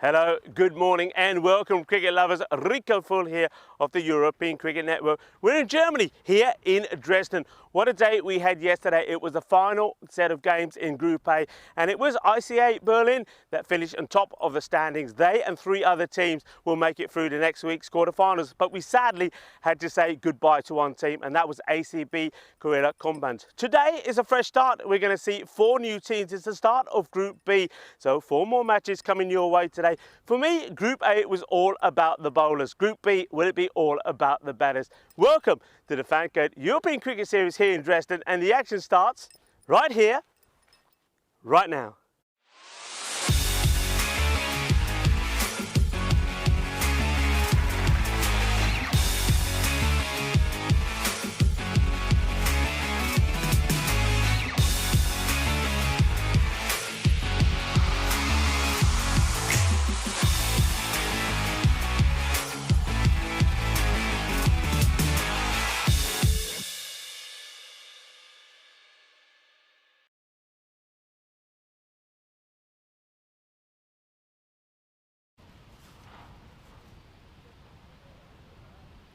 Hello, good morning and welcome cricket lovers. Rico Full here of the European Cricket Network. We're in Germany, here in Dresden. What a day we had yesterday. It was the final set of games in Group A and it was ICA Berlin that finished on top of the standings. They and three other teams will make it through the next week's quarterfinals, but we sadly had to say goodbye to one team, and that was ACB Corella Komband. Today is a fresh start. We're going to see four new teams. It's the start of Group B, so four more matches coming your way today. For me, Group A was all about the bowlers. Group B, will it be all about the batters? Welcome to the FanCode European Cricket Series here in Dresden, and the action starts right here, right now.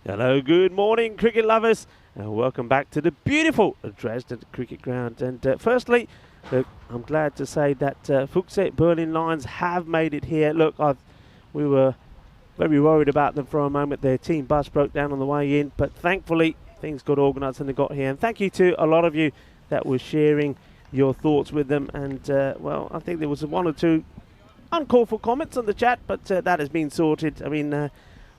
Hello, good morning cricket lovers, and welcome back to the beautiful Dresden cricket ground. And firstly, look, I'm glad to say that Fuchse Berlin Lions have made it here. Look, we were very worried about them for a moment. Their team bus broke down on the way in, but thankfully things got organised and they got here. And thank you to a lot of you that were sharing your thoughts with them. And well, I think there was one or two uncalled for comments on the chat, but that has been sorted. I mean,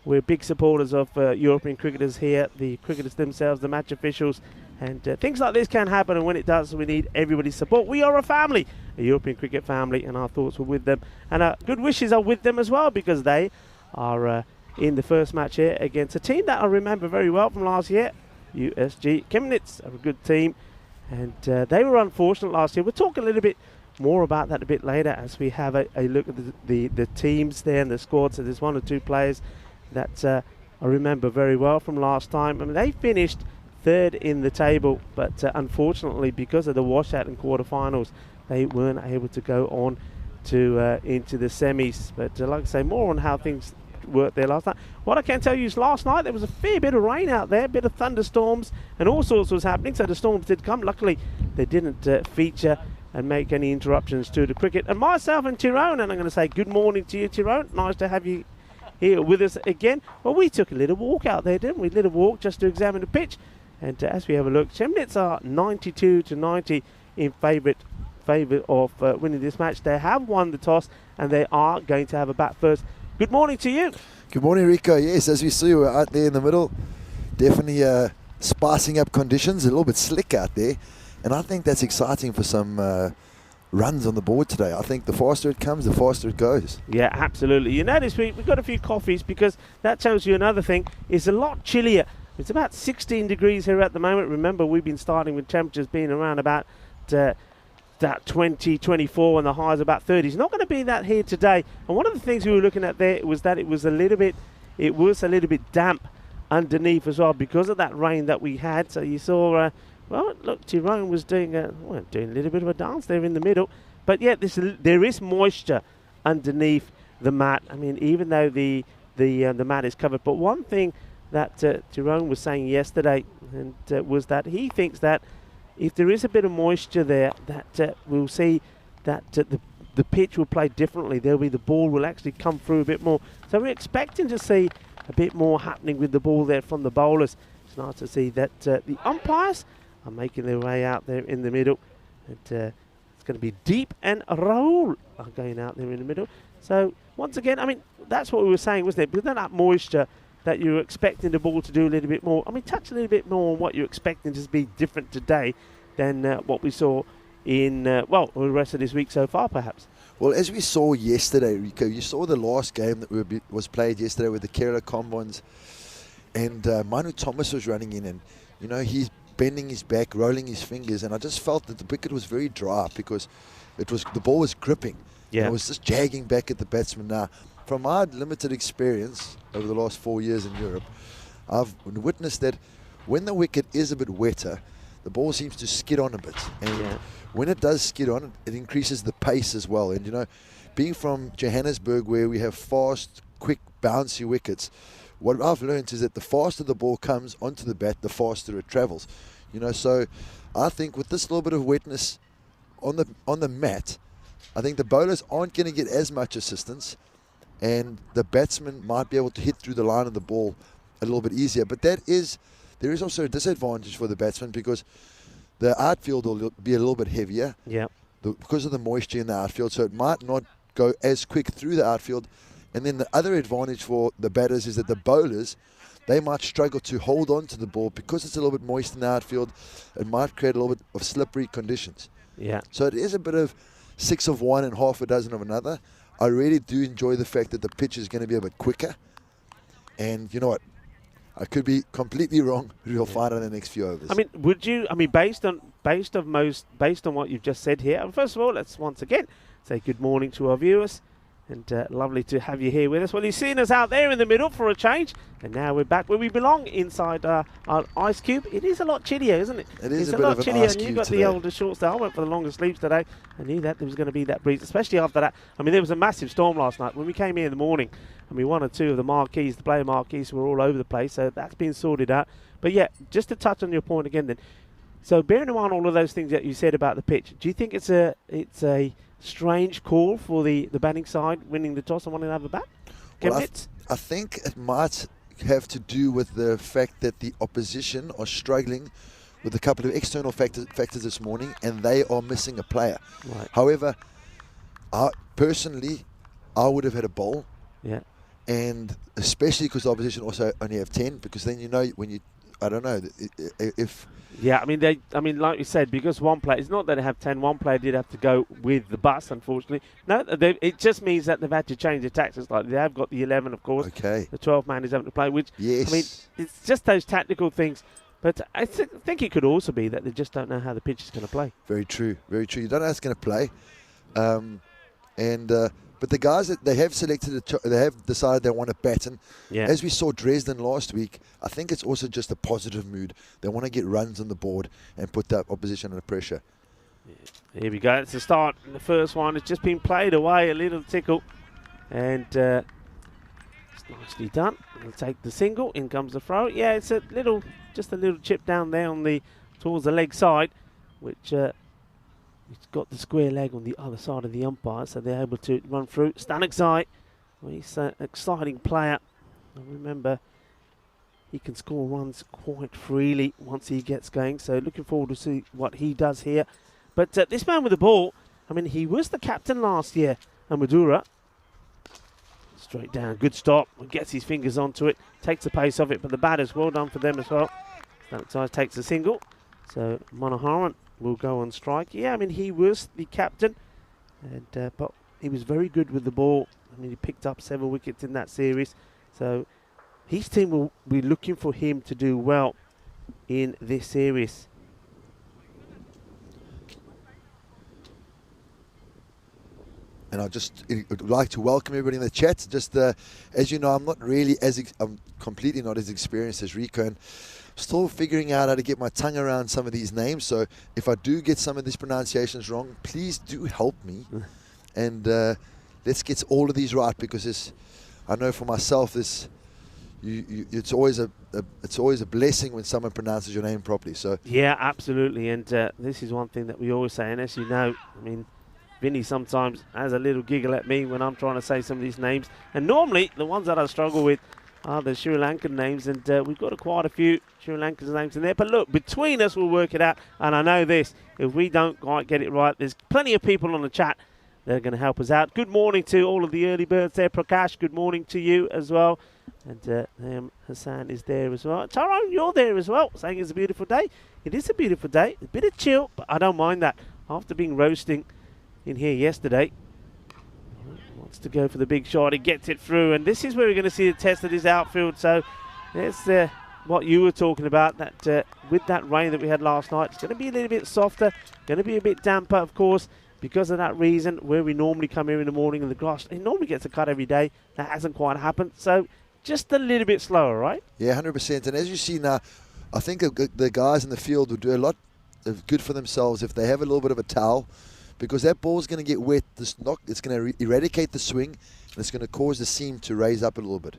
we're big supporters of European cricketers here, the cricketers themselves, the match officials, and things like this can happen, and when it does, we need everybody's support. We are a family, a European cricket family, and our thoughts were with them. And our good wishes are with them as well, because they are in the first match here against a team that I remember very well from last year, USG Chemnitz, a good team, and they were unfortunate last year. We'll talk a little bit more about that a bit later as we have a look at the teams there and the squad. So there's one or two players that I remember very well from last time. I mean, they finished third in the table, but unfortunately, because of the washout in quarterfinals, they weren't able to go on to into the semis. But like I say, more on how things worked there last night. What I can tell you is last night there was a fair bit of rain out there, a bit of thunderstorms, and all sorts was happening. So the storms did come. Luckily, they didn't feature and make any interruptions to the cricket. And myself and Tyrone, and I'm going to say good morning to you, Tyrone. Nice to have you here with us again. Well, we took a little walk out there, didn't we? A little walk just to examine the pitch. And as we have a look, Chemnitz are 92 to 90 in favour of winning this match. They have won the toss and they are going to have a bat first. Good morning to you. Good morning, Rico. Yes, as we see, we're out there in the middle. Definitely spicing up conditions, a little bit slick out there. And I think that's exciting for some runs on the board today. I think the faster it comes, the faster it goes. Yeah, absolutely. You notice we've got a few coffees, because that tells you another thing. It's a lot chillier. It's about 16 degrees here at the moment. Remember, we've been starting with temperatures being around about that 20, 24, and the highs about 30. It's not going to be that here today. And one of the things we were looking at there was that it was a little bit damp underneath as well because of that rain that we had. So you saw well, look, Tyrone was doing a little bit of a dance there in the middle. But yeah, there is moisture underneath the mat. I mean, even though the mat is covered. But one thing that Tyrone was saying yesterday and was that he thinks that if there is a bit of moisture there, that we'll see that the pitch will play differently. The ball will actually come through a bit more. So we're expecting to see a bit more happening with the ball there from the bowlers. It's nice to see that the umpires are making their way out there in the middle. And it's going to be Deep and Raoul are going out there in the middle. So once again, I mean, that's what we were saying, wasn't it? Because of that moisture that you're expecting the ball to do a little bit more. I mean, touch a little bit more on what you're expecting to be different today than what we saw in, well, the rest of this week so far, perhaps. Well, as we saw yesterday, Rico, you saw the last game that was played yesterday with the Kerala Combines, and Manu Thomas was running in, and, you know, he's bending his back, rolling his fingers, and I just felt that the wicket was very dry because the ball was gripping. Yeah. It was just jagging back at the batsman. Now, from my limited experience over the last 4 years in Europe, I've witnessed that when the wicket is a bit wetter, the ball seems to skid on a bit. And when it does skid on, it increases the pace as well. And, you know, being from Johannesburg, where we have fast, quick, bouncy wickets, what I've learned is that the faster the ball comes onto the bat, the faster it travels. So I think with this little bit of wetness on the mat, I think the bowlers aren't going to get as much assistance, and the batsman might be able to hit through the line of the ball a little bit easier. But there is also a disadvantage for the batsman, because the outfield will be a little bit heavier because of the moisture in the outfield, so it might not go as quick through the outfield. And then the other advantage for the batters is that the bowlers, they might struggle to hold on to the ball because it's a little bit moist in the outfield. It might create a little bit of slippery conditions. Yeah. So it is a bit of 6 of one and half a dozen of another. I really do enjoy the fact that the pitch is going to be a bit quicker. And you know what? I could be completely wrong. We'll find out in the next few overs. I mean, would you? I mean, based on what you've just said here. First of all, let's once again say good morning to our viewers. And lovely to have you here with us. Well, you've seen us out there in the middle for a change. And now we're back where we belong, inside our ice cube. It is a lot chillier, isn't it? It is it's a bit lot of an chillier. ice And you cube got today. the older short style. I went for the longer sleeves today. I knew that there was going to be that breeze, especially after that. I mean, there was a massive storm last night. When we came here in the morning, I mean, one or two of the marquees, the player marquees, were all over the place. So that's been sorted out. But yeah, just to touch on your point again then. So bearing in mind all of those things that you said about the pitch, do you think it's a strange call for the batting side winning the toss and wanting to have a bat? Well, I think it might have to do with the fact that the opposition are struggling with a couple of external factors this morning, and they are missing a player. Right. However, personally, I would have had a bowl. Yeah. And especially because the opposition also only have 10, because then I don't know if. Yeah, I mean, like you said, because one player, it's not that they have 10, one player did have to go with the bus, unfortunately. No, it just means that they've had to change their tactics. Like, they have got the 11, of course. Okay. The 12 man is having to play, which, yes. I mean, it's just those tactical things. But I think it could also be that they just don't know how the pitch is going to play. Very true, very true. You don't know how it's going to play. But the guys that they have selected, they have decided they want to bat. And as we saw Dresden last week, I think it's also just a positive mood. They want to get runs on the board and put the opposition under pressure. Yeah. Here we go. It's the start. The first one has just been played away, a little tickle. And it's nicely done. We'll take the single. In comes the throw. Yeah, it's just a little chip down there towards the leg side, which... He's got the square leg on the other side of the umpire, so they're able to run through. Stanek, he's an exciting player. And remember, he can score runs quite freely once he gets going, so looking forward to see what he does here. But this man with the ball, I mean, he was the captain last year, Amadura. Straight down, good stop, gets his fingers onto it, takes the pace off it, but the batters, well done for them as well. Stanek takes a single, so Manoharan will go on strike. Yeah, I mean, he was the captain, and but he was very good with the ball. I mean, he picked up 7 wickets in that series. So his team will be looking for him to do well in this series. And I would like to welcome everybody in the chat. Just as you know, I'm not really I'm completely not as experienced as Rico, and still figuring out how to get my tongue around some of these names. So if I do get some of these pronunciations wrong, please do help me. And let's get all of these right, because I know for myself, it's always a blessing when someone pronounces your name properly. So yeah, absolutely. And this is one thing that we always say. And as you know, I mean, Vinny sometimes has a little giggle at me when I'm trying to say some of these names. And normally, the ones that I struggle with are the Sri Lankan names. And we've got quite a few Sri Lankan names in there. But look, between us, we'll work it out. And I know this, if we don't quite get it right, there's plenty of people on the chat that are going to help us out. Good morning to all of the early birds there. Prakash, good morning to you as well. And Hassan is there as well. Tyrone, you're there as well, saying it's a beautiful day. It is a beautiful day. A bit of chill, but I don't mind that. After being roasting in here yesterday, wants to go for the big shot. He gets it through, and this is where we're going to see the test of his outfield. So there's what you were talking about, that with that rain that we had last night, it's going to be a little bit softer, going to be a bit damper, of course, because of that reason. Where we normally come here in the morning and the grass, it normally gets a cut every day. That hasn't quite happened, so just a little bit slower, right? Yeah, 100%. And as you see now, I think the guys in the field will do a lot of good for themselves if they have a little bit of a towel, because that ball's going to get wet. It's going to eradicate the swing, and it's going to cause the seam to raise up a little bit.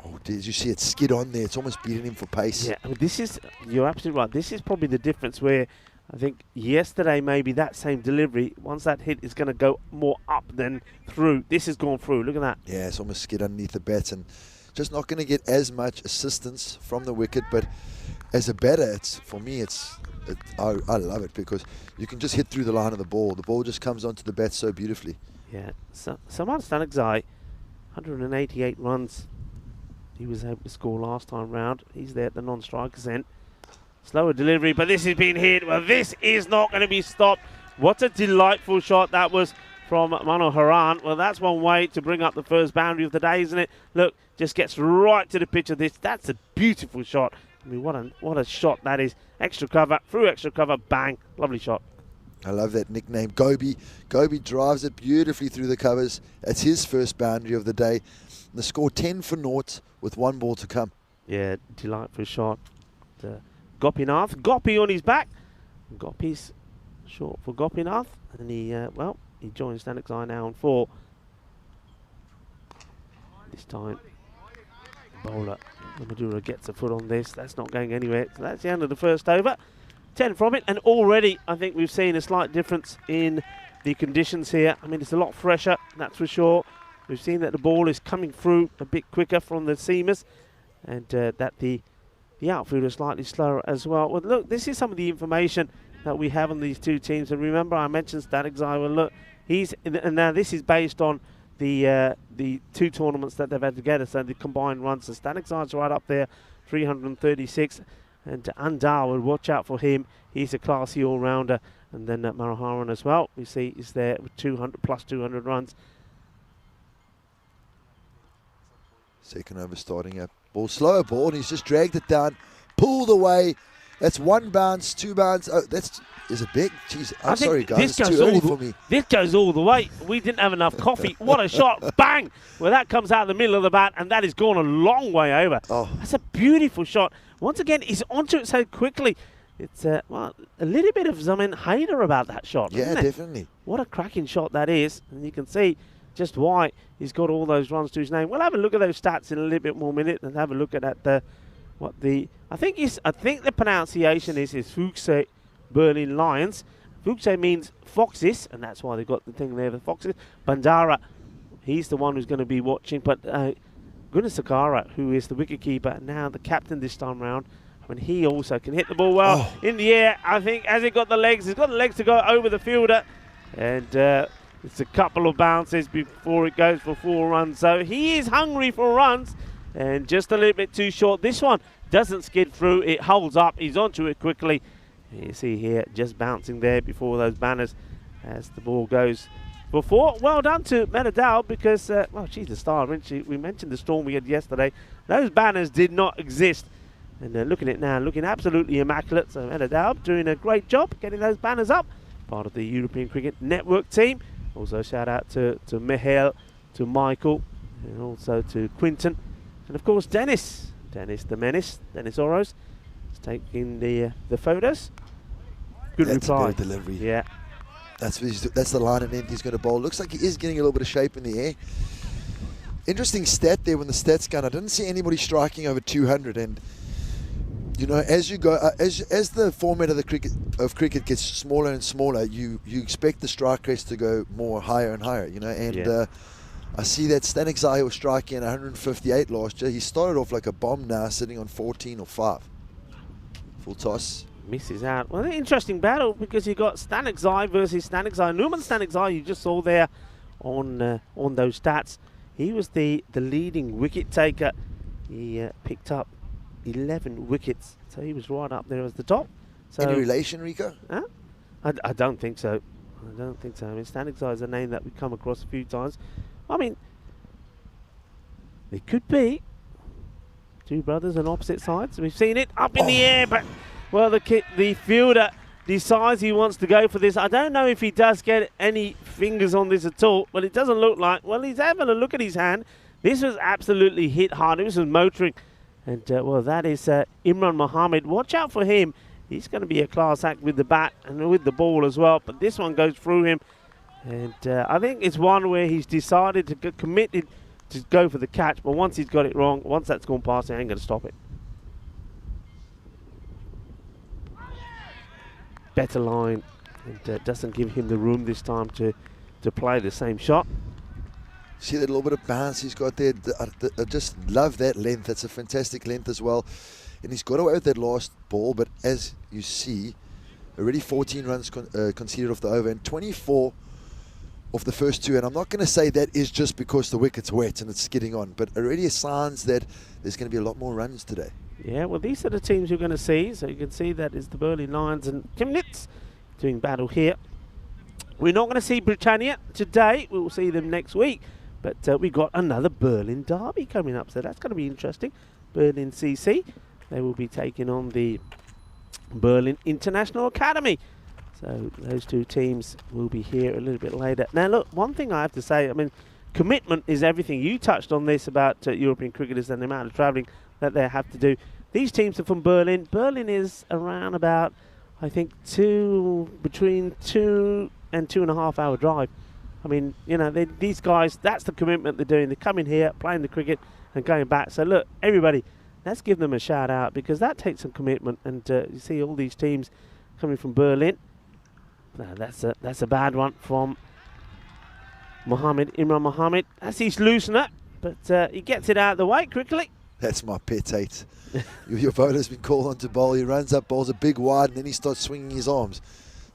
Oh, did you see it skid on there? It's almost beating him for pace. Yeah, I mean, you're absolutely right. This is probably the difference where I think yesterday maybe that same delivery, once that hit is going to go more up than through. This has gone through. Look at that. Yeah, it's almost skid underneath the bat and just not going to get as much assistance from the wicket. But as a batter, for me, I love it because you can just hit through the line of the ball. The ball just comes onto the bat so beautifully. Yeah, Saman Stanagzai, 188 runs. He was able to score last time round. He's there at the non-strikers end. Slower delivery, but this has been hit. Well, this is not going to be stopped. What a delightful shot that was from Manoharan. Well, that's one way to bring up the first boundary of the day, isn't it? Look, just gets right to the pitch of this. That's a beautiful shot. I mean, what a shot that is. Extra cover, through extra cover, bang. Lovely shot. I love that nickname, Gobi. Gobi drives it beautifully through the covers. That's his first boundary of the day. And the score 10 for naught with one ball to come. Yeah, delightful shot. Gopinath. Gopi on his back. Gopi's short for Gopinath. And he joins Stanagzai now on 4. This time, bowler Madura gets a foot on this. That's not going anywhere. So that's the end of the first over. 10 from it. And already, I think we've seen a slight difference in the conditions here. I mean, it's a lot fresher, that's for sure. We've seen that the ball is coming through a bit quicker from the seamers. And that the outfield is slightly slower as well. Well, look, this is some of the information that we have on these two teams. And remember, I mentioned Stanagzai. Well, look, and now this is based on the 2 tournaments that they've had together, so the combined runs. So Stanagzai's right up there, 336. And Andar, watch out for him. He's a classy all-rounder. And then Manoharan as well, we see, is there with 200 plus 200 runs. Second over starting up. Ball, slower ball, and he's just dragged it down, pulled away. That's 1 bounce, 2 bounce. Oh, is it big? Jeez, I'm sorry, guys. It's too early for me. This goes all the way. We didn't have enough coffee. What a shot. Bang! Well, that comes out of the middle of the bat, and that has gone a long way over. Oh. That's a beautiful shot. Once again, he's onto it so quickly. It's a little bit of Zamin Haider about that shot. Yeah, isn't it? definitely. What a cracking shot that is. And you can see just why he's got all those runs to his name. We'll have a look at those stats in a little bit more minute and have a look at that. I think the pronunciation is Fuchse Berlin Lions. Fuchse means foxes, and that's why they've got the thing there, the foxes. Bandara, he's the one who's going to be watching, but Gunasekara, who is the wicketkeeper, now the captain this time round, I mean, he also can hit the ball well in the air. I think has it got the legs? He's got the legs to go over the fielder, and it's a couple of bounces before it goes for 4 runs. So he is hungry for runs, and just a little bit too short. This one doesn't skid through. It holds up. He's onto it quickly. You see here, just bouncing there before those banners as the ball goes for 4. Well done to Menadal because, she's the star, isn't she? We mentioned the storm we had yesterday. Those banners did not exist. And looking at it now, looking absolutely immaculate. So Menadal doing a great job getting those banners up. Part of the European Cricket Network team. Also shout out to Mihail, to Michael, and also to Quinton. And of course Dennis the Menace, Dennis Oros, is taking the photos. Good That's reply. a good delivery. Yeah. That's the line and end he's going to bowl. Looks like he is getting a little bit of shape in the air. Interesting stat there when the stats gun. I didn't see anybody striking over 200, and you know, as you go, as the format of the cricket gets smaller and smaller, you expect the strike rates to go more higher and higher. You know, and I see that Stanagzai was striking at 158 last year. He started off like a bomb now, sitting on 14 or 5. Full toss. Misses out. Well, an interesting battle because you got Stanagzai versus Stanagzai. Numan Stanagzai, you just saw there on those stats. He was the leading wicket taker. He picked up 11 wickets, so he was right up there as the top. So, any relation, Rico? Huh? I don't think so. I don't think so. I mean, Stanagzai is a name that we've come across a few times. I mean, it could be 2 brothers on opposite sides. We've seen it up in the air, but well, the fielder decides he wants to go for this. I don't know if he does get any fingers on this at all, but it doesn't look like. Well, he's having a look at his hand. This was absolutely hit hard. This was motoring. And, well, that is Imran Mohammed. Watch out for him. He's going to be a class act with the bat and with the ball as well. But this one goes through him. And I think it's one where he's decided to get committed to go for the catch. But once he's got it wrong, once that's gone past, he ain't going to stop it. Better line. And doesn't give him the room this time to play the same shot. See that little bit of bounce he's got there? I just love that length. That's a fantastic length as well. And he's got away with that last ball, but as you see, already 14 runs conceded off the over and 24 off the first 2. And I'm not going to say that is just because the wicket's wet and it's skidding on, but already signs that there's going to be a lot more runs today. Yeah, well, these are the teams you're going to see. So you can see that is the Berlin Lions and Chemnitz doing battle here. We're not going to see Britannia today. We will see them next week. But we've got another Berlin derby coming up, so that's going to be interesting. Berlin CC, they will be taking on the Berlin International Academy. So those two teams will be here a little bit later. Now, look, one thing I have to say, I mean, commitment is everything. You touched on this about European cricketers and the amount of travelling that they have to do. These teams are from Berlin. Berlin is around about, I think, between 2 and 2.5 hour drive. I mean, you know, these guys, that's the commitment they're doing. They're coming here, playing the cricket and going back. So, look, everybody, let's give them a shout out because that takes some commitment. And you see all these teams coming from Berlin. No, that's a bad one from Imran Mohammed. That's his loosener, but he gets it out of the way quickly. That's my pet hate. Your bowler's been called on to bowl. He runs up, bowls a big wide, and then he starts swinging his arms.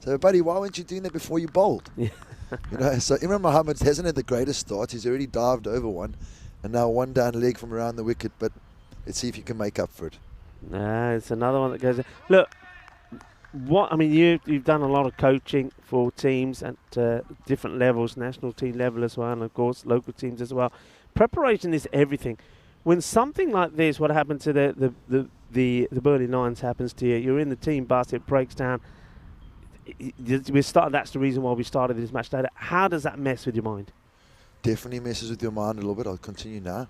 So, buddy, why weren't you doing that before you bowled? Yeah. You know, so Imran Mohammed hasn't had the greatest start. He's already dived over one, and now one down leg from around the wicket. But let's see if you can make up for it. No, it's another one that goes. Look, you've done a lot of coaching for teams at different levels, national team level as well, and of course local teams as well. Preparation is everything. When something like this, what happened to the Berlin Lions happens to you, you're in the team bus, it breaks down. That's the reason why we started this match later. How does that mess with your mind? Definitely messes with your mind a little bit. I'll continue now.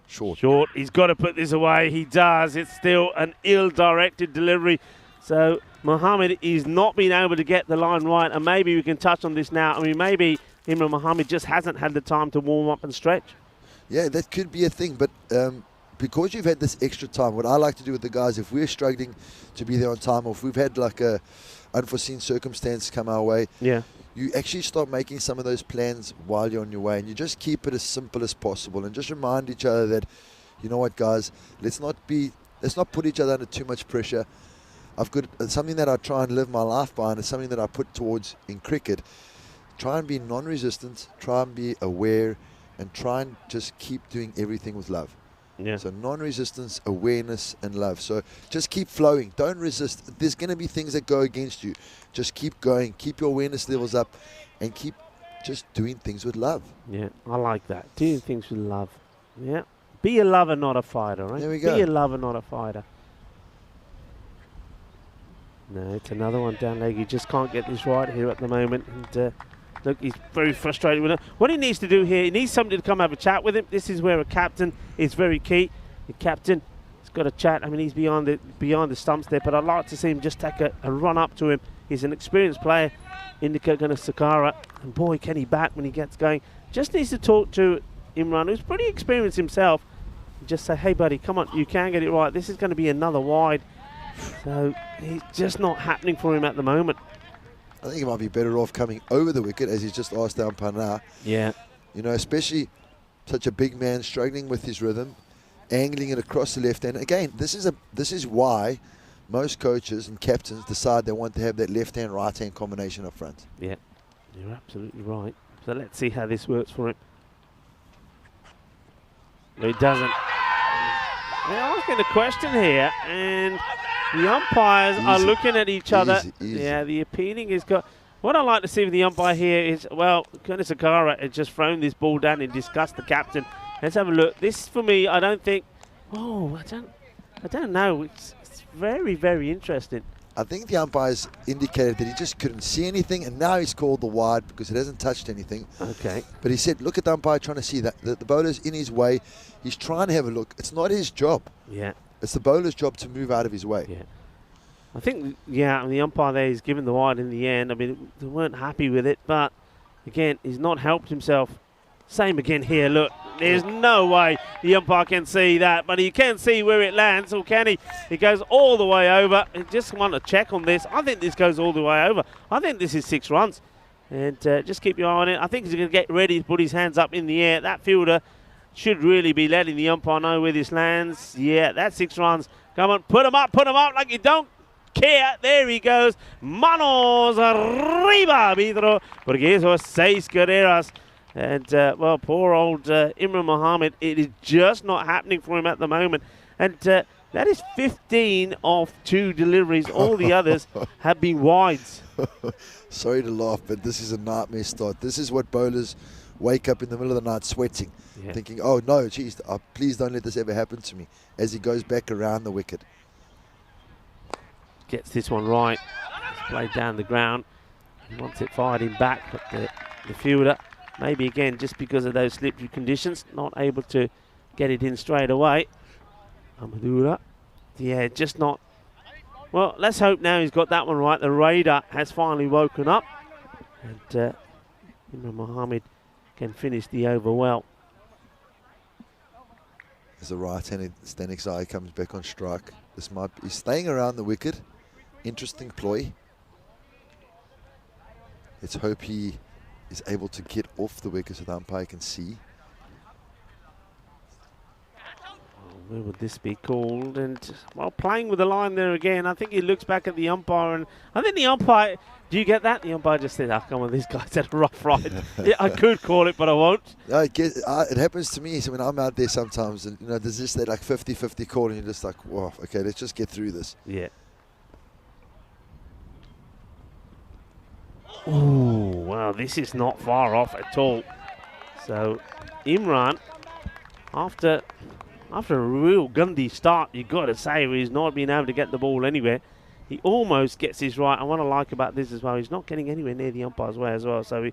Short. He's got to put this away. He does. It's still an ill-directed delivery. So Mohammed is not being able to get the line right, and maybe we can touch on this now. I mean, maybe Imran Mohammed just hasn't had the time to warm up and stretch. Yeah, that could be a thing, but because you've had this extra time, what I like to do with the guys, if we're struggling to be there on time, or if we've had like a unforeseen circumstance come our way, you actually start making some of those plans while you're on your way, and you just keep it as simple as possible, and just remind each other that, you know what, guys, let's not put each other under too much pressure. I've got something that I try and live my life by, and it's something that I put towards in cricket. Try and be non-resistant, try and be aware, and try and just keep doing everything with love. Yeah. So non-resistance, awareness, and love. So just keep flowing. Don't resist. There's going to be things that go against you. Just keep going. Keep your awareness levels up, and keep just doing things with love. Yeah, I like that. Doing things with love. Yeah. Be a lover, not a fighter, right? There we go. Be a lover, not a fighter. No, it's another one down leg. He just can't get this right here at the moment. And look, he's very frustrated with it. What he needs to do here, he needs somebody to come have a chat with him. This is where a captain is very key. The captain has got a chat. I mean, he's beyond the stumps there, but I'd like to see him just take a run up to him. He's an experienced player, Indika Sakara, and boy, can he bat when he gets going. Just needs to talk to Imran, who's pretty experienced himself, and just say, hey, buddy, come on, you can get it right. This is going to be another wide. So it's just not happening for him at the moment. I think he might be better off coming over the wicket, as he's just asked down Pana. Yeah. You know, especially such a big man struggling with his rhythm, angling it across the left hand. Again, this is why most coaches and captains decide they want to have that left hand, right hand combination up front. Yeah, you're absolutely right. So let's see how this works for him. No, he doesn't. They're asking a question here, and the umpires are looking at each other. Easy. Yeah, the appealing has got. What I like to see with the umpire here is, well, Kurtis Sakara has just thrown this ball down and discussed the captain. Let's have a look. This, for me, I don't think. Oh, I don't know. It's very, very interesting. I think the umpires indicated that he just couldn't see anything, and now he's called the wide because it hasn't touched anything. Okay. But he said, look at the umpire trying to see that. The bowler's in his way. He's trying to have a look. It's not his job. Yeah. It's the bowler's job to move out of his way. Yeah. I think, yeah, the umpire there is given the wide in the end. I mean, they weren't happy with it, but again, he's not helped himself. Same again here, look. There's no way the umpire can see that, but he can see where it lands, or can he? It goes all the way over. I just want to check on this. I think this goes all the way over. I think this is 6 runs. And just keep your eye on it. I think he's going to get ready to put his hands up in the air. That fielder should really be letting the umpire know where this lands. Yeah, that's 6 runs. Come on, put him up like you don't care. There he goes. Manos arriba, Vidro. Porque eso es 6 carreras. And, well, poor old Imran Mohammed, it is just not happening for him at the moment. And that is 15 of 2 deliveries. All the others have been wides. Sorry to laugh, but this is a nightmare start. This is what bowlers wake up in the middle of the night sweating, thinking, oh, no, geez, please don't let this ever happen to me, as he goes back around the wicket. Gets this one right. It's played down the ground. He wants it fired in back, but the fielder, maybe again, just because of those slippery conditions, not able to get it in straight away. Amadura. Yeah, just not. Well, let's hope now he's got that one right. The radar has finally woken up. And Imran Mohammed can finish the over well. As the right-handed Stanixai comes back on strike. This might be staying around the wicket. Interesting ploy. Let's hope he is able to get off the wicket so the umpire can see. Where would this be called? And, well, playing with the line there again. I think he looks back at the umpire, and I think the umpire, do you get that? The umpire just said, oh, come on, this guy's had a rough ride. Yeah, I could call it, but I won't. It happens to me. So when I'm out there sometimes, and there's just that like 50-50 call, and you're just like, whoa, okay, let's just get through this. Yeah. Oh, wow, this is not far off at all. So, Imran, after a real Gundy start, you've got to say, he's not been able to get the ball anywhere. He almost gets his right. And what I like about this as well, he's not getting anywhere near the umpire's way as well. So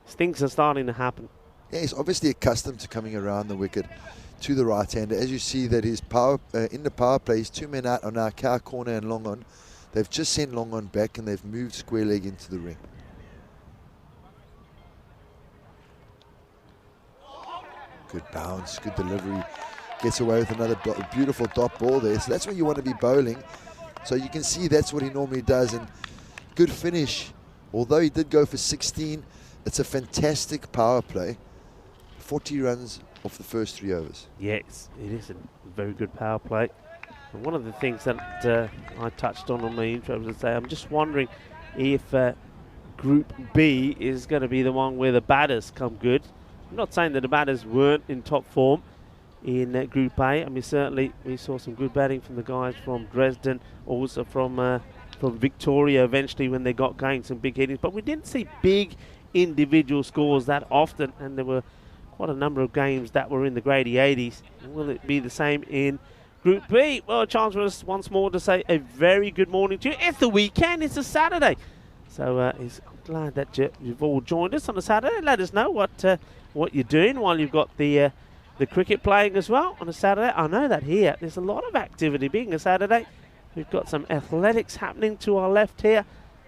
things are starting to happen. Yeah, he's obviously accustomed to coming around the wicket to the right-hander. As you see that his power in the power play, his 2 men out are now Cow Corner and Long On. They've just sent Long On back and they've moved square leg into the ring. Good bounce, good delivery. Gets away with another beautiful dot ball there. So that's when you want to be bowling. So you can see that's what he normally does. And good finish. Although he did go for 16, it's a fantastic power play. 40 runs off the first 3 overs. Yes, it is a very good power play. And one of the things that I touched on my intro was to say, I'm just wondering if Group B is going to be the one where the batters come good. I'm not saying that the batters weren't in top form in Group A. I mean, certainly we saw some good batting from the guys from Dresden, also from Victoria eventually when they got going, some big hittings. But we didn't see big individual scores that often, and there were quite a number of games that were in the grady 80s. Will it be the same in Group B? Well, a chance for us once more to say a very good morning to you. It's the weekend. It's a Saturday. So I'm glad that you've all joined us on a Saturday. Let us know what you're doing while you've got the cricket playing as well on a Saturday. I know that here there's a lot of activity being a Saturday. We've got some athletics happening to our left here.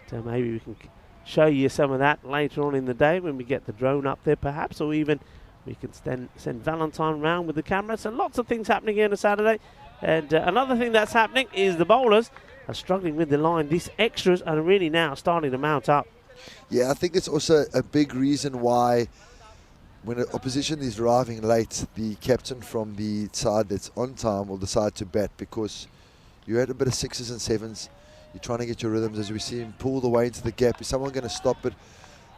So maybe we can show you some of that later on in the day when we get the drone up there perhaps, or even we can send Valentine round with the camera. So lots of things happening here on a Saturday. And another thing that's happening is the bowlers are struggling with the line. These extras are really now starting to mount up. Yeah, I think it's also a big reason why when an opposition is arriving late, the captain from the side that's on time will decide to bat, because you had a bit of 6s and 7s. You're trying to get your rhythms. As we see him pulled away into the gap, is someone going to stop it?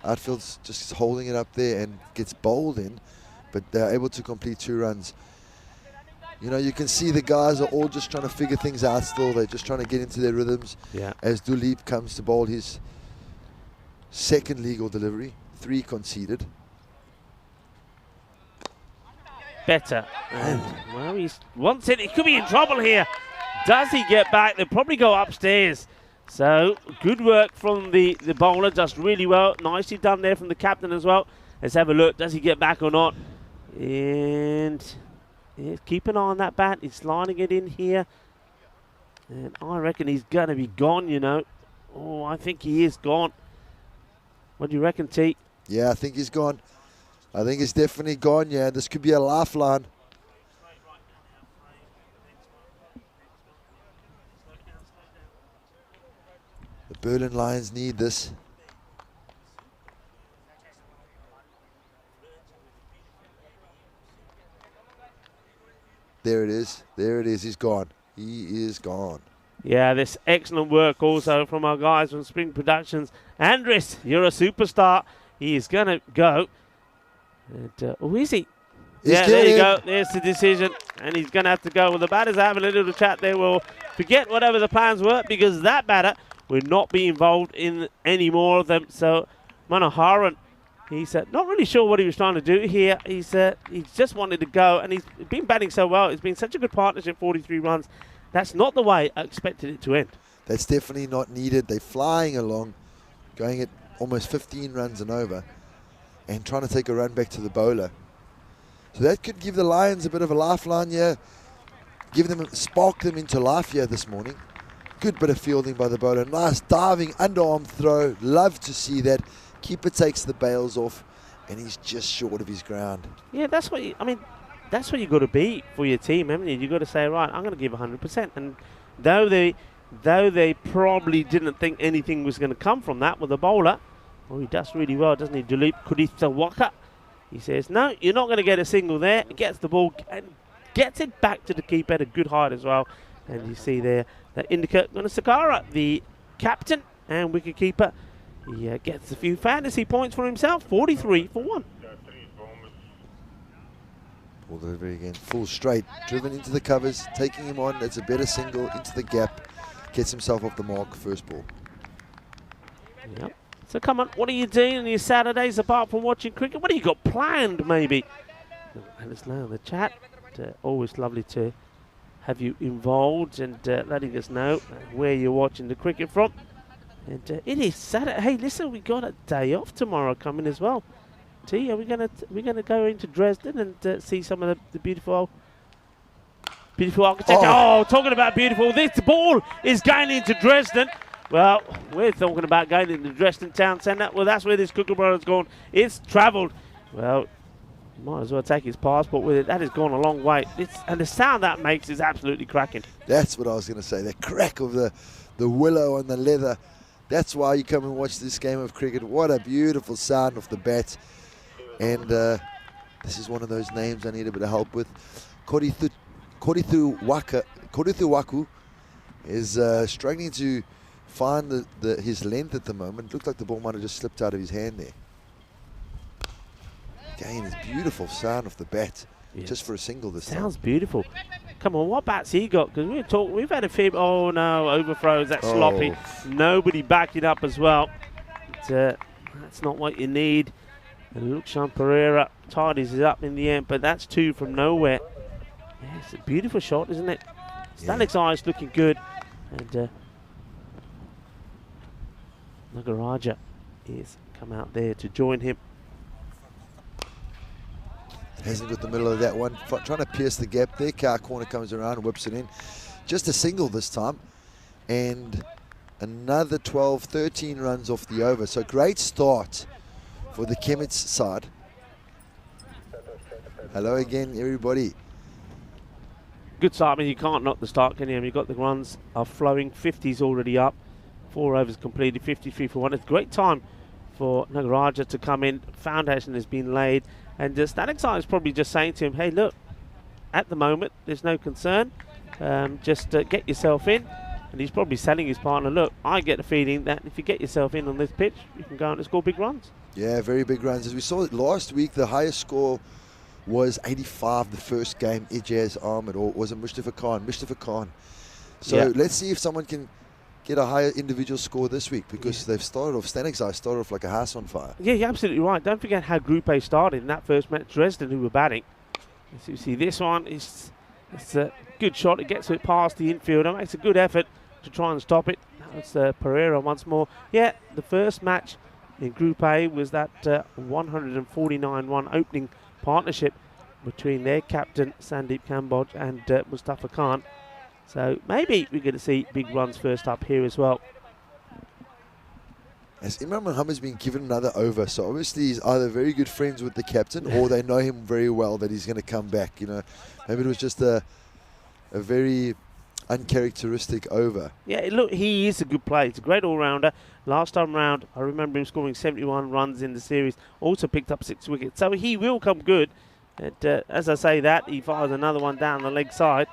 Outfield's just holding it up there and gets bowled in, but they're able to complete 2 runs. You can see the guys are all just trying to figure things out still. They're just trying to get into their rhythms. Yeah. As Duleep comes to bowl his 2nd legal delivery, 3 conceded. Better. And, well, he wants it. He could be in trouble here. Does he get back? They'll probably go upstairs. So, good work from the bowler. Does really well. Nicely done there from the captain as well. Let's have a look. Does he get back or not? And keep an eye on that bat. It's lining it in here. And I reckon he's going to be gone, you know. Oh, I think he is gone. What do you reckon, T? Yeah, I think he's gone. I think he's definitely gone, yeah. This could be a lifeline. The Berlin Lions need this. There it is. There it is. He's gone. He is gone. Yeah, this excellent work also from our guys from Spring Productions. Andres, you're a superstar. He is going to go. And, oh, is he? Yeah, there you go. There's the decision. And he's going to have to go. Well, the batters are having a little chat there. We'll forget whatever the plans were because that batter will not be involved in any more of them. So, Manoharan, he's not really sure what he was trying to do here. He's just wanted to go. And he's been batting so well. It's been such a good partnership, 43 runs. That's not the way I expected it to end. That's definitely not needed. They're flying along, going at almost 15 runs and over, and trying to take a run back to the bowler. So that could give the Lions a bit of a lifeline here, spark them into life here this morning. Good bit of fielding by the bowler. Nice diving underarm throw. Love to see that. Keeper takes the bails off, and he's just short of his ground. Yeah, that's what that's what you got to be for your team, haven't you? You got to say, right, I'm going to give 100%. And though they probably didn't think anything was going to come from that with the bowler, well, he does really well, doesn't he? Dilip Kudithawaka. He says, no, you're not going to get a single there. Gets the ball and gets it back to the keeper at a good height as well. And you see there that Indika Gunasakara, the captain and wicketkeeper, he gets a few fantasy points for himself. 43 for 1. Ball delivery again, full straight, driven into the covers, taking him on. That's a better single into the gap. Gets himself off the mark, first ball. Yep. So come on, what are you doing on your Saturdays apart from watching cricket? What have you got planned, maybe? Let us know in the chat. Always lovely to have you involved and letting us know where you're watching the cricket from. And it is Saturday. Hey, listen, we got a day off tomorrow coming as well. T, are we gonna go into Dresden and see some of the beautiful architecture? Oh, talking about beautiful! This ball is going into Dresden. Well, we're talking about going into Dresden Town Centre. Well, that's where this kookaburra's gone. It's travelled. Well, might as well take his passport with it. That has gone a long way. And the sound that makes is absolutely cracking. That's what I was going to say. The crack of the willow on the leather. That's why you come and watch this game of cricket. What a beautiful sound off the bat. And this is one of those names I need a bit of help with. Korithuwaku is struggling to find his length at the moment. Looked like the ball might have just slipped out of his hand there. Again, it's beautiful sound off the bat. Yeah. Just for a single this time. Sounds beautiful. Come on, what bat's he got? Because we've had a fair. Oh no, overthrows. That's sloppy. Nobody backed it up as well. But, that's not what you need. And Lukshan Pereira tidies it up in the end, but that's 2 from nowhere. Yeah, it's a beautiful shot, isn't it? Stanic's eyes looking good, and Nagaraja is come out there to join him. Hasn't got the middle of that one. Trying to pierce the gap there. Car corner comes around and whips it in. Just a single this time. And another 12, 13 runs off the over. So great start for the Chemits side. Hello again, everybody. Good start. I mean, you can't knock the start, can you? I mean, you've got the runs are flowing. 50's already up. 4 overs completed. 53 for 1. It's a great time for Nagaraja to come in. Foundation has been laid. And Stanic's is probably just saying to him, hey, look, at the moment, there's no concern. Just get yourself in. And he's probably telling his partner, look, I get the feeling that if you get yourself in on this pitch, you can go out and score big runs. Yeah, very big runs. As we saw last week, the highest score was 85 the first game, Ijaz Ahmed, or was it Mustafa Khan? Mustafa Khan. So let's see if someone can get a higher individual score this week, because they've started off, Stanic's started off like a house on fire. Yeah, you're absolutely right. Don't forget how Group A started in that first match. Dresden, who were batting. So you see this one, it's a good shot. It gets it past the infielder, makes a good effort to try and stop it. It's Pereira once more. Yeah, the first match in Group A was that 149-1 opening partnership between their captain Sandeep Kamboj and Mustafa Khan. So maybe we're going to see big runs first up here as well. As Imran Mohamed's been given another over, so obviously he's either very good friends with the captain or they know him very well that he's going to come back. You know, maybe it was just a very uncharacteristic over. Yeah, look, he is a good player. He's a great all-rounder. Last time round, I remember him scoring 71 runs in the series. Also picked up 6 wickets. So he will come good. And as I say that, he fires another one down the leg side.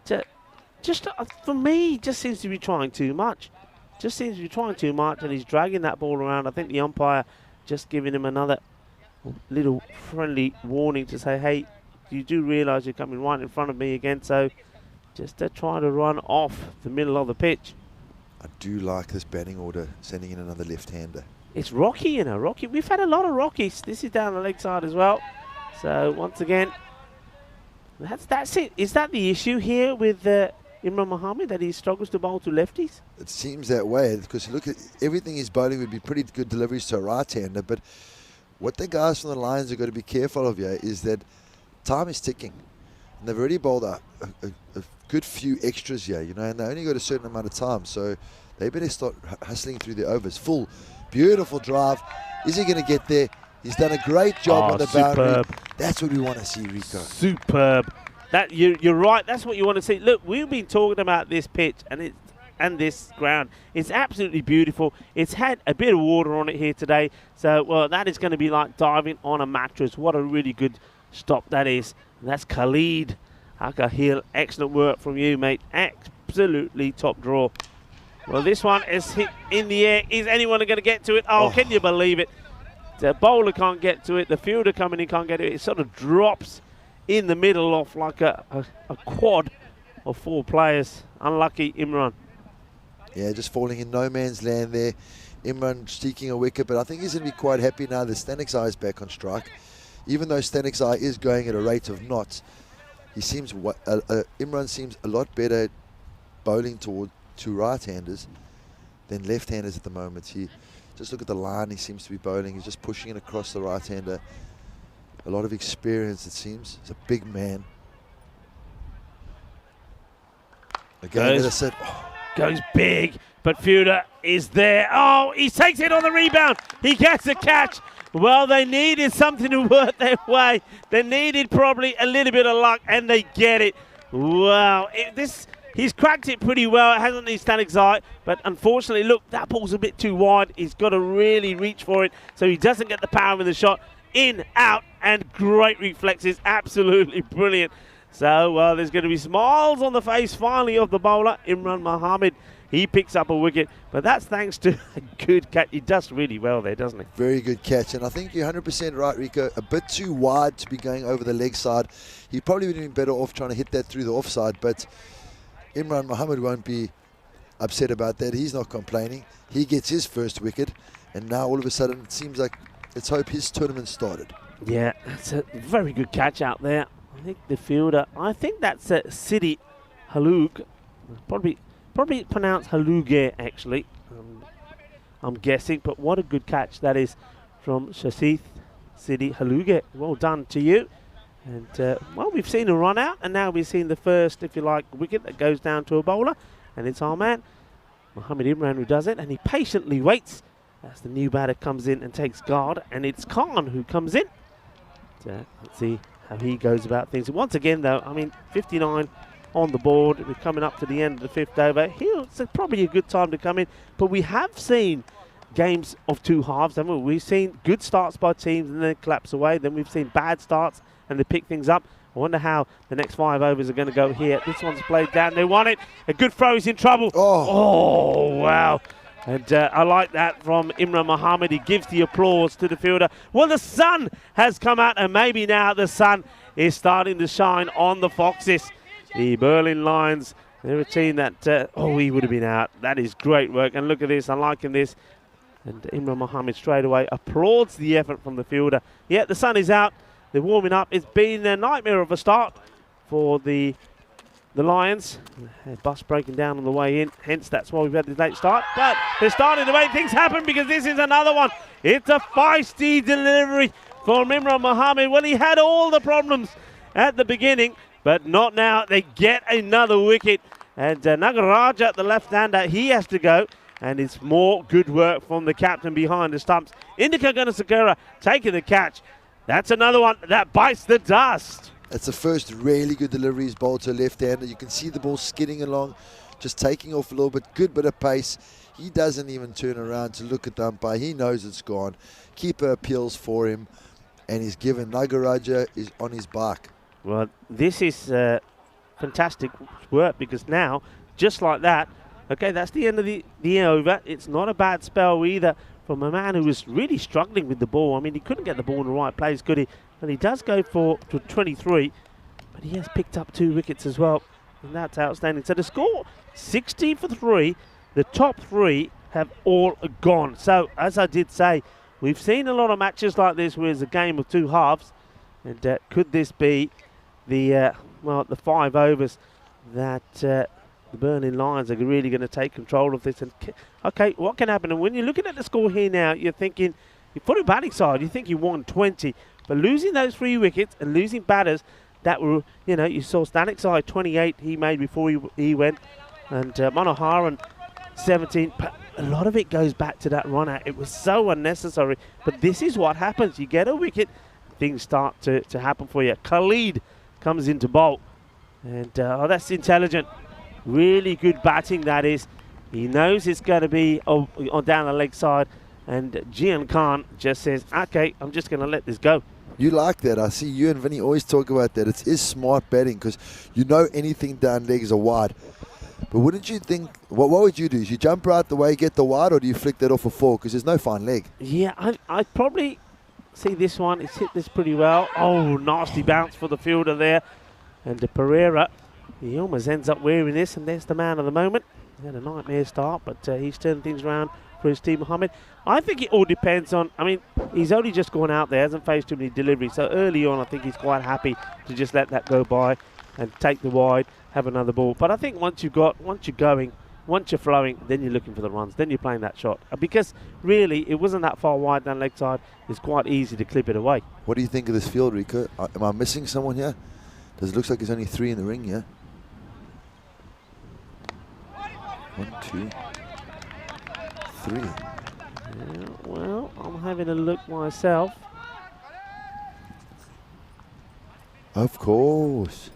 For me, just seems to be trying too much. And he's dragging that ball around. I think the umpire just giving him another little friendly warning to say, hey, you do realise you're coming right in front of me again, so just trying to run off the middle of the pitch. I do like this batting order, sending in another left-hander. It's rocky, you know, rocky. We've had a lot of rockies. This is down the leg side as well. So once again, that's it. Is that the issue here with Imran Mohamed, that he struggles to bowl to lefties? It seems that way, because look at everything he's bowling would be pretty good deliveries to a right-hander, but what the guys from the Lions have got to be careful of here is that time is ticking. And they've already bowled a good few extras here, you know, and they only got a certain amount of time, so they better start hustling through the overs. Full, beautiful drive. Is he going to get there? He's done a great job on the boundary. That's what we want to see, Rico. Superb. That you're right. That's what you want to see. Look, we've been talking about this pitch and this ground. It's absolutely beautiful. It's had a bit of water on it here today. So, well, that is going to be like diving on a mattress. What a really good stop that is. And that's Khalid Akahil. Excellent work from you, mate. Absolutely top draw. Well, this one is hit in the air. Is anyone going to get to it? Oh, can you believe it? The bowler can't get to it. The fielder coming in can't get to it. It sort of drops in the middle of like a quad of 4 players. Unlucky Imran. Yeah, just falling in no man's land there. Imran seeking a wicket, but I think he's going to be quite happy now that Stanexai is back on strike. Even though Stanexai is going at a rate of knots, he seems Imran seems a lot better bowling to right-handers than left-handers at the moment. Just look at the line he seems to be bowling. He's just pushing it across the right-hander. A lot of experience, it seems. He's a big man. Again, as I said, goes big, but fielder is there. Oh, he takes it on the rebound. He gets a catch. Well, they needed something to work their way. They needed probably a little bit of luck, and they get it. Wow. He's cracked it pretty well. It hasn't his Stanexai, but unfortunately, look, that ball's a bit too wide. He's got to really reach for it so he doesn't get the power in the shot. In, out, and great reflexes. Absolutely brilliant. So, well, there's going to be smiles on the face finally of the bowler, Imran Mohamed. He picks up a wicket, but that's thanks to a good catch. He does really well there, doesn't he? Very good catch, and I think you're 100% right, Rico. A bit too wide to be going over the leg side. He probably would have been better off trying to hit that through the offside, but Imran Mohamed won't be upset about that. He's not complaining. He gets his first wicket, and now all of a sudden it seems like let's hope his tournament started. Yeah, that's a very good catch out there. I think the fielder, I think that's Sidi Halug. Probably pronounced Haluge, actually. I'm guessing, but what a good catch that is from Shasith Sidi Haluge. Well done to you. And, well, we've seen a run out, and now we've seen the first, if you like, wicket that goes down to a bowler. And it's our man, Mohamed Imran, who does it, and he patiently waits as the new batter comes in and takes guard, and it's Khan who comes in. So let's see how he goes about things. Once again, though, I mean, 59 on the board. We're coming up to the end of the 5th over. It's probably a good time to come in, but we have seen games of 2 halves, haven't we? We've seen good starts by teams and then collapse away. Then we've seen bad starts and they pick things up. I wonder how the next 5 overs are going to go here. This one's played down. They won it. A good throw is in trouble. Oh wow. And I like that from Imran Mohamed. He gives the applause to the fielder. Well, the sun has come out, and maybe now the sun is starting to shine on the Foxes. The Berlin Lions, they're a team that, he would have been out. That is great work. And look at this. I'm liking this. And Imran Mohamed straight away applauds the effort from the fielder. Yeah, the sun is out. They're warming up. It's been a nightmare of a start for the Lions. Bus breaking down on the way in. Hence, that's why we've had this late start. But they're starting to make things happen because this is another one. It's a feisty delivery from Imran Mohamed. Well, he had all the problems at the beginning, but not now. They get another wicket. And Nagaraja, the left-hander, he has to go. And it's more good work from the captain behind the stumps. Indika Gunasakura taking the catch. That's another one that bites the dust. That's the first really good delivery he's bowled to a left-hander. You can see the ball skidding along, just taking off a little bit, good bit of pace. He doesn't even turn around to look at the umpire. He knows it's gone. Keeper appeals for him, and he's given. Nagaraja is on his back. Well, this is fantastic work, because now, just like that, okay, that's the end of the over. It's not a bad spell either from a man who was really struggling with the ball. I mean, he couldn't get the ball in the right place, could he? And he does go for 23, but he has picked up 2 wickets as well, and that's outstanding. So the score, 60 for 3. The top 3 have all gone. So, as I did say, we've seen a lot of matches like this where it's a game of 2 halves, and could this be the 5 overs that the Burnley Lions are really going to take control of this? And okay, what can happen? And when you're looking at the score here now, you're thinking, for the batting side, you think you won 20, but losing those 3 wickets and losing batters that were, you saw Stanik's side 28 he made before he went, and Manoharan 17. But a lot of it goes back to that run out. It was so unnecessary, but this is what happens. You get a wicket, things start to happen for you. Khalid comes into bowl, and that's intelligent. Really good batting, that is. He knows it's going to be on down the leg side, and Jian Khan just says, okay, I'm just going to let this go. You like that. I see you and Vinny always talk about that. It is smart batting, because anything down legs are wide. But wouldn't you think, what would you do? Is you jump right the way, get the wide, or do you flick that off a 4? Because there's no fine leg. Yeah, I'd probably see this one. He's hit this pretty well. Oh, nasty bounce for the fielder there. And Pereira, he almost ends up wearing this, and there's the man of the moment. He had a nightmare start, but he's turned things around for his team, Mohammed. I think it all depends on, he's only just gone out there, hasn't faced too many deliveries. So early on, I think he's quite happy to just let that go by and take the wide, have another ball. But I think once you're going, once you're flowing, then you're looking for the runs, then you're playing that shot. Because really, it wasn't that far wide down leg side. It's quite easy to clip it away. What do you think of this field, Rico? Am I missing someone here? Does it look like there's only 3 in the ring here? 1, 2, 3. Yeah, well, I'm having a look myself. Of course.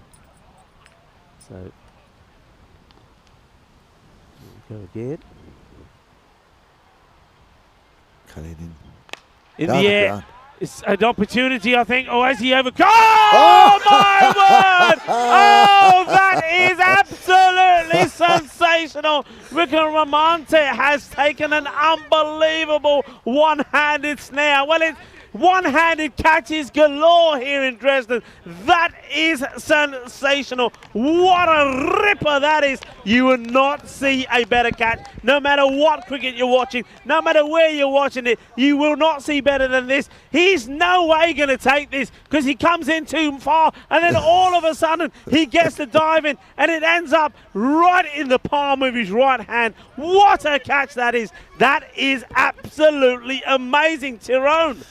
So, go again. Khalid In down the air. ground. It's an opportunity, I think. Oh, has he overcome? Oh, my word! Oh, that is absolutely sensational. Vikram Ramante has taken an unbelievable one-handed snare. Well, it's one-handed catches galore here in Dresden. That is sensational. What a ripper that is. You will not see a better catch. No matter what cricket you're watching, no matter where you're watching it, you will not see better than this. He's no way going to take this, because he comes in too far, and then all of a sudden he gets the dive in, and it ends up right in the palm of his right hand. What a catch that is. That is absolutely amazing, Tyrone.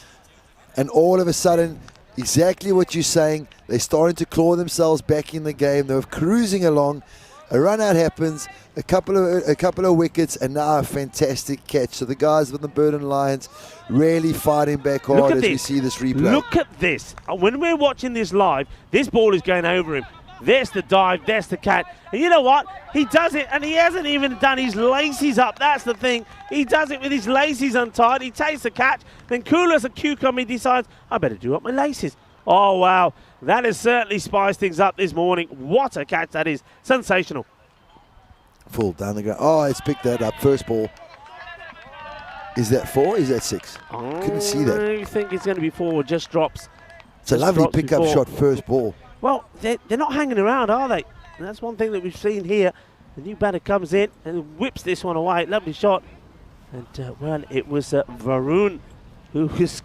And all of a sudden, exactly what you're saying, they're starting to claw themselves back in the game. They were cruising along. A run out happens, a couple of wickets, and now a fantastic catch. So the guys with the Burnley Lions really fighting back hard as we see this replay. Look at this. When we're watching this live, this ball is going over him. There's the dive, there's the catch. And you know what? He does it, and he hasn't even done his laces up. That's the thing. He does it with his laces untied. He takes the catch. Then cool as a cucumber, he decides, I better do up my laces. Oh, wow. That has certainly spiced things up this morning. What a catch that is. Sensational. Full down the ground. Oh, it's picked that up. First ball. Is that 4? Is that 6? Couldn't see that. I think it's going to be 4. Just drops. It's a lovely pickup shot, first ball. Well, they're not hanging around, are they? And that's one thing that we've seen here. The new batter comes in and whips this one away. Lovely shot. And, well, it was Varun who was...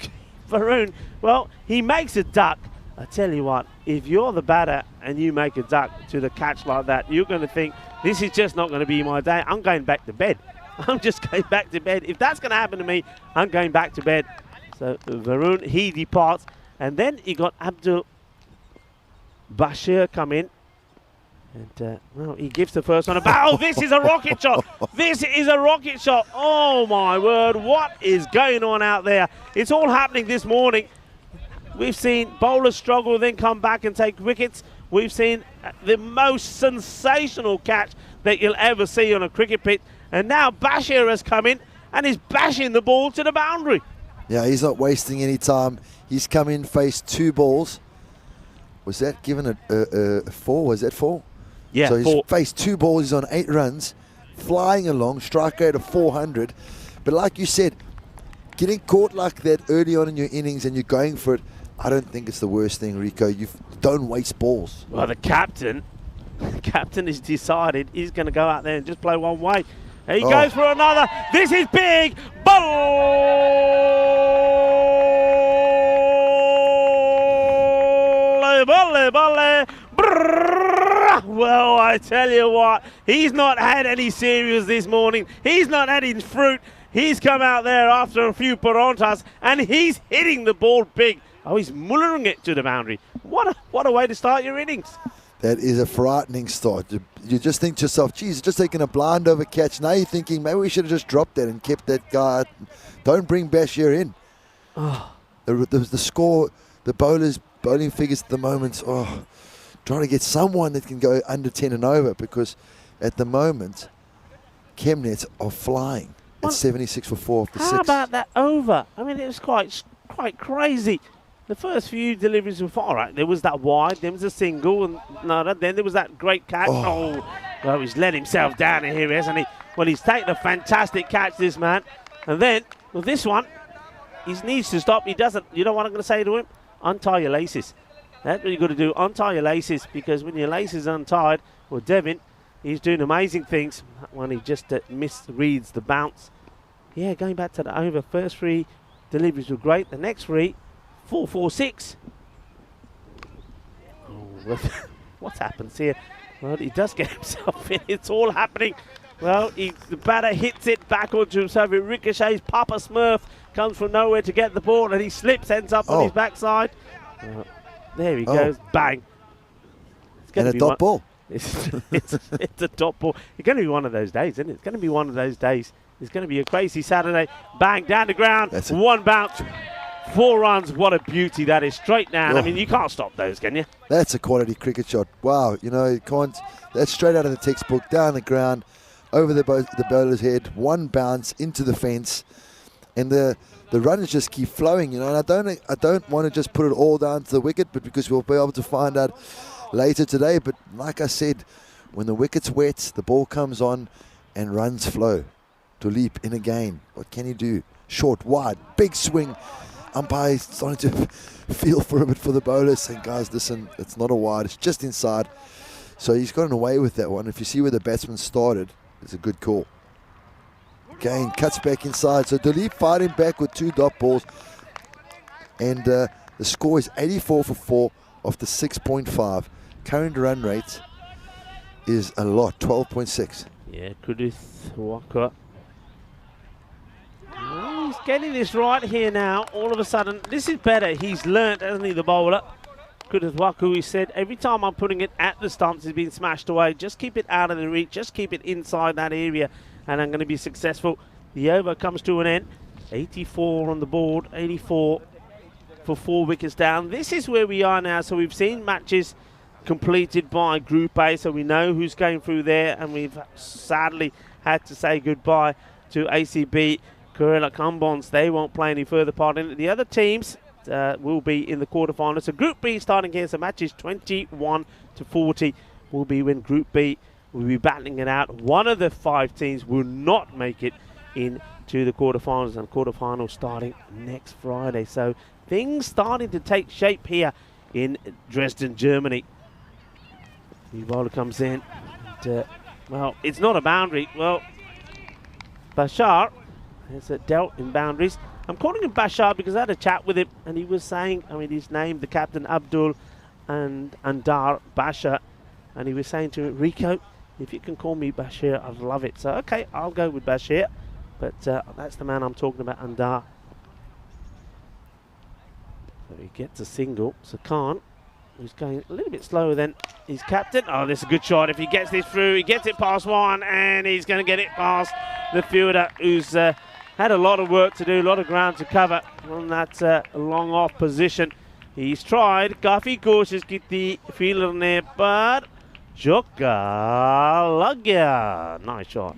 Varun, well, he makes a duck. I tell you what, if you're the batter and you make a duck to the catch like that, you're going to think, this is just not going to be my day. I'm going back to bed. I'm just going back to bed. If that's going to happen to me, I'm going back to bed. So Varun, he departs. And then you got Abdul Bashir come in. And, well, he gives the first one a bow. Oh, this is a rocket shot. This is a rocket shot. Oh, my word. What is going on out there? It's all happening this morning. We've seen bowlers struggle, then come back and take wickets. We've seen the most sensational catch that you'll ever see on a cricket pitch. And now Bashir has come in and is bashing the ball to the boundary. Yeah, he's not wasting any time. He's come in, faced 2 balls. Was that given a 4? Was that 4? Yeah, so he's 4. faced 2 balls. He's on 8 runs, flying along, strike rate of 400. But like you said, getting caught like that early on in your innings and you're going for it, I don't think it's the worst thing, Rico. You don't waste balls. Well, the captain has decided he's going to go out there and just play one way. He goes for another. This is big. Well, I tell you what, he's not had any cereals this morning. He's not had his fruit. He's come out there after a few parantas, and he's hitting the ball big. Oh, he's mullering it to the boundary. What a way to start your innings. That is a frightening start. You just think to yourself, geez, just taking a blind over catch. Now you're thinking, maybe we should have just dropped that and kept that guy out. Don't bring Bashir in. The score, the bowlers, bowling figures at the moment, trying to get someone that can go under 10 and over, because at the moment, Chemnitz are flying at 76 for 4 off the 6. How about that over? I mean, it was quite crazy. The first few deliveries were all right. There was that wide, then was a single, and then there was that great catch. Well, he's let himself down here, hasn't he? Well, he's taken a fantastic catch, this man. And then, with this one, he needs to stop. He doesn't. You know what I'm going to say to him? Untie your laces. That's what you've got to do. Untie your laces, because when your laces are untied, well, Devin, he's doing amazing things. That one, he just misreads the bounce. Yeah, going back to the over. First 3 deliveries were great. The next 3, 4, 4, 6. Oh, what happens here? Well, he does get himself in. It's all happening. Well, the batter hits it back onto himself. It ricochets. Papa Smurf comes from nowhere to get the ball, and he slips, ends up on his backside. There he goes. Bang. And a dot ball. It's a dot ball. It's going to be one of those days, isn't it? It's going to be one of those days. It's going to be a crazy Saturday. Bang, down the ground. One bounce. 4 runs. What a beauty that is. Straight down. I mean, you can't stop those, can you? That's a quality cricket shot. Wow. You know, you can't. That's straight out of the textbook. Down the ground, over the bowler's head. 1 bounce into the fence. And the runners just keep flowing, you know. And I don't want to just put it all down to the wicket, but because we'll be able to find out later today. But like I said, when the wicket's wet, the ball comes on and runs flow. To leap in again. What can you do? Short, wide, big swing. Umpire starting to feel for a bit for the bowlers, saying, guys, listen, it's not a wide, it's just inside. So he's gotten away with that one. If you see where the batsman started, it's a good call. Again, cuts back inside. So Duleep fighting back with 2 dot balls. And the score is 84 for 4 off the 6.5. Current run rate is a lot, 12.6. Yeah, Kudith Walker. Oh, he's getting this right here now. All of a sudden, this is better. He's learnt, hasn't he, the bowler? Kudith Waku, he said, every time I'm putting it at the stumps, it's been smashed away. Just keep it out of the reach. Just keep it inside that area, and I'm going to be successful. The over comes to an end. 84 on the board, 84 for 4 wickets down. This is where we are now. So we've seen matches completed by Group A, so we know who's going through there, and we've sadly had to say goodbye to ACB Kerala Kumbons. They won't play any further part in it. The other teams will be in the quarterfinals. So Group B starting here, so matches 21 to 40 will be when Group B will be battling it out. One of the 5 teams will not make it into the quarterfinals, and quarterfinals starting next Friday. So things starting to take shape here in Dresden, Germany. The bowler comes in. And, well, it's not a boundary. Well, Bashar has dealt in boundaries. I'm calling him Bashar because I had a chat with him, and he was saying, I mean, his name, the captain, Abdul and Andar Bashar, and he was saying to me, Rico, if you can call me Bashir, I'd love it. So, okay, I'll go with Bashir, but that's the man I'm talking about, Andar. So he gets a single, so Khan who's going a little bit slower than his captain. Oh, this is a good shot. If he gets this through, he gets it past one, and he's going to get it past the fielder, who's had a lot of work to do, a lot of ground to cover on that long off position. He's tried. Kafi कोशिश की थी fielder ने, but चौका लग गया. Nice shot.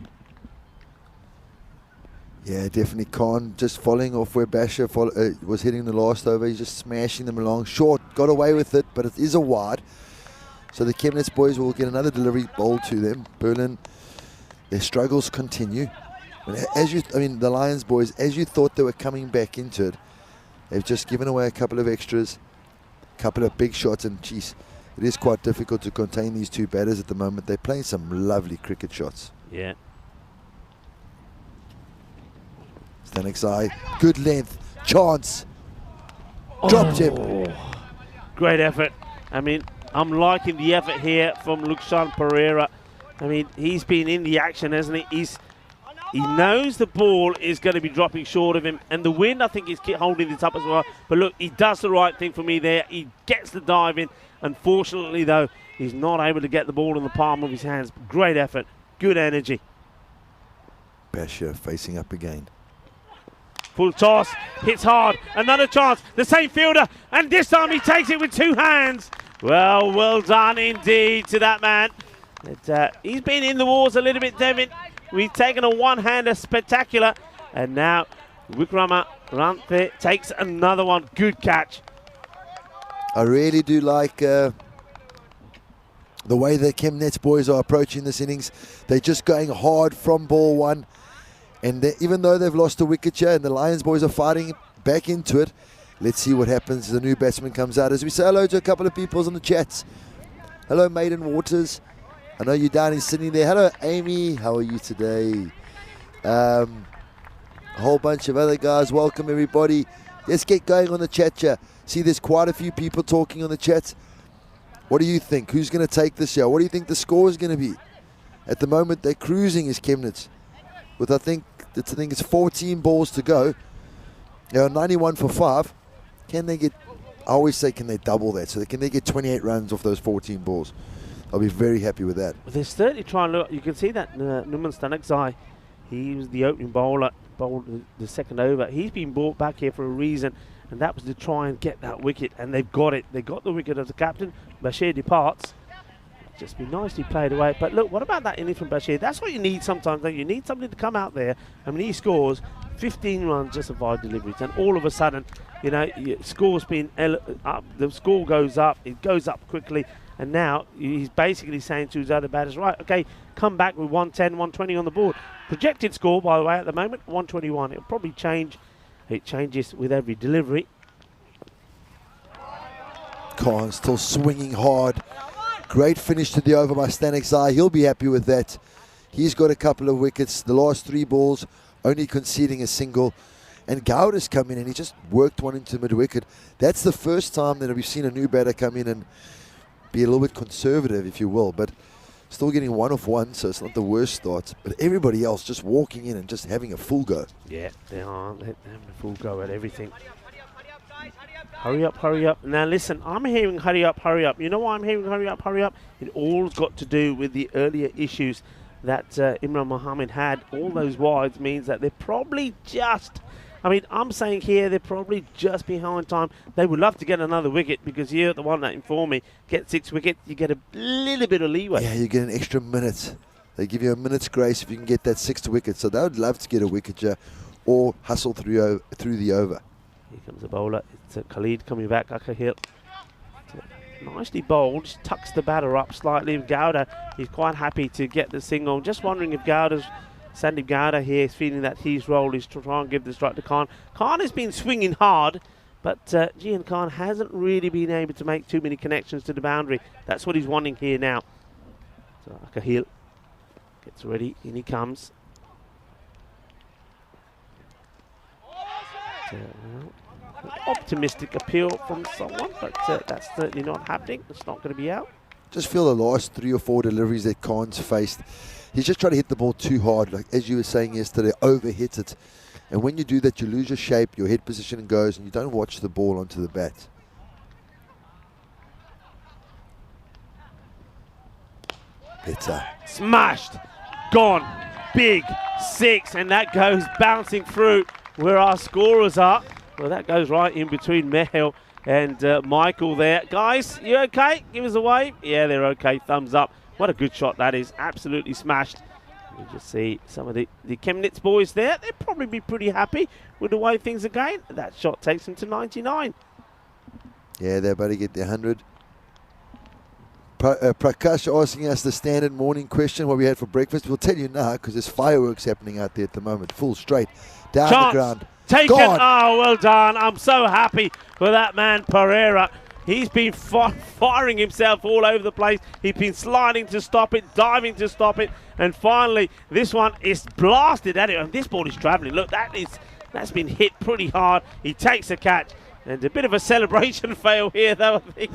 Yeah, definitely Khan just following off where Basher was hitting the last over. He's just smashing them along. Short, got away with it, but it is a wide. So the Chemnitz boys will get another delivery ball to them. Berlin, their struggles continue. The Lions boys, as you thought they were coming back into it, they've just given away a couple of extras, a couple of big shots, and geez, it is quite difficult to contain these two batters at the moment. They're playing some lovely cricket shots. Yeah. Stanek's eye, good length, chance, dropped him. Great effort. I mean, I'm liking the effort here from Luxan Pereira. I mean, he's been in the action, hasn't he? He knows the ball is going to be dropping short of him, and the wind, I think, is holding this up as well. But look, he does the right thing for me there. He gets the dive in. Unfortunately, though, he's not able to get the ball in the palm of his hands. Great effort, good energy. Basher facing up again. Full toss, hits hard, another chance, the same fielder, and this time he takes it with two hands. Well done indeed to that man. He's been in the wars a little bit, Devin. We've taken a one-hander spectacular, and now Wikrama Ranthe takes another one. Good catch. I really do like the way the Chemnitz boys are approaching this innings. They're just going hard from ball one. And even though they've lost a wicket here and the Lions boys are fighting back into it, let's see what happens as the new batsman comes out. As we say hello to a couple of people on the chats. Hello, Maiden Waters. I know you're down in Sydney there. Hello, Amy. How are you today? A whole bunch of other guys. Welcome, everybody. Let's get going on the chat here. See, there's quite a few people talking on the chat. What do you think? Who's going to take this here? What do you think the score is going to be? At the moment, they're cruising as Chemnitz. With I think it's 14 balls to go. They are 91 for 5. Can they get? I always say, can they double that? So can they get 28 runs off those 14 balls? I'll be very happy with that. They're certainly trying to look. You can see that Numan Stanek's, he was the opening bowler, bowled the second over. He's been brought back here for a reason, and that was to try and get that wicket. And they've got it. They got the wicket as the captain. Bashir departs. Just be nicely played away. But look, what about that innings from Bashir? That's what you need sometimes. You need somebody to come out there. I mean, he scores 15 runs just of 5 deliveries, and all of a sudden, score's been up. The score goes up. It goes up quickly, and now he's basically saying to his other batters, right, okay, come back with 110, 120 on the board. Projected score, by the way, at the moment, 121. It'll probably change. It changes with every delivery. Khan still swinging hard. Great finish to the over by Stanek's eye. He'll be happy with that. He's got a couple of wickets. The last 3 balls, only conceding a single. And Gowda's come in and he just worked one into mid-wicket. That's the first time that we've seen a new batter come in and be a little bit conservative, if you will. But still getting 1 off 1, so it's not the worst start. But everybody else just walking in and just having a full go. Yeah, they are. They're having a full go at everything. Hurry up, hurry up. Now listen, I'm hearing hurry up, hurry up. You know why I'm hearing hurry up, hurry up? It all's got to do with the earlier issues that Imran Mohammed had. All those wides means that they're probably just, I'm saying here they're probably just behind time. They would love to get another wicket because you're the one that informed me. Get 6 wickets, you get a little bit of leeway. Yeah, you get an extra minute. They give you a minute's grace if you can get that 6th wicket. So they would love to get a wicket here or hustle through the over. Here comes the bowler. It's Khalid coming back. Akahil. Nicely bowled. Just tucks the batter up slightly. Gowda, he's quite happy to get the single. Just wondering if Sandeep Gowda here is feeling that his role is to try and give the strike to Khan. Khan has been swinging hard, but Gian Khan hasn't really been able to make too many connections to the boundary. That's what he's wanting here now. So Akahil gets ready. In he comes. Optimistic appeal from someone, but that's certainly not happening. It's not going to be out. Just feel the last 3 or 4 deliveries that Khan's faced, he's just trying to hit the ball too hard. Like as you were saying yesterday, overhit it. And when you do that, you lose your shape, your head position goes, and you don't watch the ball onto the bat. Better. Smashed. Gone. Big 6. And that goes bouncing through where our scorers are. Well, that goes right in between Mehel and Michael there. Guys, you okay? Give us a wave. Yeah, they're okay. Thumbs up. What a good shot that is. Absolutely smashed. You just see some of the Chemnitz boys there. They'll probably be pretty happy with the way things are going. That shot takes them to 99. Yeah, they're about to get their 100. Prakash asking us the standard morning question, what we had for breakfast. We'll tell you now because there's fireworks happening out there at the moment. Full straight. Down Chance. the ground. Taken. Gone. Oh, well done. I'm so happy for that man, Pereira. He's been firing himself all over the place. He's been sliding to stop it, diving to stop it. And finally, this one is blasted at it. And this ball is travelling. Look, that's been hit pretty hard. He takes a catch. And a bit of a celebration fail here, though, I think.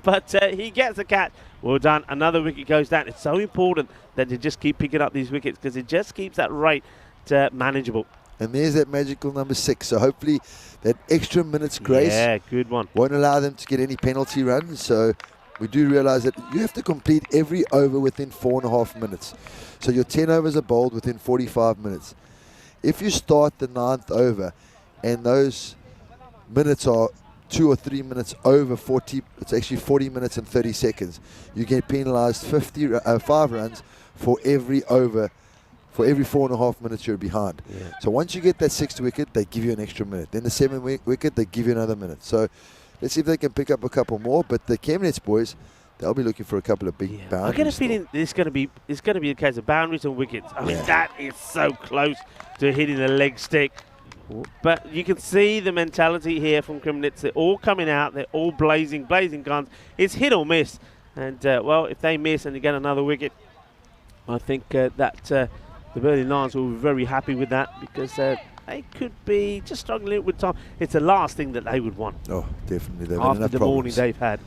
But he gets a catch. Well done. Another wicket goes down. It's so important that you just keep picking up these wickets because it just keeps that rate manageable. And there's that magical number 6. So hopefully that extra minute's grace good one. won't allow them to get any penalty runs. So we do realise that you have to complete every over within 4.5 minutes. So your 10 overs are bowled within 45 minutes. If you start the 9th over and those minutes are 2 or 3 minutes over 40, it's actually 40 minutes and 30 seconds. You get penalised 5 runs for every over. For every 4.5 minutes you're behind. Yeah. So once you get that 6th wicket, they give you an extra minute. Then the 7th wicket, they give you another minute. So let's see if they can pick up a couple more. But the Chemnitz boys, they'll be looking for a couple of big boundaries. I get a feeling it's going to be a case of boundaries and wickets. I mean, that is so close to hitting the leg stick. But you can see the mentality here from Chemnitz. They're all coming out. They're all blazing guns. It's hit or miss. And, well, if they miss and you get another wicket, I think that... the Berlin Lions will be very happy with that because they could be just struggling with time. It's the last thing that they would want. Oh, definitely. They've after the problems. morning they've had.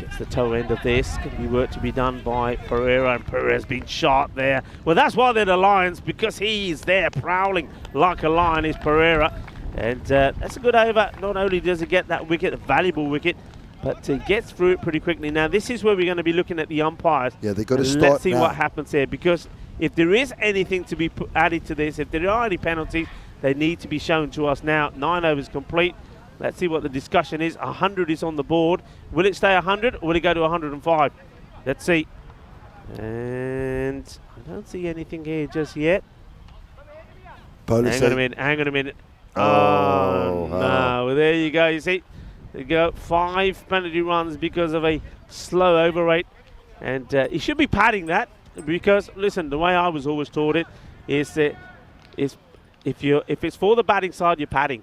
Gets the toe end of this. Could be work to be done by Pereira, and Pereira's been shot there. Well, that's why they're the Lions, because he's there prowling like a lion is Pereira. And that's a good over. Not only does he get that wicket, a valuable wicket, but he gets through it pretty quickly. Now, this is where we're going to be looking at the umpires. Yeah, they've got to start Let's see now. what happens here, because if there is anything to be added to this, if there are any penalties, they need to be shown to us now. 9 overs complete. Let's see what the discussion is. 100 is on the board. Will it stay 100 or will it go to 105? Let's see. And I don't see anything here just yet. Hang on a minute. Oh, no. Well, there you go. You see, there you go. 5 penalty runs because of a slow over rate. And he should be padding that. Because listen, the way I was always taught it is that if it's for the batting side, you're padding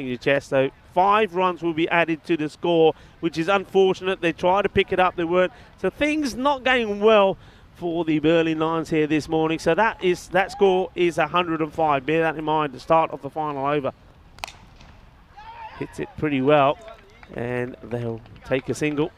your chest. So 5 runs will be added to the score, which is unfortunate. They tried to pick it up, they weren't. So things not going well for the Berlin Lions here this morning. So that score is 105. Bear that in mind. The start of the final over. Hits it pretty well, and they'll take a single.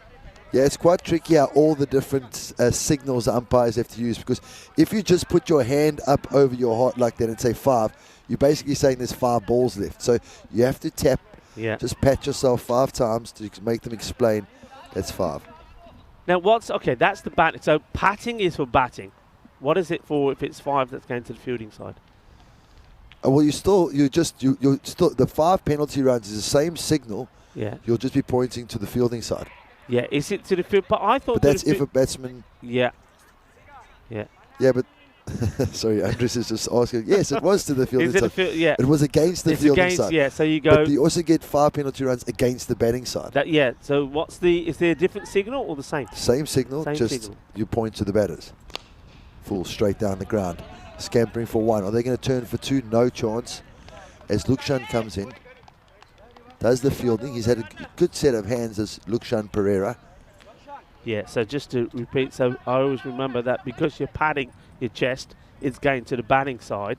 Yeah, it's quite tricky how all the different signals the umpires have to use, because if you just put your hand up over your heart like that and say 5, you're basically saying there's 5 balls left. So you have to tap, just pat yourself 5 times to make them explain that's 5. Now that's the batting. So patting is for batting. What is it for if it's 5 that's going to the fielding side? Well, you still the 5 penalty runs is the same signal. Yeah. You'll just be pointing to the fielding side. Yeah, is it to the field? But I thought. But that's if a batsman. Yeah. Yeah, but sorry, Andres is just asking. Yes, it was to the fielding side. It was against the fielding side. Yeah, so you go. But you also get 5 penalty runs against the batting side. So is there a different signal or the same? Same signal, you point to the batters. Full straight down the ground, scampering for 1. Are they going to turn for 2? No chance. As Lukshan comes in. Does the fielding. He's had a good set of hands as Lukshan Pereira. Yeah, so just to repeat, so I always remember that because you're padding your chest, it's going to the batting side.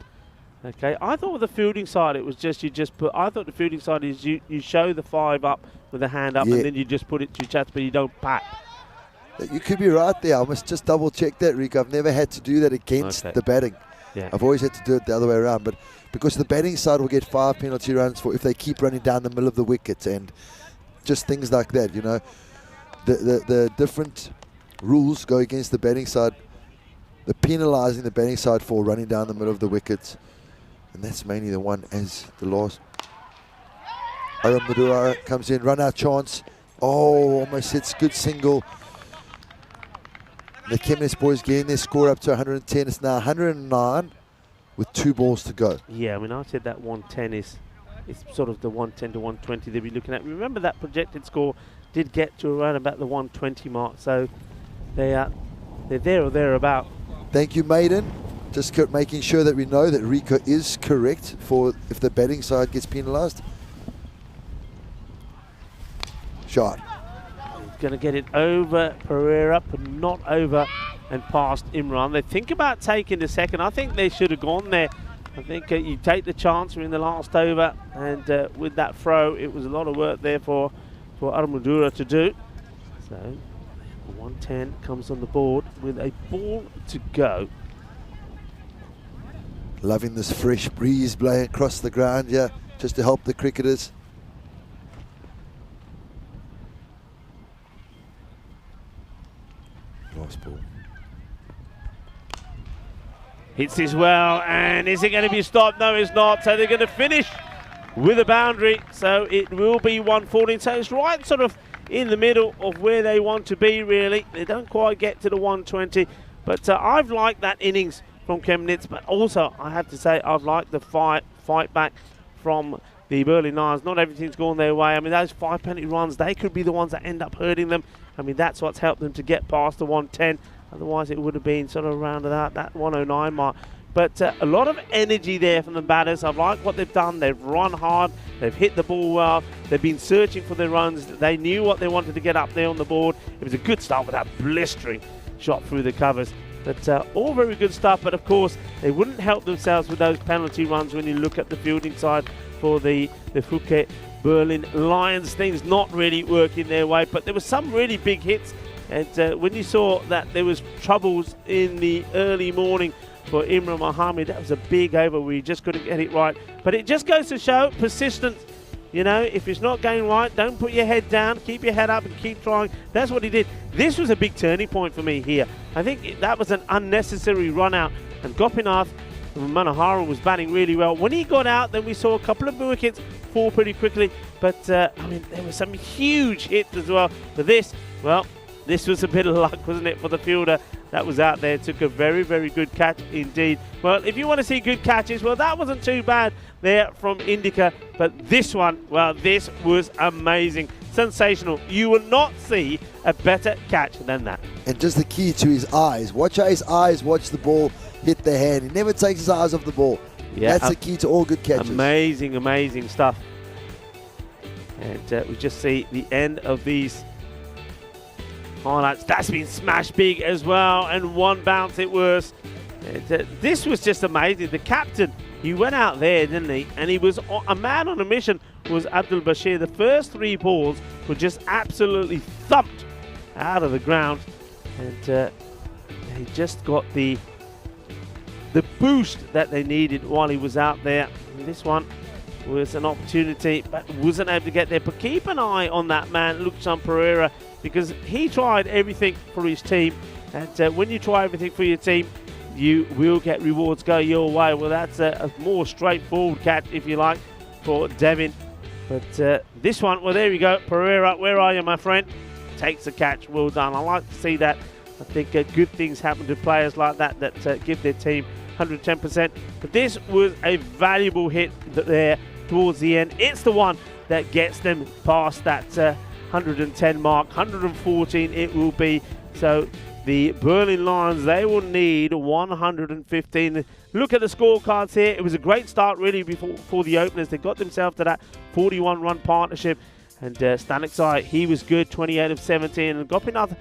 Okay, I thought with the fielding side it was just I thought the fielding side is you show the 5 up with the hand up and then you just put it to your chest, but you don't pat. You could be right there. I must just double check that, Rick. I've never had to do that against the batting. Yeah. I've always had to do it the other way around, but because the batting side will get 5 penalty runs for if they keep running down the middle of the wicket and just things like that, you know. The different rules go against the batting side. They're penalising the batting side for running down the middle of the wickets. And that's mainly the one as the last. Madura comes in, run out chance. Oh, almost hits, good single. The Chemnitz boys getting their score up to 110. It's now 109 with 2 balls to go. Yeah, I mean, I said that 110 is sort of the 110 to 120 they'll be looking at. Remember that projected score did get to around about the 120 mark, so they're there or thereabout. Thank you, Maiden. Just making sure that we know that Rico is correct for if the batting side gets penalised. Shot. Going to get it over Pereira, but not over and past Imran. They think about taking the second. I think they should have gone there. I think you take the chance. We're in the last over, and with that throw, it was a lot of work there for Armadura to do. So 110 comes on the board with a ball to go. Loving this fresh breeze blowing across the ground here, just to help the cricketers. Last ball. Hits as well, and is it going to be stopped? No, it's not. So they're going to finish with a boundary. So it will be 114. So it's right sort of in the middle of where they want to be, really. They don't quite get to the 120. But I've liked that innings from Chemnitz. But also, I have to say, I've liked the fight back from the Berlin Lions. Not everything's gone their way. I mean, those 5 penalty runs, they could be the ones that end up hurting them. I mean, that's what's helped them to get past the 110. Otherwise, it would have been sort of around that 109 mark. But a lot of energy there from the batters. I like what they've done. They've run hard. They've hit the ball well. They've been searching for their runs. They knew what they wanted to get up there on the board. It was a good start with that blistering shot through the covers. But all very good stuff. But, of course, they wouldn't help themselves with those penalty runs when you look at the fielding side for the Phuket Berlin Lions. Things not really working their way. But there were some really big hits. And when you saw that there was troubles in the early morning for Imran Mohammed, that was a big over where he just couldn't get it right. But it just goes to show persistence. You know, if it's not going right, don't put your head down. Keep your head up and keep trying. That's what he did. This was a big turning point for me here. I think that was an unnecessary run out. And Gopinath Manoharan was batting really well. When he got out, then we saw a couple of wickets fall pretty quickly. But, I mean, there were some huge hits as well. For this, well, this was a bit of luck, wasn't it, for the fielder that was out there. Took a very, very good catch indeed. Well, if you want to see good catches, well, that wasn't too bad there from Indica. But this one, well, this was amazing. Sensational. You will not see a better catch than that. And just the key to his eyes. Watch how his eyes watch the ball hit the hand. He never takes his eyes off the ball. Yeah, that's the key to all good catches. Amazing, amazing stuff. And we just see the end of these highlights. That's been smashed big as well, and one bounce it was. And, this was just amazing. The captain, he went out there, didn't he? And he was a man on a mission, was Abdul Bashir. The first 3 balls were just absolutely thumped out of the ground, and he just got the boost that they needed while he was out there. And this one was an opportunity, but wasn't able to get there. But keep an eye on that man, Luxan Pereira, because he tried everything for his team. And when you try everything for your team, you will get rewards go your way. Well, that's a more straightforward catch, if you like, for Devin. But this one, well, there you go. Pereira, where are you, my friend? Takes the catch. Well done. I like to see that. I think good things happen to players like that give their team 110%. But this was a valuable hit there towards the end. It's the one that gets them past that 110 mark. 114 it will be. So the Berlin Lions, they will need 115. Look at the scorecards here. It was a great start really before the openers. They got themselves to that 41-run partnership. And Staniksai, he was good, 28 of 17. And Gopinath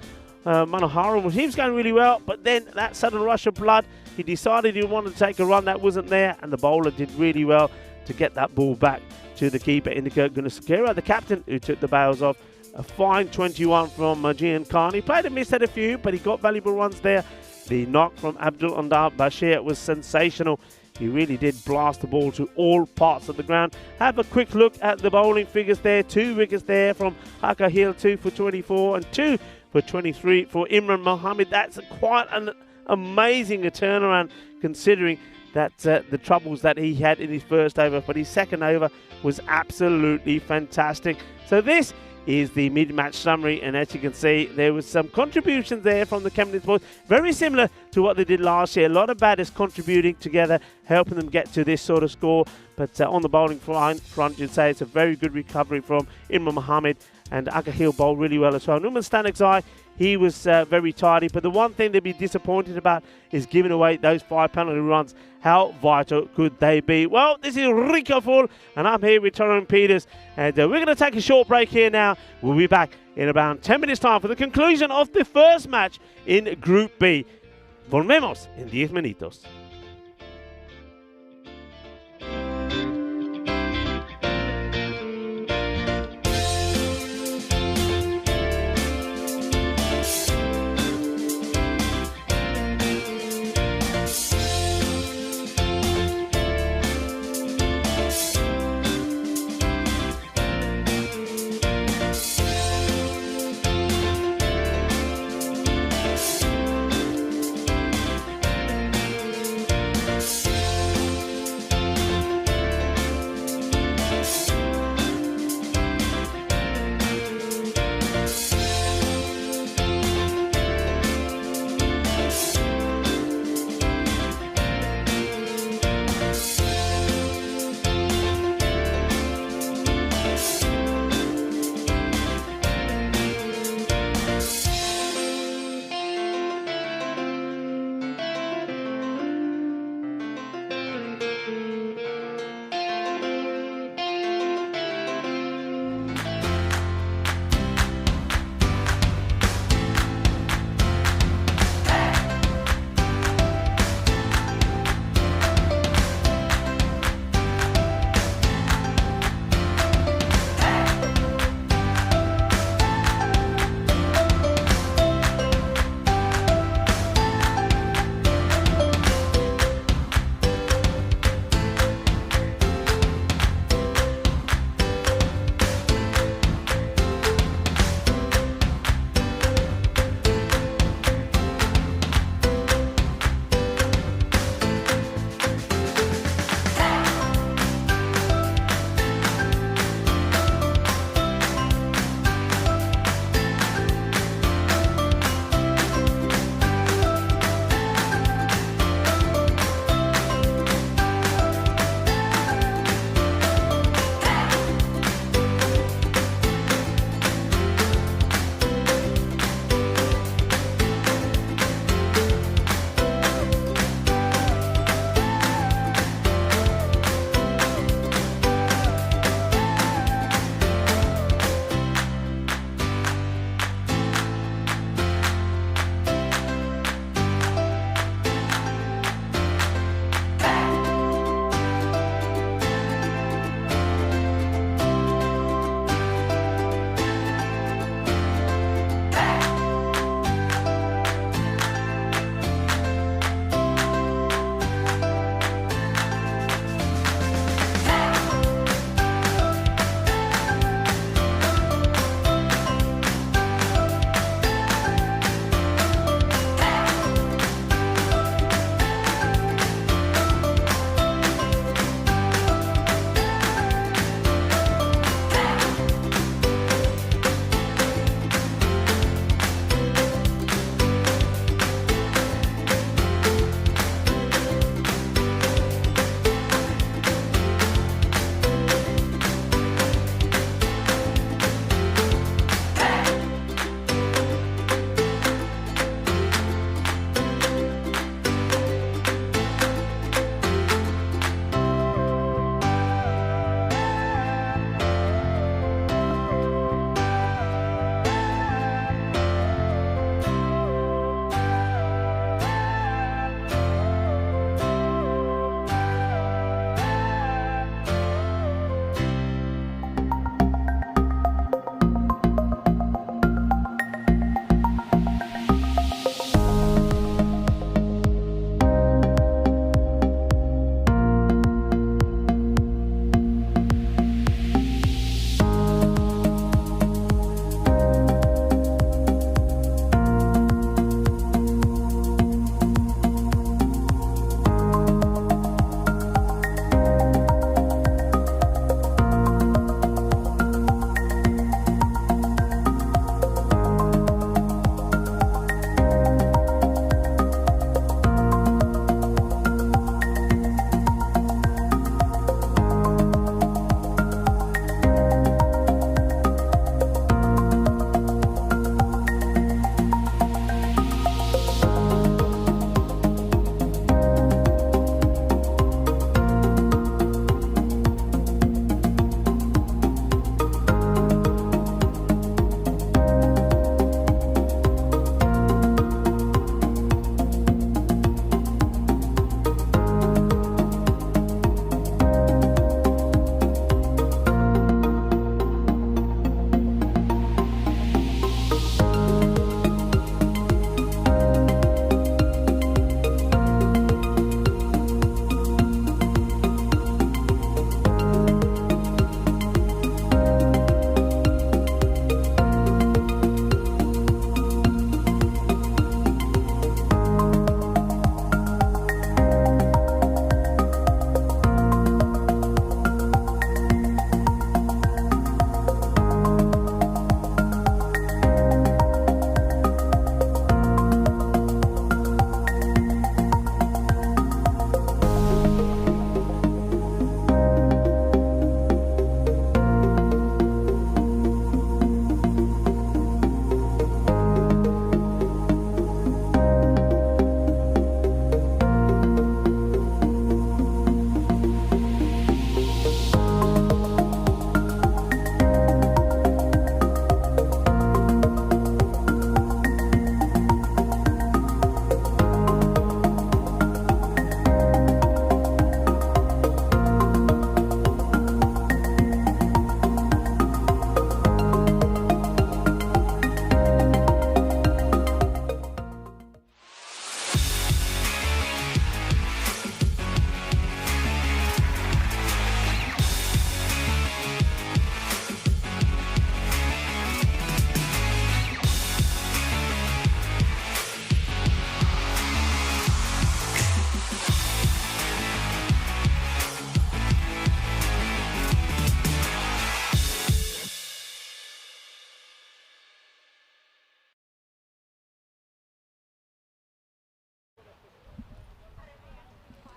Manoharan, he was going really well. But then that sudden rush of blood, he decided he wanted to take a run that wasn't there. And the bowler did really well to get that ball back to the keeper, Indika Gunasekera, the captain, who took the bails off. A fine 21 from Jian Khan. He played and missed at a few, but he got valuable runs there. The knock from Abdul Andar Bashir was sensational. He really did blast the ball to all parts of the ground. Have a quick look at the bowling figures there. 2 wickets there from Haka Hill, 2 for 24, and 2 for 23 for Imran Mohammed. That's quite an amazing turnaround considering that the troubles that he had in his first over, but his second over was absolutely fantastic. So this is the mid-match summary, and as you can see, there was some contributions there from the Camerons boys, very similar to what they did last year. A lot of batters contributing together, helping them get to this sort of score, but on the bowling front, you'd say it's a very good recovery from Imran Mohammed, and Aga Hill bowled really well as well. Numan Stanek's he was very tidy, but the one thing they'd be disappointed about is giving away those 5 penalty runs. How vital could they be? Well, this is Rico Full, and I'm here with Tyrone Peters, and we're going to take a short break here now. We'll be back in about 10 minutes' time for the conclusion of the first match in Group B. Volvemos en 10 minutos.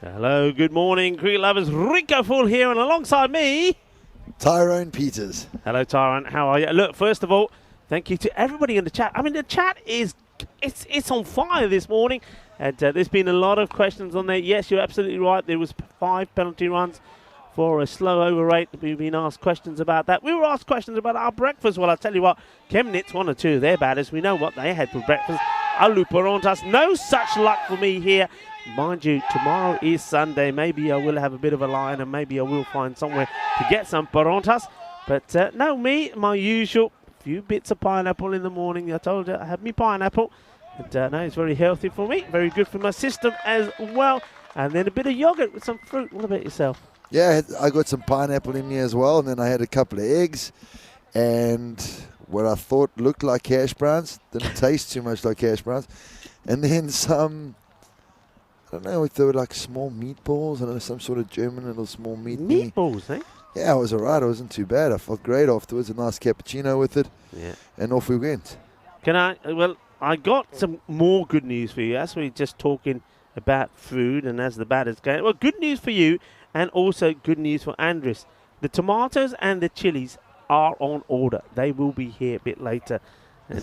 Hello, good morning, cricket lovers. Rico Full here, and alongside me, Tyrone Peters. Hello, Tyrone. How are you? Look, first of all, thank you to everybody in the chat. I mean, the chat is it's on fire this morning, and there's been a lot of questions on there. Yes, you're absolutely right. There was 5 penalty runs for a slow over rate. We've been asked questions about that. We were asked questions about our breakfast. Well, I'll tell you what, Chemnitz, 1 or 2 of their batters, we know what they had for breakfast. Alu Parontas, no such luck for me here. Mind you, tomorrow is Sunday. Maybe I will have a bit of a line, and maybe I will find somewhere to get some Parontas. But no, me, my usual, few bits of pineapple in the morning. I told you I have me pineapple. And no, it's very healthy for me, very good for my system as well. And then a bit of yogurt with some fruit. What about yourself? Yeah, I got some pineapple in me as well, and then I had a couple of eggs and what I thought looked like hash browns. Didn't taste too much like hash browns. And then some, I don't know if they were like small meatballs. I don't know, some sort of German little small meat. Meatballs, eh? Yeah, it was all right. It wasn't too bad. I felt great afterwards. A nice cappuccino with it. Yeah. And off we went. Well, I got some more good news for you. As we're just talking about food and as the batter's going. Well, good news for you and also good news for Andres. The tomatoes and the chilies are on order. They will be here a bit later. And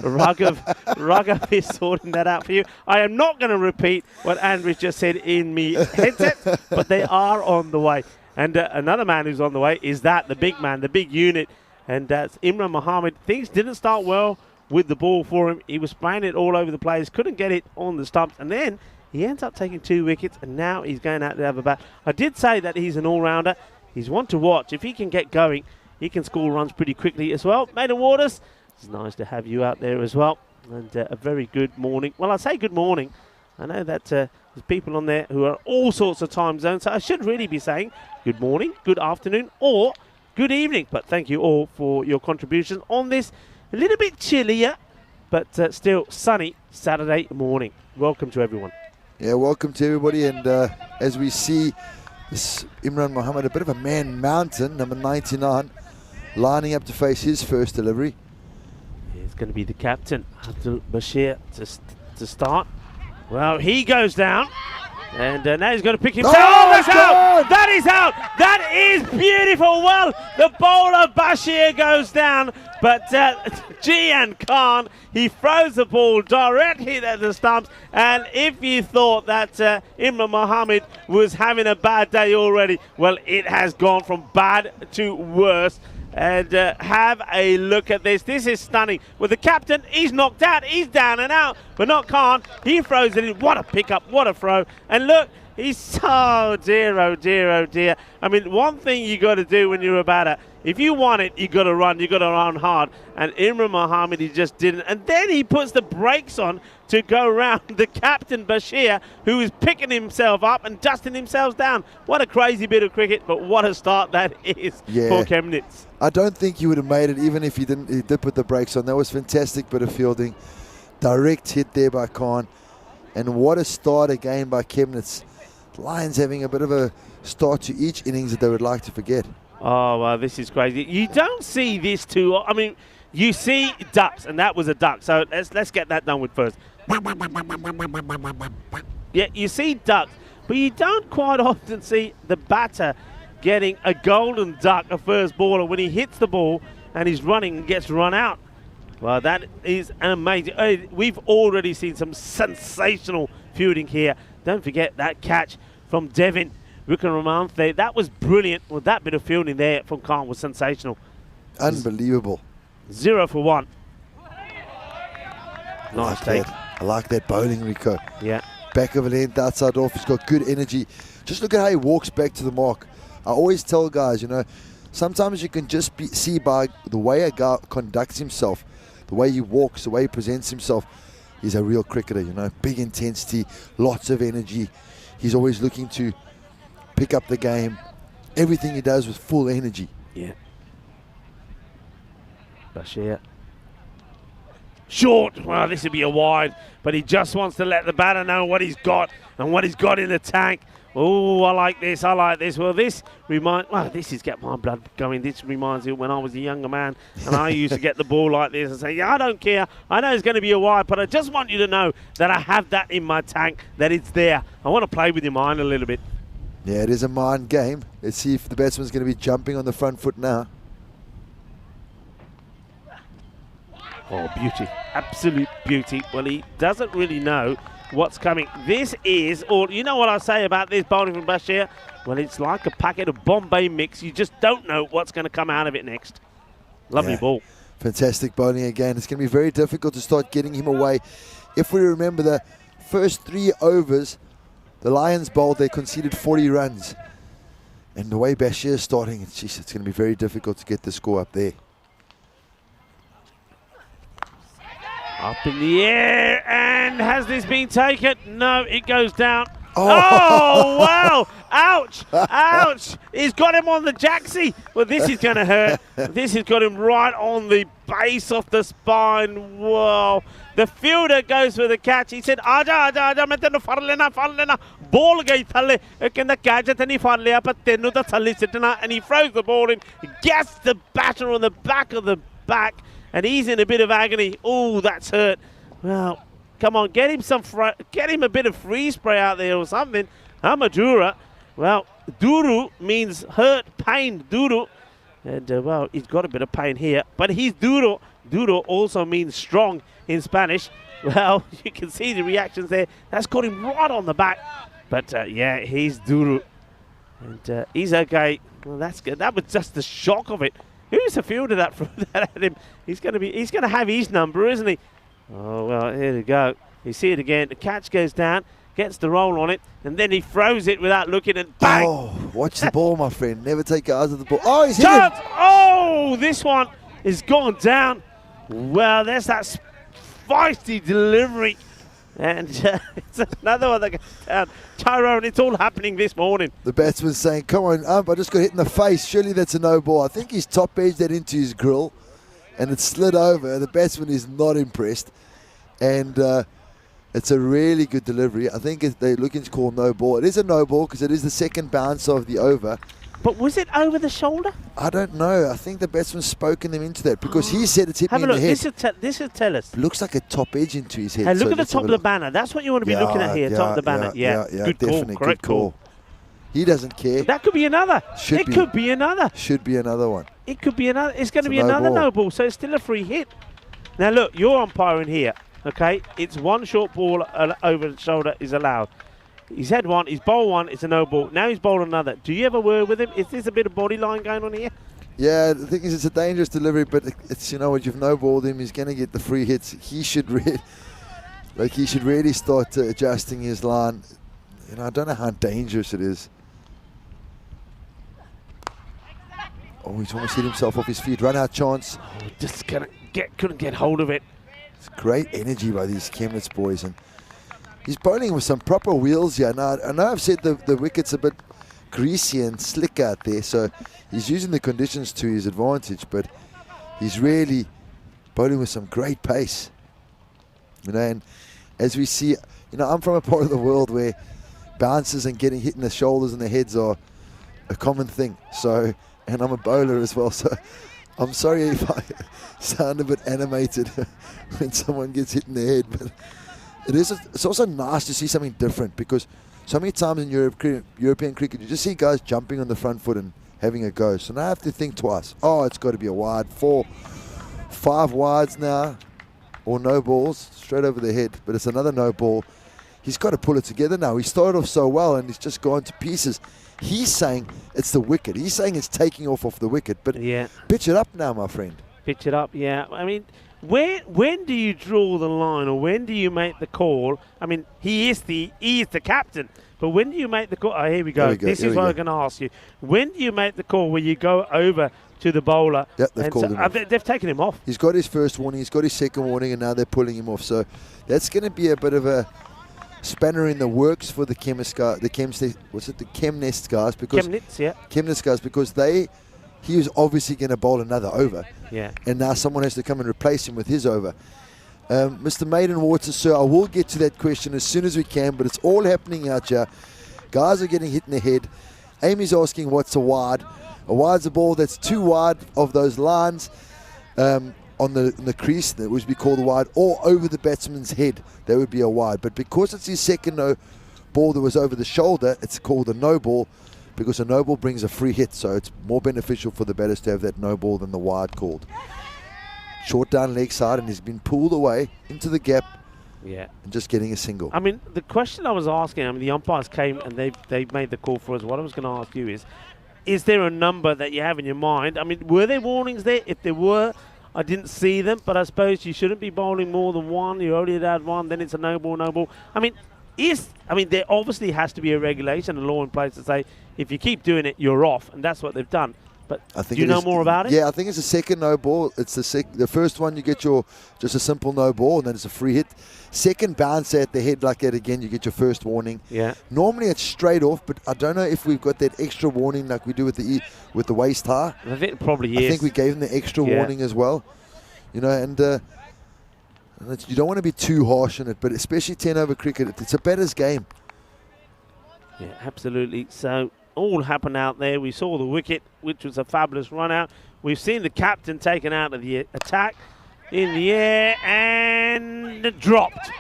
Raghav is sorting that out for you. I am not going to repeat what Andres just said in me headset, but they are on the way. And another man who's on the way is the big man, the big unit, and that's Imran Mohammed. Things didn't start well with the ball for him. He was spraying it all over the place, couldn't get it on the stumps, and then he ends up taking 2 wickets, and now he's going out to have a bat. I did say that he's an all-rounder. He's one to watch. If he can get going, he can score runs pretty quickly as well. Maiden Waters, it's nice to have you out there as well. And a very good morning. Well, I say good morning. I know that there's people on there who are all sorts of time zones, so I should really be saying good morning, good afternoon, or good evening. But thank you all for your contributions on this a little bit chillier, but still sunny Saturday morning. Welcome to everyone. Yeah, welcome to everybody. And as we see, this Imran Mohammed, a bit of a man mountain, number 99, lining up to face his first delivery. It's going to be the captain, Abdul Bashir, to start. Well, he goes down, and now he's going to pick himself. Oh, that's out! That is out! That is beautiful. Well, the bowler Bashir goes down, but Jian Khan, he throws the ball directly at the stumps, and if you thought that Imran Mohammed was having a bad day already, well, it has gone from bad to worse. And have a look at this. This is stunning. With the captain, he's knocked out. He's down and out, but not Khan. He throws it in. What a pickup. What a throw. And look, he's so dear, oh dear, oh dear. I mean, one thing you got to do when you're a batter, if you want it, you got to run. You got to run hard. And Imran Mohammed, he just didn't. And then he puts the brakes on to go around the captain Bashir, who is picking himself up and dusting himself down. What a crazy bit of cricket, but what a start that is for Chemnitz. I don't think he would have made it even if he did put the brakes on. That was fantastic bit of fielding. Direct hit there by Khan. And what a start again by Chemnitz. Lions having a bit of a start to each innings that they would like to forget. Oh, well, this is crazy. You don't see this too. I mean, you see ducks, and that was a duck. So let's get that done with first. Yeah, you see ducks, but you don't quite often see the batter getting a golden duck, a first baller, when he hits the ball and he's running and gets run out. Well, that is amazing. We've already seen some sensational fielding here. Don't forget that catch from Devin Wickramanathe. That was brilliant. Well, that bit of fielding there from Khan was sensational. Unbelievable. 0 for 1. Nice take. I like that bowling, Rico. Yeah. Back of a length, outside off. He's got good energy. Just look at how he walks back to the mark. I always tell guys, you know, sometimes you can just see by the way a guy conducts himself, the way he walks, the way he presents himself. He's a real cricketer, you know. Big intensity, lots of energy. He's always looking to pick up the game. Everything he does with full energy. Yeah. Bashir. Short. Well, this would be a wide, but he just wants to let the batter know what he's got and what he's got in the tank. Oh, I like this. I like this. Well, this has got my blood going. This reminds me of when I was a younger man and I used to get the ball like this and say, yeah, I don't care. I know it's going to be a wide, but I just want you to know that I have that in my tank, that it's there. I want to play with your mind a little bit. Yeah, it is a mind game. Let's see if the batsman's going to be jumping on the front foot now. Oh, beauty. Absolute beauty. Well, he doesn't really know what's coming. This is, or you know what I say about this bowling from Bashir? Well, it's like a packet of Bombay mix. You just don't know what's going to come out of it next. Lovely ball. Fantastic bowling again. It's going to be very difficult to start getting him away. If we remember the first 3 overs, the Lions bowled, they conceded 40 runs. And the way Bashir is starting, it's going to be very difficult to get the score up there. Up in the air, and has this been taken? No, it goes down. Oh, wow! Ouch! Ouch! He's got him on the jacksie. Well, this is going to hurt. This has got him right on the base of the spine. Whoa! The fielder goes for the catch. He said, "Aja, aja, aja, main tenu far lena." Ball gayi thalle. Kenda catch tani far liya, but tenu ta thalle sitna. And he throws the ball in, gets the batter on the back of the back. And he's in a bit of agony. Oh, that's hurt. Well, come on, get him a bit of freeze spray out there or something. Amadura. Well, duru means hurt, pain, duru. And, well, he's got a bit of pain here. But he's duro. Duro also means strong in Spanish. Well, you can see the reactions there. That's got him right on the back. But, yeah, he's duru. And he's okay. Well, that's good. That was just the shock of it. Who's the fielder that threw that at him? He's going to have his number, isn't he? Oh, well, here we go. You see it again. The catch goes down, gets the roll on it, and then he throws it without looking and bang! Oh, watch the ball, my friend. Never take your eyes off the ball. Oh, he's hit it! Oh, this one is gone down. Well, there's that feisty delivery. And it's another one that goes down. Tyrone, it's all happening this morning. The batsman's saying, come on, I just got hit in the face. Surely that's a no ball. I think he's top edged that into his grill and it slid over. The batsman is not impressed. And it's a really good delivery. I think they're looking to call no ball. It is a no ball because it is the second bounce of the over. But was it over the shoulder? I don't know. I think the batsman's spoken him into that because he said it's hit me in the head. This will tell us. It looks like a top edge into his head. Hey, look at the top of the banner. That's what you want to be looking at here, top of the banner. Yeah, good definitely call. Good call. He doesn't care. That could be another. It could be another. Should be another one. It could be another. It's going to be another no ball, so it's still a free hit. Now, look, you're umpiring here, okay? It's one short ball over the shoulder is allowed. He's had one, he's bowled one, it's a no ball. Now he's bowled another. Do you ever word with him? Is this a bit of body line going on here? Yeah, the thing is it's a dangerous delivery, but it's, you know what, you've no balled him, he's going to get the free hits. He should really start adjusting his line. You know, I don't know how dangerous it is. Oh, he's almost hit himself off his feet. Run out chance. Oh, just couldn't get hold of it. It's great energy by these Chemnitz boys, and he's bowling with some proper wheels here. Now, I know I've said the wicket's a bit greasy and slick out there, so he's using the conditions to his advantage, but he's really bowling with some great pace. You know, and as we see, you know, I'm from a part of the world where bounces and getting hit in the shoulders and the heads are a common thing. So, and I'm a bowler as well, so I'm sorry if I sound a bit animated when someone gets hit in the head, but it's also nice to see something different, because so many times in European cricket you just see guys jumping on the front foot and having a go. So now I have to think twice. Oh, it's got to be a wide. 5 wides now, or no balls straight over the head, but it's another no ball. He's got to pull it together now. He started off so well and he's just gone to pieces. He's saying it's the wicket. He's saying it's taking off the wicket, but yeah, pitch it up now, my friend. Pitch it up, yeah. I mean, when do you draw the line, or when do you make the call? I mean, he is the captain, but when do you make the call? Oh, here we go. This is what I'm going to ask you. When do you make the call where you go over to the bowler? Yep, they've called him off. They've taken him off. He's got his first warning, he's got his second warning, and now they're pulling him off. So that's going to be a bit of a spanner in the works for the Chemnitz guys. The Chemnitz guys, because Chemnitz guys, because he was obviously going to bowl another over. Yeah. And now someone has to come and replace him with his over. Mr. Maiden Water, sir, I will get to that question as soon as we can, but it's all happening out here. Guys are getting hit in the head. Amy's asking what's a wide. A wide's a ball that's too wide of those lines on the crease, that would be called a wide, or over the batsman's head, that would be a wide. But because it's his second no ball that was over the shoulder, it's called a no ball, because a no ball brings a free hit, so it's more beneficial for the batters to have that no ball than the wide called. Short down leg side, and he's been pulled away into the gap. Yeah. And just getting a single. I mean, the question I was asking, I mean, the umpires came and they've made the call for us. What I was going to ask you is there a number that you have in your mind? I mean, were there warnings there? If there were, I didn't see them, but I suppose you shouldn't be bowling more than one. You only had one, then it's a no ball, no ball. I mean, there obviously has to be a regulation, a law in place to say if you keep doing it, you're off, and that's what they've done. But do you know more about it? Yeah, I think it's a second no ball. It's the first one you get just a simple no ball, and then it's a free hit. Second bounce at the head like that again, you get your first warning. Yeah. Normally it's straight off, but I don't know if we've got that extra warning like we do with the waist high. I think it probably is. I think we gave them the extra warning as well. You know, and you don't want to be too harsh on it, but especially 10 over cricket, it's a batter's game. Yeah, absolutely. So all happened out there. We saw the wicket, which was a fabulous run out. We've seen the captain taken out of the attack in the air and dropped.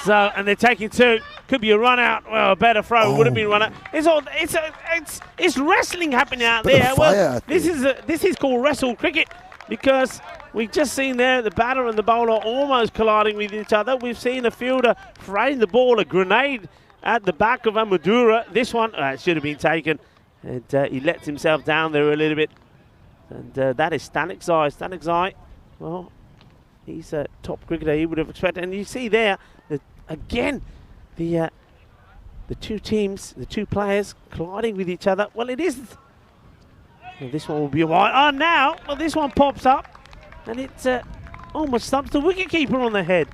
So, and they're taking two. Could be a run out. Well, a better throw would have been run out. It's wrestling happening out there. Well, this is called wrestle cricket, because we've just seen there the batter and the bowler almost colliding with each other. We've seen a fielder frame the ball, a grenade at the back of Amadura. This one should have been taken, and he lets himself down there a little bit. And that is Stanik's eye. Well, he's a top cricketer. He would have expected. And you see there, again, the two teams, the two players colliding with each other. Well, it isn't. Well, this one will be a wide. Oh, now, well, this one pops up, and it almost stumps the wicketkeeper on the head.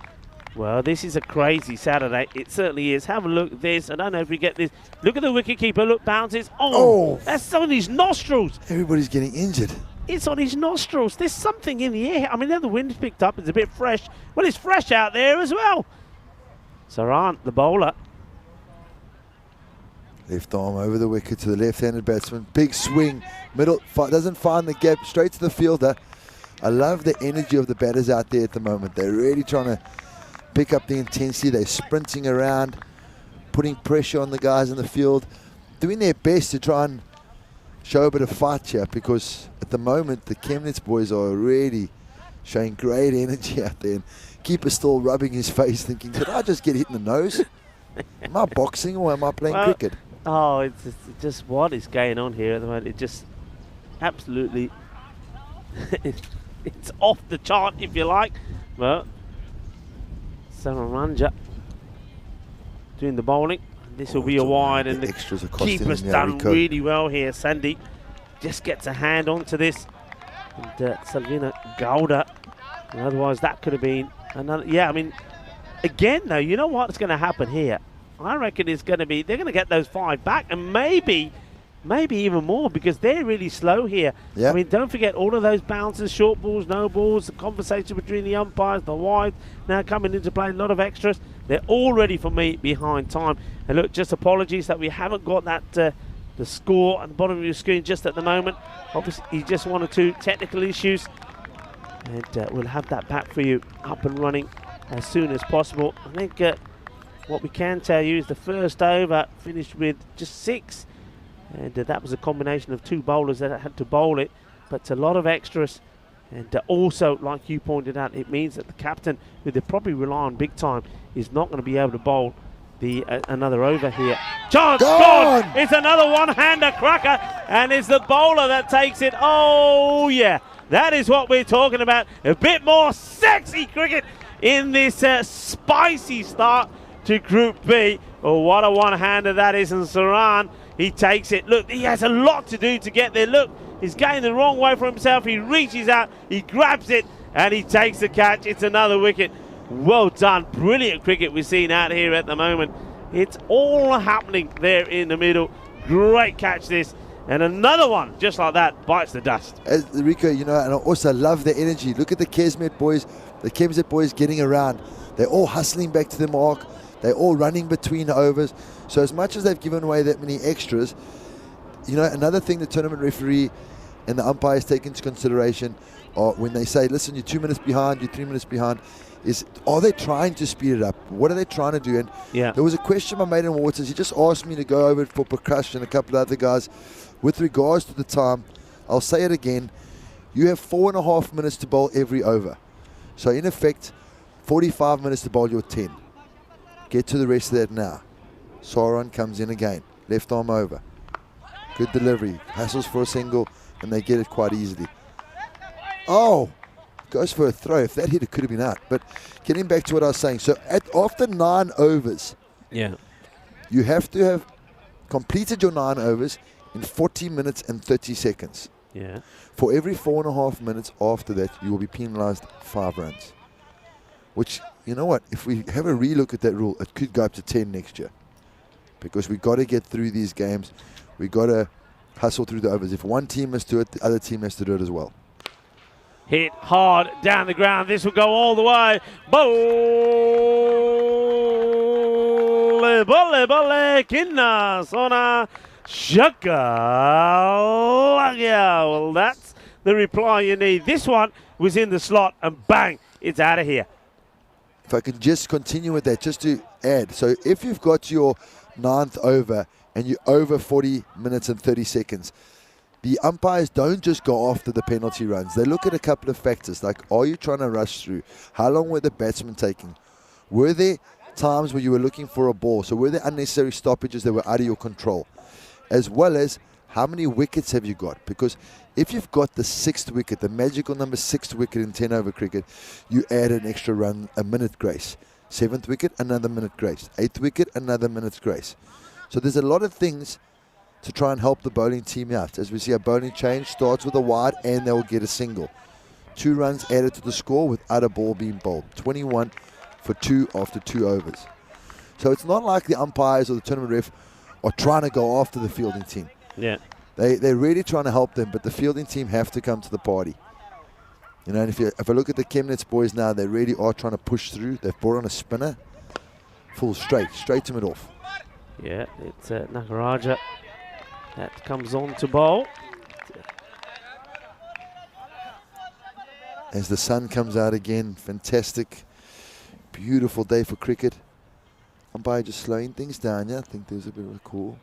Well, this is a crazy Saturday. It certainly is. Have a look at this. I don't know if we get this. Look at the wicketkeeper. Look, bounces. Oh, that's on his nostrils. Everybody's getting injured. It's on his nostrils. There's something in the air. I mean, now the wind's picked up. It's a bit fresh. Well, it's fresh out there as well. Saran, the bowler. Left arm over the wicket to the left-handed batsman. Big swing. Middle. Doesn't find the gap. Straight to the fielder. I love the energy of the batters out there at the moment. They're really trying to pick up the intensity. They're sprinting around, putting pressure on the guys in the field, doing their best to try and show a bit of fight here, because at the moment the Chemnitz boys are really showing great energy out there. And keeper's still rubbing his face thinking, did I just get hit in the nose? Am I boxing or am I playing cricket? Oh, it's just what is going on here at the moment. It just absolutely, it's off the chart, if you like. Well, Samaranja doing the bowling. This will be a wide, and the keeper's done really well here. Sandy just gets a hand onto this, and Salvina Gowda. And otherwise, that could have been another. Yeah, I mean, again though, you know what's going to happen here? I reckon it's going to be, they're going to get those 5 back, and maybe even more, because they're really slow here. Yep. I mean, don't forget all of those bounces, short balls, no balls, the conversation between the umpires, the wide now coming into play, a lot of extras. They're all ready for me behind time. And look, just apologies that we haven't got that the score at the bottom of your screen just at the moment. Obviously, just 1 or 2 technical issues. And we'll have that back for you up and running as soon as possible. I think what we can tell you is the first over finished with just 6. And that was a combination of 2 bowlers that had to bowl it, but a lot of extras. And also, like you pointed out, it means that the captain, who they probably rely on big time, is not going to be able to bowl the another over here. Chance gone! It's another one-hander cracker, and it's the bowler that takes it. Oh, yeah, that is what we're talking about. A bit more sexy cricket in this spicy start to Group B. Oh, what a one-hander that is, and Saran, he takes it. Look, he has a lot to do to get there. Look, he's going the wrong way for himself. He reaches out, he grabs it, and he takes the catch. It's another wicket. Well done. Brilliant cricket we're seeing out here at the moment. It's all happening there in the middle. Great catch this. And another one, just like that, bites the dust. As Rico, you know, and I also love the energy. Look at the Kemnitz boys getting around. They're all hustling back to the mark. They're all running between overs. So as much as they've given away that many extras, you know, another thing the tournament referee and the umpires take into consideration, or when they say, listen, you're 2 minutes behind, you're 3 minutes behind, is are they trying to speed it up? What are they trying to do? And there was a question by Maiden Waters. He just asked me to go over it for Prakash and a couple of other guys. With regards to the time, I'll say it again. You have 4.5 minutes to bowl every over. So in effect, 45 minutes to bowl your 10. Get to the rest of that now. Sauron comes in again. Left arm over. Good delivery. Hassles for a single, and they get it quite easily. Oh! Goes for a throw. If that hit, it could have been out. But getting back to what I was saying. So after 9 overs, you have to have completed your 9 overs in 40 minutes and 30 seconds. For every 4.5 minutes after that, you will be penalized 5 runs. Which, you know what, if we have a relook at that rule, it could go up to 10 next year. Because we got to get through these games. We got to hustle through the overs. If one team has to do it, the other team has to do it as well. Hit hard down the ground. This will go all the way. Bolle, bolle, bolle, kinna, sona, shaka, well, that's the reply you need. This one was in the slot, and bang, it's out of here. If I can just continue with that, just to add. So if you've got your 9th over and you're over 40 minutes and 30 seconds, the umpires don't just go after the penalty runs. They look at a couple of factors, like, are you trying to rush through? How long were the batsmen taking? Were there times where you were looking for a ball? So were there unnecessary stoppages that were out of your control? As well as, how many wickets have you got? Because if you've got the 6th wicket, the magical number 6th wicket in 10 over cricket, you add an extra run, a minute grace. 7th wicket, another minute grace. 8th wicket, another minute's grace. So there's a lot of things to try and help the bowling team out. As we see, a bowling change starts with a wide and they will get a single. 2 runs added to the score without a ball being bowled. 21 for 2 after 2 overs. So it's not like the umpires or the tournament ref are trying to go after the fielding team. They're really trying to help them, but the fielding team have to come to the party. You know, and if I look at the Chemnitz boys now, they really are trying to push through. They've brought on a spinner. Full straight to mid-off. Yeah, it's Nagaraja that comes on to bowl. As the sun comes out again, fantastic, beautiful day for cricket. Umpire just slowing things down, I think there's a bit of a call.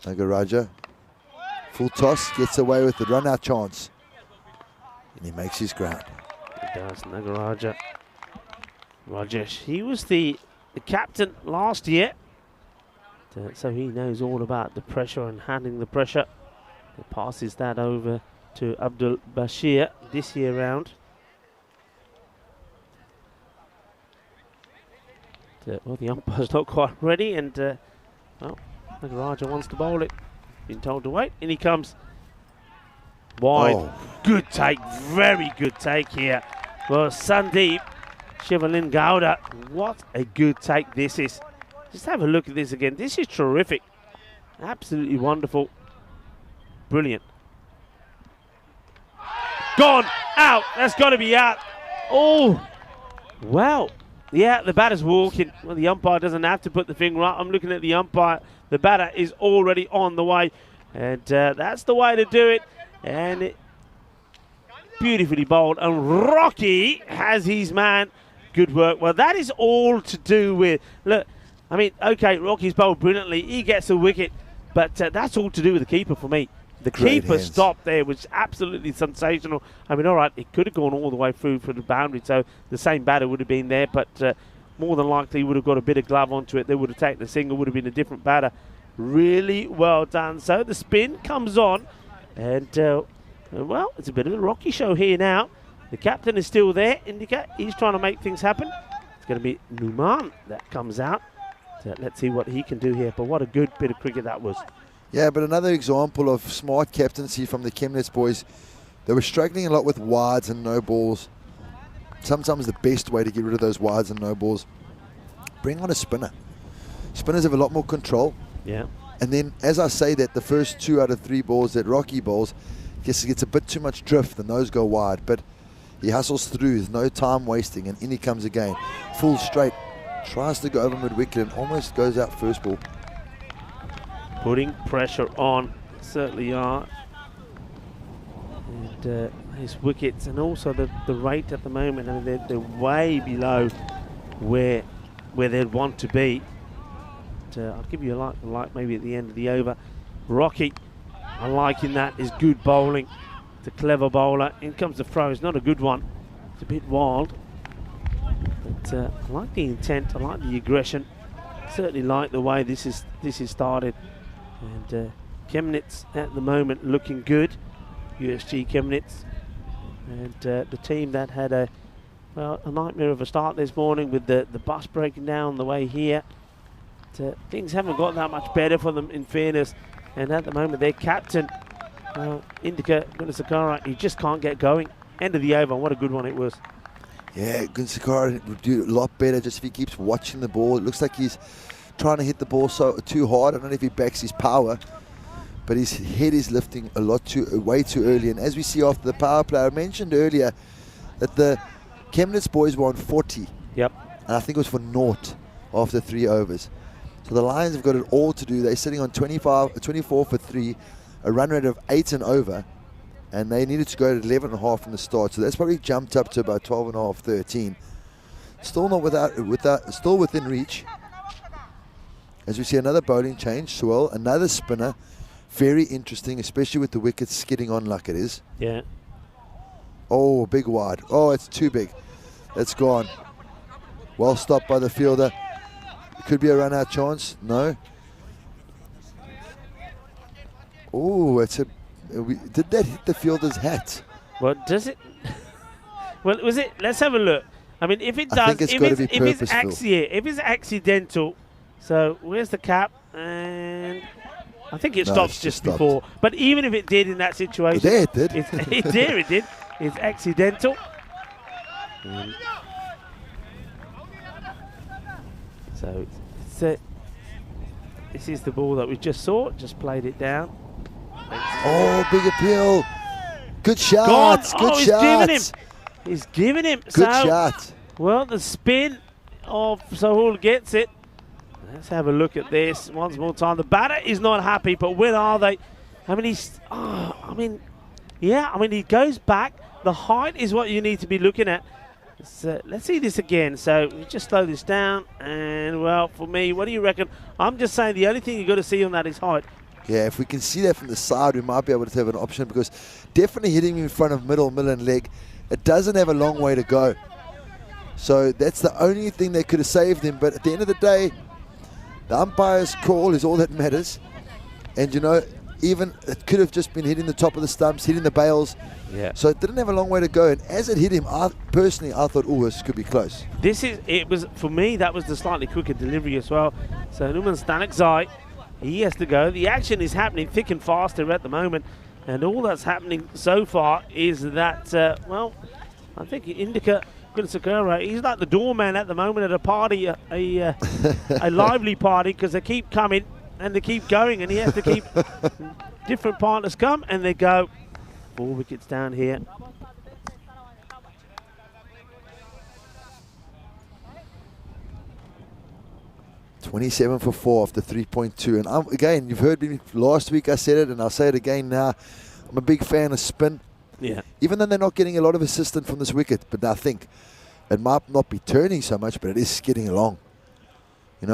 Nagaraja, full toss, gets away with the run-out chance. And he makes his ground. He does, Nagaraja. Rajesh, he was the captain last year. So he knows all about the pressure and handling the pressure. He passes that over to Abdul Bashir this year round. Well, the umpire's not quite ready, and well, Nagaraja wants to bowl it. Been told to wait, and he comes wide. Oh. Good take, very good take here. Well, Sandeep Shivalin Gowda, what a good take this is. Just have a look at this again. This is terrific. Absolutely wonderful. Brilliant. Gone. Out. That's got to be out. Oh. Wow. Yeah, the batter's walking. Well, the umpire doesn't have to put the finger up. I'm looking at the umpire. The batter is already on the way. And that's the way to do it. And it beautifully bowled. And Rocky has his man. Good work. Well, that is all to do with... Look, I mean, okay, Rocky's bowled brilliantly. He gets a wicket. But that's all to do with the keeper for me. The keeper stop there was absolutely sensational. I mean, all right, it could have gone all the way through for the boundary, so the same batter would have been there, but more than likely would have got a bit of glove onto it. They would have taken the single, would have been a different batter. Really well done. So the spin comes on, and, well, it's a bit of a Rocky show here now. The captain is still there. He's trying to make things happen. It's going to be Numan that comes out. So let's see what he can do here, but what a good bit of cricket that was. Yeah, but another example of smart captaincy from the Chemnitz boys. They were struggling a lot with wides and no balls. Sometimes the best way to get rid of those wides and no balls, bring on a spinner. Spinners have a lot more control. Yeah. And then, as I say that, the first 2 out of 3 balls that Rocky bowls, gets a bit too much drift and those go wide. But he hustles through. There's no time wasting, and in he comes again. Full straight. Tries to go over mid-wicket and almost goes out first ball. Putting pressure on, certainly are. And his wickets and also the rate at the moment, I mean, they're way below where they'd want to be. But, I'll give you a like maybe at the end of the over. Rocky, I'm liking that. Is good bowling. It's a clever bowler. In comes the throw. It's not a good one. It's a bit wild. But I like the intent. I like the aggression. Certainly like the way this is started. And Chemnitz at the moment looking good. USG Chemnitz. And the team that had a nightmare of a start this morning with the bus breaking down on the way here. Things haven't got that much better for them, in fairness. And at the moment, their captain, Indika Gunasekara, he just can't get going. End of the over. What a good one it was. Yeah, Gunasekara would do a lot better just if he keeps watching the ball. It looks like he's trying to hit the ball too hard. I don't know if he backs his power, but his head is lifting way too early. And as we see after the power play, I mentioned earlier that the Chemnitz boys were on 40. Yep. And I think it was for naught after 3 overs. So the Lions have got it all to do. They're sitting on 24 for 3, a run rate of 8 and over, and they needed to go to 11.5 from the start. So that's probably jumped up to about 12.5, 13. Still not still within reach. As we see another bowling change, Swirl, another spinner. Very interesting, especially with the wickets skidding on like it is. Yeah. Oh, big wide. Oh, it's too big. It's gone. Well stopped by the fielder. Could be a run-out chance. No. Oh, did that hit the fielder's hat? Well, does it? Well, was it? Let's have a look. I mean, if it does, I think it's got to be purposeful. If it's accidental, so where's the cap? And I think it stops just before. But even if it did in that situation, there it did. It did. It's accidental. So this is the ball that we just saw. Just played it down. Oh, big appeal. Good shot. Gone. Good shot. He's giving him. Good shot. Well, the spin of Sahul gets it. Let's have a look at this once more time. The batter is not happy, but when are they? I mean, he goes back. The height is what you need to be looking at. Let's see this again. So we just slow this down, and well, for me, what do you reckon? I'm just saying the only thing you've got to see on that is height. Yeah, if we can see that from the side, we might be able to have an option, because definitely hitting him in front of middle and leg, it doesn't have a long way to go. So that's the only thing that could have saved him. But at the end of the day, the umpire's call is all that matters. And even it could have just been hitting the top of the stumps, hitting the bails. Yeah. So it didn't have a long way to go. And as it hit him, I thought, oh, this could be close. For me, that was the slightly quicker delivery as well. So Numan Stanakzai, he has to go. The action is happening thick and faster at the moment. And all that's happening so far is that, I think Indika Gunasekara, he's like the doorman at the moment at a party, a lively party, because they keep coming and they keep going, and he has to keep different partners come, and they go. 4 wickets down here. $27 for 4 after 3.2. And again, you've heard me last week, I said it, and I'll say it again now. I'm a big fan of spin. Yeah. Even though they're not getting a lot of assistance from this wicket, but I think it might not be turning so much, but it is skidding along.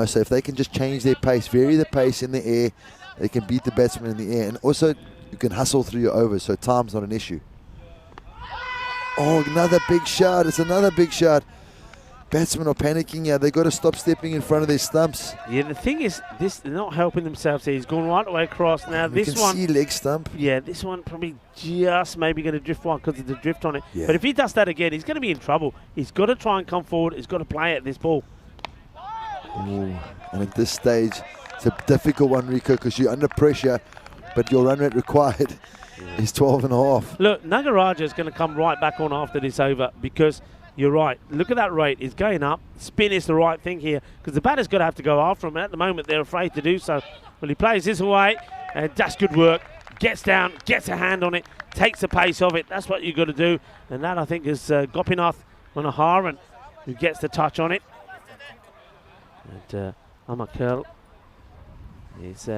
So if they can just change their pace, vary the pace in the air, they can beat the batsman in the air. And also, you can hustle through your overs, so time's not an issue. Oh, another big shot. It's another big shot. Batsmen are panicking. Yeah, they've got to stop stepping in front of their stumps. Yeah, the thing is, they're not helping themselves here. He's gone right away across. Now, you can see leg stump. Yeah, this one probably just maybe going to drift one because of the drift on it. Yeah. But if he does that again, he's going to be in trouble. He's got to try and come forward. He's got to play at this ball. Ooh. And at this stage, it's a difficult one, Rico, because you're under pressure, but your run rate required is 12.5. Look, Nagaraja is going to come right back on after this over, because you're right. Look at that rate. It's going up. Spin is the right thing here, because the batter's got to have to go after him. At the moment, they're afraid to do so. Well, he plays this away, and that's good work. Gets down, gets a hand on it, takes the pace of it. That's what you've got to do. And that, I think, is Gopinath Manoharan who gets the touch on it. And Amakel is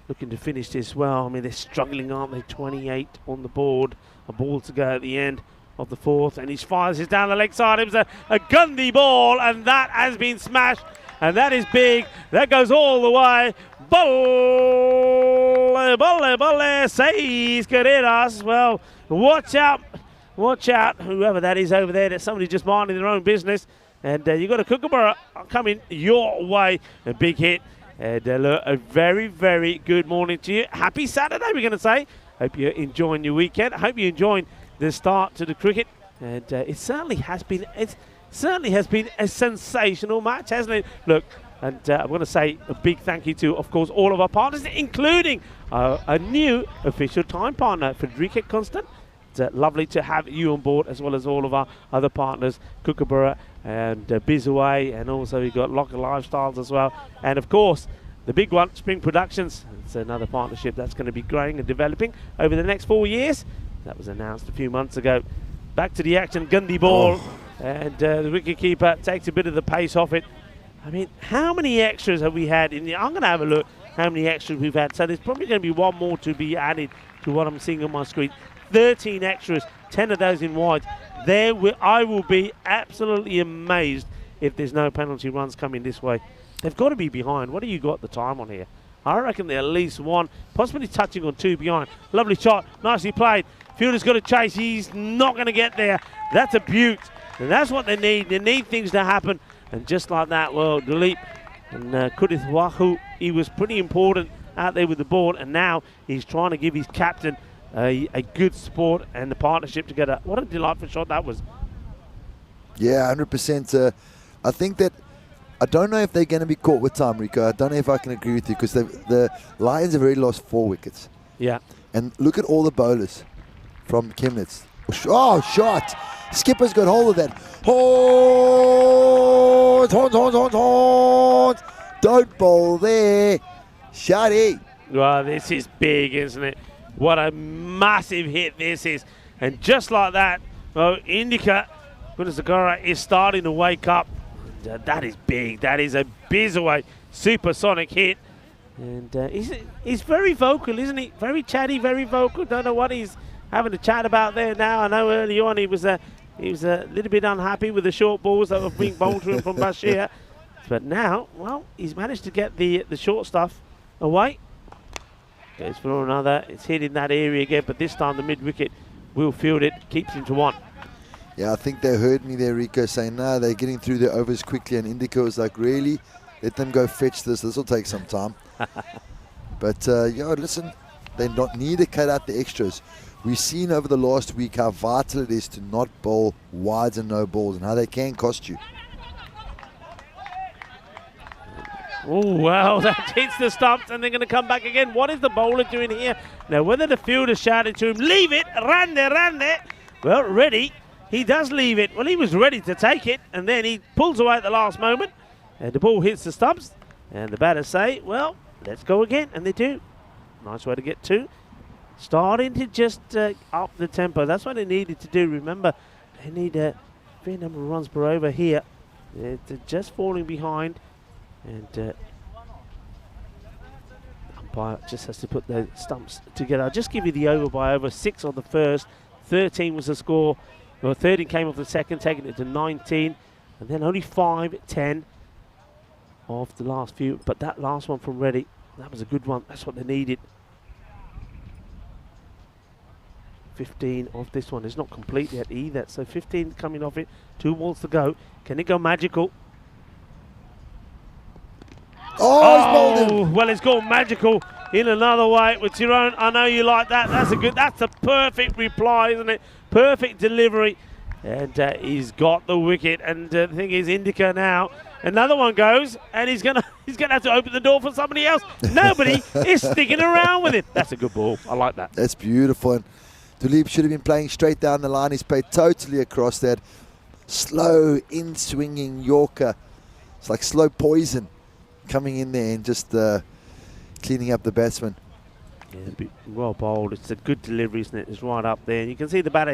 looking to finish this well. I mean, they're struggling, aren't they? 28 on the board. A ball to go at the end of the fourth, and he fires it down the leg side. It was a Gundy ball, and that has been smashed, and that is big. That goes all the way. Bolle, seis carreras. Well, watch out, whoever that is over there. That's somebody just minding their own business. And you've got a Kookaburra coming your way. A big hit. And look, a very, very good morning to you. Happy Saturday, we're going to say. Hope you're enjoying your weekend. I hope you're enjoying the start to the cricket. And it certainly has been a sensational match, hasn't it? Look, and I'm going to say a big thank you to, of course, all of our partners, including a new official time partner, Frederica Constant. It's lovely to have you on board, as well as all of our other partners, Kookaburra and Bizaway, and also we've got Locker Lifestyles as well. And of course, the big one, Spring Productions. It's another partnership that's going to be growing and developing over the next 4 years. That was announced a few months ago. Back to the action, Gundy ball, and the wicketkeeper takes a bit of the pace off it. I mean, how many extras have we had in the? I'm going to have a look how many extras we've had. So there's probably going to be one more to be added to what I'm seeing on my screen. 13 extras, 10 of those in wide. I will be absolutely amazed if there's no penalty runs coming this way. They've got to be behind. What do you got the time on here? I reckon they're at least one, possibly touching on two behind. Lovely shot, nicely played. Fielder's got to chase. He's not going to get there. That's a beaut. And that's what they need. They need things to happen. And just like that, well, Dilip and Kudith Wahu, he was pretty important out there with the ball. And now he's trying to give his captain a good support and the partnership together. What a delightful shot that was. Yeah, 100%. I think that, I don't know if they're going to be caught with time, Rico. I don't know if I can agree with you, because the Lions have already lost 4 wickets. Yeah. And look at all the bowlers from Chemnitz. Oh, shot. Skipper's got hold of that. Horns. Don't bowl there. Shotty. Well, this is big, isn't it? What a massive hit this is. And just like that, well, Indica Gunasagara is starting to wake up. That is big. That is a Bizaway supersonic hit. And he's very vocal, isn't he? Very chatty, very vocal. Don't know what he's having a chat about there now. I know early on he was a little bit unhappy with the short balls that were being bowled to him from Bashir. But now, well, he's managed to get the short stuff away. Goes for another. It's hit in that area again, but this time the mid-wicket will field it. Keeps him to 1. Yeah, I think they heard me there, Rico, saying, no, they're getting through their overs quickly. And Indica was like, really? Let them go fetch this. This will take some time. But, listen, they need to cut out the extras. We've seen over the last week how vital it is to not bowl wides and no balls, and how they can cost you. Oh, well, that hits the stumps, and they're going to come back again. What is the bowler doing here? Now, whether the fielder shouted to him, leave it, rande. Well, ready. He does leave it. Well, he was ready to take it, and then he pulls away at the last moment, and the ball hits the stumps, and the batters say, well, let's go again, and they do. Nice way to get 2. Starting to just up the tempo. That's what they needed to do. Remember, they need a fair number of runs per over here. They're just falling behind, and umpire just has to put the stumps together. I'll just give you the over by over. 6 on the first, 13 was the score. Well, 13 came off the second, taking it to 19, and then only 5-10 off the last few. But that last one from Reddy, that was a good one. That's what they needed. 15 off this one. It's not complete yet either. So 15 coming off it. 2 balls to go. Can it go magical? Oh, well, it's gone magical in another way with Tyrone. I know you like that. That's a perfect reply, isn't it? Perfect delivery. And he's got the wicket. And the thing is, Indica now. Another one goes, and he's gonna have to open the door for somebody else. Nobody is sticking around with it. That's a good ball. I like that. That's beautiful. And Dilip should have been playing straight down the line. He's played totally across that. Slow, in-swinging Yorker. It's like slow poison coming in there and just cleaning up the batsman. Yeah, well bowled. It's a good delivery, isn't it? It's right up there. And you can see the batter.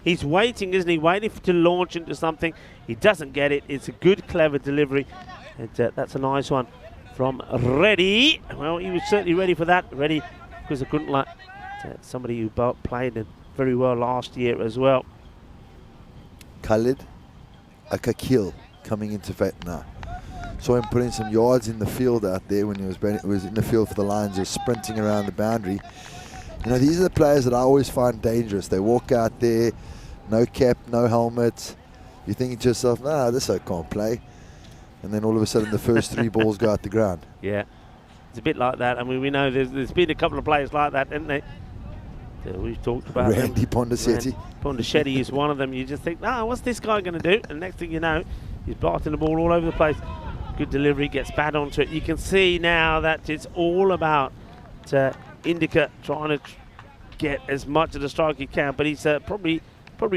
He's waiting, isn't he? Waiting to launch into something. He doesn't get it. It's a good, clever delivery. And that's a nice one from Reddy. Well, he was certainly ready for that. Ready because I couldn't like somebody who played very well last year as well. Khalid Akakil coming into bat now. Saw him putting some yards in the field out there when he was in the field for the Lions, just sprinting around the boundary. You know, these are the players that I always find dangerous. They walk out there, no cap, no helmet. You're thinking to yourself, nah, this I can't play. And then all of a sudden the first 3 balls go out the ground. Yeah, it's a bit like that. I mean, we know there's been a couple of players like that, isn't there? We've talked about Randy Pondichetti. Pondichetti is one of them. You just think, what's this guy going to do? And next thing you know, he's blasting the ball all over the place. Good delivery, gets bad onto it. You can see now that it's all about Indica trying to get as much of the strike he can, but he's probably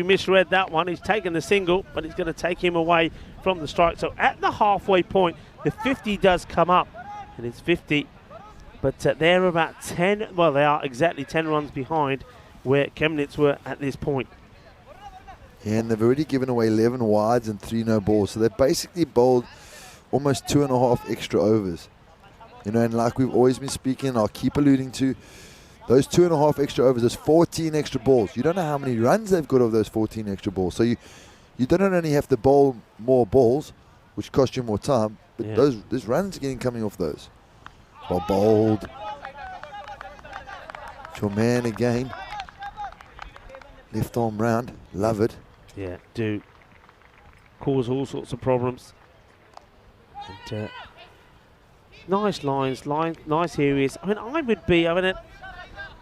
misread that one. He's taken the single, but it's going to take him away from the strike. So at the halfway point, the 50 does come up, and it's 50. But they're about 10, well, they are exactly 10 runs behind where Chemnitz were at this point. Yeah, and they've already given away 11 wides and 3 no balls. So they've basically bowled almost 2.5 extra overs. You know, and like we've always been speaking, I'll keep alluding to, those 2.5 extra overs, there's 14 extra balls. You don't know how many runs they've got of those 14 extra balls. So you don't only have to bowl more balls, which cost you more time, but there's runs getting coming off those. Well bowled. It's your man again. Left arm round. Love it. Yeah, do. Cause all sorts of problems. And, nice lines, nice areas. I mean,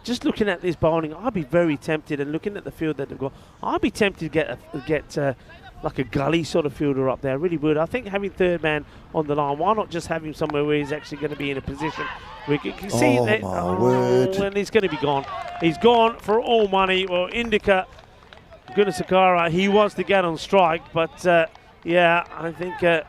just looking at this bowling, I'd be very tempted, and looking at the field that they've got, I'd be tempted to get like a gully sort of fielder up there. I really would. I think having third man on the line, why not just have him somewhere where he's actually going to be in a position where you can see that. My word. And he's going to be gone. He's gone for all money. Well, Indica, Gunasakara, he wants to get on strike, but yeah, I think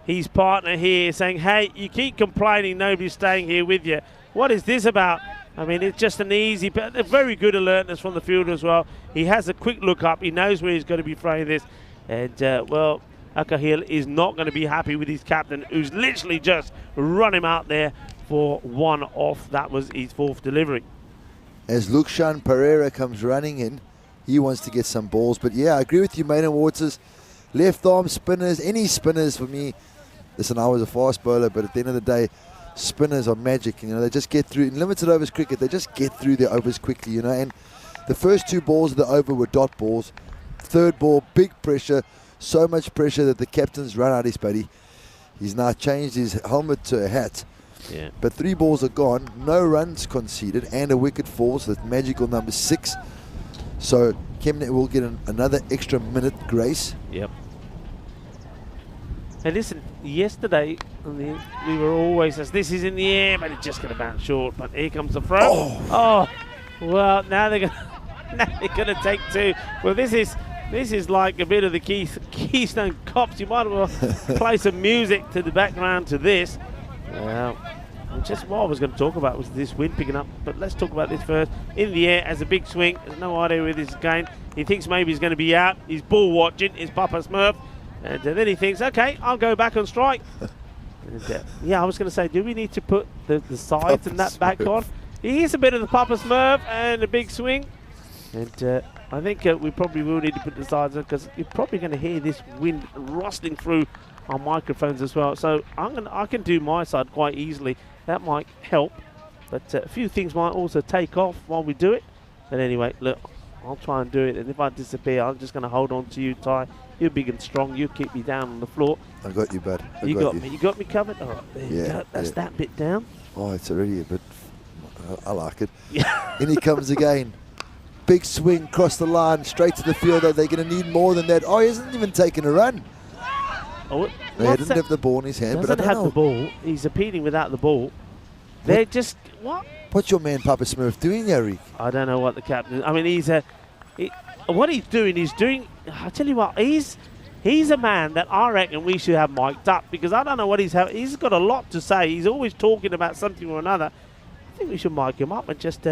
his partner here is saying, hey, you keep complaining, nobody's staying here with you. What is this about? I mean, it's just an easy, but a very good alertness from the fielder as well. He has a quick look up. He knows where he's going to be throwing this. And, well, Akahil is not going to be happy with his captain, who's literally just run him out there for 1 off. That was his 4th delivery. As Lukshan Pereira comes running in, he wants to get some balls. But, yeah, I agree with you, Maiden Waters. Left arm spinners, any spinners for me. Listen, I was a fast bowler, but at the end of the day, spinners are magic. You know, they just get through. In limited overs cricket, they just get through their overs quickly, you know. And the first 2 balls of the over were dot balls. 3rd ball, big pressure. So much pressure that the captain's run out his buddy. He's now changed his helmet to a hat. Yeah. But 3 balls are gone. No runs conceded and a wicket falls. That's magical number 6. So Chemnitz will get another extra minute grace. Yep. Hey, listen, yesterday we were always as this is in the air, but it's just going to bounce short. But here comes the throw. Oh, well, now they're going to take 2. Well, this is like a bit of the Keystone Cops. You might as well play some music to the background to this. Well, just what I was going to talk about was this wind picking up, but let's talk about this first. In the air as a big swing. There's no idea where this is going. He thinks maybe he's going to be out. He's ball watching. His Papa Smurf. And then he thinks, okay, I'll go back on strike. And, yeah, I was going to say, do we need to put the sides and that back on? He is a bit of the Papa Smurf and a big swing. And I think we probably will need to put the sides on, because you're probably going to hear this wind rustling through our microphones as well. So I can do my side quite easily. That might help. But a few things might also take off while we do it. But anyway, look, I'll try and do it. And if I disappear, I'm just going to hold on to you, Ty. You're big and strong. You keep me down on the floor. I got you, bud. You got me. You got me covered. All right, there you go. That's that bit down. Oh, it's already a bit. I like it. Yeah. In he comes again. Big swing across the line, straight to the field. They're going to need more than that. Oh, he hasn't even taken a run. Oh, he didn't have the ball in his hand. Doesn't but I don't have know. the ball. He's appealing without the ball. They're just what? What's your man Papa Smurf doing, Yari? I don't know what the captain. I mean, what he's doing. I tell you what, he's a man that I reckon we should have mic'd up, because I don't know what he's got a lot to say. He's always talking about something or another. I think we should mic him up and just,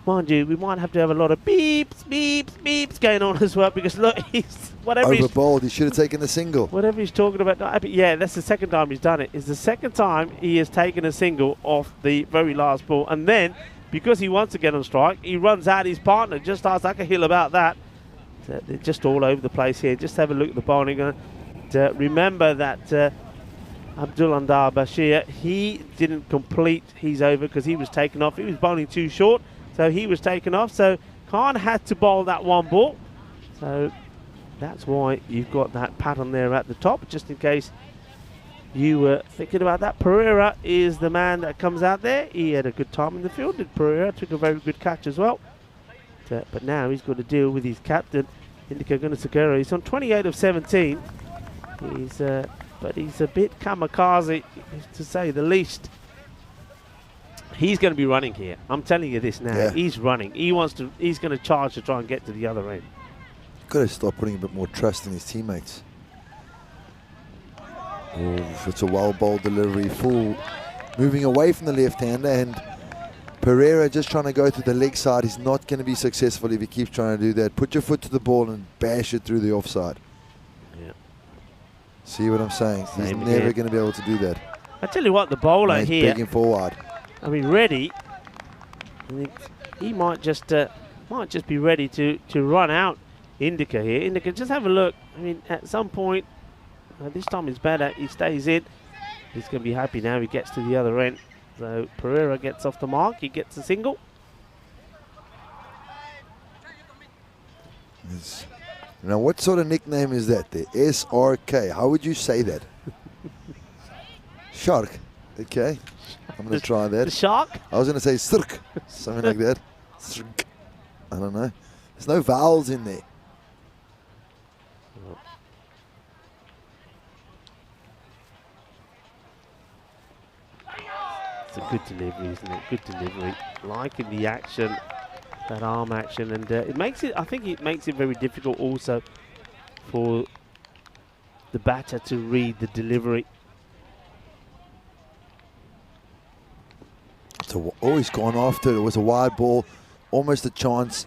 mind you, we might have to have a lot of beeps, beeps, beeps going on as well, because look, he's whatever Overbowled. He should have taken the single. whatever he's talking about. Not happy. Yeah, that's the second time he's done it. It's the second time he has taken a single off the very last ball, and then because he wants to get on strike, he runs out his partner. Just ask Hill about that. They're just all over the place here. Just have a look at the bowling. Remember that Abdul Andar Bashir, he didn't complete his over because he was taken off. He was bowling too short, so he was taken off. So Khan had to bowl that one ball. So that's why you've got that pattern there at the top, just in case you were thinking about that. Pereira is the man that comes out there. He had a good time in the field. Did Pereira, took a very good catch as well. But now he's got to deal with his captain, Indika Gunasagera. He's on 28 of 17. But he's a bit kamikaze, to say the least. He's going to be running here. I'm telling you this now. Yeah. He's running. He's going to charge to try and get to the other end. Got to start putting a bit more trust in his teammates. Oh, it's a well bowled delivery, full, moving away from the left-hander, and Pereira just trying to go to the leg side. He's not going to be successful if he keeps trying to do that. Put your foot to the ball and bash it through the offside. Yeah. See what I'm saying? He's Same never again. going to be able to do that. I tell you what, the bowler Now he's here, begging forward. I mean, ready. I think he might just be ready to run out Indika here. Indika, just have a look. I mean, at some point, this time it's better. He stays in. He's going to be happy now. He gets to the other end. So Pereira gets off the mark. He gets a single. Now, what sort of nickname is that there? SRK. How would you say that? Shark. Okay. I'm going to try The that. shark? I was going to say sirk. Something like that. Sirk. I don't know. There's no vowels in there. It's a good delivery, isn't it? Good delivery. Liking the action, that arm action, and it makes it. I think it makes it very difficult also for the batter to read the delivery. So always gone after it. It was a wide ball, almost a chance.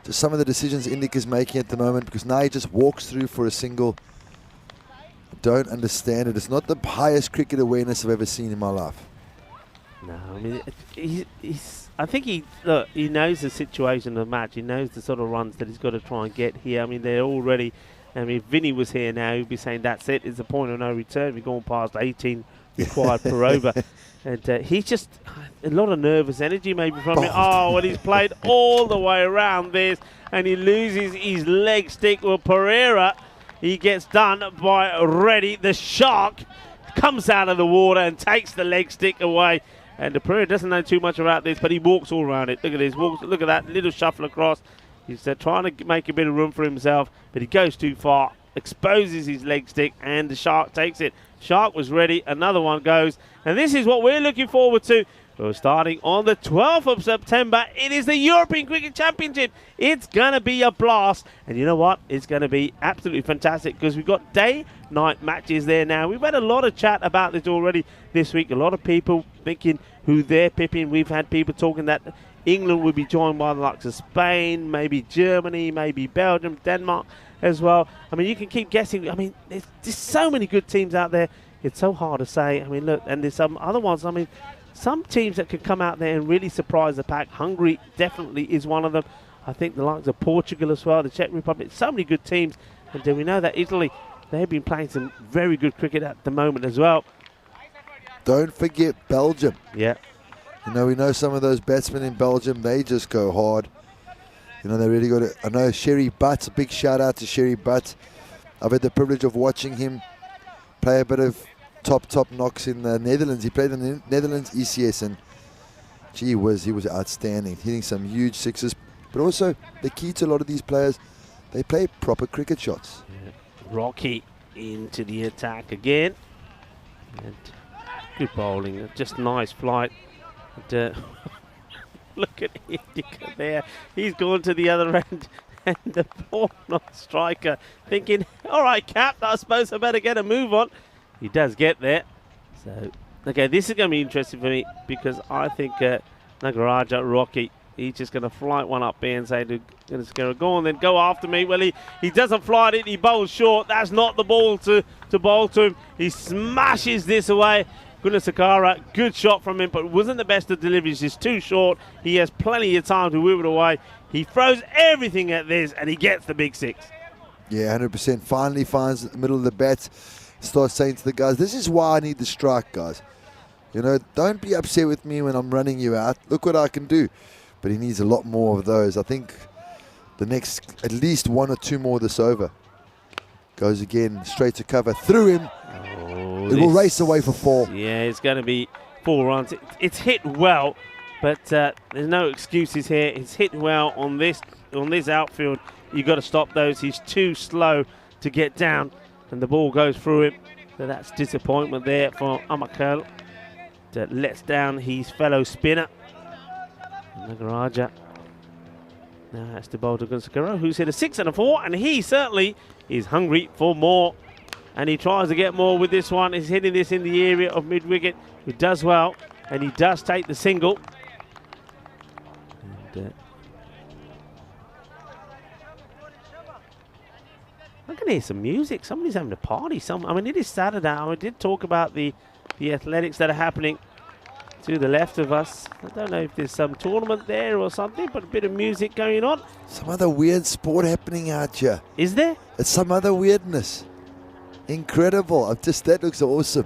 Just some of the decisions Indika's making at the moment, because now he just walks through for a single. I don't understand it. It's not the highest cricket awareness I've ever seen in my life. No, I mean, he's. I think he knows the situation of the match. He knows the sort of runs that he's got to try and get here. I mean, they're already. I mean, if Vinny was here now, he'd be saying that's it. It's a point of no return. We've gone past 18 required per over, and he's just a lot of nervous energy maybe from him. Oh, and he's played all the way around this, and he loses his leg stick. Well, Pereira, he gets done by Reddy. The shark comes out of the water and takes the leg stick away. And the Pereira doesn't know too much about this, but he walks all around it. Look at this. Look at that little shuffle across. He's trying to make a bit of room for himself, but he goes too far, exposes his leg stick, and the shark takes it. Shark was ready. Another one goes. And this is what we're looking forward to. We're starting on the 12th of September. It is the European Cricket Championship. It's going to be a blast. And you know what? It's going to be absolutely fantastic because we've got day-night matches there now. We've had a lot of chat about this already this week. A lot of people thinking who they're pipping. We've had people talking that England would be joined by the likes of Spain, maybe Germany, maybe Belgium, Denmark as well. I mean, you can keep guessing. I mean, there's just so many good teams out there. It's so hard to say. I mean, look, and there's some other ones. I mean, some teams that could come out there and really surprise the pack. Hungary definitely is one of them. I think the likes of Portugal as well, the Czech Republic, so many good teams. And we know that Italy, they've been playing some very good cricket at the moment as well. Don't forget Belgium. Yeah. You know, we know some of those batsmen in Belgium, they just go hard. You know, they really got it. I know Sherry Butt, a big shout out to Sherry Butt. I've had the privilege of watching him play a bit of top knocks in the Netherlands. He played in the Netherlands ECS, and gee whiz, he was outstanding, hitting some huge sixes. But also, the key to a lot of these players, they play proper cricket shots. Yeah. Rocky into the attack again. And good bowling, just nice flight. And, look at Indika there. He's gone to the other end. And the poor non-striker thinking, all right, Cap, I suppose I better get a move on. He does get there. So Okay, this is going to be interesting for me because I think Nagaraja Rocky, he's just going to flight one up there and say to Scaro, go on then, go after me. Well, he doesn't fly it, he bowls short. That's not the ball to bowl to him. He smashes this away. Gunasakara, good shot from him, but it wasn't the best of deliveries. It's too short. He has plenty of time to whip it away. He throws everything at this, and he gets the big 6. Yeah, 100%. Finally finds the middle of the bat. Starts saying to the guys, this is why I need the strike, guys. You know, don't be upset with me when I'm running you out. Look what I can do. But he needs a lot more of those. I think the next, at least 1 or 2 more this over. Goes again, straight to cover. Through him. Oh, it will race away for 4. Yeah, it's going to be 4 runs. It's hit well, but there's no excuses here. It's hit well on this outfield. You've got to stop those. He's too slow to get down, and the ball goes through him. So that's disappointment there for Amakel. That lets down his fellow spinner. Nagaraja now has to bowl to Gunsakura, who's hit a 6 and a 4, and he certainly is hungry for more. And he tries to get more with this one. He's hitting this in the area of mid-wicket. He does well, and he does take the single. And, I can hear some music. Somebody's having a party. I mean, it is Saturday. I did talk about the athletics that are happening to the left of us. I don't know if there's some tournament there or something, but a bit of music going on. Some other weird sport happening out here. Is there? It's some other weirdness. Incredible. That looks awesome.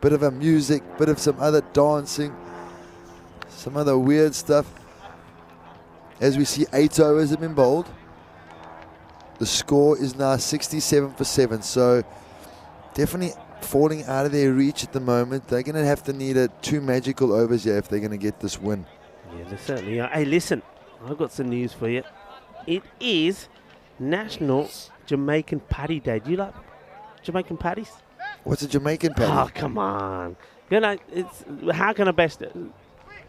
Bit of a music, bit of some other dancing, some other weird stuff. As we see, 8 overs have been bowled. The score is now 67 for 7, so definitely falling out of their reach at the moment. They're going to have to need 2 magical overs here if they're going to get this win. Yeah, they certainly are. Hey, listen, I've got some news for you. It is National Jamaican Patty Day. Do you like Jamaican patties? What's a Jamaican patty? Oh, come on. You know, it's how can I best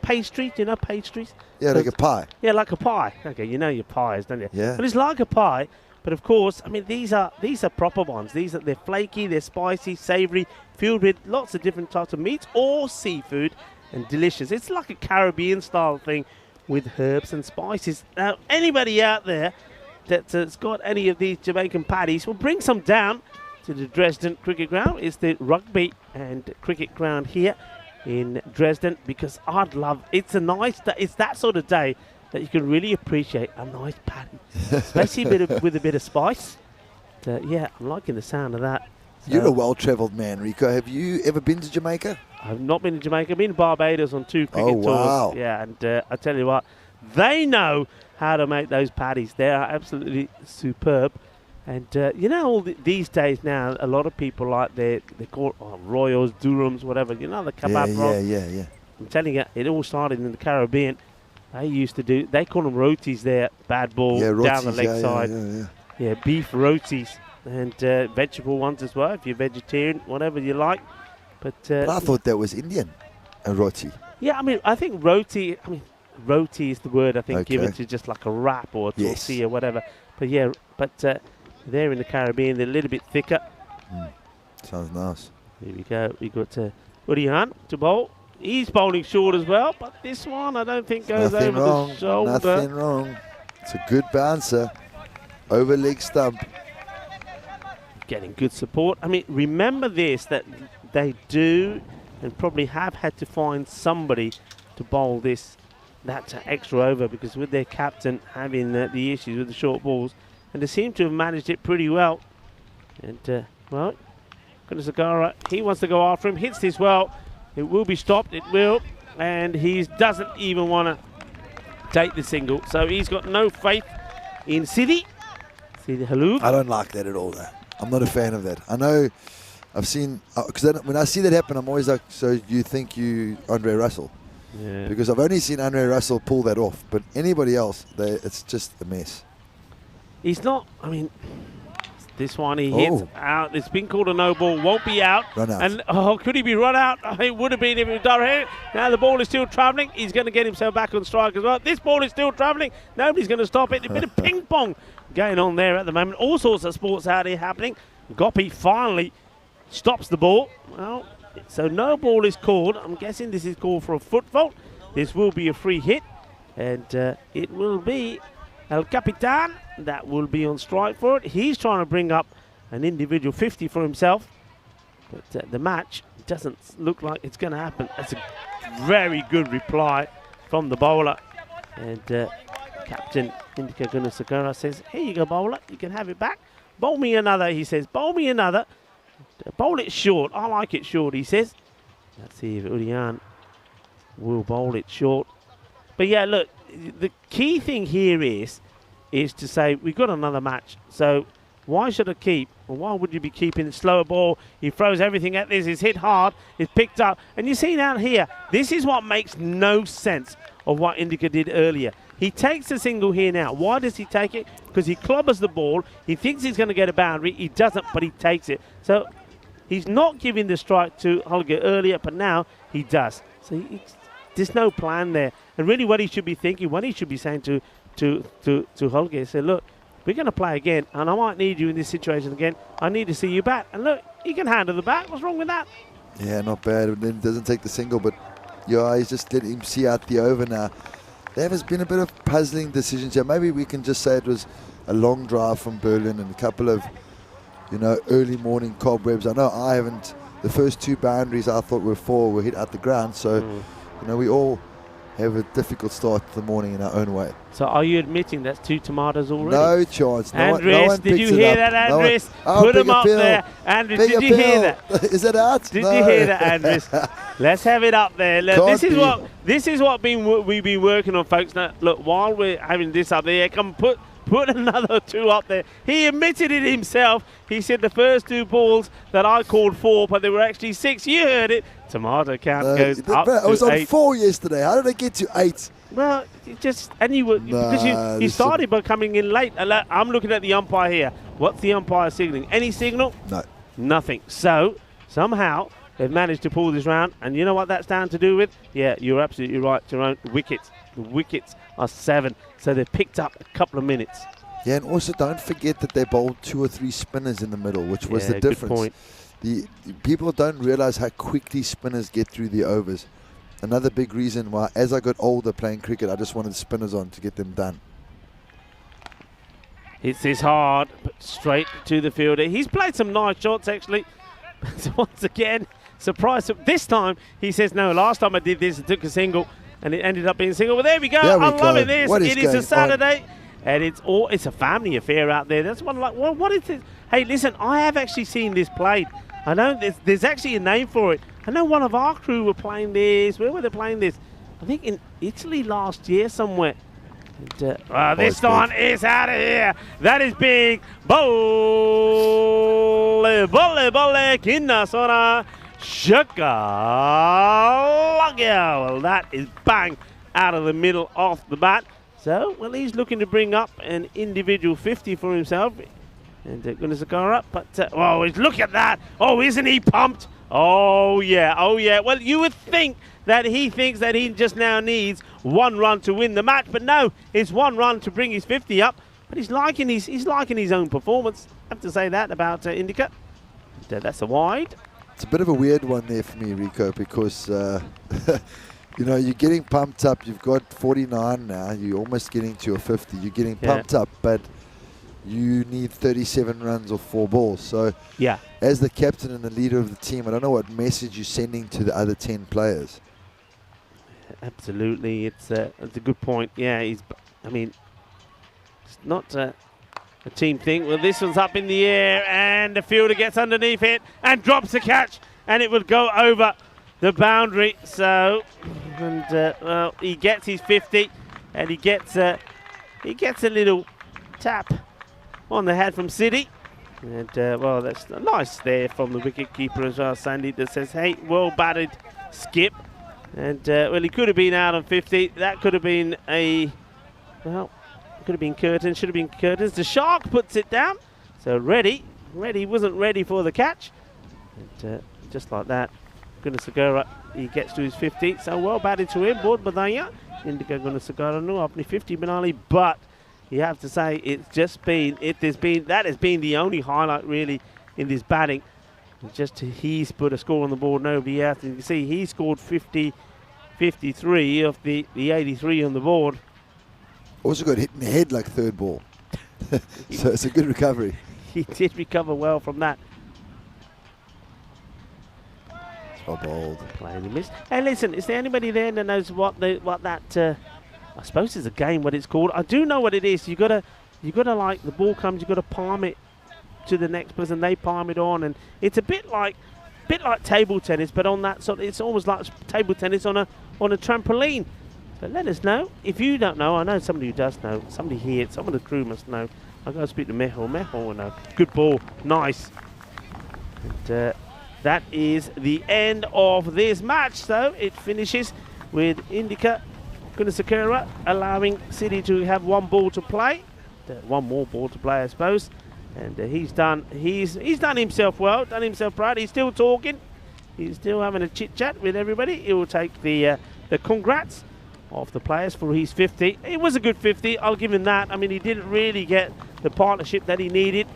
pastries? You know pastries? Yeah, like a pie. Yeah, like a pie. Okay, you know your pies, don't you? Yeah. But it's like a pie. But of course, I mean, these are proper ones. They're flaky, they're spicy, savoury, filled with lots of different types of meats or seafood, and delicious. It's like a Caribbean style thing with herbs and spices. Now, anybody out there that's got any of these Jamaican patties, will bring some down to the Dresden cricket ground. It's the rugby and cricket ground here in Dresden, because it's that sort of day that you can really appreciate a nice patty, especially with a bit of spice. Yeah, I'm liking the sound of that. So you're a well-travelled man, Rico. Have you ever been to Jamaica? I've not been to Jamaica. I've been to Barbados on 2 cricket tours. Wow. Yeah, and I tell you what, they know how to make those patties. They are absolutely superb. And you know, these days now, a lot of people like they call it Royals, Durhams, whatever. You know, the kebab rolls. Yeah. I'm telling you, it all started in the Caribbean. They call them rotis there, bad ball, down the leg side. Yeah, beef rotis and vegetable ones as well, if you're vegetarian, whatever you like. But I thought that was Indian, a roti. Yeah, I mean, I think roti is the word, I think, given to just like a wrap or a tortilla or whatever. But yeah, they're in the Caribbean, they're a little bit thicker. Sounds nice. Here we go. We got Urihan to bowl. He's bowling short as well, but this one I don't think goes over the shoulder. Nothing wrong. It's a good bouncer. Over leg stump. Getting good support. I mean, remember this, that they do and probably have had to find somebody to bowl that extra over, because with their captain having the issues with the short balls, and they seem to have managed it pretty well. And, well, Gunasakara, he wants to go after him, hits this well. It will be stopped, it will, and he doesn't even want to take the single. So he's got no faith in Sidi Halou. I don't like that at all, though. I'm not a fan of that. I know I've seen, because when I see that happen, I'm always like, so you think you Andre Russell? Yeah. Because I've only seen Andre Russell pull that off, but anybody else, it's just a mess. He's not, I mean, this one he hits out. It's been called a no ball, won't be out. Run out. And could he be run out? It would have been if it was direct. Now the ball is still travelling. He's going to get himself back on strike as well. This ball is still travelling. Nobody's going to stop it. A bit of ping pong going on there at the moment. All sorts of sports out here happening. Gopi finally stops the ball. Well, So no ball is called. I'm guessing this is called for a foot fault. This will be a free hit, and it will be El Capitan that will be on strike for it. He's trying to bring up an individual 50 for himself, but the match doesn't look like it's going to happen. That's a very good reply from the bowler, and Captain Indica Gunasagara says, here you go, bowler, you can have it back. Bowl me another, he says, bowl me another. Bowl it short. I like it short, he says. Let's see if Urian will bowl it short. But yeah, look, the key thing here is to say we've got another match. So why should I keep? Well, why would you be keeping slower ball? He throws everything at this. It's hit hard. It's picked up. And you see down here, this is what makes no sense of what Indica did earlier. He takes a single here now. Why does he take it? Because he clobbers the ball. He thinks he's going to get a boundary. He doesn't, but he takes it. So he's not giving the strike to Holger earlier, but now he does. So there's no plan there. And really what he should be thinking, what he should be saying to Holger, is say, look, we're going to play again, and I might need you in this situation again. I need to see you bat. And look, he can handle the bat. What's wrong with that? Yeah, not bad. And then doesn't take the single, but yeah, he's just letting him see out the over now. There has been a bit of puzzling decisions here. Maybe we can just say it was a long drive from Berlin and a couple of, early morning cobwebs. I know I haven't. The first two boundaries I thought were 4 were hit at the ground. So, we all have a difficult start to the morning in our own way. So are you admitting that's 2 tomatoes already? No chance. Andres, did you hear that, Andres? Put him up there. Andres, did you hear that? Is it out? Did you hear that, Andres? Let's have it up there. Look, this is what we've been working on, folks. Now, look, while we're having this up there, come put another 2 up there. He admitted it himself. He said the first 2 balls that I called 4, but they were actually 6. You heard it. Tomato count goes up to 8. I was on 4 yesterday. How did I get to 8? Well, because you started by coming in late. I'm looking at the umpire here. What's the umpire signaling? Any signal? No. Nothing. So somehow they've managed to pull this round, and you know what that's down to do with? Yeah, you're absolutely right, Jerome. Wickets. The wickets are 7, so they've picked up a couple of minutes. Yeah, and also don't forget that they bowled 2 or 3 spinners in the middle, which was the difference. Good point. The people don't realize how quickly spinners get through the overs. Another big reason why, as I got older playing cricket, I just wanted spinners on to get them done. It's this hard, but straight to the fielder. He's played some nice shots, actually. But once again, surprise. This time, he says, no, last time I did this, I took a single, and it ended up being single. Well, there we go. I'm loving this. It is a Saturday, and it's a family affair out there. That's what I'm like, well, what is this? Hey, listen, I have actually seen this played. I know there's actually a name for it. I know one of our crew were playing this. Where were they playing this? I think in Italy last year somewhere. And, this one is out of here. That is big. Bolle, kinna sona, shaka, well, that is bang out of the middle off the bat. So, well, he's looking to bring up an individual 50 for himself. And Gunasagara, but look at that. Oh, isn't he pumped? Oh, yeah. Well, you would think that he thinks that he just now needs 1 run to win the match, but no, it's 1 run to bring his 50 up. But he's liking his own performance. I have to say that about Indica. That's a wide. It's a bit of a weird one there for me, Rico, because you're getting pumped up. You've got 49 now. You're almost getting to your 50. You're getting pumped up, but you need 37 runs or 4 balls. So, yeah, as the captain and the leader of the team, I don't know what message you're sending to the other 10 players. Absolutely, it's a good point. Yeah, it's not a team thing. Well, this one's up in the air, and the fielder gets underneath it and drops the catch, and it would go over the boundary. So, and he gets his 50, and he gets a little tap on the head from City. And, that's nice there from the wicket keeper as well, Sandy, that says, hey, well batted, Skip. And, he could have been out on 50. That could have been could have been Curtin, should have been Curtins. The Shark puts it down. So Reddy wasn't ready for the catch. And, just like that, Gunasagara, he gets to his 50. So well batted to him, Board Badaya. Indica Gunasagara, no, up 50 Benali, but you have to say that has been the only highlight really in this batting. Just he's put a score on the board, nobody else. And you can see he scored 53 of the 83 on the board. Also got hit in the head like third ball. So it's a good recovery. He did recover well from that. So bold. Playing the miss. Hey, listen, is there anybody there that knows what that? I suppose it's a game. What it's called? I do know what it is. You gotta like the ball comes. You gotta palm it to the next person. They palm it on, and it's a bit like table tennis, but on that sort. It's almost like table tennis on a trampoline. But let us know if you don't know. I know somebody who does know. Somebody here, some of the crew must know. I gotta speak to Mehul. Mehul will know. Good ball, nice. And that is the end of this match. So it finishes with Indica Kunasakura allowing City to have one ball to play, one more ball to play, I suppose. And he's done himself well, done himself proud. He's still talking. He's still having a chit chat with everybody. He will take the congrats of the players for his 50. It was a good 50. I'll give him that. I mean, he didn't really get the partnership that he needed,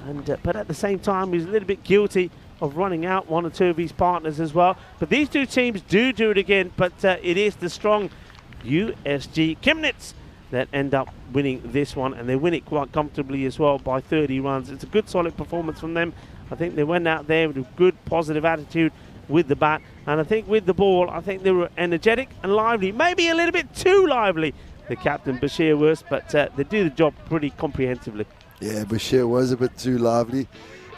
and but at the same time, he's a little bit guilty of running out one or two of his partners as well. But these two teams do it again. But it is the strong USG Chemnitz that end up winning this one, and they win it quite comfortably as well by 30 runs. It's a good solid performance from them. I think they went out there with a good positive attitude with the bat, and I think with the ball, I think they were energetic and lively, maybe a little bit too lively, the captain Bashir was, but they do the job pretty comprehensively. Yeah, Bashir was a bit too lively.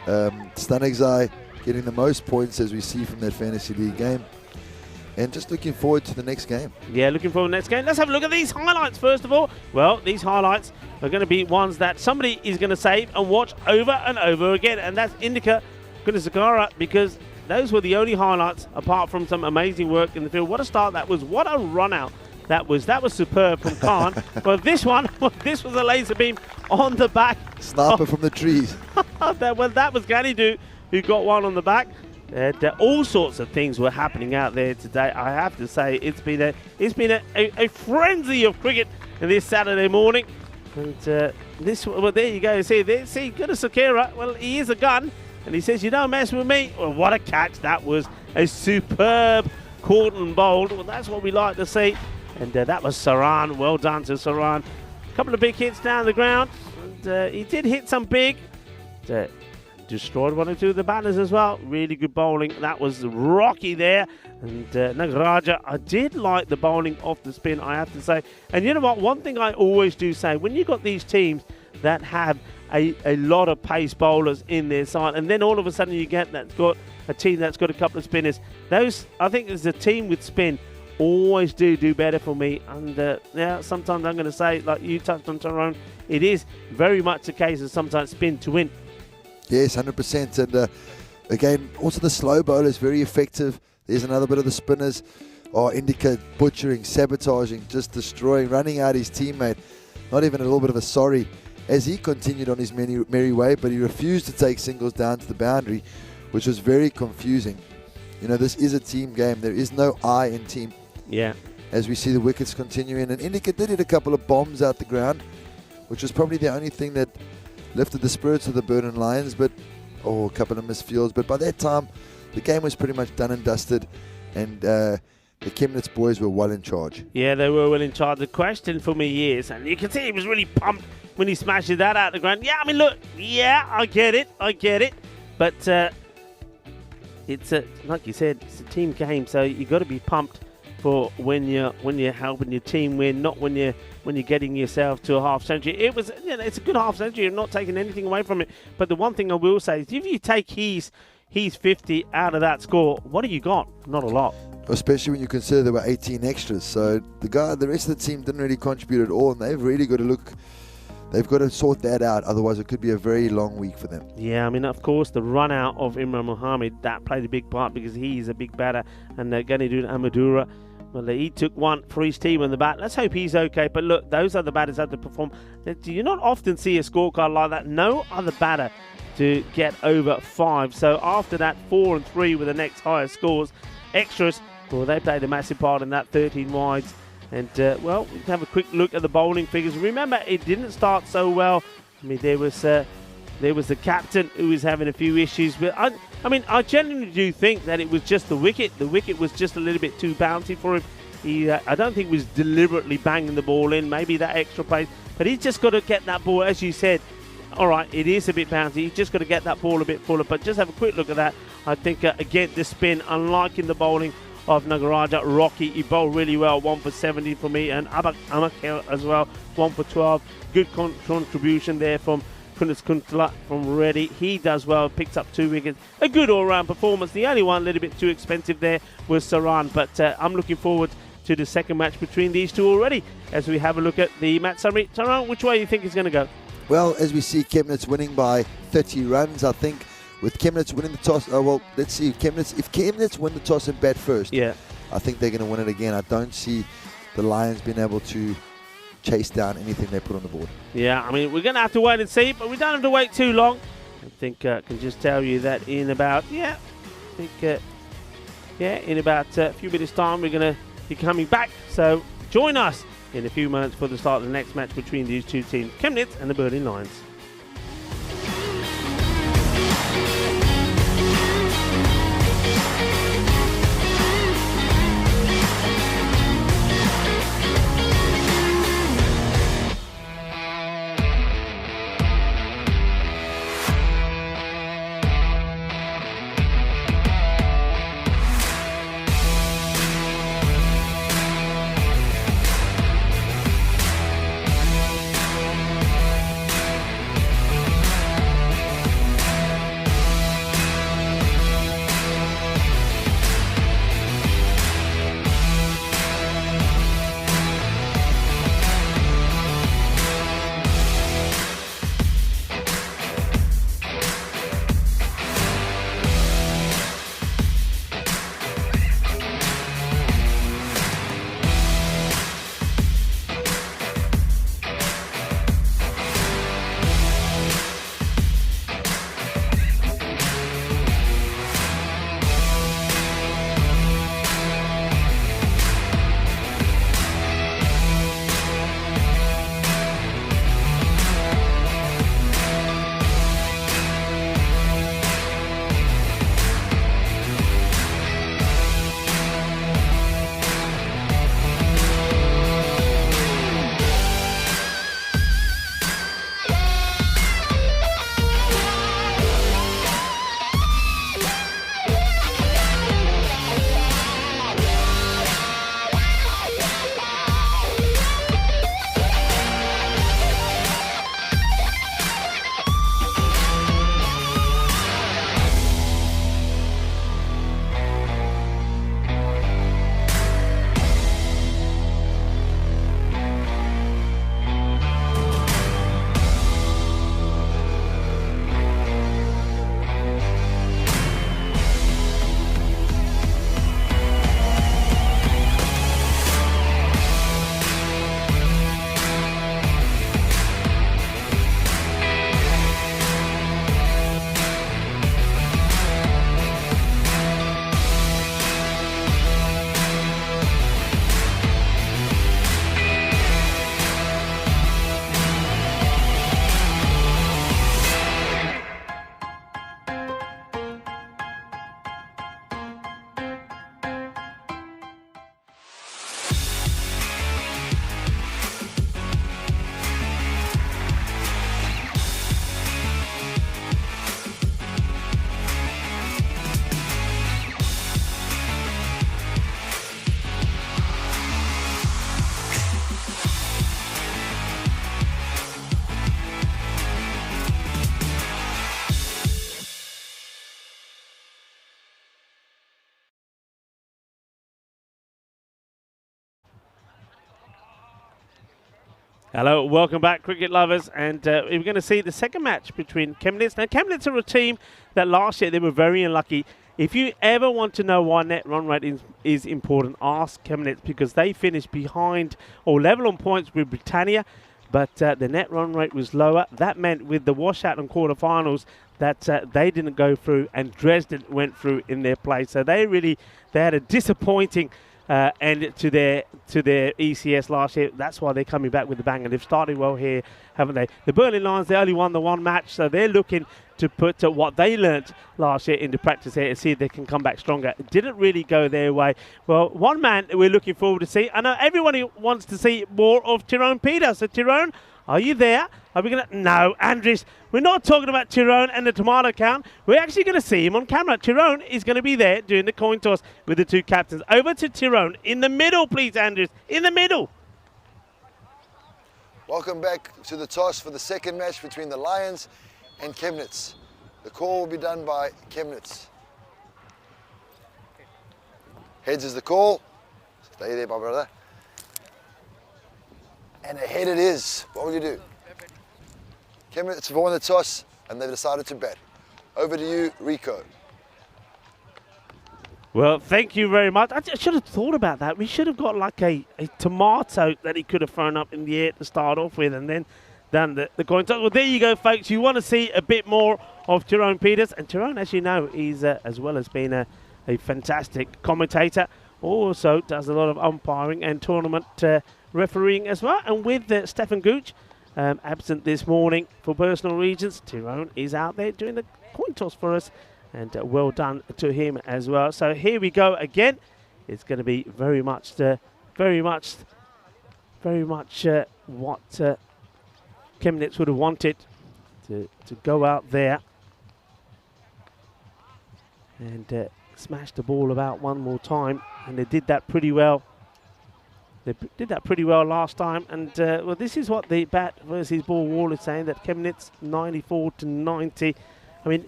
Stanexai getting the most points as we see from that Fantasy League game. And just looking forward to the next game. Yeah, looking forward to the next game. Let's have a look at these highlights first of all. Well, these highlights are going to be ones that somebody is going to save and watch over and over again. And that's Indica Kunasakura, because those were the only highlights apart from some amazing work in the field. What a start that was. What a run out that was. That was superb from Khan. But this one, this was a laser beam on the back. Sniper from the trees. that was Ganidu who got one on the back. All sorts of things were happening out there today. I have to say, it's been a frenzy of cricket this Saturday morning. And well, there you go. See, Kunasakura. Well, he is a gun, and he says, "You don't mess with me." Well, what a catch that was! A superb caught and bowled. Well, that's what we like to see. And that was Saran. Well done to Saran. A couple of big hits down the ground, and he did hit some big. Destroyed one or two of the batters as well. Really good bowling. That was rocky there. And Nagaraja, I did like the bowling off the spin, I have to say. And you know what? One thing I always do say, when you've got these teams that have a lot of pace bowlers in their side, and then all of a sudden you get that's got a team that's got a couple of spinners, those, I think, as a team with spin, always do better for me. And yeah, sometimes I'm going to say, like you touched on, Tyrone, it is very much the case of sometimes spin to win. Yes, 100%. And again, also the slow bowlers, very effective. There's another bit of the spinners. Indica butchering, sabotaging, just destroying, running out his teammate. Not even a little bit of a sorry as he continued on his merry way, but he refused to take singles down to the boundary, which was very confusing. You know, this is a team game. There is no I in team. Yeah. As we see the wickets continuing. And Indica did hit a couple of bombs out the ground, which was probably the only thing that lifted the spirits of the Burden Lions, but a couple of misfields. But by that time, the game was pretty much done and dusted, and the Chemnitz boys were well in charge. Yeah, they were well in charge. The question for me is, and you can see he was really pumped when he smashed that out the ground. Yeah, I mean, look, yeah, I get it. But it's like you said, it's a team game, so you got to be pumped for when you're helping your team win, not when you're getting yourself to a half century. It was, it's a good half century. I'm not taking anything away from it. But the one thing I will say is, if you take his 50 out of that score, what have you got? Not a lot. Especially when you consider there were 18 extras. So the rest of the team didn't really contribute at all, and they've really got to look. They've got to sort that out, otherwise it could be a very long week for them. Yeah, I mean, of course, the run out of Imran Mohammed, that played a big part because he's a big batter, and Ganidun Amadura, well, he took one for his team on the bat. Let's hope he's okay. But look, those other batters had to perform. Do you not often see a scorecard like that? No other batter to get over 5. So after that, 4 and 3 were the next highest scores. Extras, well, they played a massive part in that, 13 wides. And, well, we can have a quick look at the bowling figures. Remember, it didn't start so well. I mean, there was there was the captain who was having a few issues. But I mean, I genuinely do think that it was just the wicket. The wicket was just a little bit too bouncy for him. I don't think he was deliberately banging the ball in, maybe that extra pace. But he's just got to get that ball, as you said. All right, it is a bit bouncy. He's just got to get that ball a bit fuller. But just have a quick look at that. I think, again, the spin, unlike in the bowling of Nagaraja, Rocky, he bowled really well, 1 for 70 for me, and Amakel as well, 1 for 12. Good contribution there from Kunis Kuntla from Reddy. He does well, picks up 2 wickets. A good all-round performance. The only one a little bit too expensive there was Saran, but I'm looking forward to the second match between these two already as we have a look at the match summary. Saran, which way do you think it's going to go? Well, as we see, Chemnitz winning by 30 runs, I think. With Chemnitz winning the toss, well, let's see. If Chemnitz win the toss and bat first, yeah, I think they're going to win it again. I don't see the Lions being able to chase down anything they put on the board. Yeah, I mean, we're going to have to wait and see, but we don't have to wait too long. I think I can just tell you that in about, in about a few minutes' time, we're going to be coming back. So join us in a few moments for the start of the next match between these two teams, Chemnitz and the Berlin Lions. Hello, welcome back, cricket lovers, and we're going to see the second match between Chemnitz. Now, Chemnitz are a team that last year they were very unlucky. If you ever want to know why net run rate is important, ask Chemnitz, because they finished behind or level on points with Britannia, but the net run rate was lower. That meant with the washout in quarterfinals that they didn't go through, and Dresden went through in their place. So they had a disappointing and to their ECS last year. That's why they're coming back with the bang, and they've started well here, haven't they? The Berlin Lions, they only won the one match, so they're looking to put what they learnt last year into practice here and see if they can come back stronger. It didn't really go their way. Well, one man we're looking forward to see. I know everybody wants to see more of Tyrone Peter. So Tyrone, are you there? Are we going to... No, Andres, we're not talking about Tyrone and the tomato count. We're actually going to see him on camera. Tyrone is going to be there doing the coin toss with the two captains. Over to Tyrone. In the middle, please, Andres. In the middle. Welcome back to the toss for the second match between the Lions and Chemnitz. The call will be done by Chemnitz. Heads is the call. Stay there, my brother. And ahead it is. What will you do? Chemnitz have won the toss and they've decided to bat. Over to you, Rico. Well, thank you very much. I should have thought about that. We should have got like a tomato that he could have thrown up in the air to start off with and then done the coin toss. Well, there you go, folks. You want to see a bit more of Tyrone Peters. And Tyrone, as you know, he's as well as being a fantastic commentator, also does a lot of umpiring and tournament refereeing as well. And with Stefan Gooch absent this morning for personal reasons, Tyrone is out there doing the coin toss for us. And well done to him as well. So here we go again. It's going to be very much what Chemnitz would have wanted to go out there and smash the ball about one more time. And they did that pretty well. They did that pretty well last time. And well, this is what the bat versus ball wall is saying, that Chemnitz 94-90. I mean,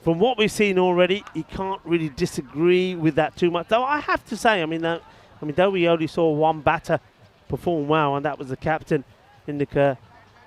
from what we've seen already, you can't really disagree with that too much. Though I have to say, though we only saw one batter perform well, and that was the captain, Indika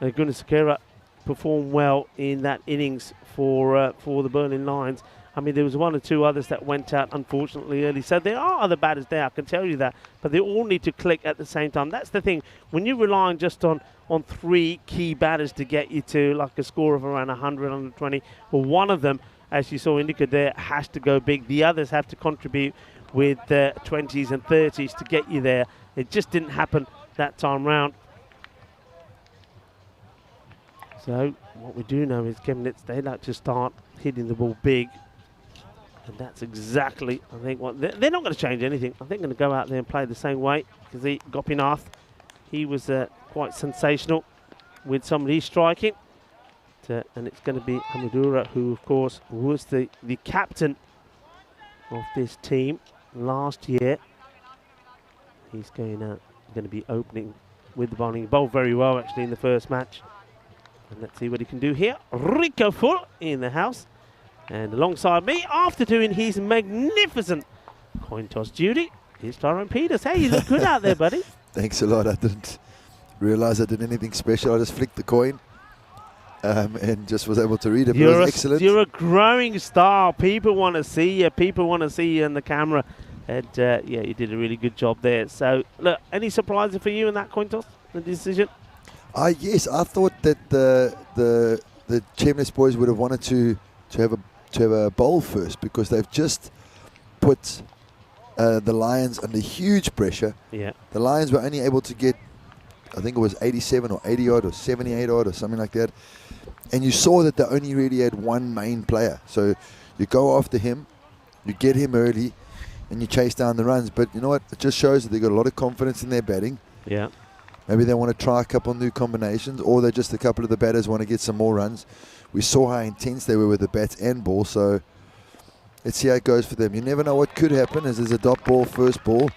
Gunasakura, perform well in that innings for the Berlin Lions. I mean, there was one or two others that went out, unfortunately, early. So there are other batters there, I can tell you that. But they all need to click at the same time. That's the thing. When you're relying just on three key batters to get you to like a score of around 100, 120, well, one of them, as you saw Indika there, has to go big. The others have to contribute with 20s and 30s to get you there. It just didn't happen that time round. So what we do know is Chemnitz, they like to start hitting the ball big. And that's exactly, I think, what they're not going to change anything. I think they're going to go out there and play the same way. Because Gopinath, he was quite sensational with some of his striking. And it's going to be Amadura, who, of course, was the captain of this team last year. He's going to be opening with the bowling. He bowled very well, actually, in the first match. And let's see what he can do here. Rico Full in the house. And alongside me, after doing his magnificent coin toss duty, is Tyrone Peters. Hey, you look good out there, buddy. Thanks a lot. I didn't realise I did anything special. I just flicked the coin. And just was able to read it. It was excellent. You're a growing star. People want to see you. People want to see you in the camera. And yeah, you did a really good job there. So, look, any surprises for you in that coin toss, the decision? Yes, I thought that the Chemnitz boys would have wanted to have a bowl first, because they've just put the Lions under huge pressure. Yeah. The Lions were only able to get, I think it was 87 or 80 odd or 78 odd or something like that. And you saw that they only really had one main player. So you go after him, you get him early, and you chase down the runs. But you know what? It just shows that they've got a lot of confidence in their batting. Yeah. Maybe they want to try a couple new combinations, or they're just a couple of the batters want to get some more runs. We saw how intense they were with the bats and ball. So let's see how it goes for them. You never know what could happen, as there's a dot ball, first ball.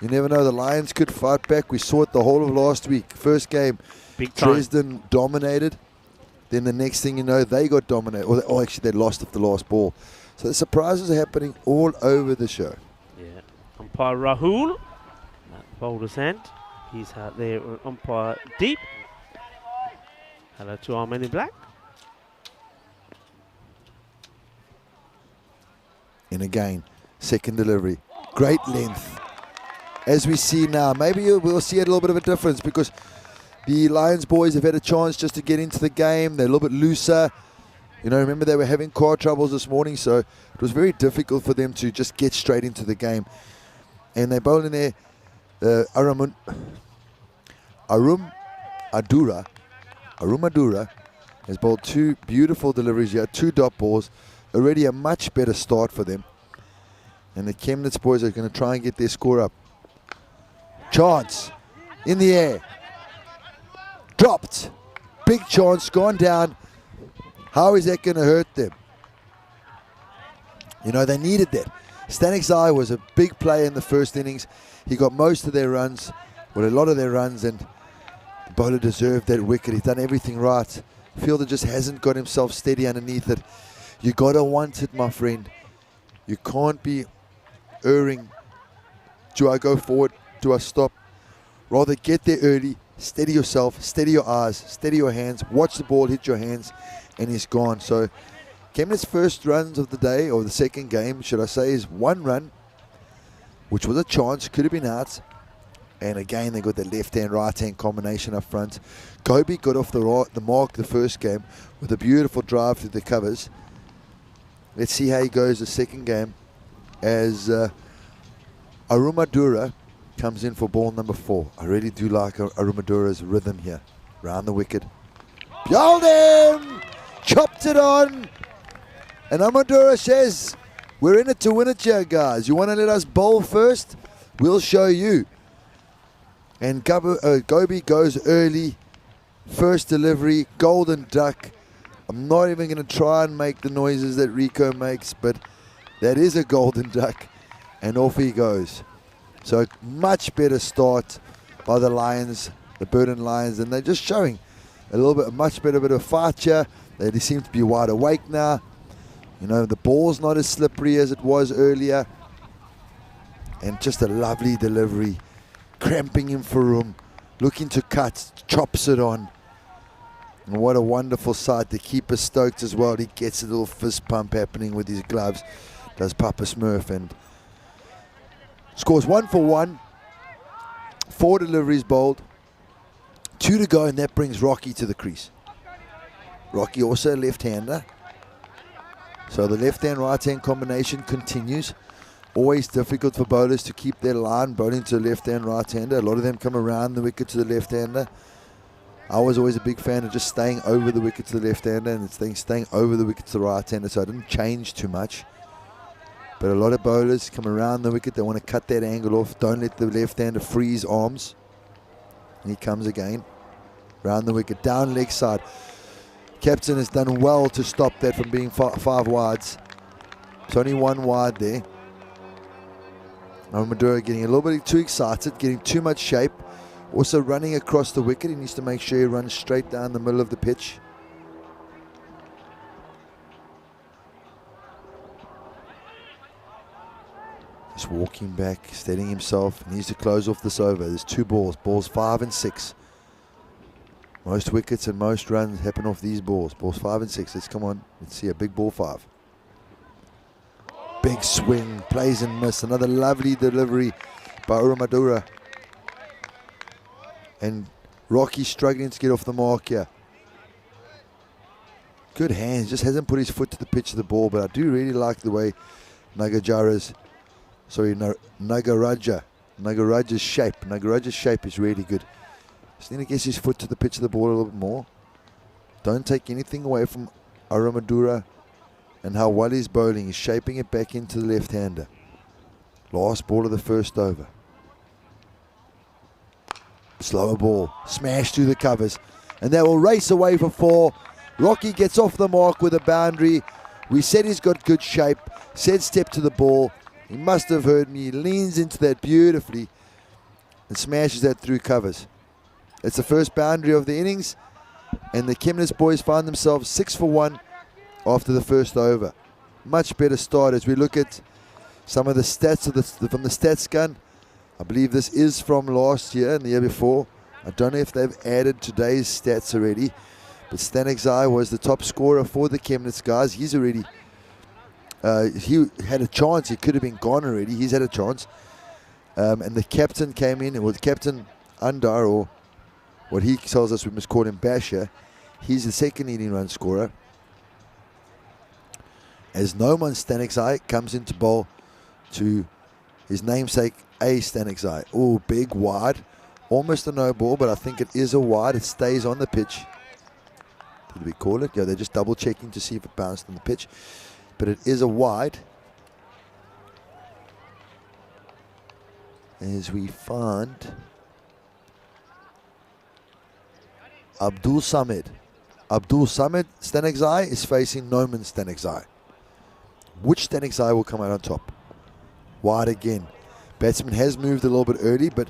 You never know, the Lions could fight back. We saw it the whole of last week. First game, Dresden dominated. Then the next thing you know, they got dominated. Or actually, they lost off the last ball. So the surprises are happening all over the show. Yeah. Umpire Rahul, that bowler's hand. He's out there, umpire Deep. Hello to our men in black. And again, second delivery. Great length. As we see now, maybe we'll see a little bit of a difference, because the Lions boys have had a chance just to get into the game. They're a little bit looser. You know, remember they were having car troubles this morning, so it was very difficult for them to just get straight into the game. And they bowl in there. Arum Adura has bowled 2 beautiful deliveries here, 2 dot balls. Already a much better start for them. And the Chemnitz boys are going to try and get their score up. Chance in the air. Dropped. Big chance, gone down. How is that going to hurt them? You know, they needed that. Stanek Zai was a big player in the first innings. He got most of their runs, well, a lot of their runs, and the bowler deserved that wicket. He's done everything right. Fielder just hasn't got himself steady underneath it. You got to want it, my friend. You can't be erring. Do I go forward? Do I stop? Rather get there early, steady yourself, steady your eyes, steady your hands, watch the ball hit your hands, and he's gone. So Chemnitz' first runs of the day, or the second game, should I say, is 1 run, which was a chance, could have been out. And again, they got the left-hand, right-hand combination up front. Gobi got off the mark the first game with a beautiful drive through the covers. Let's see how he goes the second game as Arumadura comes in for ball number 4. I really do like Arumadura's rhythm here. Round the wicket. Bowled him! Chopped it on! And Arumadura says, we're in it to win it here, guys. You want to let us bowl first? We'll show you. And Gobi goes early. First delivery, golden duck. I'm not even going to try and make the noises that Rico makes, but that is a golden duck. And off he goes. So much better start by the Lions, the Burden Lions, and they're just showing a little bit, a much better bit of fight here. They seem to be wide awake now. You know, the ball's not as slippery as it was earlier. And just a lovely delivery. Cramping in for room, looking to cut, chops it on. And what a wonderful sight. The keeper stoked as well. He gets a little fist pump happening with his gloves. Does Papa Smurf, and scores 1 for 1. 4 deliveries bowled. 2 to go, and that brings Rocky to the crease. Rocky also a left-hander. So the left-hand, right-hand combination continues. Always difficult for bowlers to keep their line bowling to the left-hand, right-hander. A lot of them come around the wicket to the left-hander. I was always a big fan of just staying over the wicket to the left-hander and staying over the wicket to the right-hander, so I didn't change too much. But a lot of bowlers come around the wicket. They want to cut that angle off. Don't let the left-hander free his arms. And he comes again. Round the wicket, down leg side. Captain has done well to stop that from being 5 wides. It's only 1 wide there. Madura getting a little bit too excited, getting too much shape. Also running across the wicket. He needs to make sure he runs straight down the middle of the pitch. Just walking back, steadying himself. He needs to close off this over. There's 2 balls. Balls 5 and 6. Most wickets and most runs happen off these balls. Balls 5 and 6. Let's come on. Let's see a big ball 5. Big swing, plays and miss. Another lovely delivery by Uramadura. And Rocky struggling to get off the mark here. Good hands, just hasn't put his foot to the pitch of the ball, but I do really like the way Nagaraja's shape. Nagaraja's shape is really good. Just need to get his foot to the pitch of the ball a little bit more. Don't take anything away from Uramadura and how well he's bowling. He's shaping it back into the left-hander. Last ball of the first over. Slower ball, smash through the covers, and that will race away for 4. Rocky gets off the mark with a boundary. We said he's got good shape, said step to the ball. He must have heard me. He leans into that beautifully and smashes that through covers. It's the first boundary of the innings, and the Chemnitz boys find themselves 6 for 1 after the first over. Much better start as we look at some of the stats from the stats gun. I believe this is from last year and the year before. I don't know if they've added today's stats already, but Stanek Zai was the top scorer for the Chemnitz guys. He's already, he had a chance. He could have been gone already. He's had a chance. And the captain came in, well, the captain Andar, or what he tells us we must call him Basher. He's the second leading run scorer. As Noman Stanek Zai comes into bowl to his namesake, A. Stanexai. Oh, big wide. Almost a no ball, but I think it is a wide. It stays on the pitch. Did we call it? Yeah, they're just double checking to see if it bounced on the pitch. But it is a wide. As we find Abdul Samad. Abdul Samad Stanexai is facing Noman Stanexai. Which Stanexai will come out on top? Wide again. Batsman has moved a little bit early, but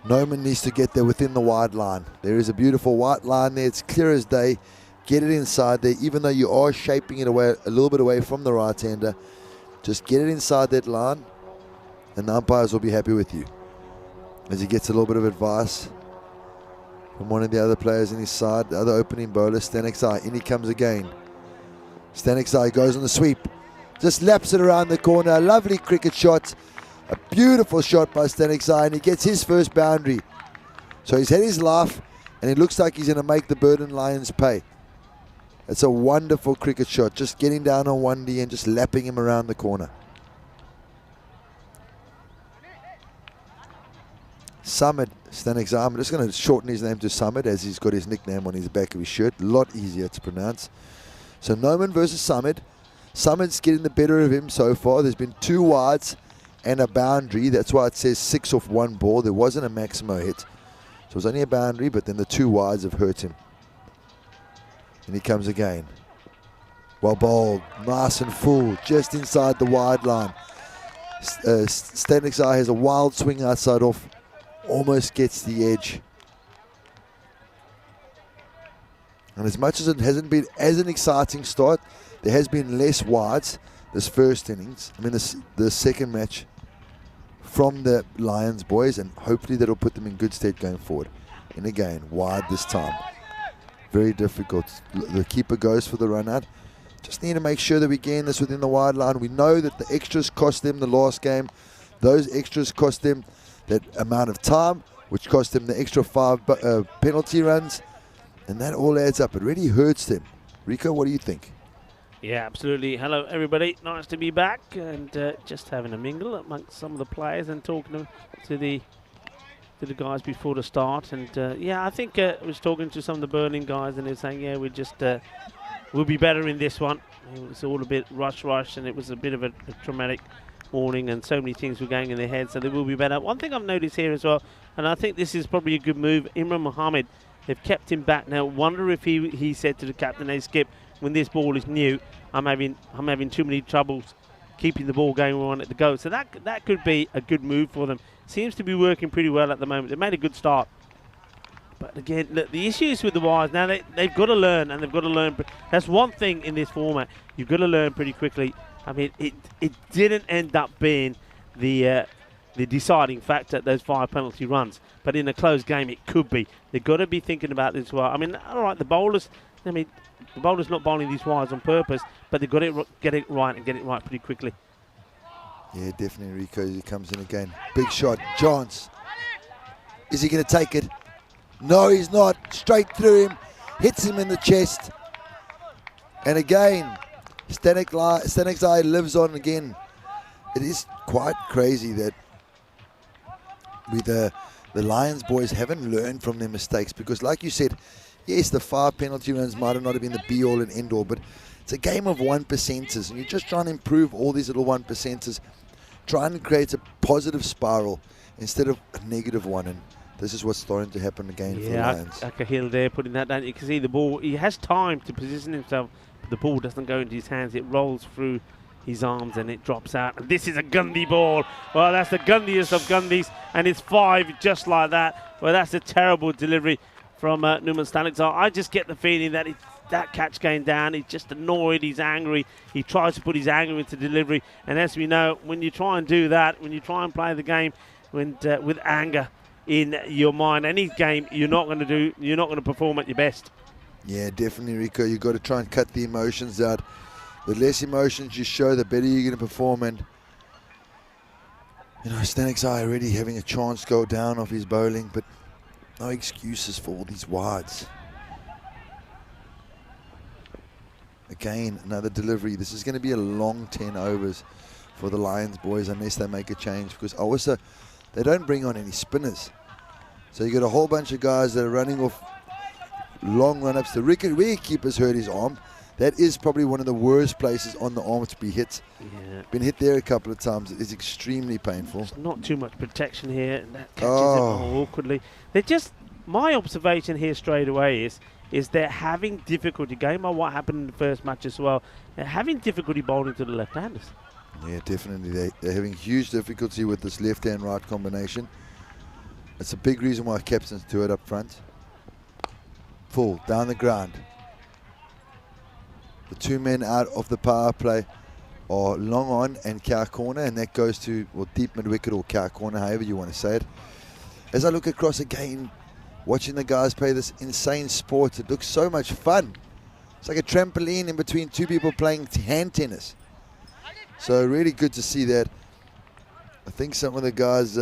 Noman needs to get there within the wide line. There is a beautiful white line there. It's clear as day. Get it inside there, even though you are shaping it away a little bit away from the right-hander. Just get it inside that line, and the umpires will be happy with you. As he gets a little bit of advice from one of the other players in his side, the other opening bowler, Stanexai. In he comes again. Stanexai goes on the sweep. Just laps it around the corner. A lovely cricket shot. A beautiful shot by Stanexai, and he gets his first boundary. So he's had his laugh, and it looks like he's going to make the Burden Lions pay. It's a wonderful cricket shot, just getting down on 1D and just lapping him around the corner. Samad Stanexai, I'm just going to shorten his name to Samad as he's got his nickname on his back of his shirt. A lot easier to pronounce. So Noman versus Samad. Samad's getting the better of him so far. There's been 2 wides and a boundary. That's why it says 6 off 1 ball. There wasn't a Maximo hit. So it was only a boundary, but then the 2 wides have hurt him. And he comes again. Well bowled, nice and full, just inside the wide line. Stanexai has a wild swing outside off, almost gets the edge. And as much as it hasn't been as an exciting start, there has been less wides this first innings. I mean, the second match from the Lions boys, and hopefully that'll put them in good stead going forward. And again, wide this time. Very difficult. The keeper goes for the run out. Just need to make sure that we gain this within the wide line. We know that the extras cost them the last game. Those extras cost them that amount of time, which cost them the extra 5 penalty runs. And that all adds up. It really hurts them. Rico, what do you think? Yeah, absolutely. Hello, everybody. Nice to be back and just having a mingle amongst some of the players and talking to the guys before the start. And yeah, I think I was talking to some of the Berlin guys, and they were saying, yeah, we'll be better in this one. It was all a bit rush, and it was a bit of a traumatic morning, and so many things were going in their head, so they will be better. One thing I've noticed here as well, and I think this is probably a good move, Imran Mohammed, they've kept him back now. Wonder if he said to the captain, hey, Skip, when this ball is new, I'm having too many troubles keeping the ball going when I want it to go. So that could be a good move for them. Seems to be working pretty well at the moment. They made a good start. But again, look, the issues with the wires, now they've got to learn, and they've got to learn. That's one thing in this format. You've got to learn pretty quickly. I mean, it didn't end up being the deciding factor, those 5 penalty runs. But in a close game, it could be. They've got to be thinking about this as well. I mean, all right, the bowler's not bowling these wires on purpose, but they've got to get it right and get it right pretty quickly. Yeah, definitely, Rico. He comes in again. Big shot. Johns. Is he going to take it? No, he's not. Straight through him. Hits him in the chest. And again, Stanexai lives on again. It is quite crazy that the Lions boys haven't learned from their mistakes, because like you said, yes, the 5 penalty runs might have not been the be-all and end-all, but it's a game of 1%ers, and you're just trying to improve all these little 1%ers, trying to create a positive spiral instead of a negative one, and this is what's starting to happen again for the Lions. Akahil there putting that down. You can see the ball, he has time to position himself, but the ball doesn't go into his hands. It rolls through his arms and it drops out. And this is a Gundy ball. Well, that's the Gundiest of Gundys, and it's 5 just like that. Well, that's a terrible delivery from Numan Stanexai. I just get the feeling that that catch came down. He's just annoyed. He's angry. He tries to put his anger into delivery. And as we know, when you try and do that, when you try and play the game with anger in your mind, any game you're not going to perform at your best. Yeah, definitely, Rico. You've got to try and cut the emotions out. The less emotions you show, the better you're going to perform. And you know, Stanexai already having a chance to go down off his bowling, but no excuses for all these wides. Again, another delivery. This is going to be a long 10 overs for the Lions boys unless they make a change, because also they don't bring on any spinners. So you got a whole bunch of guys that are running off long run-ups. The wicketkeeper's hurt his arm. That is probably one of the worst places on the arm to be hit. Yeah. Been hit there a couple of times. It is extremely painful. There's not too much protection here. And that catches it more awkwardly. They're just, my observation here straight away is they're having difficulty, going by what happened in the first match as well, they're having difficulty bowling to the left-handers. Yeah, definitely. They're having huge difficulty with this left-hand-right combination. It's a big reason why captains do it up front. Full, down the ground. The two men out of the power play are long on and cow corner, and that goes to, well, deep mid-wicket or cow corner, however you want to say it. As I look across again, watching the guys play this insane sport, it looks so much fun. It's like a trampoline in between two people playing hand tennis. So really good to see that. I think some of the guys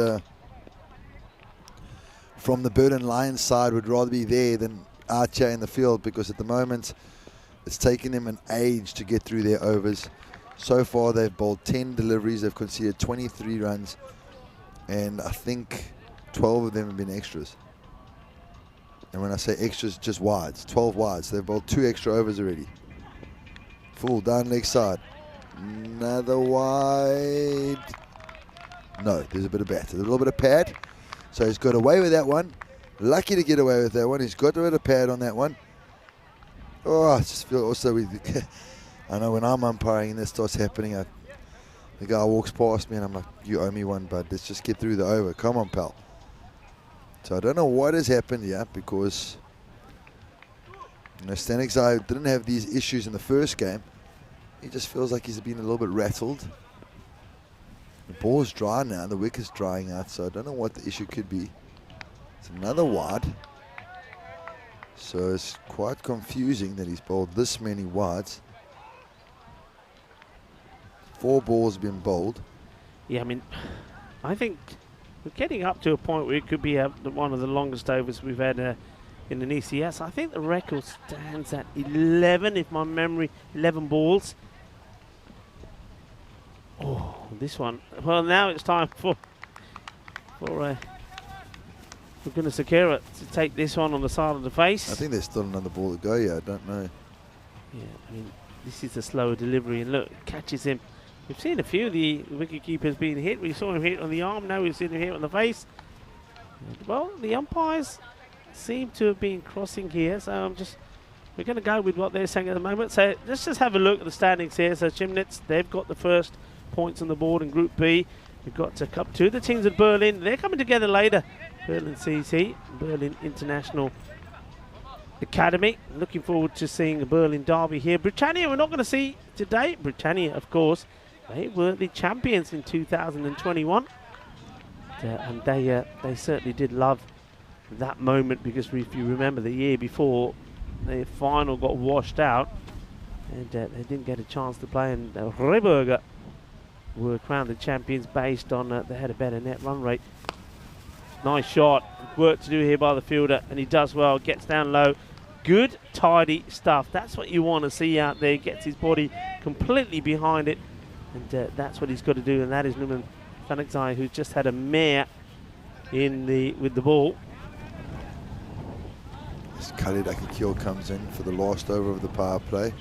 from the Berlin Lions side would rather be there than out here in the field, because at the moment it's taken them an age to get through their overs. So far they've bowled 10 deliveries, they've conceded 23 runs, and I think 12 of them have been extras. And when I say extras, just wides, 12 wides. They've bowled 2 extra overs already. Full, down leg side. Another wide. No, there's a bit of bat, a little bit of pad. So he's got away with that one. Lucky to get away with that one. He's got a bit of pad on that one. Oh, I just feel also with I know when I'm umpiring and this starts happening, the guy walks past me and I'm like, you owe me one, bud. Let's just get through the over. Come on, pal. So I don't know what has happened here, because Stanixai didn't have these issues in the first game. He just feels like he's been a little bit rattled. The ball's dry now. The wicket's drying out, so I don't know what the issue could be. It's another wide. So it's quite confusing that he's bowled this many wides. 4 balls have been bowled. Yeah, I mean, I think we're getting up to a point where it could be one of the longest overs we've had in an ECS. I think the record stands at 11, if my memory, 11 balls. Oh, this one. Well, now it's time for goodness Sakura to take this one on the side of the face. I think there's still another ball to go. Yeah, I don't know. Yeah, I mean, this is a slower delivery, and look, catches him. We've seen a few of the wicketkeepers being hit. We saw him hit on the arm. Now we've seen him hit on the face. Well, the umpires seem to have been crossing here, so we're going to go with what they're saying at the moment. So let's just have a look at the standings here. So Chimnitz, they've got the first points on the board in Group B. We've got to Cup 2. The teams at Berlin, they're coming together later. Berlin CC, Berlin International Academy. Looking forward to seeing the Berlin Derby here. Britannia, we're not going to see today. Britannia, of course, they were the champions in 2021. And they certainly did love that moment, because if you remember the year before, their final got washed out and they didn't get a chance to play, and Reiberger were crowned the champions based on they had a better net run rate. Nice shot, work to do here by the fielder, and he does well, gets down low. Good, tidy stuff. That's what you want to see out there. Gets his body completely behind it, and that's what he's got to do, and that is Numan Fanixai, who's just had a mare with the ball. As Khalid Akikil comes in for the last over of the power play.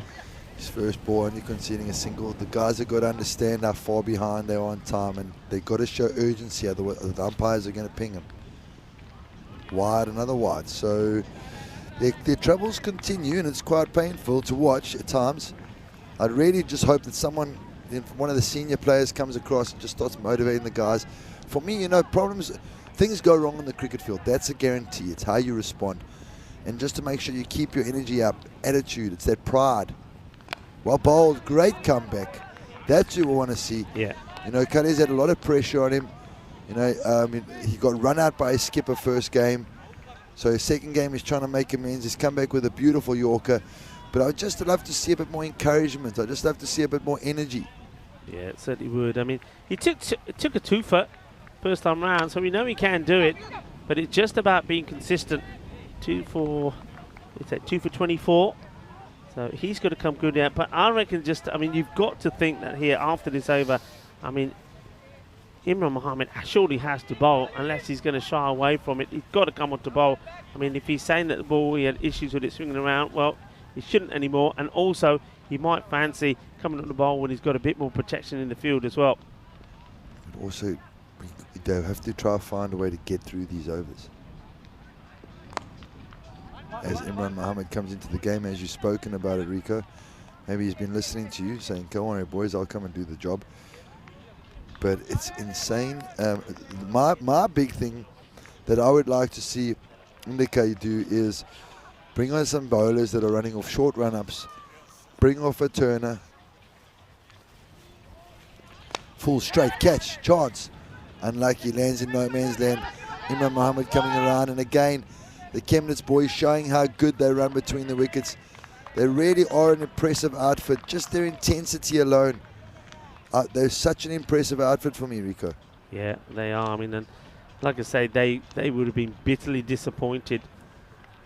His first ball, only conceding a single. The guys have got to understand how far behind they are on time, and they've got to show urgency, otherwise the umpires are going to ping them. Wide, another wide. So their troubles continue, and it's quite painful to watch at times. I'd really just hope that one of the senior players comes across and just starts motivating the guys. For me, things go wrong on the cricket field. That's a guarantee. It's how you respond. And just to make sure you keep your energy up, attitude, it's that pride. Well bowled, great comeback. That's what we want to see. Yeah. Khalid's had a lot of pressure on him. He got run out by his skipper first game. So his second game he's trying to make amends. He's come back with a beautiful Yorker. But I'd just love to see a bit more encouragement. I'd just love to see a bit more energy. Yeah, it certainly would. I mean, he took a twofer first time round, so we know he can do it. But it's just about being consistent. 2 for 24. So he's got to come good out. But I reckon you've got to think that here after this over, I mean, Imran Mohammed surely has to bowl unless he's going to shy away from it. He's got to come on to bowl. I mean, if he's saying that the ball, he had issues with it swinging around, well, he shouldn't anymore. And also, he might fancy coming on the bowl when he's got a bit more protection in the field as well. But also, they have to try to find a way to get through these overs. As Imran Mohammed comes into the game, as you've spoken about it, Rico, maybe he's been listening to you saying, "Come on, boys, I'll come and do the job." But it's insane. My big thing that I would like to see Indika do is bring on some bowlers that are running off short run-ups, bring off a turner, full straight catch, chance. Unlucky, lands in no man's land. Imran Mohammed coming around, and again, the Chemnitz boys showing how good they run between the wickets. They really are an impressive outfit, just their intensity alone. They're such an impressive outfit for me, Rico. Yeah, they are. I mean, and like I say, they would have been bitterly disappointed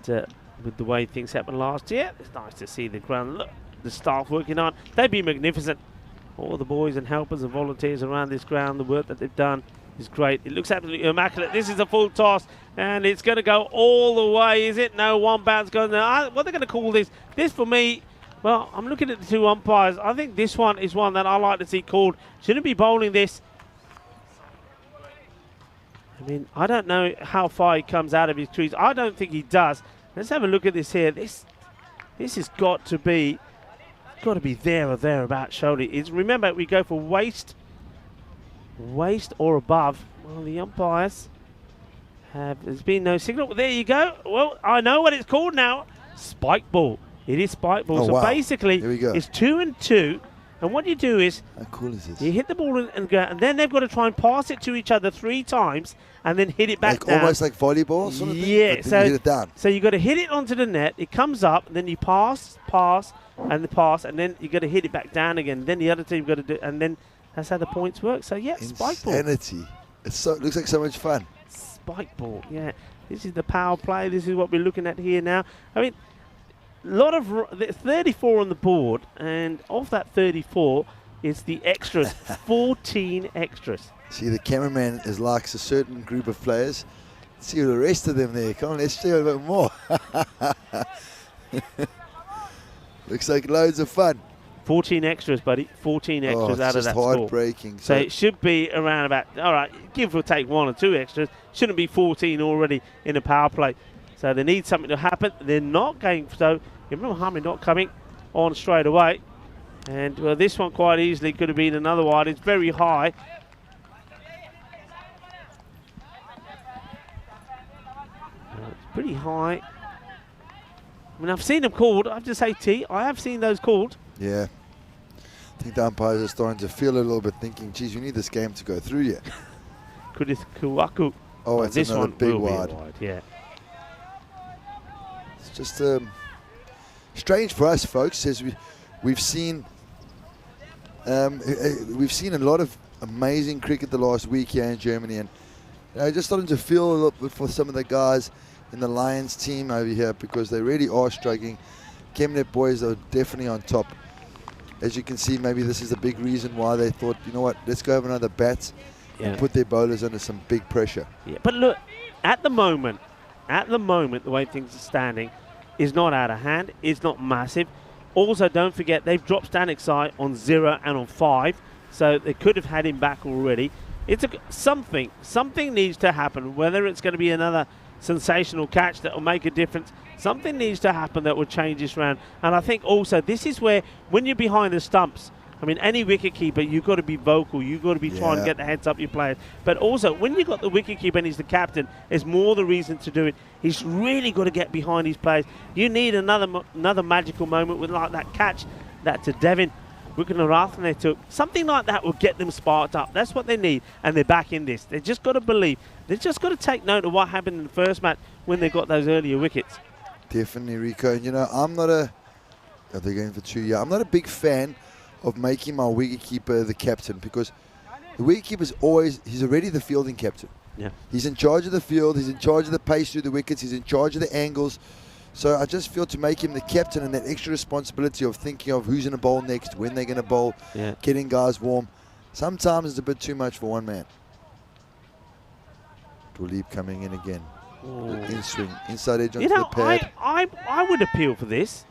with the way things happened last year. It's nice to see the ground, look, the staff working on. They'd be magnificent. All the boys and helpers and volunteers around this ground, the work that they've done is great. It looks absolutely immaculate. This is a full toss, and it's going to go all the way, is it? No, one bounce goes there. What are they going to call this? This, for me, well, I'm looking at the two umpires. I think this one is one that I like to see called. Shouldn't be bowling this. I mean, I don't know how far he comes out of his crease. I don't think he does. Let's have a look at this here. This has got to be there or thereabouts, surely. Remember, we go for waist or above. Well, the umpires there's been no signal. There you go. Well, I know what it's called now. Spike ball. It is spike ball. Oh, so wow. basically, it's 2 and 2. And what you do is, how cool is this? You hit the ball and go, and then they've got to try and pass it to each other 3 times, and then hit it back down. Almost like volleyball sort of thing? Yeah, so you hit it down. So you've got to hit it onto the net. It comes up, and then you pass, and then you got to hit it back down again. Then the other team got to do, and then that's how the points work. So yeah, spike ball. Insanity. It looks like so much fun. Spike ball. Yeah, this is the power play. This is what we're looking at here now. I mean, there's 34 on the board, and of that 34, it's the extras. 14 extras. See, the cameraman likes a certain group of players. Let's see the rest of them there. Come on, let's see a bit more. Looks like loads of fun. 14 extras, buddy. 14 extras out of that score. It's heartbreaking. So it should be around about, all right, give or take 1 or 2 extras. Shouldn't be 14 already in a power play. So they need something to happen. They're not going, so Imran Mohammed not coming on straight away. And well, this one quite easily could have been another wide. It's very high. It's pretty high. I mean, I've seen them called. I have to say, I have seen those called. Yeah. I think the umpires are starting to feel a little bit, thinking, geez, we need this game to go through yet. Kudith Kuwaku. Oh, it's this another one big will wide. Be a wide. Yeah. It's just strange for us, folks, as we've seen a lot of amazing cricket the last week here in Germany, and just starting to feel a little bit for some of the guys in the Lions team over here, because they really are struggling. Chemnitz boys are definitely on top. As you can see, maybe this is a big reason why they thought, you know what, let's go have another bat and put their bowlers under some big pressure. Yeah, but look, at the moment, the way things are standing is not out of hand. It's not massive. Also, don't forget, they've dropped Stanek Sai on 0 and on 5, so they could have had him back already. It's something needs to happen, whether it's going to be another sensational catch that will make a difference. Something needs to happen that will change this round. And I think also this is where, when you're behind the stumps, I mean, any wicketkeeper, you've got to be vocal. You've got to be trying to get the heads up your players. But also, when you've got the wicketkeeper and he's the captain, there's more the reason to do it. He's really got to get behind his players. You need another magical moment with like that catch that to Devin Wickenrathan they took. Something like that will get them sparked up. That's what they need, and they're back in this. They've just got to believe. They've just got to take note of what happened in the first match when they got those earlier wickets. Definitely, Rico. And, you know, I'm not a... Are they going for 2? Yeah, I'm not a big fan of making my wicketkeeper the captain, because the wicketkeeper's he's already the fielding captain. Yeah. He's in charge of the field. He's in charge of the pace through the wickets. He's in charge of the angles. So I just feel to make him the captain and that extra responsibility of thinking of who's going to bowl next, when they're going to bowl, getting guys warm. Sometimes it's a bit too much for one man. Dwalib coming in again. In swing, inside edge onto the pad. I would appeal for this.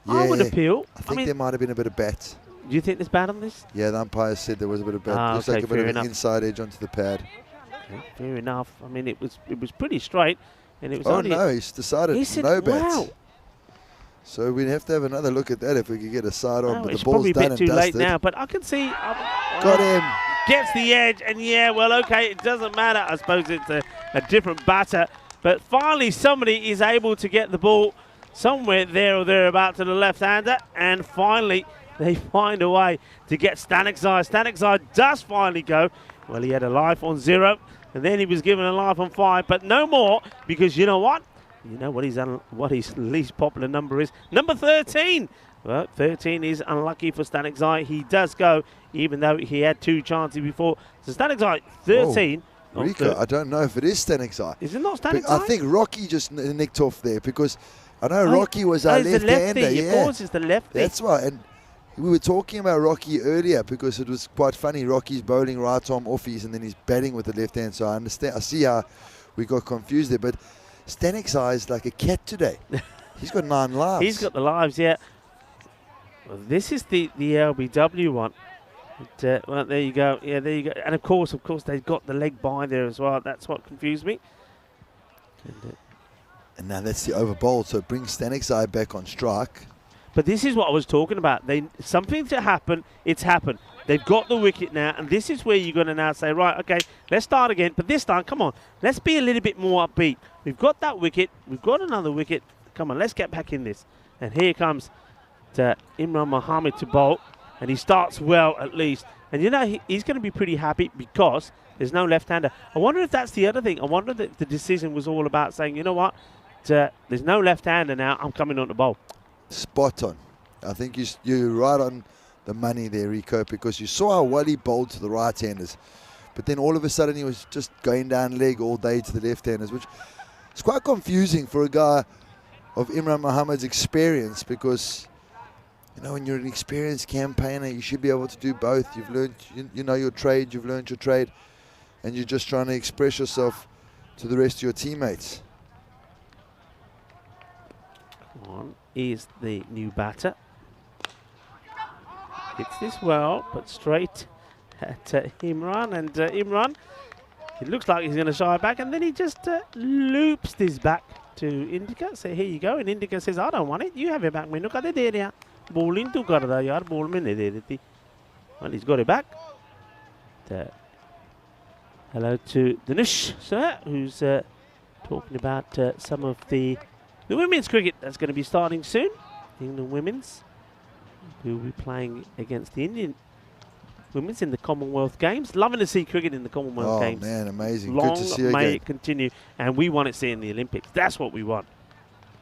Yeah, I would appeal. I think there might have been a bit of bat. Do you think there's bat on this? Yeah, the umpire said there was a bit of bat. Looks okay, like a bit of enough. an inside edge onto the pad. Okay, fair enough. I mean, it was pretty straight, and it was. Oh no, he's decided no bat. Wow. So we'd have to have another look at that if we could get a side on. But it's the ball's probably a done bit and too late dusted. now. But I can see. Got him. Gets the edge, and yeah, well, okay, it doesn't matter. I suppose it's a different batter. But finally, somebody is able to get the ball somewhere there or thereabout to the left-hander, and finally they find a way to get Stanexai. Stanexai does finally go. Well, he had a life on 0, and then he was given a life on 5, but no more, because you know what? You know what his least popular number is? Number 13. Well, 13 is unlucky for Stanexai. He does go, even though he had 2 chances before. So Stanexai, 13. Whoa. Rico, I don't know if it is Stanexai. Is it not Stanexai? I think Rocky just nicked off there, because I know Rocky was our left-hander. Yeah, of course, it's the lefty. That's right. And we were talking about Rocky earlier because it was quite funny. Rocky's bowling right arm offies and then he's batting with the left hand. So I understand. I see how we got confused there. But Stanexai is like a cat today. He's got 9 lives. He's got the lives, yeah. Well, this is the LBW one. But, well, there you go. Yeah, there you go. And of course, they've got the leg by there as well. That's what confused me. And now that's the over bowl, so it brings Stanexai back on strike. But this is what I was talking about. Something to happen, it's happened. They've got the wicket now, and this is where you're going to now say, right, okay, let's start again. But this time, come on, let's be a little bit more upbeat. We've got that wicket. We've got another wicket. Come on, let's get back in this. And here comes Imran Mohammed to bowl, and he starts well at least. And you know, he's going to be pretty happy because there's no left-hander. I wonder if that's the other thing. I wonder if the decision was all about saying, you know what, there's no left-hander now, I'm coming on the bowl. Spot on. I think you're right on the money there, Rico, because you saw how well he bowled to the right-handers. But then all of a sudden he was just going down leg all day to the left-handers, which is quite confusing for a guy of Imran Mohammed's experience, because, you know, when you're an experienced campaigner, you should be able to do both. You've learned, you know your trade, you've learned your trade, and you're just trying to express yourself to the rest of your teammates. On is the new batter. Hits this well, but straight at Imran. And Imran, it looks like he's going to shy back, and then he just loops this back to Indica. So here you go. And Indica says, I don't want it. You have it back. Bowling to karda yaar, ball mein nahi de deti. Well, he's got it back. Hello to Dinesh, sir, who's talking about some of the women's cricket that's going to be starting soon. England women's, who will be playing against the Indian women's in the Commonwealth Games. Loving to see cricket in the Commonwealth Games. Oh, man, amazing. Long Good to see you may again. it continue. And we want to see it in the Olympics. That's what we want.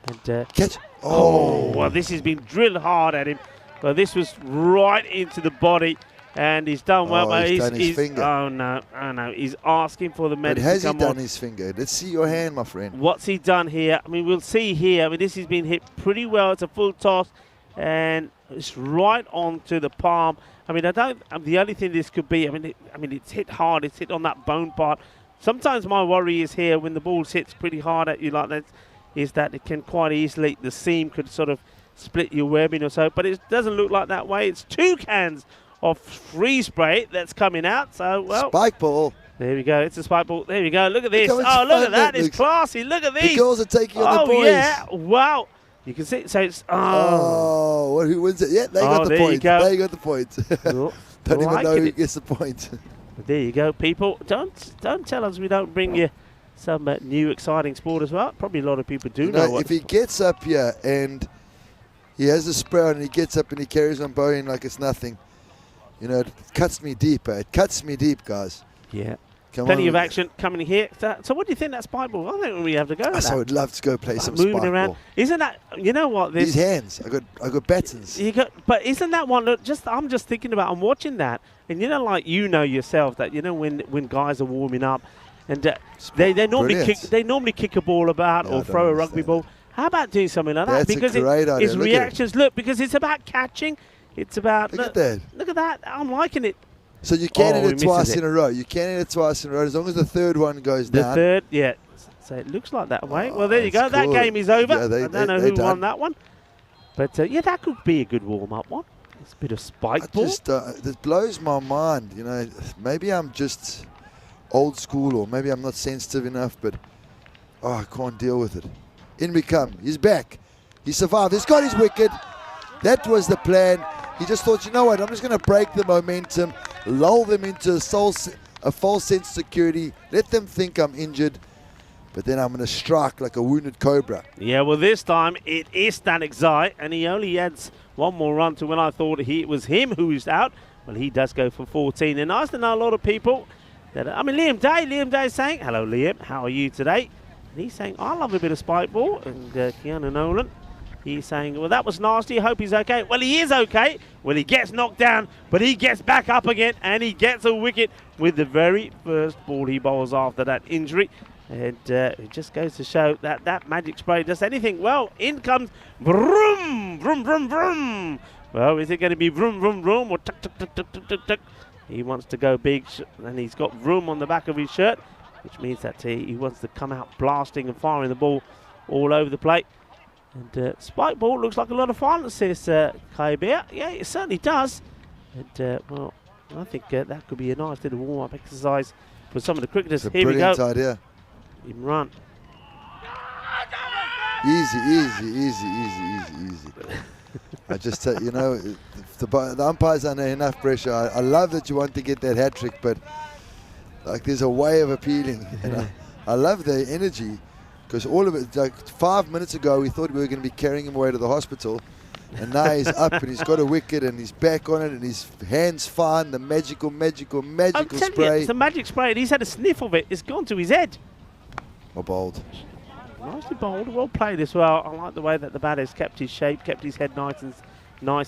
And, catch. Oh, well, this has been drilled hard at him. Well, this was right into the body. And he's done well. Oh, he's done his finger. Oh, no. He's asking for the But medic has to he come done on. his finger? Let's see your hand, my friend. What's he done here? I mean, we'll see here. I mean, this has been hit pretty well. It's a full toss, and it's right onto the palm. I mean, the only thing this could be, I mean, it's hit hard. It's hit on that bone part. Sometimes my worry is here when the ball hits pretty hard at you like that, is that it can quite easily, the seam could sort of split your webbing or so. But it doesn't look like that way. It's 2 cans of free spray that's coming out. So, well, spike ball. There we go. It's a spike ball. There we go. Look at this. Look Oh, look at that. It's classy. Look at these. The girls are taking on the boys. Oh, yeah. Wow. You can see. So it's. Oh, well, who wins it? Yeah, they got the point. They got the point. Don't even know who gets the point. There you go, people. Don't tell us we don't bring you some new exciting sport as well. Probably a lot of people do know what. If he gets up here and he has a spray and he gets up and he carries on bowling like it's nothing, you know, it cuts me deep. It cuts me deep, guys. Yeah. Plenty of action coming here. So what do you think that spike ball? I think we have to go with that. I would love to go play some moving spike around. ball. Isn't that, you know what? These hands, I got battens. But isn't that one, look, I'm just thinking about, I'm watching that, and you know, like you know yourself, that, you know, when guys are warming up, and they normally kick a ball about or throw a rugby ball. How about doing something like that? Because a great idea. It's reactions. Look, because it's about catching. It's about... Look at that. Look at that. I'm liking it. So you can Oh, hit he it twice misses it. in a row. You can hit it twice in a row as long as the third one goes The down. third, yeah. So it looks like that way. Oh, Well, there you go. that's That cool. game is over. Yeah, I don't know they're who won done. that one. But, yeah, that could be a good warm-up one. It's a bit of spike ball. This blows my mind. You know, maybe I'm just old school or maybe I'm not sensitive enough, but I can't deal with it. In we come. He's back. He survived. He's got his wicket. That was the plan. He just thought, you know what, I'm just going to break the momentum, lull them into a false sense of security, let them think I'm injured, but then I'm going to strike like a wounded cobra. Yeah, well, this time it is Stanek Zai, and he only adds one more run to when I thought it was him who was out. Well, he does go for 14. And nice to know a lot of people that, I mean, Liam Day saying, hello, Liam, how are you today? And he's saying, I love a bit of spike ball. And Keanu Nolan, he's saying, well, that was nasty. I hope he's okay. Well, he is okay. Well, he gets knocked down, but he gets back up again, and he gets a wicket with the very first ball he bowls after that injury. And it just goes to show that that magic spray does anything. Well, in comes vroom, vroom, vroom, vroom. Well, is it going to be vroom, vroom, vroom, or tuck, tuck, tuck, tuck, tuck, tuck, tuck? He wants to go big, and he's got vroom on the back of his shirt, which means that he wants to come out blasting and firing the ball all over the plate. And spike ball looks like a lot of fun, says Kai Bear. Yeah, it certainly does. And, well, I think that could be a nice little warm-up exercise for some of the cricketers. It's a Here we go. brilliant idea. Imran. Easy. I just, you know, the umpire's under enough pressure. I love that you want to get that hat-trick, but like there's a way of appealing. And I love the energy, because all of it, like 5 minutes ago, we thought we were going to be carrying him away to the hospital. And now he's up and he's got a wicket and he's back on it and his hand's fine. The magical spray. It's the magic spray, and he's had a sniff of it. It's gone to his head. Or bowled. Nicely bowled, well played as well. I like the way that the batter's kept his shape, kept his head nice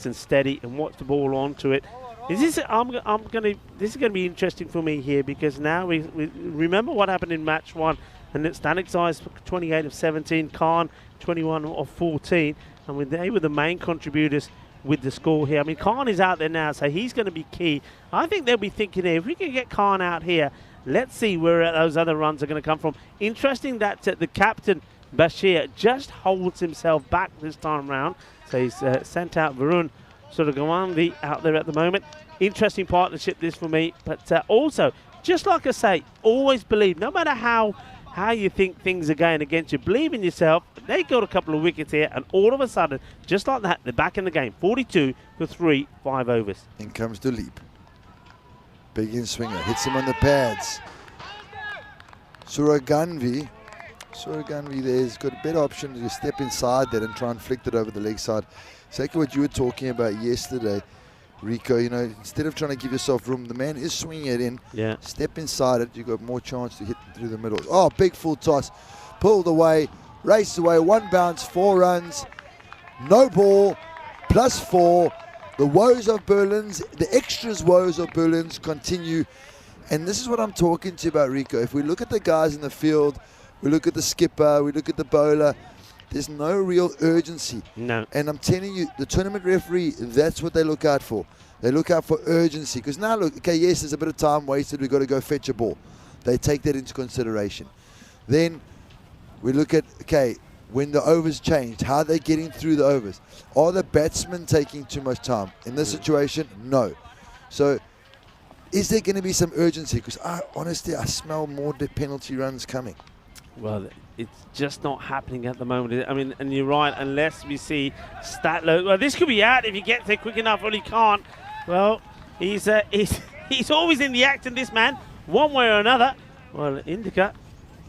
and steady, and watched the ball onto it. This is going to be interesting for me here, because now we remember what happened in match one, and it's Stanek Zai's 28 of 17, Khan 21 of 14, and they were the main contributors with the score here. I mean, Khan is out there now, so he's going to be key. I think they'll be thinking, if we can get Khan out here, let's see where those other runs are going to come from. Interesting that the captain, Bashir, just holds himself back this time round. So he's sent out Varun Suragawandi out there at the moment. Interesting partnership this for me. But also, just like I say, always believe, no matter how you think things are going against you, believe in yourself. They got a couple of wickets here, and all of a sudden, just like that, they're back in the game. 42 for 3, 5 overs. In comes Duleep. Big in swinger, hits him on the pads. Suraganvi there's got a better option to step inside there and try and flick it over the leg side. Exactly what you were talking about yesterday, Rico. You know, instead of trying to give yourself room, the man is swinging it in. Yeah. Step inside it, you've got more chance to hit through the middle. Oh, big full toss. Pulled away, raced away, 1 bounce, 4 runs. No ball, +4. The woes of Berlin's, the extras woes of Berlin's continue. And this is what I'm talking to you about, Rico. If we look at the guys in the field, we look at the skipper, we look at the bowler, there's no real urgency. No. And I'm telling you, the tournament referee, that's what they look out for. They look out for urgency. Because now, look, okay, yes, there's a bit of time wasted. We've got to go fetch a ball. They take that into consideration. Then we look at, okay, when the overs changed, how are they getting through the overs? Are the batsmen taking too much time? In this situation, no. So is there going to be some urgency? Because honestly, I smell more penalty runs coming. Well, it's just not happening at the moment. I mean, and you're right, unless we see Statler. Well, this could be out if he gets there quick enough, but he can't. Well, he's always in the action, this man, one way or another. Well, Indica,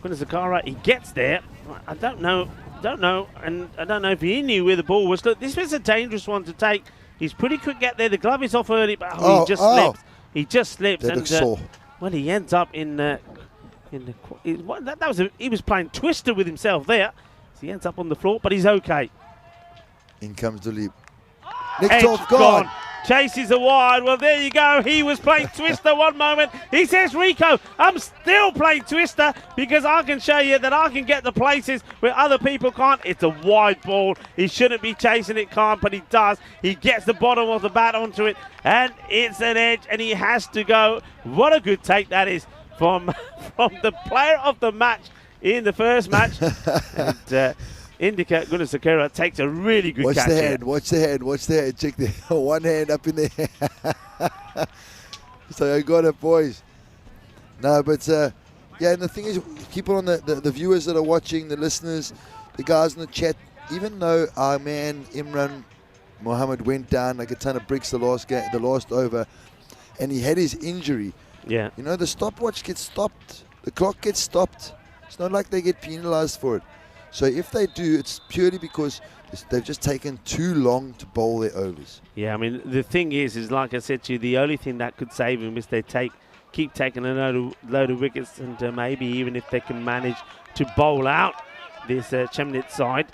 Kunazakara, he gets there. I don't know, and I don't know if he knew where the ball was. Look, this was a dangerous one to take. He's pretty quick get there. The glove is off early, but he just slips. He just slips. That looks sore. Well, he ends up he was playing Twister with himself there. So he ends up on the floor, but he's okay. In comes Duleep. Nick Torp gone. chases a wide. Well, there you go. He was playing Twister one moment. He says, Rico, I'm still playing Twister because I can show you that I can get the places where other people can't. It's a wide ball. He shouldn't be chasing it, can't, but he does. He gets the bottom of the bat onto it, and it's an edge, and he has to go. What a good take that is from the player of the match in the first match. And Indica Gunasekera takes a really good catch. Watch the hand. Check the one hand up in the air. So I got it, boys. No, but yeah, and the thing is, people on the viewers that are watching, the listeners, the guys in the chat, even though our man Imran Mohammed went down like a ton of bricks the last over, and he had his injury. Yeah. You know, the stopwatch gets stopped. The clock gets stopped. It's not like they get penalized for it. So if they do, it's purely because they've just taken too long to bowl their overs. Yeah, I mean, the thing is like I said to you, the only thing that could save him is they keep taking a load of wickets, and maybe even if they can manage to bowl out this Chemnitz side.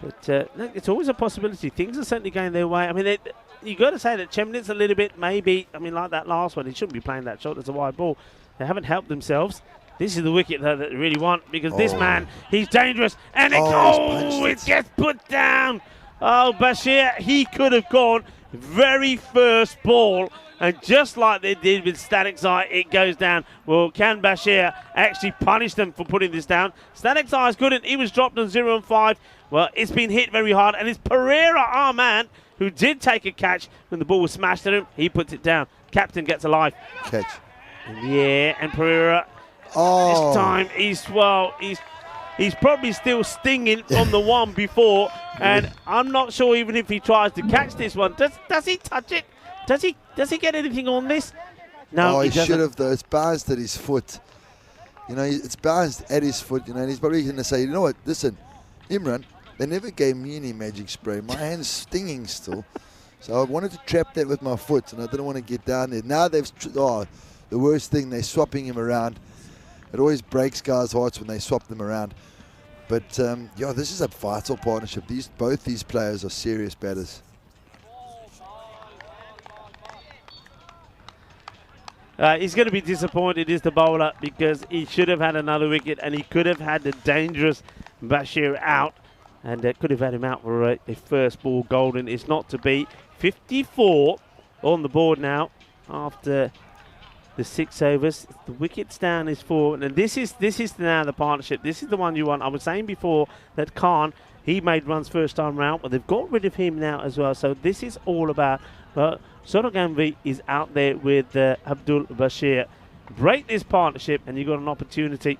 But look, it's always a possibility. Things are certainly going their way. I mean, you got to say that Chemnitz a little bit, maybe, I mean, like that last one, he shouldn't be playing that shot as a wide ball. They haven't helped themselves. This is the wicket that they really want, because this man, he's dangerous. And it gets put down. Oh, Bashir, he could have gone very first ball. And just like they did with Static's Eye, it goes down. Well, can Bashir actually punish them for putting this down? Static's Eyes couldn't. He was dropped on 0 and 5. Well, it's been hit very hard. And it's Pereira, our man, who did take a catch when the ball was smashed at him. He puts it down. Captain gets a life. Catch. Yeah, and Pereira... This time he's probably still stinging from the one before, and I'm not sure even if he tries to catch this one. Does he touch it? Does he get anything on this? No, he should have though. It's bounced at his foot. You know, it's bounced at his foot. You know, and he's probably going to say, you know what? Listen, Imran, they never gave me any magic spray. My hand's stinging still, so I wanted to trap that with my foot, and I didn't want to get down there. Now they've the worst thing, they're swapping him around. It always breaks guys' hearts when they swap them around. But, yeah, this is a vital partnership. Both these players are serious batters. He's going to be disappointed, is the bowler, because he should have had another wicket, and he could have had the dangerous Bashir out, and could have had him out for a first ball golden. It's not to be. 54 on the board now after the 6 overs. The wickets down is 4, and this is now the partnership. This is the one you want. I was saying before that Khan, he made runs first time round, but they've got rid of him now as well. So this is all about, well, Sotogambi is out there with Abdul Bashir. Break this partnership, and you've got an opportunity,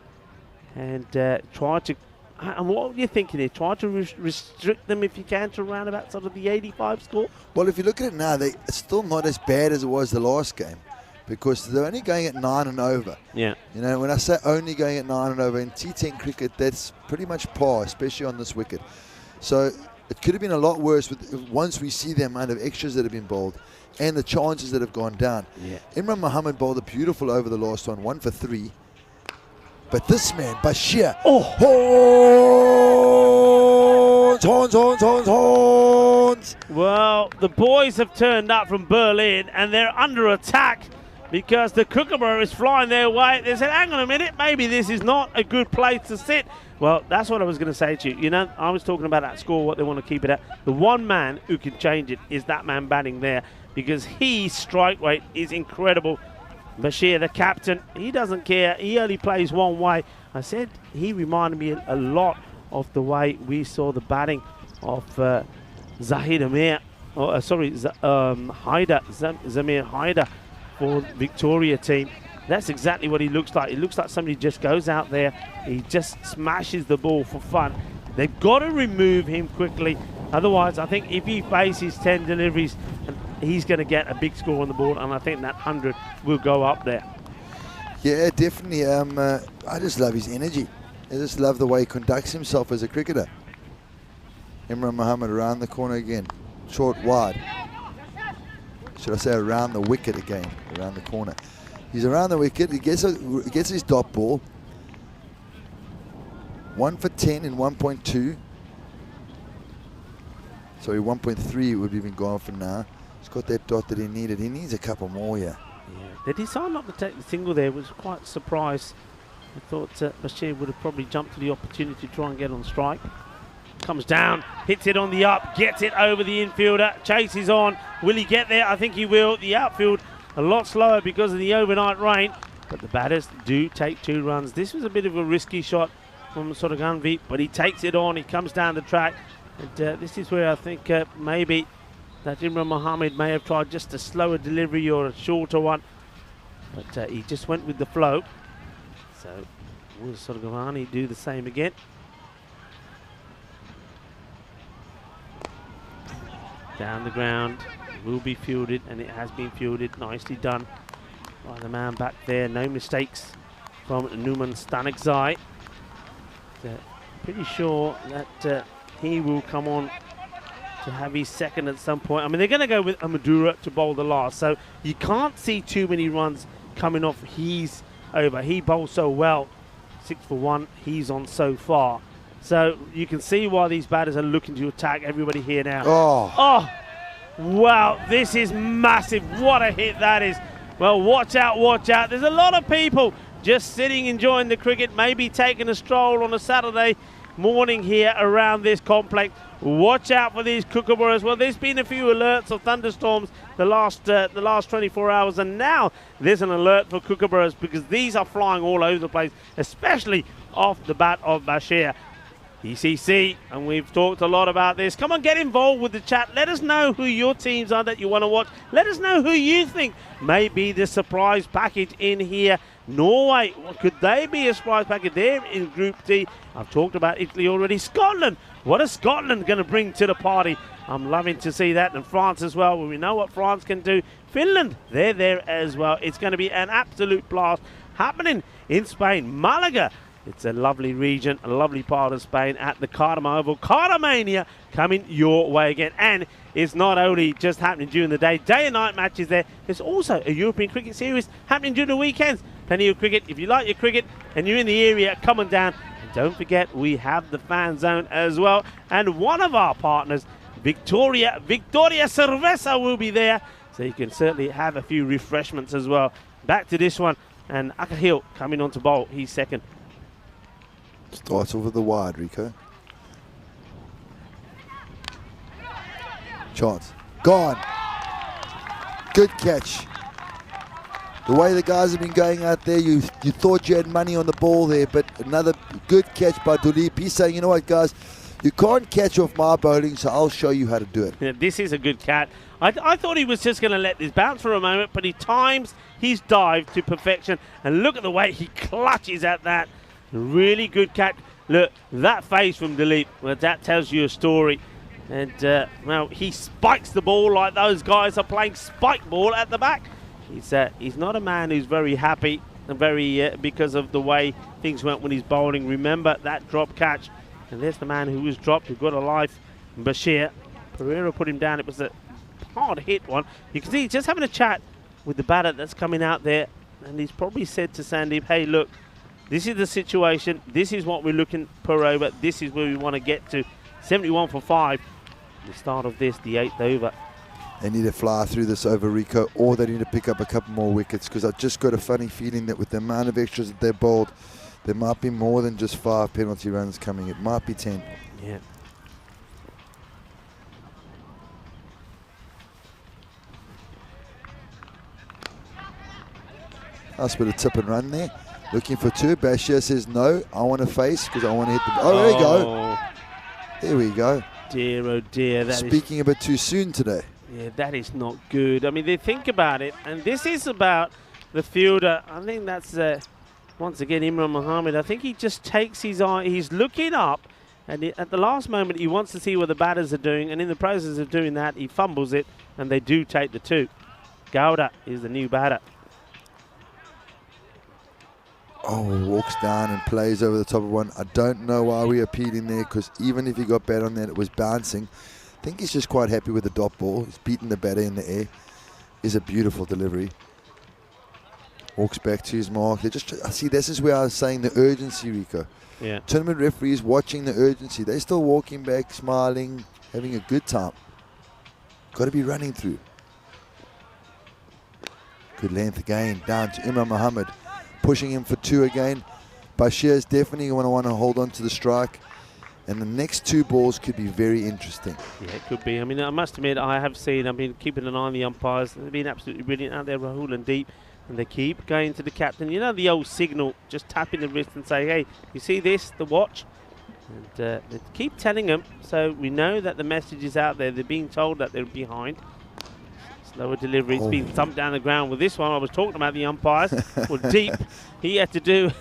and try to. And what are you thinking here? Try to restrict them if you can to around about sort of the 85 score. Well, if you look at it now, it's still not as bad as it was the last game, because they're only going at 9 and over. Yeah. You know, when I say only going at 9 and over in T10 cricket, that's pretty much par, especially on this wicket. So it could have been a lot worse once we see the amount of extras that have been bowled and the chances that have gone down. Yeah. Imran Mohammed bowled a beautiful over the last one, 1 for 3. But this man, Bashir, horns. Well, the boys have turned up from Berlin, and they're under attack because the Kookaburra is flying their way. They said, hang on a minute, maybe this is not a good place to sit. Well, that's what I was going to say to you. You know, I was talking about that score, what they want to keep it at. The one man who can change it is that man batting there, because his strike rate is incredible. Bashir, the captain, he doesn't care. He only plays one way. I said he reminded me a lot of the way we saw the batting of Zahid Amir, Zamir Haider for Victoria team. That's exactly what he looks like. It looks like somebody just goes out there, he just smashes the ball for fun. They've got to remove him quickly. Otherwise, I think if he faces 10 deliveries, he's going to get a big score on the board, and I think that 100 will go up there. Yeah, definitely. I just love his energy. I just love the way he conducts himself as a cricketer. Imran Mohammed around the corner again. Short wide. Should I say around the wicket again? Around the corner. He's around the wicket. He gets his dot ball. 1 for 10 in 1.2. Sorry, 1.3 would have been gone for now. He's got that dot that he needed. He needs a couple more here. Yeah. They decided not to take the single there, which was quite a surprise. I thought Bashir would have probably jumped to the opportunity to try and get on strike. Comes down, hits it on the up, gets it over the infielder, chases on. Will he get there? I think he will. The outfield a lot slower because of the overnight rain, but the batters do take 2 runs. This was a bit of a risky shot from Sodaganvi, but he takes it on. He comes down the track, and this is where I think maybe that Imran Mohammed may have tried just a slower delivery or a shorter one, but he just went with the flow. So will Sodaganvi do the same again? Down the ground, will be fielded, and it has been fielded. Nicely done by the man back there. No mistakes from Numan Stanekzai. Pretty sure that he will come on to have his second at some point. I mean, they're going to go with Amadura to bowl the last, so you can't see too many runs coming off his over. He bowls so well. 6 for 1 he's on so far. So you can see why these batters are looking to attack everybody here now. Oh, wow, this is massive. What a hit that is. Well, watch out, watch out. There's a lot of people just sitting, enjoying the cricket, maybe taking a stroll on a Saturday morning here around this complex. Watch out for these kookaburras. Well, there's been a few alerts of thunderstorms the last 24 hours, and now there's an alert for kookaburras because these are flying all over the place, especially off the bat of Bashir. ECC, and we've talked a lot about this. Come on, get involved with the chat. Let us know who your teams are that you want to watch. Let us know who you think may be the surprise package in here. Norway, could they be a surprise package? They're in Group D. I've talked about Italy already. Scotland, what is Scotland going to bring to the party? I'm loving to see that. And France as well. Well, we know what France can do. Finland, they're there as well. It's going to be an absolute blast happening in Spain. Malaga, it's a lovely region, a lovely part of Spain at the Cardamom Oval. Cardamania coming your way again. And it's not only just happening during the day and night matches there. There's also a European Cricket Series happening during the weekends. Plenty of cricket. If you like your cricket and you're in the area, come on down. And don't forget, we have the fan zone as well. And one of our partners, Victoria Cerveza, will be there. So you can certainly have a few refreshments as well. Back to this one. And Akahil coming on to bowl. He's second. Starts off with the wide, Rico. Chance. Gone. Good catch. The way the guys have been going out there, you thought you had money on the ball there, but another good catch by Duleep. He's saying, you know what, guys, you can't catch off my bowling, so I'll show you how to do it. Yeah, this is a good cat. I thought he was just going to let this bounce for a moment, but he times his dive to perfection. And look at the way he clutches at that. Really good catch. Look, that face from Duleep, well, that tells you a story. And, well, he spikes the ball like those guys are playing spike ball at the back. He's not a man who's very happy and very because of the way things went when he's bowling. Remember that drop catch. And there's the man who was dropped, who got a life, Bashir. Pereira put him down. It was a hard hit one. You can see he's just having a chat with the batter that's coming out there. And he's probably said to Sandeep, hey, look, this is the situation. This is what we're looking per over. This is where we want to get to. 71 for 5. The start of this, the 8th over. They need to fly through this over, Rico, or they need to pick up a couple more wickets, because I've just got a funny feeling that with the amount of extras that they're bowled, there might be more than just 5 penalty runs coming. It might be 10. Yeah. Nice bit of tip and run there. Looking for 2. Bashir says, no, I want to face because I want to hit the... Oh, there we go. There we go. Dear, oh dear. Speaking a bit too soon today. Yeah, that is not good. I mean, they think about it, and this is about the fielder. I think that's, once again, Imran Mohammed. I think he just takes his eye. He's looking up, and at the last moment, he wants to see what the batters are doing, and in the process of doing that, he fumbles it, and they do take the 2. Gowda is the new batter. Oh, walks down and plays over the top of one. I don't know why we're appealing there, because even if he got bat on that, it was bouncing. I think he's just quite happy with the dot ball. He's beaten the batter in the air. Is a beautiful delivery. Walks back to his mark. They just see, this is where I was saying the urgency, Rico. Yeah. Tournament referees watching the urgency. They're still walking back, smiling, having a good time. Got to be running through. Good length again, down to Imran Mohammed. Pushing him for 2 again. Bashir's definitely going to want to hold on to the strike. And the next 2 balls could be very interesting. Yeah, it could be. I mean, I must admit, I've been keeping an eye on the umpires. They've been absolutely brilliant out there, Rahul and Deep. And they keep going to the captain. You know, the old signal, just tapping the wrist and say, hey, you see this, the watch? And they keep telling them, so we know that the message is out there. They're being told that they're behind. Slower delivery. It's been thumped down the ground. With this one, I was talking about the umpires. Well, Deep, he had to do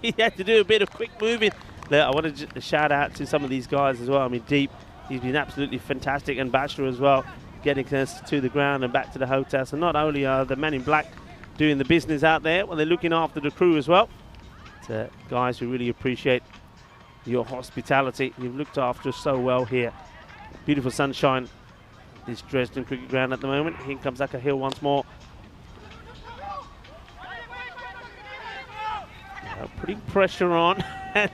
a bit of quick moving. I want to shout out to some of these guys as well. I mean, Deep, he's been absolutely fantastic, and Bachelor as well, getting us to the ground and back to the hotel. So not only are the men in black doing the business out there, well, they're looking after the crew as well. But, guys, we really appreciate your hospitality. You've looked after us so well here. Beautiful sunshine, this Dresden cricket ground at the moment. Here comes Aka Hill once more. Putting pressure on, and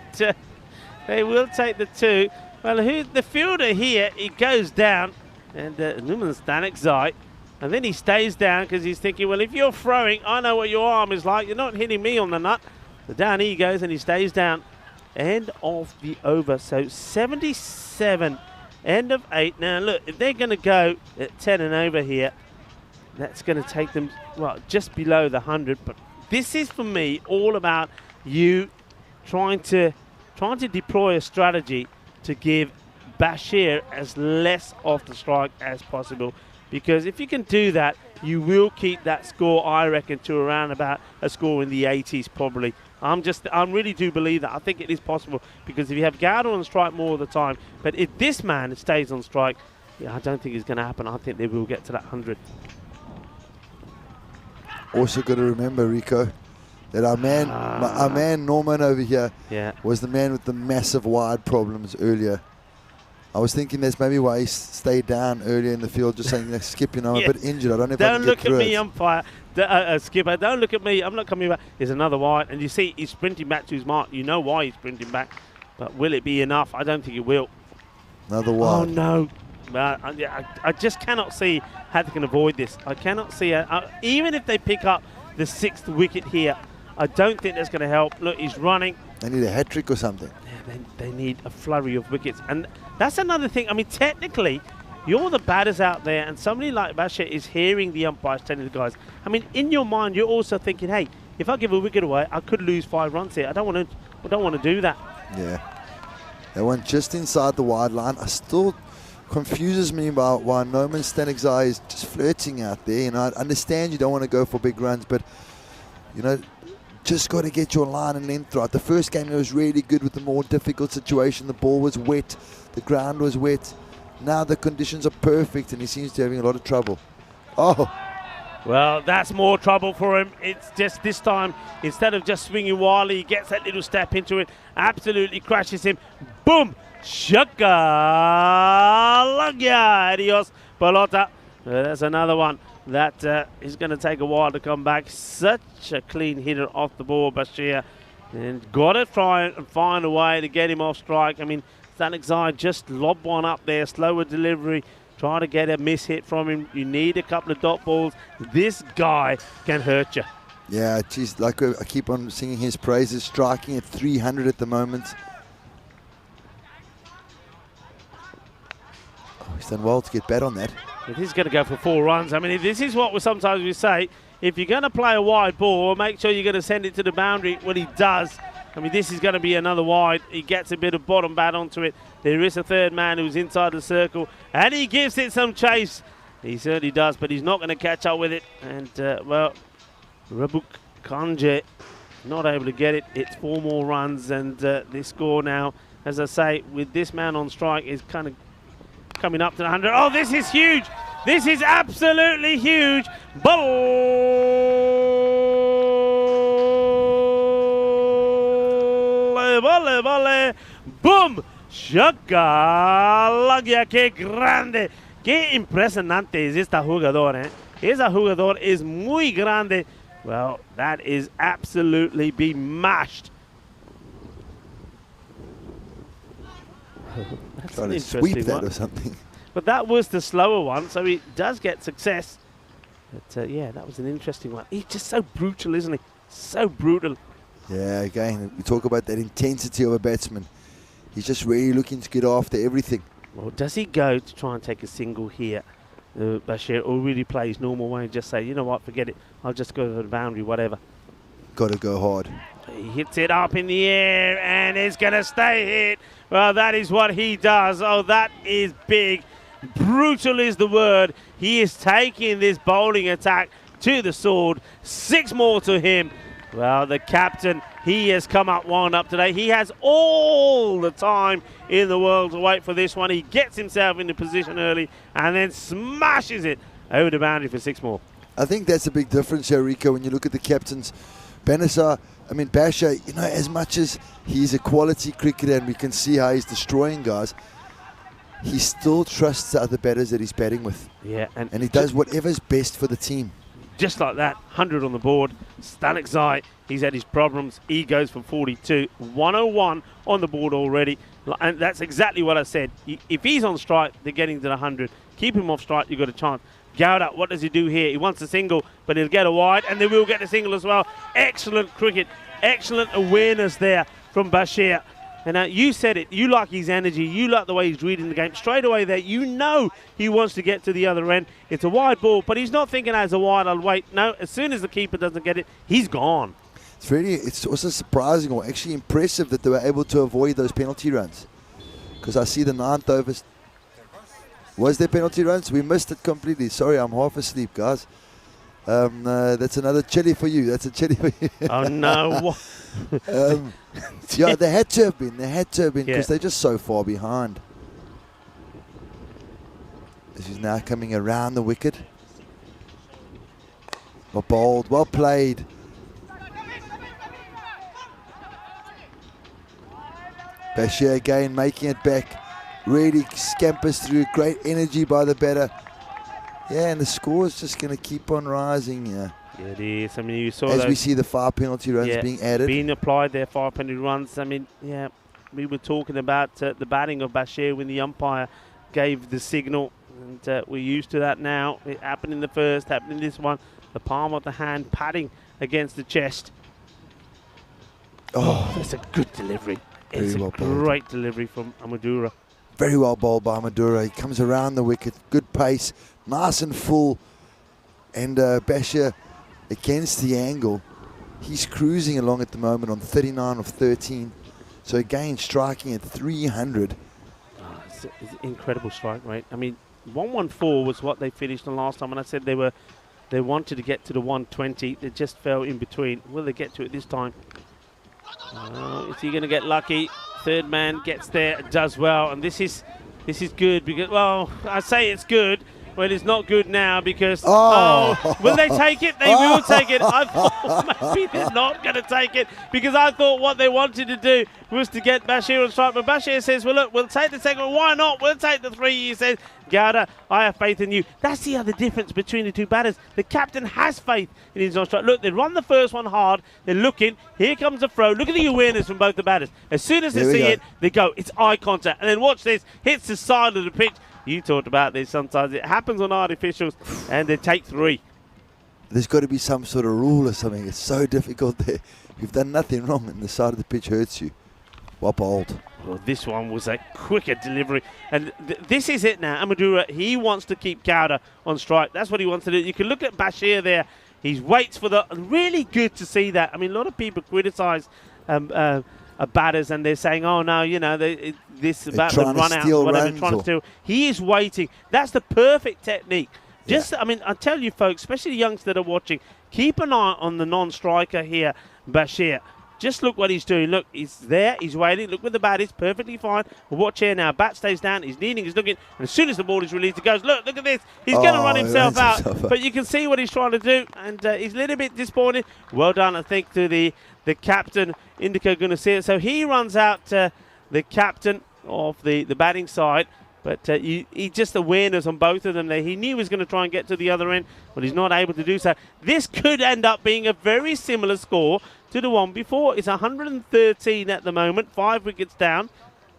they will take the 2. Well, the fielder here, he goes down, and Numan Stanek, and then he stays down because he's thinking, well, if you're throwing, I know what your arm is like. You're not hitting me on the nut. So down he goes, and he stays down. End of the over. So 77, end of 8. Now, look, if they're going to go at 10 and over here, that's going to take them, well, just below the 100. But this is, for me, all about you trying to deploy a strategy to give Bashir as less off the strike as possible. Because if you can do that, you will keep that score, I reckon, to around about a score in the 80s probably. I really do believe that. I think it is possible, because if you have Gowder on strike more of the time, but if this man stays on strike, yeah, I don't think it's going to happen. I think they will get to that 100. Also got to remember, Rico, that our man Norman over here was the man with the massive wide problems earlier. I was thinking that's maybe why he stayed down earlier in the field, just saying, like, Skip, I'm a bit injured. I don't know if I can get through it. Don't look at me, umpire. Skipper, don't look at me. I'm not coming back. There's another wide. And you see he's sprinting back to his mark. You know why he's sprinting back. But will it be enough? I don't think it will. Another wide. Oh, no. I just cannot see how they can avoid this. I cannot see it. Even if they pick up the 6th wicket here, I don't think that's going to help. Look, he's running. They need a hat-trick or something. Yeah, they need a flurry of wickets. And that's another thing. I mean, technically, you're the batters out there, and somebody like Bashir is hearing the umpires telling the guys. I mean, in your mind, you're also thinking, hey, if I give a wicket away, I could lose 5 runs here. I don't want to do that. Yeah. They went just inside the wide line. I still confuses me about why Noman Stanexai is just flirting out there. You know, I understand you don't want to go for big runs, but, you know, just got to get your line and length right. The first game, it was really good with the more difficult situation. The ball was wet. The ground was wet. Now the conditions are perfect, and he seems to be having a lot of trouble. Oh. Well, that's more trouble for him. It's just this time, instead of just swinging wildly, he gets that little step into it, absolutely crashes him. Boom! Shaka! Lagya! Adios, Pelota. That's another one that is going to take a while to come back. Such a clean hitter off the ball, Bashir. And got to try and find a way to get him off strike. I mean, Stanexai just lobbed one up there, slower delivery. Try to get a miss hit from him. You need a couple of dot balls. This guy can hurt you. Yeah, geez, like I keep on singing his praises, striking at 300 at the moment. Oh, he's done well to get bet on that. But he's going to go for 4 runs. I mean, this is what we say. If you're going to play a wide ball, make sure you're going to send it to the boundary. Well, he does. I mean, this is going to be another wide. He gets a bit of bottom bat onto it. There is a third man who's inside the circle, and he gives it some chase. He certainly does, but he's not going to catch up with it. And, well, Rabuk Kanje not able to get it. It's 4 more runs, and this score now, as I say, with this man on strike, is kind of coming up to the 100. Oh, this is huge. This is absolutely huge. Vale. Boom. Shaka Lagya, que grande. Qué impresionante es esta jugador, eh? Esa jugador is muy grande. Well, that is absolutely being mashed. That's trying to sweep that or something. But that was the slower one, so he does get success. But yeah, that was an interesting one. He's just so brutal, isn't he? So brutal. Yeah, again, we talk about that intensity of a batsman. He's just really looking to get after everything. Well, does he go to try and take a single here, Bashir, or really play his normal way and just say, you know what, forget it, I'll just go to the boundary, whatever? Got to go hard. He hits it up in the air, and it's going to stay hit. Well, that is what he does. Oh, that is big. Brutal is the word. He is taking this bowling attack to the sword. 6 more to him. Well, the captain, he has come up wound up today. He has all the time in the world to wait for this one. He gets himself into position early and then smashes it over the boundary for 6 more. I think that's a big difference here, Rico, when you look at the captains. Basher, you know, as much as he's a quality cricketer and we can see how he's destroying guys, he still trusts the other batters that he's batting with. Yeah, and he does whatever's best for the team. Just like that, 100 on the board. Stanek Zai, he's had his problems. He goes for 42. 101 on the board already. And that's exactly what I said. If he's on strike, they're getting to the 100. Keep him off strike, you've got a chance. Gowda, what does he do here? He wants a single, but he'll get a wide, and they will get a single as well. Excellent cricket. Excellent awareness there from Bashir. And you said it. You like his energy. You like the way he's reading the game. Straight away there, you know he wants to get to the other end. It's a wide ball, but he's not thinking as a wide, I'll wait. No, as soon as the keeper doesn't get it, he's gone. It's also surprising or actually impressive that they were able to avoid those penalty runs. Because I see the 9th over. Was there penalty runs? We missed it completely. Sorry, I'm half asleep, guys. That's another chili for you. That's a chili for you. Oh, no. Yeah, they had to have been. They had to have been because they're just so far behind. This is now coming around the wicket. Well bowled, well played. Bashir again making it back. Really scampers through. Great energy by the batter. Yeah, and the score is just going to keep on rising. Yeah. It is. I mean, you saw as we see the 5 penalty runs being added. Being applied there, 5 penalty runs. I mean, yeah, we were talking about the batting of Bashir when the umpire gave the signal. And we're used to that now. It happened in the first, happened in this one. The palm of the hand patting against the chest. Oh, that's a good delivery. It's a great delivery from Amadura. Very well bowled by Amadura. He comes around the wicket. Good pace. Nice and full. And Bashir against the angle. He's cruising along at the moment on 39 of 13. So again, striking at 300. It's an incredible strike rate. I mean, 114 was what they finished on last time, and I said they wanted to get to the 120. They just fell in between. Will they get to it this time? Is he going to get lucky? Third man gets there, does well, and this is good because, well, I say it's good. Well, it's not good now because, will they take it? They will take it. I thought maybe they're not going to take it because I thought what they wanted to do was to get Bashir on strike. But Bashir says, well, look, we'll take the second one. Why not? We'll take the 3. He says, Gowda, I have faith in you. That's the other difference between the two batters. The captain has faith in his on strike. Look, they run the first one hard. They're looking. Here comes the throw. Look at the awareness from both the batters. As soon as they see it, they go. It's eye contact. And then watch this. Hits the side of the pitch. You talked about this sometimes. It happens on artificials, and they take 3. There's got to be some sort of rule or something. It's so difficult there. You've done nothing wrong, and the side of the pitch hurts you. Well bowled. Well, this one was a quicker delivery. And this is it now. Amadura, he wants to keep Gowda on strike. That's what he wants to do. You can look at Bashir there. He waits for the... Really good to see that. I mean, a lot of people criticise batters, and they're saying, oh, no, you know, this about the run out, whatever, trying to steal. He is waiting. That's the perfect technique. Just, I mean, I tell you, folks, especially the youngsters that are watching, keep an eye on the non-striker here, Bashir. Just look what he's doing. Look, he's there. He's waiting. Look where the bat is. Perfectly fine. We'll watch here now. Bat stays down. He's kneeling. He's looking. And as soon as the ball is released, he goes, look at this. He's going to run himself out. But you can see what he's trying to do. And he's a little bit disappointed. Well done, I think, to the captain, Indica Gunasir. So he runs out the captain of the batting side. But he just awareness on both of them there. He knew he was going to try and get to the other end, but he's not able to do so. This could end up being a very similar score to the one before. It's 113 at the moment, 5 wickets down.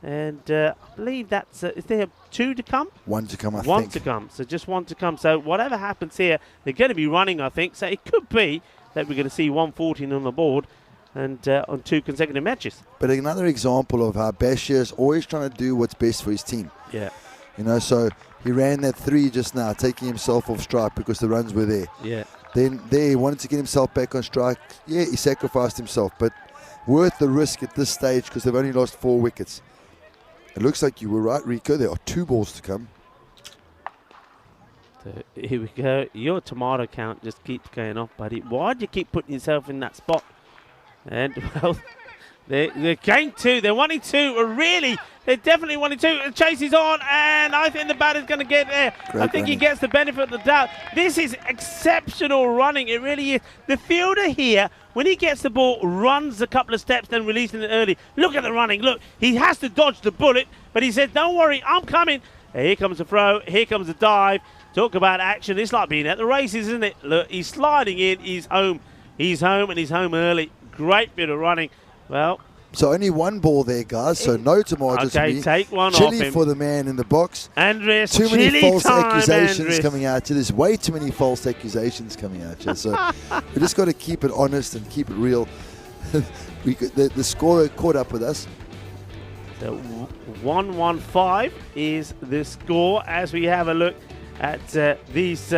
And I believe that's, is there 2 to come? 1 to come, I think. 1 to come, so just 1 to come. So whatever happens here, they're going to be running, I think. So it could be that we're going to see 114 on the board and on 2 consecutive matches. But another example of how Bashir is always trying to do what's best for his team. Yeah. You know, so he ran that 3 just now, taking himself off strike because the runs were there. Yeah. Then there he wanted to get himself back on strike. Yeah, he sacrificed himself, but worth the risk at this stage because they've only lost 4 wickets. It looks like you were right, Rico. There are 2 balls to come. So here we go. Your tomato count just keeps going off, buddy. Why do you keep putting yourself in that spot? And, well, they're going to. They're wanting to. Really, they're definitely wanting to. The chase is on, and I think the batter's going to get there. Great I think he running. gets the benefit of the doubt. This is exceptional running. It really is. The fielder here, when he gets the ball, runs a couple of steps, then releasing it early. Look at the running. Look, he has to dodge the bullet, but he said, don't worry, I'm coming. Here comes the throw. Here comes the dive. Talk about action. It's like being at the races, isn't it? Look, he's sliding in. He's home. He's home, and he's home early. Great bit of running. Well, so only 1 ball there, guys. So no tomatoes. Okay, take one chili off him. for the man in the box. Andres, Too many chili false time, accusations Andres. coming at you. There's way too many false accusations coming at you. So we just got to keep it honest and keep it real. The scorer caught up with us. So 115 is the score as we have a look at these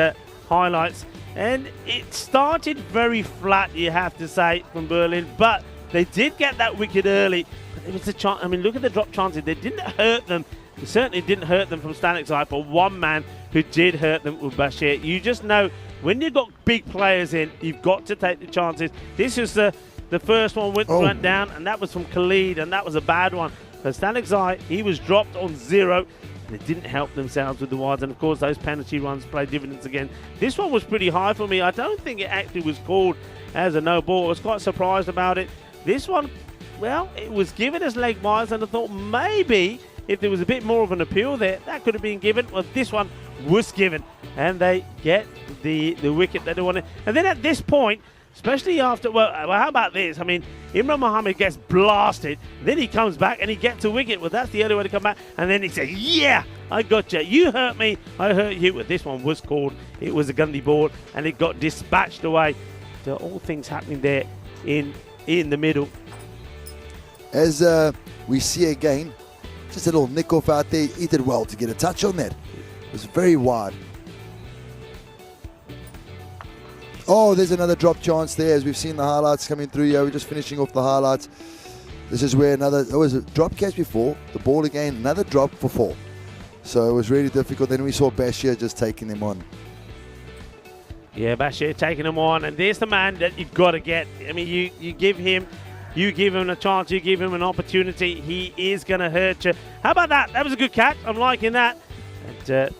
highlights. And it started very flat, you have to say, from Berlin, but they did get that wicket early. But there was a chance. I mean, look at the drop chances. They didn't hurt them. It certainly didn't hurt them from Stanek's side, but one man who did hurt them was Bashir. You just know when you've got big players in, you've got to take the chances. This is the first one went down, and that was from Khalid, and that was a bad one. But Stanek's eye, he was dropped on 0. They didn't help themselves with the wides, and of course those penalty runs play dividends again. This one was pretty high for me. I don't think it actually was called as a no ball. I was quite surprised about it. This one, well, it was given as leg bias, and I thought maybe if there was a bit more of an appeal there, that could have been given. Well, this one was given, and they get the wicket that they wanted. And then at this point, especially after, well, how about this? I mean, Imran Mohammed gets blasted, then he comes back and he gets a wicket. Well, that's the only way to come back. And then he says, yeah, I got you. You hurt me, I hurt you. But this one was called. It was a Gundy ball, and it got dispatched away. So all things happening there in the middle. As we see again, just a little nick off out there. He did well to get a touch on that. It was very wide. Oh, there's another drop chance there as we've seen the highlights coming through here. We're just finishing off the highlights. This is where there was a drop catch before. The ball again, another drop for 4. So it was really difficult. Then we saw Bashir just taking him on. Yeah, Bashir taking him on. And there's the man that you've got to get. I mean, you give him a chance. You give him an opportunity. He is going to hurt you. How about that? That was a good catch. I'm liking that. And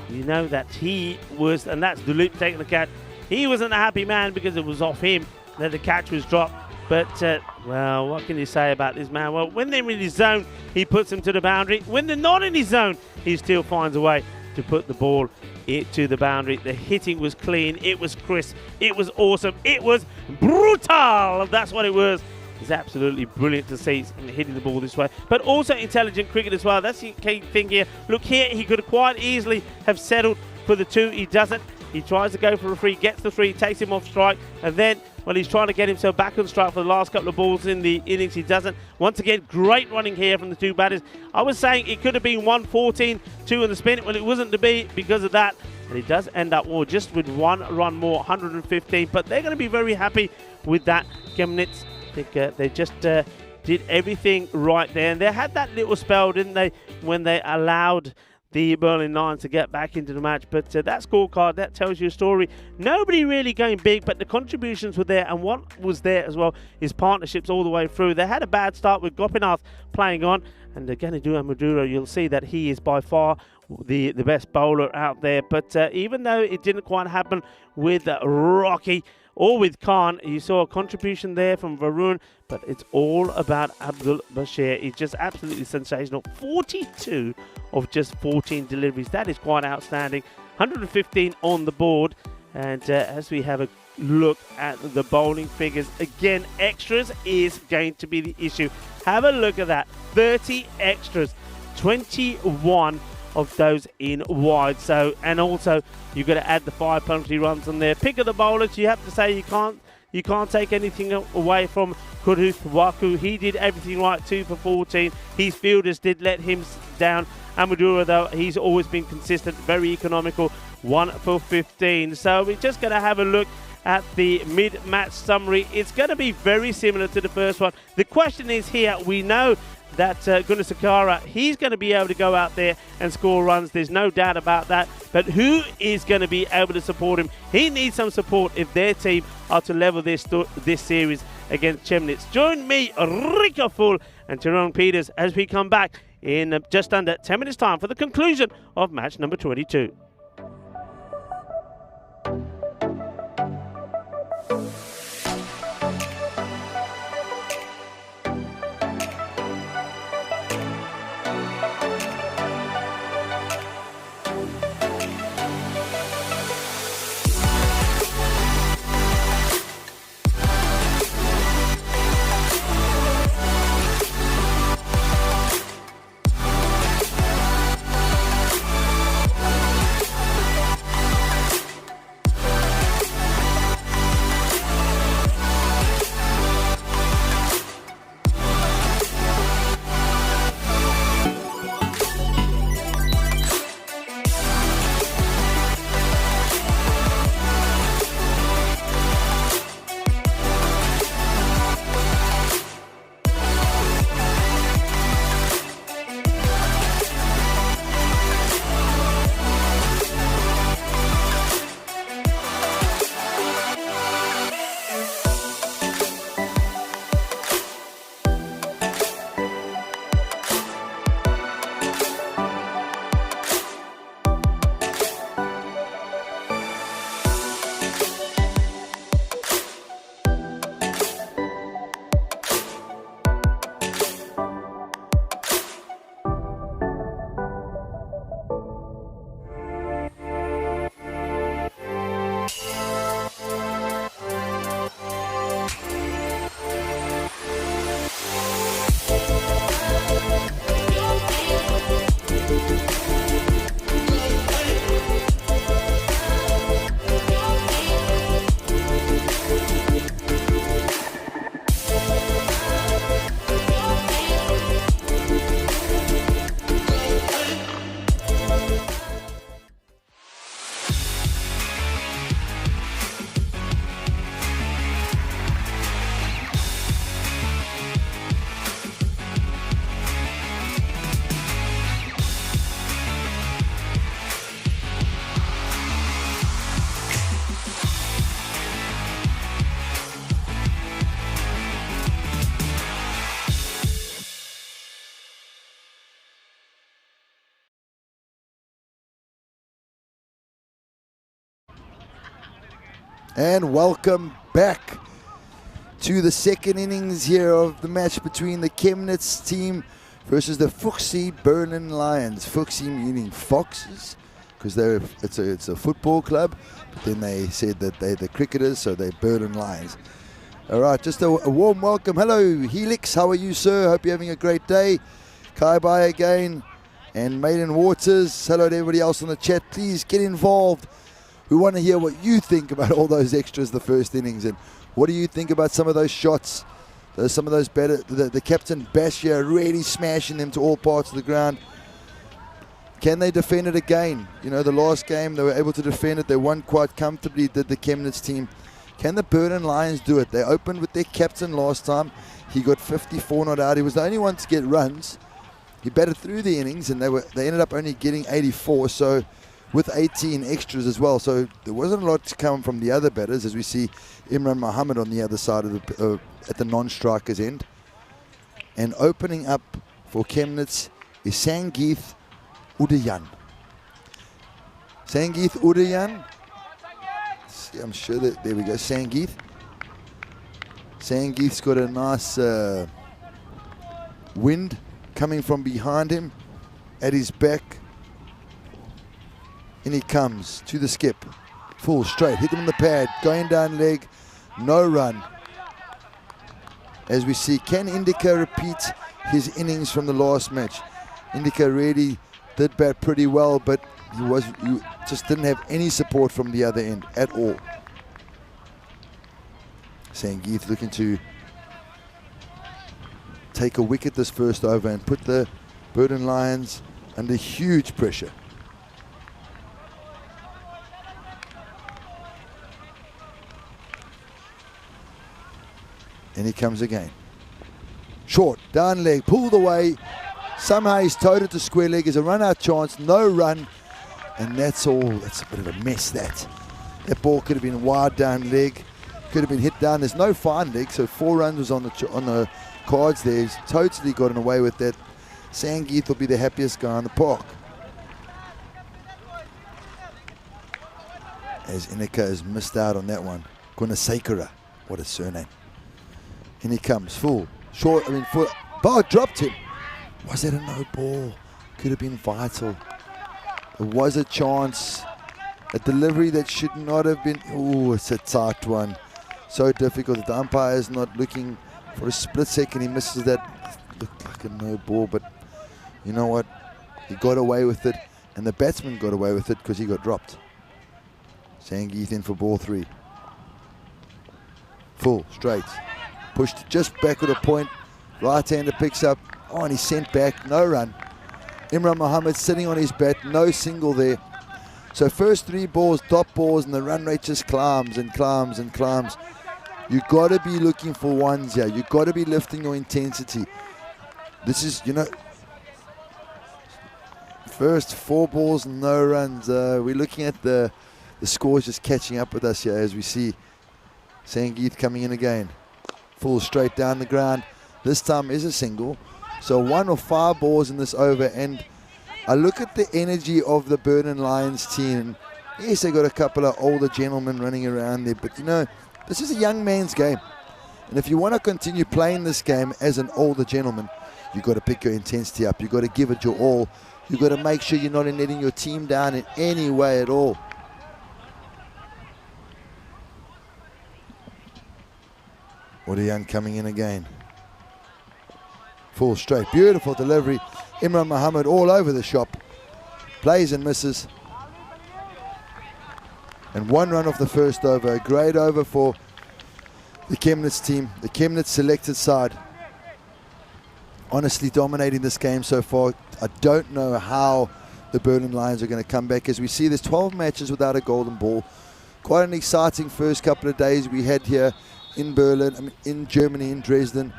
you know that he was, and that's Dulip taking the catch. He wasn't a happy man because it was off him that the catch was dropped. But, well, what can you say about this man? Well, when they're in his zone, he puts them to the boundary. When they're not in his zone, he still finds a way to put the ball to the boundary. The hitting was clean. It was crisp. It was awesome. It was brutal. That's what it was. It's absolutely brilliant to see hitting the ball this way. But also intelligent cricket as well. That's the key thing here. Look here, he could quite easily have settled for the 2. He doesn't. He tries to go for a 3, gets the 3, takes him off strike, and then, well, he's trying to get himself back on strike for the last couple of balls in the innings. He doesn't. Once again, great running here from the 2 batters. I was saying it could have been 114, 2 in the spin. Well, it wasn't to be because of that. And it does end up just with 1 run more, 115. But they're going to be very happy with that. Chemnitz, I think they just did everything right there. And they had that little spell, didn't they, when they allowed the Berlin Lions to get back into the match. But that scorecard, that tells you a story. Nobody really going big, but the contributions were there. And what was there as well is partnerships all the way through. They had a bad start with Gopinath playing on. And Ganadu Maduro, you'll see that he is by far the best bowler out there. But even though it didn't quite happen with Rocky or with Khan, you saw a contribution there from Varun, but it's all about Abdul Bashir. He's just absolutely sensational. 42 of just 14 deliveries. That is quite outstanding. 115 on the board. And as we have a look at the bowling figures, again, extras is going to be the issue. Have a look at that. 30 extras, 21 of those in wide. So, and also you've got to add the 5 penalty runs on there. Pick of the bowlers, you have to say you can't take anything away from Kuruth Waku. He did everything right, 2 for 14. His fielders did let him down. Amadura, though, he's always been consistent, very economical, 1 for 15. So we're just going to have a look at the mid-match summary. It's going to be very similar to the first one. The question is here, we know that Gunasakara, he's going to be able to go out there and score runs. There's no doubt about that. But who is going to be able to support him? He needs some support if their team are to level this series against Chemnitz. Join me, Rika Full and Tyrone Peters, as we come back in just under 10 minutes' time for the conclusion of match number 22. And welcome back to the second innings here of the match between the Chemnitz team versus the Fuchsie Berlin Lions. Fuchsie meaning foxes, because it's a football club, but then they said that they're the cricketers, so they're Berlin Lions. All right, just a warm welcome. Hello, Helix. How are you, sir? Hope you're having a great day. Kai Bai again, and Maiden Waters. Hello to everybody else on the chat. Please get involved. We want to hear what you think about all those extras the first innings, and what do you think about some of those shots? Some of those better, the captain Bashir really smashing them to all parts of the ground. Can they defend it again? You know, the last game they were able to defend it. They won quite comfortably, did the Chemnitz team. Can the Berlin Lions do it? They opened with their captain last time. He got 54 not out. He was the only one to get runs. He batted through the innings, and they ended up only getting 84. So, with 18 extras as well. So there wasn't a lot to come from the other batters, as we see Imran Mohammed on the other side of the at the non-strikers end. And opening up for Chemnitz is Sangeeth Udayan. Sangeeth Udayan. I'm sure that, there we go, Sangeeth. Sangeeth's got a nice wind coming from behind him at his back. In he comes to the skip. Full straight, hit him in the pad, going down leg, no run. As we see, can Indica repeat his innings from the last match? Indica really did bat pretty well, but he just didn't have any support from the other end at all. Sangeeth looking to take a wicket this first over and put the Burden Lions under huge pressure. And he comes again. Short, down leg, pulled away. Somehow he's towed it to square leg. There's a run-out chance, no run. And that's all. That's a bit of a mess, that. That ball could have been wide down leg. Could have been hit down. There's no fine leg, so 4 runs was on the cards there. He's totally gotten away with that. Sangeeth will be the happiest guy in the park. As Inika has missed out on that one. Gunasekara, what a surname. And he comes full, short, full. Bar dropped him. Was that a no ball? Could have been vital. There was a chance. A delivery that should not have been. Oh, it's a tight one. So difficult. The umpire is not looking for a split second. He misses that. Looked like a no ball, but you know what? He got away with it, and the batsman got away with it because he got dropped. Sangeeth in for ball 3. Full, straight. Pushed just back at a point. Right-hander picks up. Oh, and he's sent back. No run. Imran Mohammed sitting on his bat. No single there. So first 3 balls, dot balls, and the run rate just climbs and climbs and climbs. You've got to be looking for ones here. You've got to be lifting your intensity. This is, first 4 balls, no runs. We're looking at the scores just catching up with us here as we see Sangeeth coming in again. Full straight down the ground. This time is a single. So 1 or 5 balls in this over, and I look at the energy of the Burden Lions team. Yes, they got a couple of older gentlemen running around there, but this is a young man's game. And if you want to continue playing this game as an older gentleman, you've got to pick your intensity up. You've got to give it your all. You've got to make sure you're not letting your team down in any way at all. Young coming in again. Full straight. Beautiful delivery. Imran Mohammed all over the shop. Plays and misses. And 1 run off the first over. A great over for the Chemnitz team. The Chemnitz selected side. Honestly dominating this game so far. I don't know how the Berlin Lions are going to come back. As we see, there's 12 matches without a golden ball. Quite an exciting first couple of days we had here in Berlin, in Germany, in Dresden,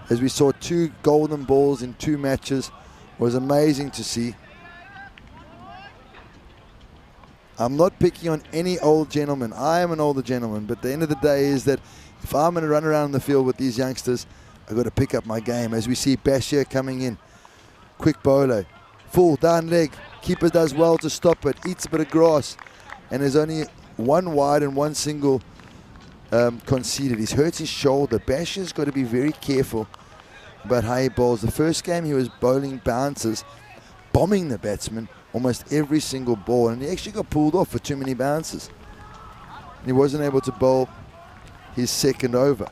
as we saw 2 golden balls in 2 matches. It was amazing to see. I'm not picking on any old gentleman. I am an older gentleman, but the end of the day is that if I'm going to run around the field with these youngsters, I've got to pick up my game. As we see Bashir coming in. Quick bowler. Full, down leg. Keeper does well to stop it. Eats a bit of grass. And there's only 1 wide and 1 single conceded. He's hurt his shoulder. Bashir's got to be very careful about how he bowls. The first game he was bowling bounces, bombing the batsman almost every single ball, and he actually got pulled off for too many bounces. He wasn't able to bowl his second over.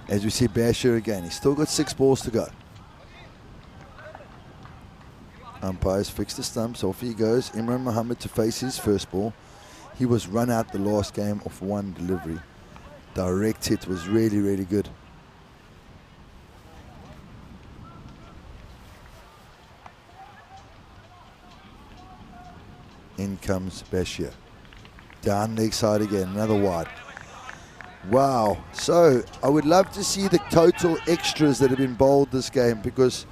As we see Bashir again, he's still got 6 balls to go. Umpires fix the stumps. Off he goes. Imran Mohammed to face his first ball. He was run out the last game off 1 delivery. Direct hit was really, really good. In comes Bashir. Down leg side again, another wide. Wow. So I would love to see the total extras that have been bowled this game, because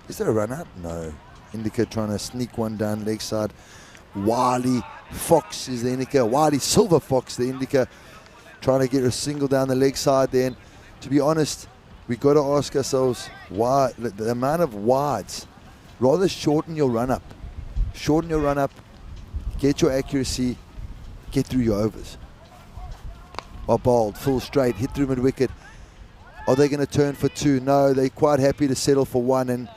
is there a run out? No. Indica trying to sneak one down leg side. Wily Fox is the Indica. Wily Silver Fox, the Indica, trying to get a single down the leg side there. And to be honest, we've got to ask ourselves why the amount of wides. Rather shorten your run up. Shorten your run up. Get your accuracy. Get through your overs. Well bowled, full straight, hit through mid-wicket. Are they going to turn for 2? No, they're quite happy to settle for 1. And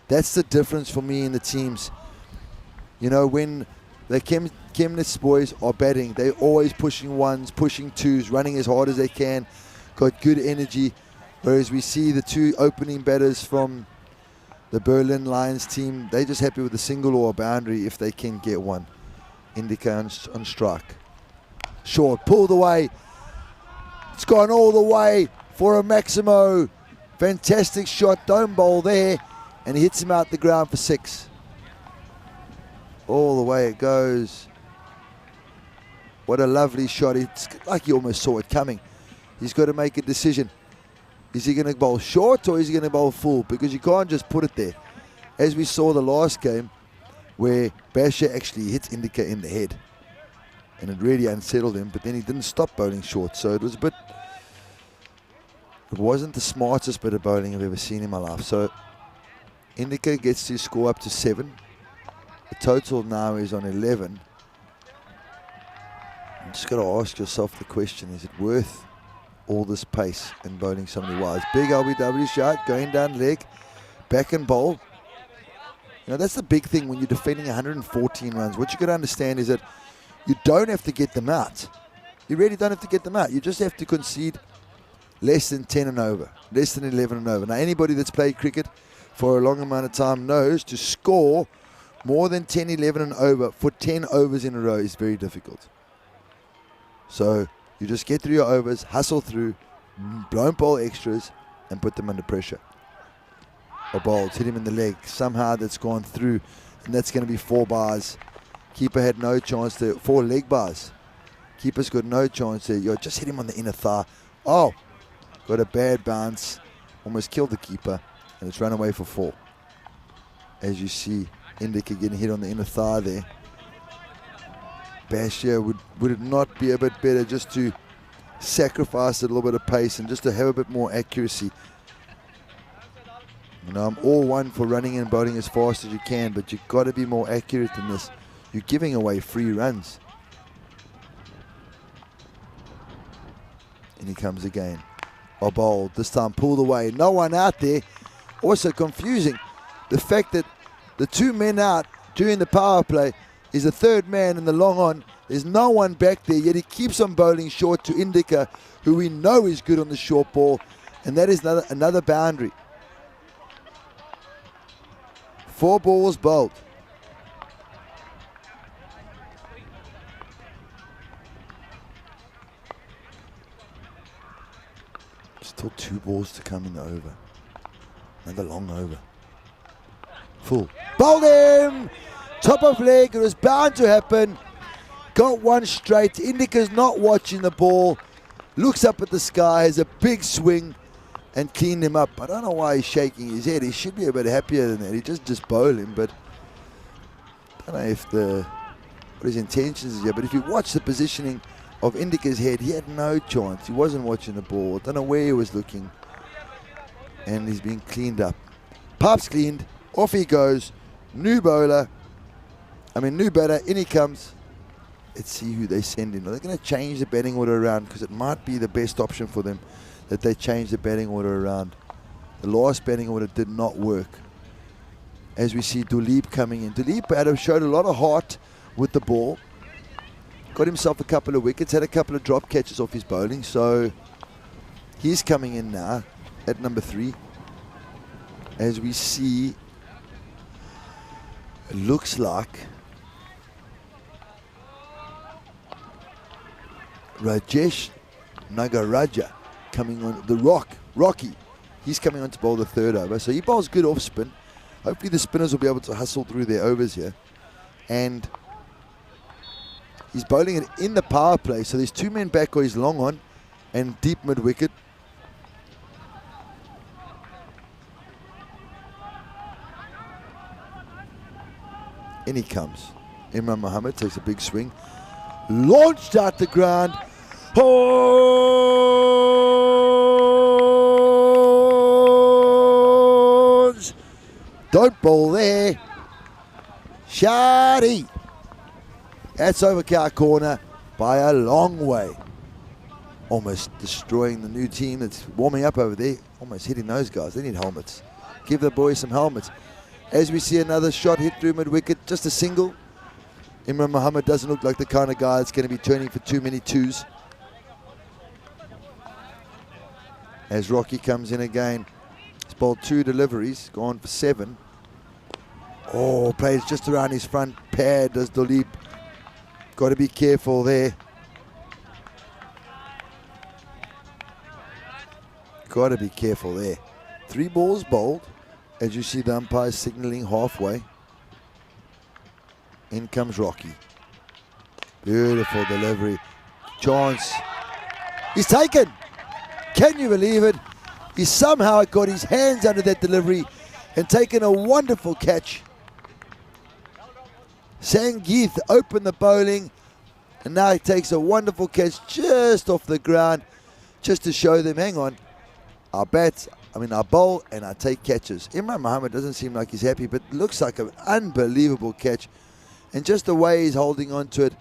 that's the difference for me in the teams. You know, when The Chemnitz boys are batting. They're always pushing ones, pushing twos, running as hard as they can. Got good energy. Whereas we see the two opening batters from the Berlin Lions team, they're just happy with a single or a boundary if they can get one. Indica on strike. Short, pulled away. It's gone all the way for a Maximo. Fantastic shot, don't bowl there. And he hits him out the ground for 6. All the way it goes. What a lovely shot. It's like he almost saw it coming. He's got to make a decision. Is he going to bowl short or is he going to bowl full? Because you can't just put it there. As we saw the last game where Basher actually hits Indica in the head. And it really unsettled him, but then he didn't stop bowling short. So it was a bit... It wasn't the smartest bit of bowling I've ever seen in my life. So Indica gets to score up to 7. The total now is on 11. You just got to ask yourself the question, is it worth all this pace and bowling so many wides? Big LBW shot, going down leg, back and bowl. You know, that's the big thing when you're defending 114 runs. What you got to understand is that you don't have to get them out. You really don't have to get them out. You just have to concede less than 10 and over, less than 11 and over. Now, anybody that's played cricket for a long amount of time knows to score more than 10, 11 and over for 10 overs in a row is very difficult. So you just get through your overs, hustle through, don't bowl extras, and put them under pressure. Or bowls, hit him in the leg. Somehow that's gone through, and that's going to be 4 bars. Keeper had no chance there. 4 leg bars. Keeper's got no chance there. Yo, just hit him on the inner thigh. Oh, got a bad bounce. Almost killed the keeper, and it's run away for 4. As you see, Indica getting hit on the inner thigh there. Bashir, would it not be a bit better just to sacrifice a little bit of pace and just to have a bit more accuracy? You know, I'm all one for running and bowling as fast as you can, but you've got to be more accurate than this. You're giving away free runs. And he comes again. A bowl, this time pulled away. No one out there. Also confusing, the fact that the 2 men out during the power play is the 3rd man in the long on. There's no one back there, yet he keeps on bowling short to Indica, who we know is good on the short ball, and that is another boundary. 4 balls bowled. Still 2 balls to come in the over. Another long over. Full. Bowled him! Top of leg, it was bound to happen. Got one straight. Indica's not watching the ball. Looks up at the sky, has a big swing and cleaned him up. I don't know why he's shaking his head. He should be a bit happier than that. He just bowled him, but I don't know if what his intentions is here. But if you watch the positioning of Indica's head, he had no chance. He wasn't watching the ball. Don't know where he was looking. And he's been cleaned up. Pipes cleaned. Off he goes. New batter, in he comes. Let's see who they send in. Are they going to change the batting order around? Because it might be the best option for them that they change the batting order around. The last batting order did not work. As we see Duleep coming in. Duleep showed a lot of heart with the ball. Got himself a couple of wickets, had a couple of drop catches off his bowling. So he's coming in now at number 3. As we see, it looks like Rajesh Nagaraja coming on, Rocky. He's coming on to bowl the 3rd over. So he bowls good off spin. Hopefully the spinners will be able to hustle through their overs here. And he's bowling it in the power play. So there's 2 men back or he's long on and deep mid wicket. In he comes. Imran Mohammed takes a big swing. Launched out the ground. Horns! Don't bowl there. Shadi. That's over car corner by a long way. Almost destroying the new team that's warming up over there. Almost hitting those guys. They need helmets. Give the boys some helmets. As we see another shot hit through mid-wicket, just a single. Imran Muhammad doesn't look like the kind of guy that's going to be turning for too many twos. As Rocky comes in again. He's bowled 2 deliveries, gone for 7. Oh, plays just around his front pad, does Dolip. Got to be careful there. Got to be careful there. 3 balls bowled, as you see the umpire signalling halfway. In comes Rocky. Beautiful delivery. Chance. He's taken. Can you believe it? He somehow got his hands under that delivery and taken a wonderful catch. Sangeeth opened the bowling, and now he takes a wonderful catch just off the ground, just to show them, hang on, I bowl and I take catches. Imran Muhammad doesn't seem like he's happy, but looks like an unbelievable catch. And just the way he's holding on to it,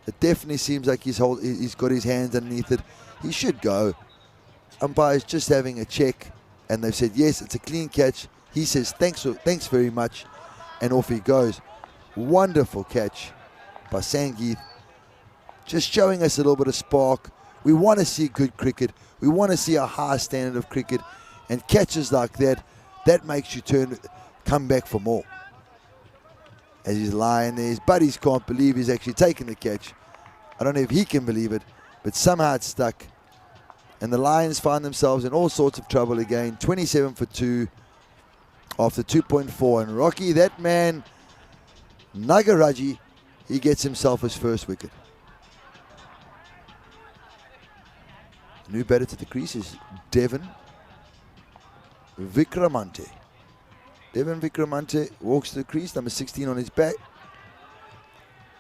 it definitely seems like he's got his hands underneath it. He should go. Umpire's just having a check, and they've said, yes, it's a clean catch. He says, thanks very much, and off he goes. Wonderful catch by Sangeeth. Just showing us a little bit of spark. We want to see good cricket. We want to see a high standard of cricket, and catches like that makes you come back for more. As he's lying there, his buddies can't believe he's actually taken the catch. I don't know if he can believe it, but somehow it's stuck. And the Lions find themselves in all sorts of trouble again. 27 for 2 after 2.4. And Rocky, that man, Nagaraji, he gets himself his first wicket. New batter to the crease is Devon Vikramante. Devon Vikramante walks to the crease, number 16 on his back.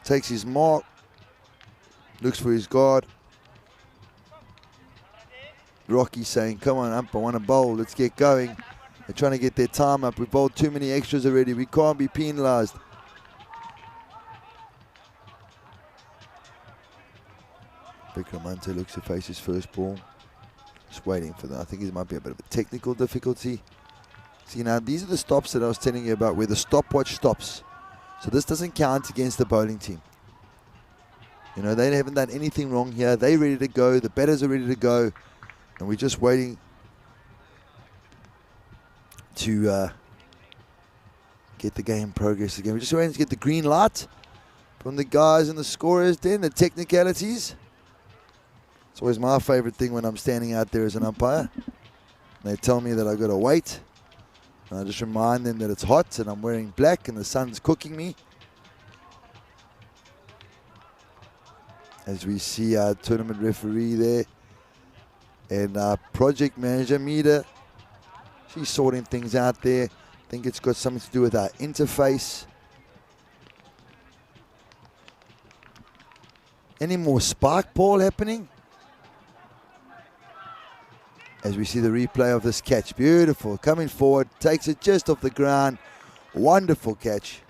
Takes his mark. Looks for his guard. Rocky saying, come on, ump, I want to bowl. Let's get going. They're trying to get their time up. We've bowled too many extras already. We can't be penalised. Vikramante looks to face his first ball. Just waiting for that. I think it might be a bit of a technical difficulty. See, now these are the stops that I was telling you about, where the stopwatch stops. So this doesn't count against the bowling team. You know, they haven't done anything wrong here. They're ready to go. The batters are ready to go. And we're just waiting to get the game progress again. We're just waiting to get the green light from the guys and the scorers then, the technicalities. It's always my favorite thing when I'm standing out there as an umpire. They tell me that I've got to wait. And I just remind them that it's hot and I'm wearing black and the sun's cooking me. As we see our tournament referee there. And our project manager, Mida, she's sorting things out there. I think it's got something to do with our interface. Any more spark ball happening? As we see the replay of this catch. Beautiful. Coming forward. Takes it just off the ground. Wonderful catch.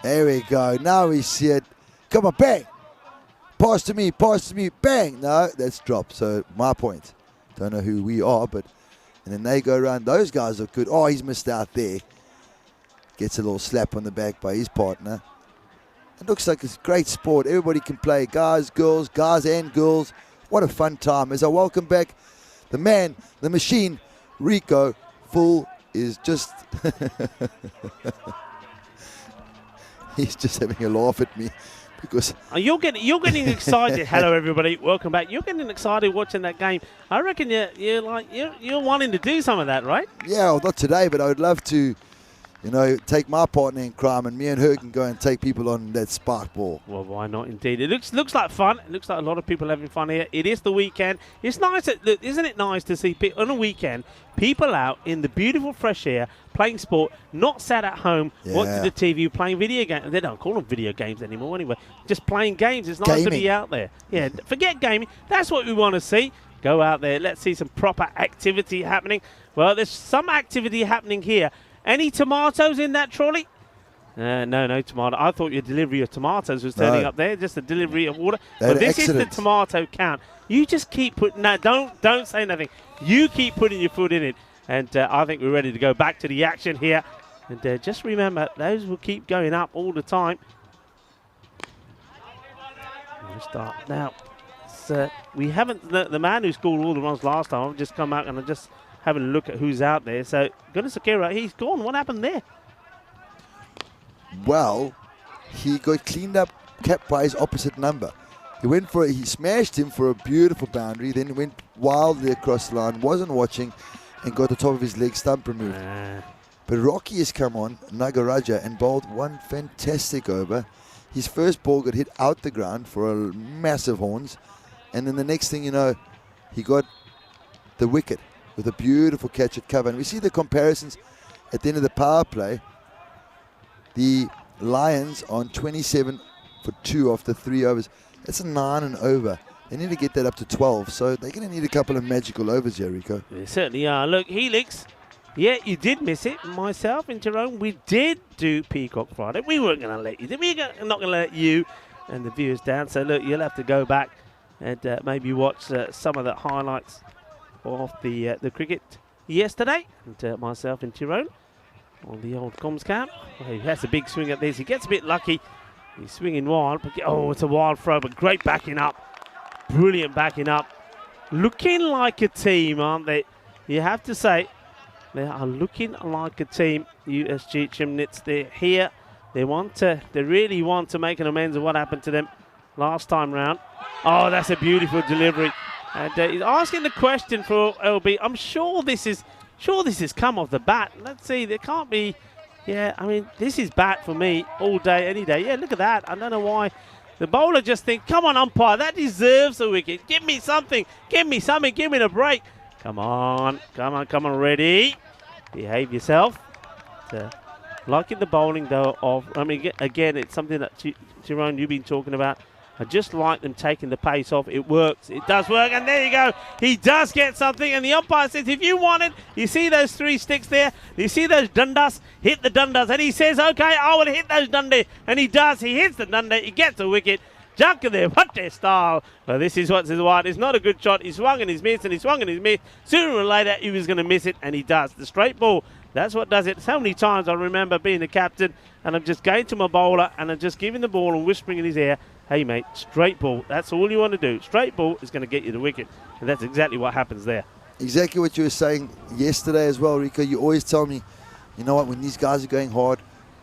There we go. Now we see it. Come on, bang. Pass to me, bang. No, that's dropped. So my point. Don't know who we are, but and then they go around. Those guys are good. Oh, he's missed out there. Gets a little slap on the back by his partner. It looks like it's great sport. Everybody can play. Guys and girls. What a fun time. As I welcome back the man, the machine, Rico. Full is just... He's just having a laugh at me. Because you're getting excited. Hello, everybody. Welcome back. You're getting excited watching that game. I reckon you're wanting to do some of that, right? Yeah, well, not today, but I would love to, take my partner in crime and me and her can go and take people on that spark ball. Well, why not? Indeed, it looks like fun. It looks like a lot of people having fun here. It is the weekend. It's nice, isn't it? Nice to see on a weekend people out in the beautiful fresh air playing sport, not sat at home watching the TV playing video games. They don't call them video games anymore anyway. Just playing games. It's nice to be out there. Yeah, forget gaming. That's what we want to see. Go out there. Let's see some proper activity happening. Well, there's some activity happening here. Any tomatoes in that trolley? No tomato. I thought your delivery of tomatoes was turning up there. Just a delivery of water. But this is the tomato count. You just keep putting... No, don't say nothing. You keep putting your foot in it. And I think we're ready to go back to the action here. And just remember, those will keep going up all the time. We'll start now. We haven't, the man who scored all the runs last time, I've just come out and I'm just having a look at who's out there. So, Gunasekera, he's gone. What happened there? Well, he got cleaned up, capped by his opposite number. He smashed him for a beautiful boundary, then went wildly across the line, wasn't watching, and got the top of his leg stump removed. But Rocky has come on, Nagaraja, and bowled one fantastic over. His first ball got hit out the ground for a massive horns, and then the next thing you know, he got the wicket with a beautiful catch at cover. And we see the comparisons at the end of the power play. The Lions on 27 for 2 after 3 overs. That's a 9 and over. They need to get that up to 12, so they're going to need a couple of magical overs here, Rico. They certainly are. Look, Helix, yeah, you did miss it. Myself and Jerome, we did do Peacock Friday. We weren't going to let you. We're not going to let you and the viewers down. So, look, you'll have to go back and maybe watch some of the highlights of the cricket yesterday. And myself and Jerome on the old comms cam. Well, he has a big swing at this. He gets a bit lucky. He's swinging wild. But it's a wild throw, but great backing up. Brilliant backing up. Looking like a team, aren't they? You have to say, they are looking like a team. USG Chimnitz, they're here. They really want to make an amends of what happened to them last time round. Oh, that's a beautiful delivery. And he's asking the question for LB. I'm sure this is come off the bat. Let's see. There can't be. Yeah, I mean, this is bat for me all day, any day. Yeah, look at that. I don't know why. The bowler just thinks, come on, umpire, that deserves a wicket. Give me something. Give me something. Give me the break. Come on. Come on, come on, ready. Behave yourself. Liking the bowling, though, again, it's something that, Tyrone, you've been talking about. I just like them taking the pace off. It works. It does work. And there you go. He does get something. And the umpire says, if you want it, you see those 3 sticks there? You see those dundas? Hit the dundas. And he says, okay, I will hit those dundas. And he does. He hits the dunda. He gets a wicket. Junker there. What their style. Well, this is what's his white. It's not a good shot. He swung and he's missed and he swung and he's missed. Sooner or later, he was going to miss it. And he does. The straight ball. That's what does it. So many times I remember being the captain and I'm just going to my bowler and I'm just giving the ball and whispering in his ear, hey, mate, straight ball. That's all you want to do. Straight ball is going to get you the wicket. And that's exactly what happens there. Exactly what you were saying yesterday as well, Rico. You always tell me, you know what, when these guys are going hard,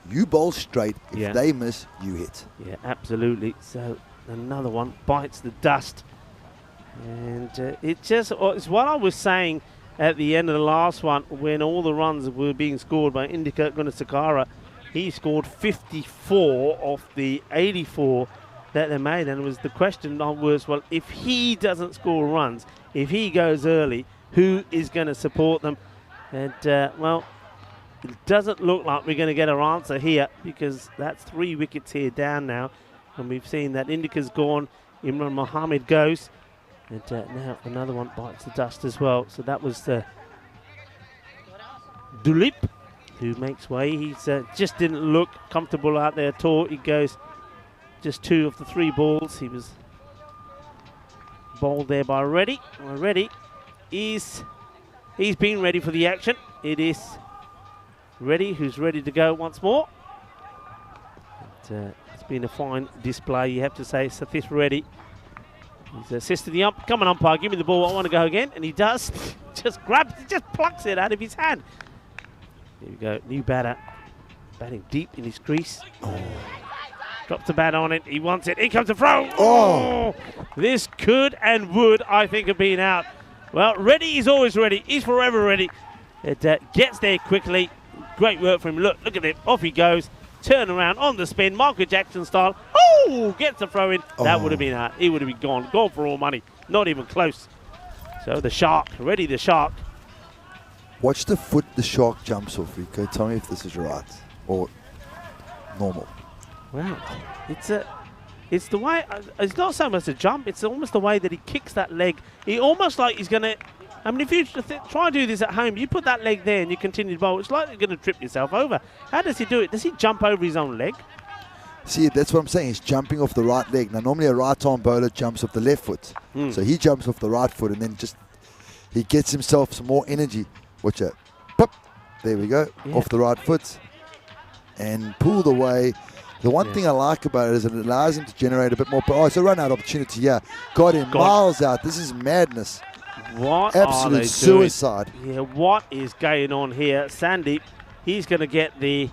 you bowl straight. If they miss, you hit. Yeah, absolutely. So another one bites the dust. And it's what I was saying at the end of the last one when all the runs were being scored by Indika Gunasekara. He scored 54 off the 84 that they made, and it was the question was, well, if he doesn't score runs, if he goes early, who is going to support them? And well, it doesn't look like we're going to get our answer here because that's 3 wickets here down now, and we've seen that Indica's gone, Imran Mohammed goes, and now another one bites the dust as well. So that was Dulip who makes way. He's just didn't look comfortable out there at all. He goes just 2 of the 3 balls. He was bowled there by Reddy. Well, Reddy he's been ready for the action. It is Reddy who's ready to go once more. It's been a fine display, you have to say. Satish Reddy. He's assisted the ump. Come on, umpire, give me the ball. I want to go again. And he does. Just plucks it out of his hand. Here we go. New batter. Batting deep in his crease. Drops the bat on it. He wants it. Here comes the throw. Oh! This could and would, I think, have been out. Well, Reddy is always ready. He's forever ready. It gets there quickly. Great work from him. Look at it. Off he goes. Turn around on the spin. Michael Jackson style. Oh! Gets the throw in. That would have been out. He would have been gone. Gone for all money. Not even close. So the shark. Reddy the shark. Watch the foot the shark jumps off, Rico. Tell me if this is right or normal. Wow. It's the way, it's not so much a jump, it's almost the way that he kicks that leg. He almost like he's going to, I mean, if you try and do this at home, you put that leg there and you continue to bowl, it's like you're going to trip yourself over. How does he do it? Does he jump over his own leg? See, that's what I'm saying. He's jumping off the right leg. Now, normally a right-arm bowler jumps off the left foot. So he jumps off the right foot and then he gets himself some more energy. Watch out. Pop. There we go. Yeah. Off the right foot. and pulled away. The one thing I like about it is it allows him to generate a bit more. Oh, it's a run-out opportunity. Yeah, got him miles out. This is madness. What absolute suicide. Yeah, what is going on here? Sandeep, he's going to get the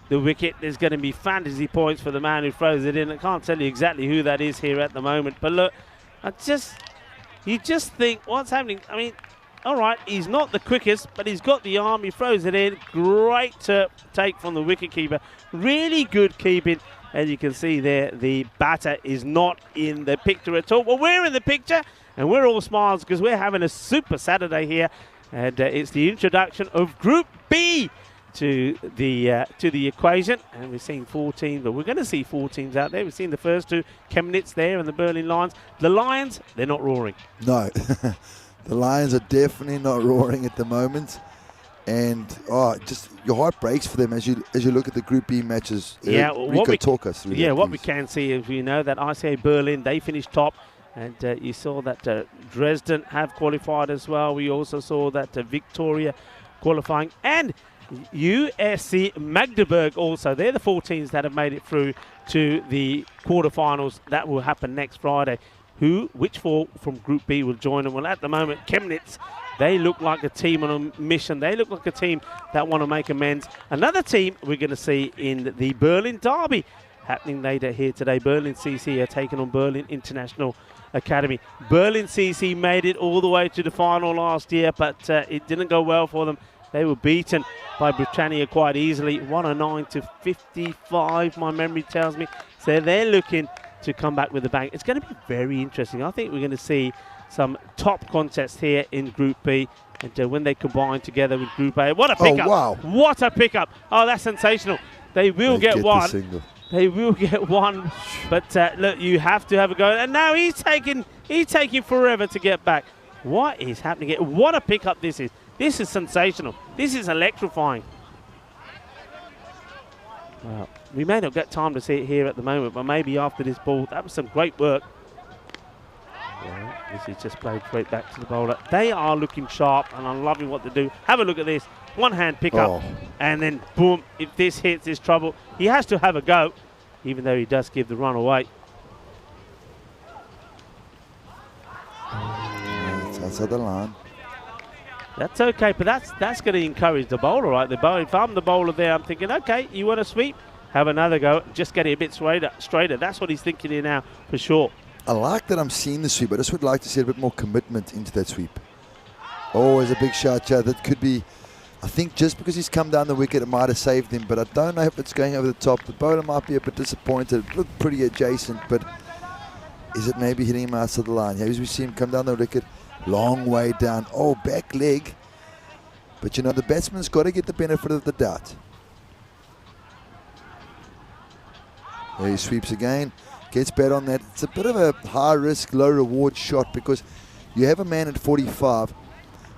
wicket. There's going to be fantasy points for the man who throws it in. I can't tell you exactly who that is here at the moment. But look, you just think, what's happening? I mean, all right, he's not the quickest, but he's got the arm. He throws it in. Great take from the wicketkeeper. Really good keeping. And you can see there, the batter is not in the picture at all. Well, we're in the picture, and we're all smiles because we're having a super Saturday here. And it's the introduction of Group B to the equation. And we're seeing 4 teams, but we're going to see 4 teams out there. We've seen the first 2, Chemnitz there and the Berlin Lions. The Lions, they're not roaring. No. The Lions are definitely not roaring at the moment, and just your heart breaks for them as you look at the Group B matches. Yeah, talk us through. Yeah, what we can see is we know that ICA Berlin, they finished top, and you saw that Dresden have qualified as well. We also saw that Victoria qualifying, and USC Magdeburg also. They're the 4 teams that have made it through to the quarterfinals. That will happen next Friday. Which 4 from Group B will join them? Well, at the moment, Chemnitz, they look like a team on a mission. They look like a team that want to make amends. Another team we're going to see in the Berlin Derby happening later here today. Berlin CC are taking on Berlin International Academy. Berlin CC made it all the way to the final last year, but it didn't go well for them. They were beaten by Britannia quite easily, 109 to 55, my memory tells me. So they're looking to come back with a bang. It's going to be very interesting. I think we're going to see some top contests here in Group B, and when they combine together with Group A. What a pickup. Oh, wow. What a pickup. Oh, that's sensational. They will get one. They will get one. But look, you have to have a go. And now he's taking forever to get back. What is happening here? What a pickup this is. This is sensational. This is electrifying. Well, we may not get time to see it here at the moment, but maybe after this ball. That was some great work. Yeah, this is just played straight back to the bowler. They are looking sharp, and I'm loving what they do. Have a look at this. One-hand pickup, and then boom, if this hits, it's trouble. He has to have a go, even though he does give the run away. It's outside the line. That's okay, but that's going to encourage the bowler, right? If I'm the bowler there, I'm thinking, okay, you want to sweep? Have another go. Just get it a bit straighter. That's what he's thinking here now, for sure. I like that I'm seeing the sweep. I just would like to see a bit more commitment into that sweep. Always a big shot, yeah. That could be, I think just because he's come down the wicket, it might have saved him, but I don't know if it's going over the top. The bowler might be a bit disappointed. It looked pretty adjacent, but is it maybe hitting him outside the line? Yeah, as we see him come down the wicket, long way down. Oh, back leg. But, you know, the batsman's got to get the benefit of the doubt. There he sweeps again. Gets bat on that. It's a bit of a high-risk, low-reward shot because you have a man at 45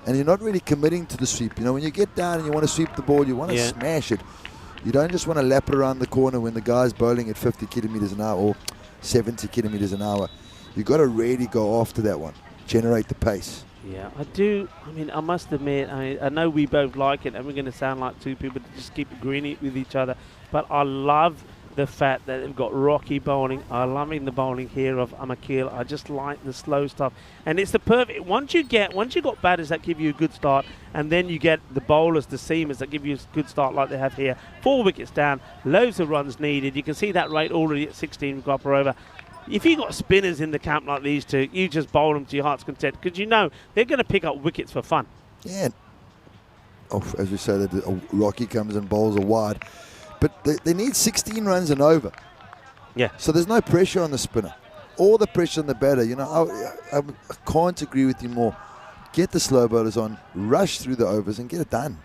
and you're not really committing to the sweep. You know, when you get down and you want to sweep the ball, you want to smash it. You don't just want to lap it around the corner when the guy's bowling at 50 kilometers an hour or 70 kilometers an hour. You've got to really go after that one. Generate the pace. Yeah, I do. I mean, I must admit, I know we both like it and we're going to sound like two people that just keep agreeing with each other, but I love the fact that they've got rocky bowling. I'm loving the bowling here of Amakil. I just like the slow stuff. And it's the perfect, once you got batters that give you a good start, and then you get the bowlers, the seamers that give you a good start like they have here. 4 wickets down, loads of runs needed. You can see that rate already at 16 got per over. If you got spinners in the camp like these two, you just bowl them to your heart's content because you know they're going to pick up wickets for fun. Yeah. Oh, as we say, that Rocky comes and bowls a wide. But they need 16 runs and over. Yeah. So there's no pressure on the spinner. All the pressure on the batter. You know, I can't agree with you more. Get the slow bowlers on, rush through the overs and get it done.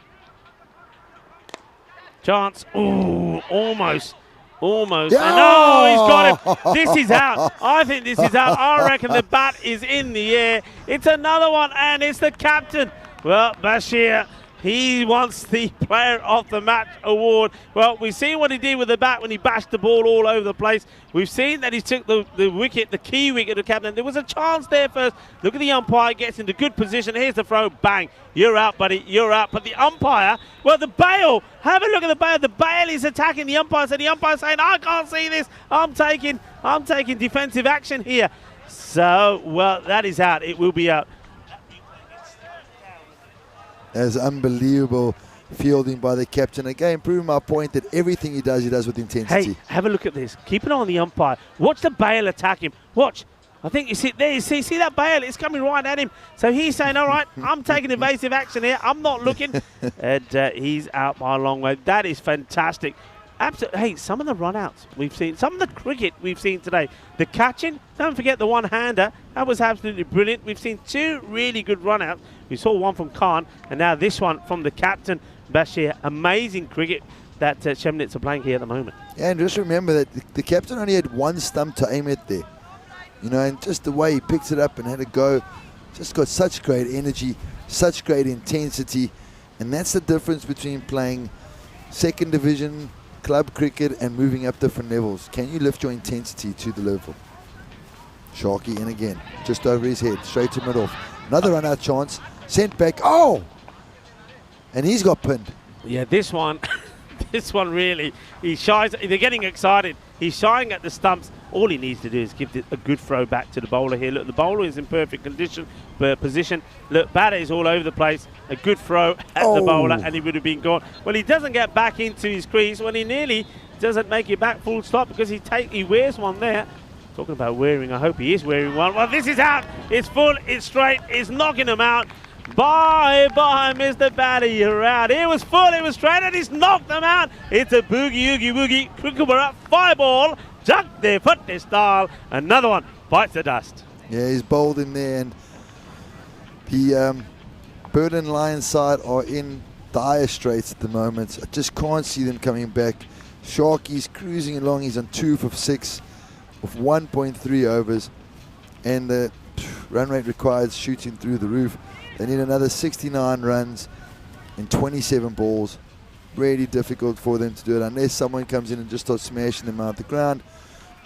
Chance. Ooh, almost. Almost. Yeah. No, he's got it. This is out. I think this is out. I reckon the bat is in the air. It's another one, and it's the captain. Well, Bashir, He wants the Player of the Match award. Well, we've seen what he did with the bat when he bashed the ball all over the place. We've seen that he took the wicket, the key wicket of the captain. There was a chance there first. Look at the umpire, gets into good position. Here's the throw, bang. You're out, buddy, you're out. But the umpire, well, the bail, have a look at the bail. The bail is attacking the umpire. So the umpire saying, I can't see this. I'm taking defensive action here. So, well, that is out. It will be out. As unbelievable fielding by the captain. Again, proving my point that everything he does with intensity. Hey, have a look at this. Keep an eye on the umpire. Watch the bail attack him. Watch. I think you see there. You see that bail? It's coming right at him. So he's saying, all right, I'm taking evasive action here. I'm not looking. And he's out by a long way. That is fantastic. Absolutely. Hey, some of the run-outs we've seen, some of the cricket we've seen today, the catching, don't forget the one-hander, that was absolutely brilliant. We've seen two really good run-outs. We saw one from Khan, and now this one from the captain, Bashir. Amazing cricket that Chemnitz are playing here at the moment. Yeah, and just remember that the captain only had one stump to aim at there. You know, and just the way he picked it up and had a go, just got such great energy, such great intensity, and that's the difference between playing second division club cricket and moving up different levels. Can you lift your intensity to the level? Sharky in again, just over his head, straight to mid-off. Another run-out chance, sent back. Oh! And he's got pinned. Yeah, this one, this one really, he shies. They're getting excited. He's shying at the stumps. All he needs to do is give a good throw back to the bowler here. Look, the bowler is in perfect position. Look, batter is all over the place. A good throw at the bowler, and he would have been gone. Well, he doesn't get back into his crease when he nearly doesn't make it back full stop because he wears one there. Talking about wearing, I hope he is wearing one. Well, this is out. It's full. It's straight. It's knocking him out. Bye-bye, Mr. Batter, you're out. It was full, it was straight, and he's knocked them out. It's a boogie, oogie, woogie. Cricket were up, 5 ball. Junk their foot, their style. Another one bites the dust. Yeah, he's bowled in there, and the Berlin Lions side are in dire straits at the moment. I just can't see them coming back. Sharky's cruising along. He's on 2 for 6 with 1.3 overs, and the run rate required shooting through the roof. They need another 69 runs in 27 balls. Really difficult for them to do it unless someone comes in and just starts smashing them out the ground.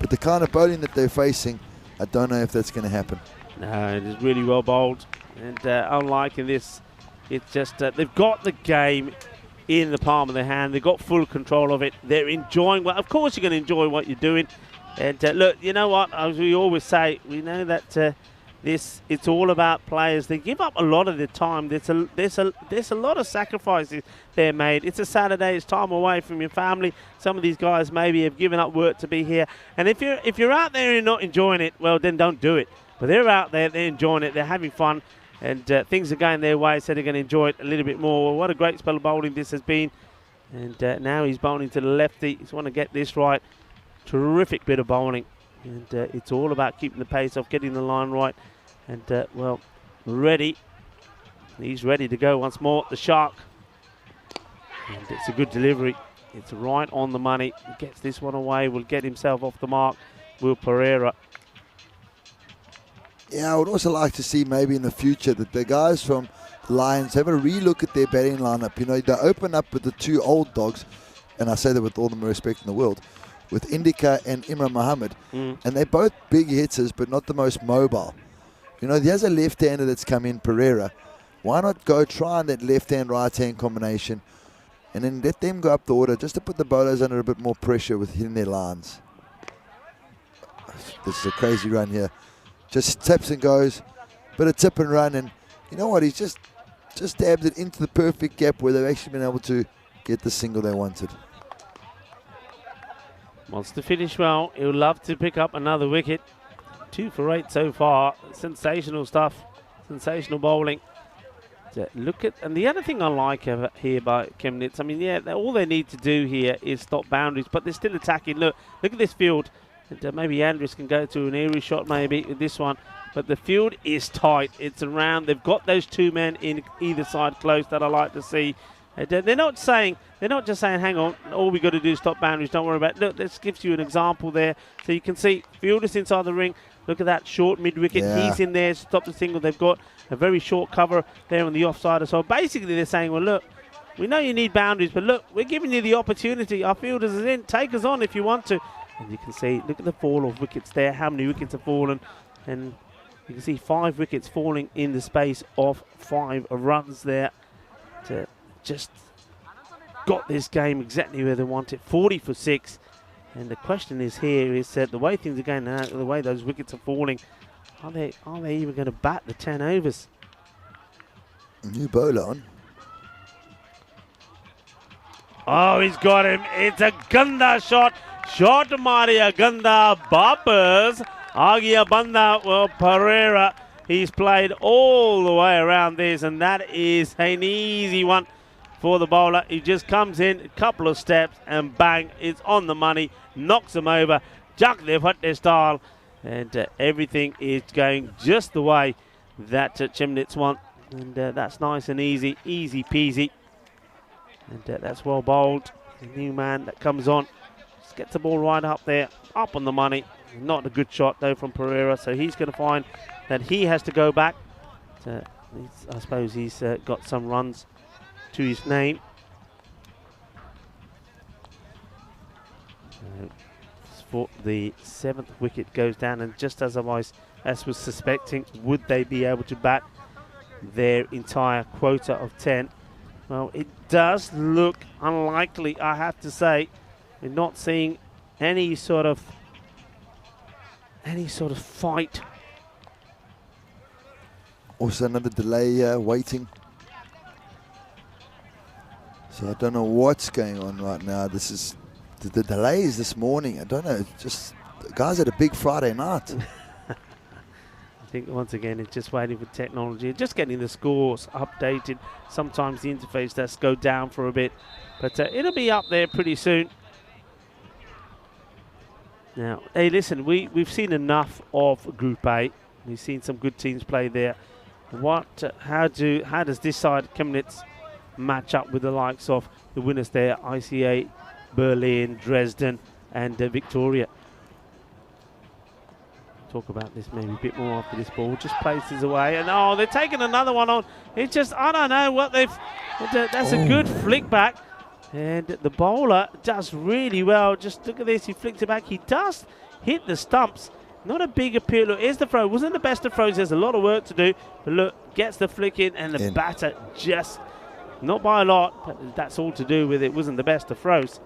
But the kind of bowling that they're facing, I don't know if that's going to happen. No, it is really well bowled. And unlike in this, it's just they've got the game in the palm of their hand. They've got full control of it. They're enjoying. Well, of course, you're going to enjoy what you're doing. And look, you know what? As we always say, we know that it's all about players. They give up a lot of their time. There's a lot of sacrifices they're made. It's a Saturday. It's time away from your family. Some of these guys maybe have given up work to be here. And if you're out there and you're not enjoying it, well, then don't do it. But they're out there. They're enjoying it. They're having fun. And things are going their way, so they're going to enjoy it a little bit more. Well, what a great spell of bowling this has been. And now he's bowling to the lefty. He's want to get this right. Terrific bit of bowling. And it's all about keeping the pace off, getting the line right. And, well, ready. He's ready to go once more. The Shark. And it's a good delivery. It's right on the money. He gets this one away. Will get himself off the mark. Will Pereira. Yeah, I would also like to see maybe in the future that the guys from Lions have a relook at their batting lineup. You know, they open up with the 2 old dogs, and I say that with all the respect in the world, with Indika and Imran Mohammed. And they're both big hitters, but not the most mobile. You know, there's a left-hander that's come in, Pereira. Why not go try on that left-hand, right-hand combination and then let them go up the order just to put the bowlers under a bit more pressure with hitting their lines. This is a crazy run here. Just tips and goes, bit of tip and run, and you know what? He's just dabbed it into the perfect gap where they've actually been able to get the single they wanted. Wants to finish well. He'll love to pick up another wicket. 2 for 8 so far. Sensational stuff. Sensational bowling. Look at, and the other thing I like here by Chemnitz, I mean, yeah, all they need to do here is stop boundaries, but they're still attacking. Look at this field. And maybe Andrews can go to an eerie shot maybe with this one. But the field is tight. It's around. They've got those 2 men in either side close that I like to see. And, they're not just saying, hang on, all we got to do is stop boundaries, don't worry about it. Look, this gives you an example there. So you can see fielders inside the ring. Look at that short mid-wicket. Yeah. He's in there to stop the single. They've got a very short cover there on the offside. So basically they're saying, well, look, we know you need boundaries, but look, we're giving you the opportunity. Our fielders are in. Take us on if you want to. And you can see, look at the fall of wickets there, how many wickets have fallen. And you can see 5 wickets falling in the space of 5 runs there. To just got this game exactly where they want it, 40 for 6. And the question is here is that the way things are going now, the way those wickets are falling, are they even going to bat the 10 overs? New bowler on. Oh, he's got him. It's a Ganda shot. Shot Maria Ganda boppers. Agia Banda, well, Pereira. He's played all the way around this, and that is an easy one for the bowler. He just comes in a couple of steps and bang, it's on the money, knocks him over, jak the Fatte style, and everything is going just the way that Chemnitz want. And that's nice and easy peasy. And that's well bowled. The new man that comes on just gets the ball right up there, up on the money. Not a good shot though from Pereira, so he's going to find that he has to go back. I suppose he's got some runs to his name. For the 7th wicket goes down, and just as I was suspecting, would they be able to bat their entire quota of 10? Well, it does look unlikely, I have to say. We're not seeing any sort of fight. Also another delay waiting. So I don't know what's going on right now. This is the delays this morning. I don't know. It's just the guys had a big Friday night. I think once again it's just waiting for technology, just getting the scores updated. Sometimes the interface does go down for a bit, but it'll be up there pretty soon. Now, hey, listen, we've seen enough of Group A. We've seen some good teams play there. How does this side, Chemnitz, match up with the likes of the winners there, ICA, Berlin, Dresden, and Victoria? Talk about this maybe a bit more after this ball just places away, and oh, they're taking another one on. It's just, I don't know what they've. That's a good flick back. And the bowler does really well. Just look at this. He flicks it back. He does hit the stumps. Not a big appeal. Look, here's the throw. Wasn't the best of throws. There's a lot of work to do. But look, gets the flick in, and the batter just, not by a lot, but that's all to do with it. Wasn't the best of throws.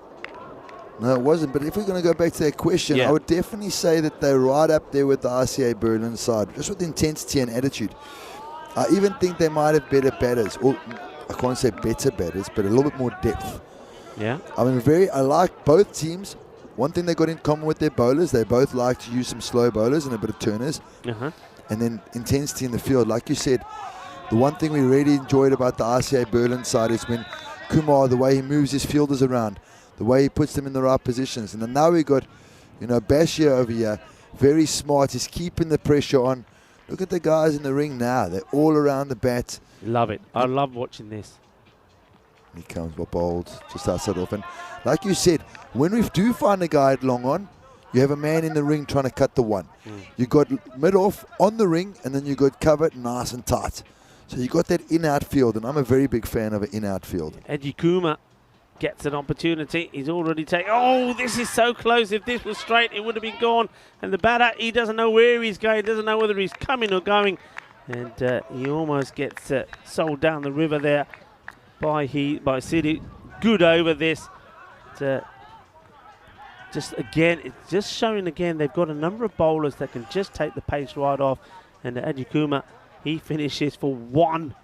No, it wasn't. But if we're going to go back to that question, I would definitely say that they're right up there with the RCA Berlin side, just with intensity and attitude. I even think they might have better batters. Or I can't say better batters, but a little bit more depth. Yeah. I like both teams. One thing they got in common with their bowlers, they both like to use some slow bowlers and a bit of turners. And then intensity in the field. Like you said, the one thing we really enjoyed about the RCA Berlin side is when Kumar, the way he moves his fielders around, the way he puts them in the right positions. And then now we got, Bashir over here, very smart. He's keeping the pressure on. Look at the guys in the ring now. They're all around the bat. Love it. I love watching this. He comes bowled just outside off. And like you said, when we do find a guy at long on, you have a man in the ring trying to cut the one. You got mid off on the ring, and then you got covered nice and tight. So you got that in-out field, and I'm a very big fan of an in-out field. Eddie Kuma gets an opportunity. He's already taken. Oh, this is so close. If this was straight, it would have been gone. And the batter, he doesn't know where he's going. Doesn't know whether he's coming or going. And he almost gets sold down the river there by City. Good over this. Just again, it's just showing again they've got a number of bowlers that can just take the pace right off. And Eddie Kuma, he finishes for one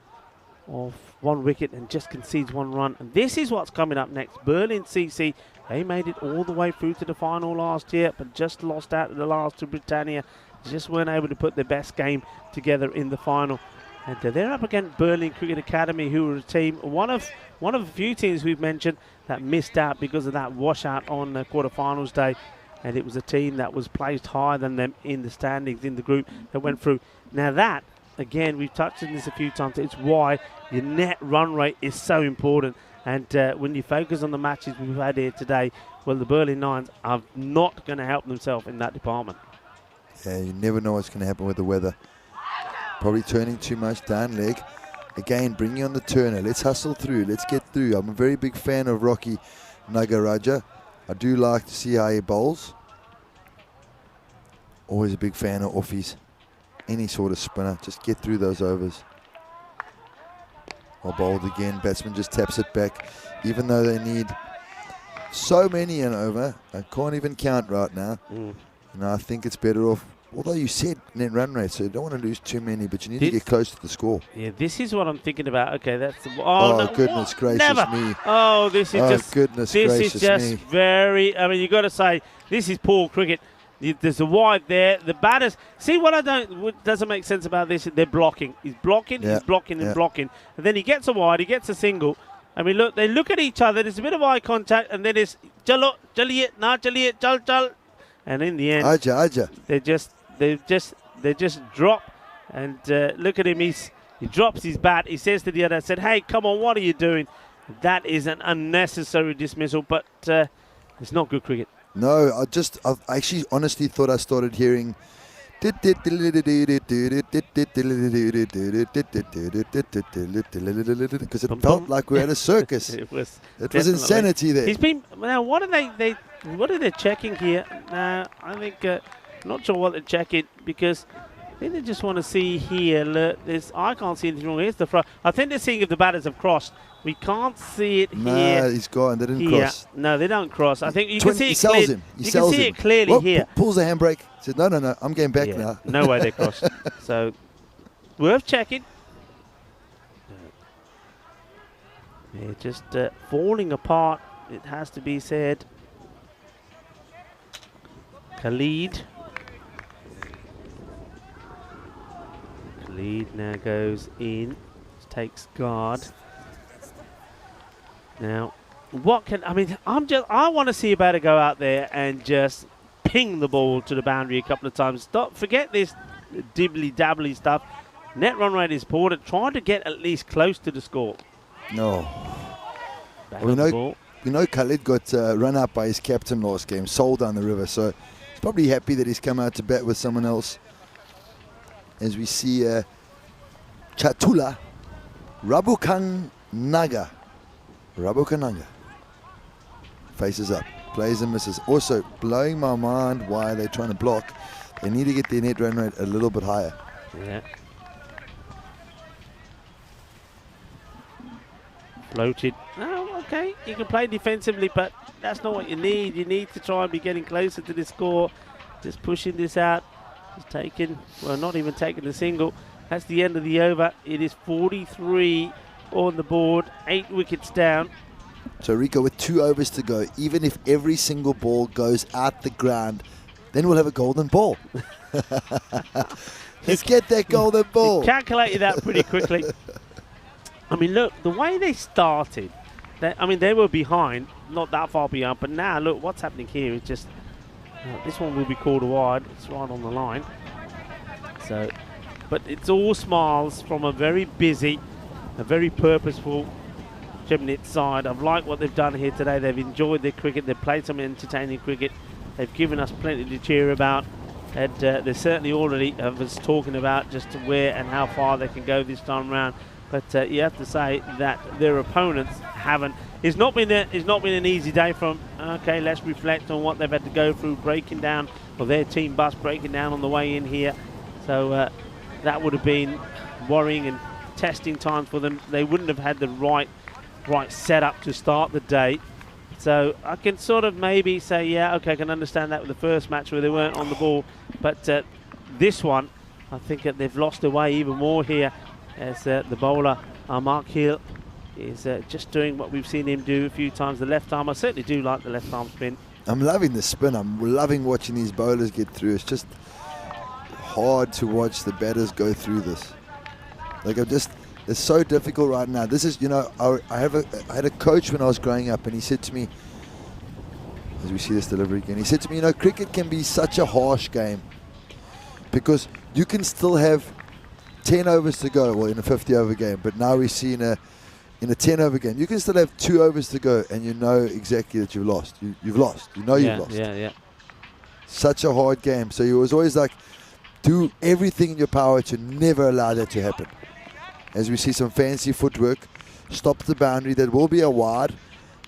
wicket and just concedes 1 run. And this is what's coming up next. Berlin CC, they made it all the way through to the final last year, but just lost out in the last to Britannia. Just weren't able to put their best game together in the final. And they're up against Berlin Cricket Academy, who are a team, one of a few teams we've mentioned that missed out because of that washout on quarterfinals day. And it was a team that was placed higher than them in the standings in the group that went through. Now that, again, we've touched on this a few times, it's why your net run rate is so important. And when you focus on the matches we've had here today, well, the Berlin Lions are not going to help themselves in that department. Yeah, you never know what's going to happen with the weather. Probably turning too much down leg. Again, bringing on the turner. Let's hustle through. Let's get through. I'm a very big fan of Rocky Nagaraja. I do like to see how he bowls. Always a big fan of offies. Any sort of spinner. Just get through those overs. Well bowled again. Batsman just taps it back. Even though they need so many an over, I can't even count right now. I think it's better off. Although you said net run rate, so you don't want to lose too many, but you need to get close to the score. Yeah, this is what I'm thinking about. Okay, that's the. No, goodness gracious me! Oh, this is just. Goodness this gracious is just me. very. I mean, you got to say this is poor cricket. There's a wide there. The batters. See what doesn't make sense about this. They're blocking. He's blocking. He's blocking and blocking, and then he gets a wide. He gets a single. I mean, look. They look at each other. There's a bit of eye contact, and then it's chalo, chaliye, na chaliye, chal chal, and in the end, Aja. They just drop, and look at him. He drops his bat. He says to the other, "said Hey, come on, what are you doing?" That is an unnecessary dismissal, but it's not good cricket. No, I actually honestly thought I started hearing because it felt like we had a circus. It was insanity there. He's been now. What are they checking here? I think. Not sure what they're checking because I think they just want to see here. Look, I can't see anything wrong. Here's the front. I think they're seeing if the batters have crossed. We can't see it here. No, he's gone. They didn't cross. No, they don't cross. I think you can see it. You can see it clearly here. Pulls the handbrake. Said, no, I'm getting back now. No way they crossed. So worth checking. They're just falling apart. It has to be said. Khalid now goes in, takes guard. Now, I want to see a batter go out there and just ping the ball to the boundary a couple of times. Forget this dibbly-dabbly stuff. Net run rate is important. Trying to get at least close to the score. No. We know Khalid got run out by his captain last game, sold down the river, so he's probably happy that he's come out to bat with someone else. As we see Chatula Rabukananga faces up, plays and misses. Also blowing my mind why they're trying to block. They need to get their net run rate a little bit higher. Yeah. Floated. Oh, okay. You can play defensively, but that's not what you need. You need to try and be getting closer to the score. Just pushing this out. Not even taking the single. That's the end of the over. It is 43 on the board, 8 wickets down. So Rico, with 2 overs to go, even if every single ball goes out the ground, then we'll have a golden ball. Let's get that golden ball. You calculated that pretty quickly. I mean, look, the way they started, they were behind, not that far behind, but now look, what's happening here is just, this one will be called a wide. It's right on the line. So, but it's all smiles from a very busy, a very purposeful Chemnitz side. I've liked what they've done here today. They've enjoyed their cricket. They've played some entertaining cricket. They've given us plenty to cheer about. And they certainly already have us talking about just where and how far they can go this time around. But you have to say that their opponents haven't. It's not been an easy day from. Okay, let's reflect on what they've had to go through, breaking down, or their team bus breaking down on the way in here. So that would have been worrying and testing times for them. They wouldn't have had the right setup to start the day. So I can sort of maybe say, yeah, okay, I can understand that with the first match where they weren't on the ball. But this one, I think that they've lost their way even more here as the bowler, Mark Hill, is just doing what we've seen him do a few times. The left arm, I certainly do like the left arm spin. I'm loving the spin. I'm loving watching these bowlers get through. It's just hard to watch the batters go through this. It's so difficult right now. This is, I had a coach when I was growing up, and he said to me, as we see this delivery again, he said to me, cricket can be such a harsh game because you can still have 10 overs to go, well, in a 50-over game, but now we've seen a in a 10-over game. You can still have 2 overs to go, and you know exactly that you've lost. You've lost. You know you've lost. Yeah. Such a hard game. So you was always like, do everything in your power to never allow that to happen. As we see some fancy footwork, stop the boundary. That will be a wide.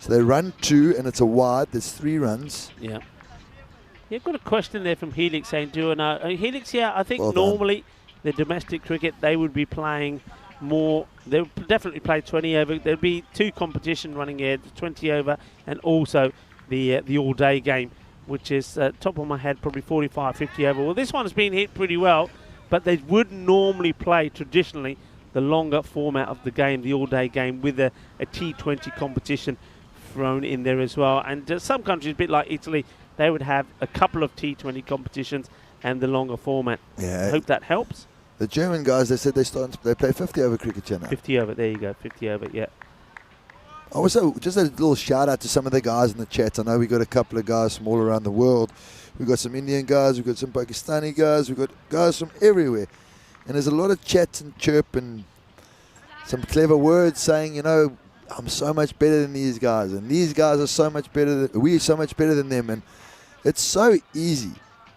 So they run 2, and it's a wide. There's 3 runs. Yeah. You've got a question there from Helix saying, do you know? Helix, yeah, I think Well normally the domestic cricket, they would be playing more. They would definitely play 20 over. There'd be 2 competition running here, the 20 over and also the all-day game, which is, top of my head, probably 45, 50 over. Well, this one's been hit pretty well, but they would normally play traditionally the longer format of the game, the all-day game, with a T20 competition thrown in there as well. And some countries, a bit like Italy, they would have a couple of T20 competitions and the longer format. Yeah. I hope that helps. The German guys, they said they play 50 over cricket here now. 50 over, there you go, 50 over, yeah. Also, just a little shout out to some of the guys in the chat. I know we got a couple of guys from all around the world. We've got some Indian guys, we've got some Pakistani guys, we've got guys from everywhere. And there's a lot of chat and chirp and some clever words saying, you know, I'm so much better than these guys, and these guys are so much better than, we're so much better than them. And it's so easy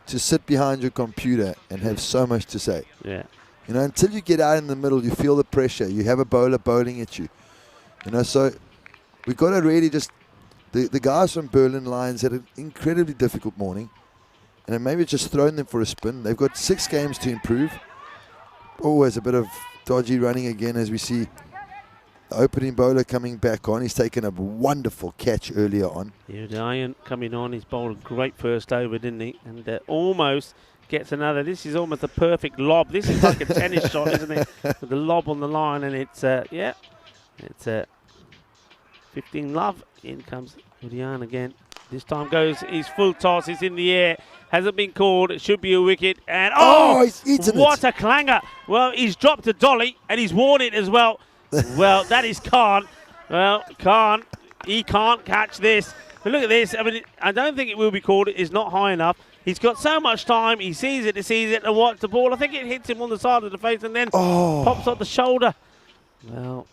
to sit behind your computer and have so much to say. Yeah. You know, until you get out in the middle, you feel the pressure. You have a bowler bowling at you. You know, so we've got to really just, the guys from Berlin Lions had an incredibly difficult morning, and then maybe just thrown them for a spin. They've got 6 games to improve. Always a bit of dodgy running again, as we see the opening bowler coming back on. He's taken a wonderful catch earlier on. Yeah, Diane coming on. He's bowled a great first over, didn't he? And almost gets another. This is almost a perfect lob. This is like a tennis shot, isn't it? With the lob on the line, and it's, yeah, it's 15 love. In comes Udian again. This time goes his full toss. It's in the air. Hasn't been called. It should be a wicket. And he's eaten what it. a clanger. Well, he's dropped a dolly, and he's worn it as well. Well, that is Khan. Well, Khan, he can't catch this. But look at this. I mean, I don't think it will be called. It is not high enough. He's got so much time. He sees it, and what's the ball? I think it hits him on the side of the face and then pops on the shoulder. Well,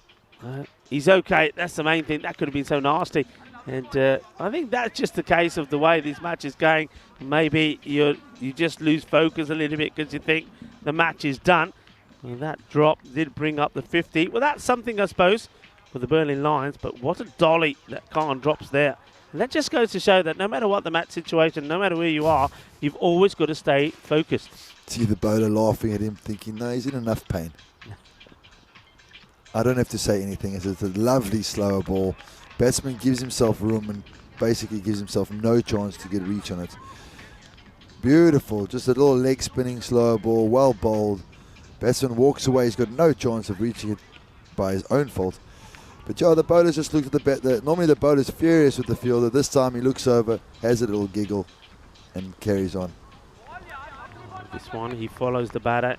he's okay. That's the main thing. That could have been so nasty. And I think that's just the case of the way this match is going. Maybe you just lose focus a little bit because you think the match is done. Well, that drop did bring up the 50. Well, that's something, I suppose, for the Berlin Lions. But what a dolly that Khan drops there. And that just goes to show that no matter what the match situation, no matter where you are, you've always got to stay focused. See the bowler laughing at him, thinking, no, he's in enough pain. I don't have to say anything. It's a lovely slower ball. Batsman gives himself room and basically gives himself no chance to get reach on it. Beautiful. Just a little leg spinning slower ball, well bowled. Batsman walks away. He's got no chance of reaching it by his own fault. But yeah, the bowler just looks at the bat. Normally the bowler's furious with the fielder. This time he looks over, has a little giggle, and carries on. This one, he follows the batter.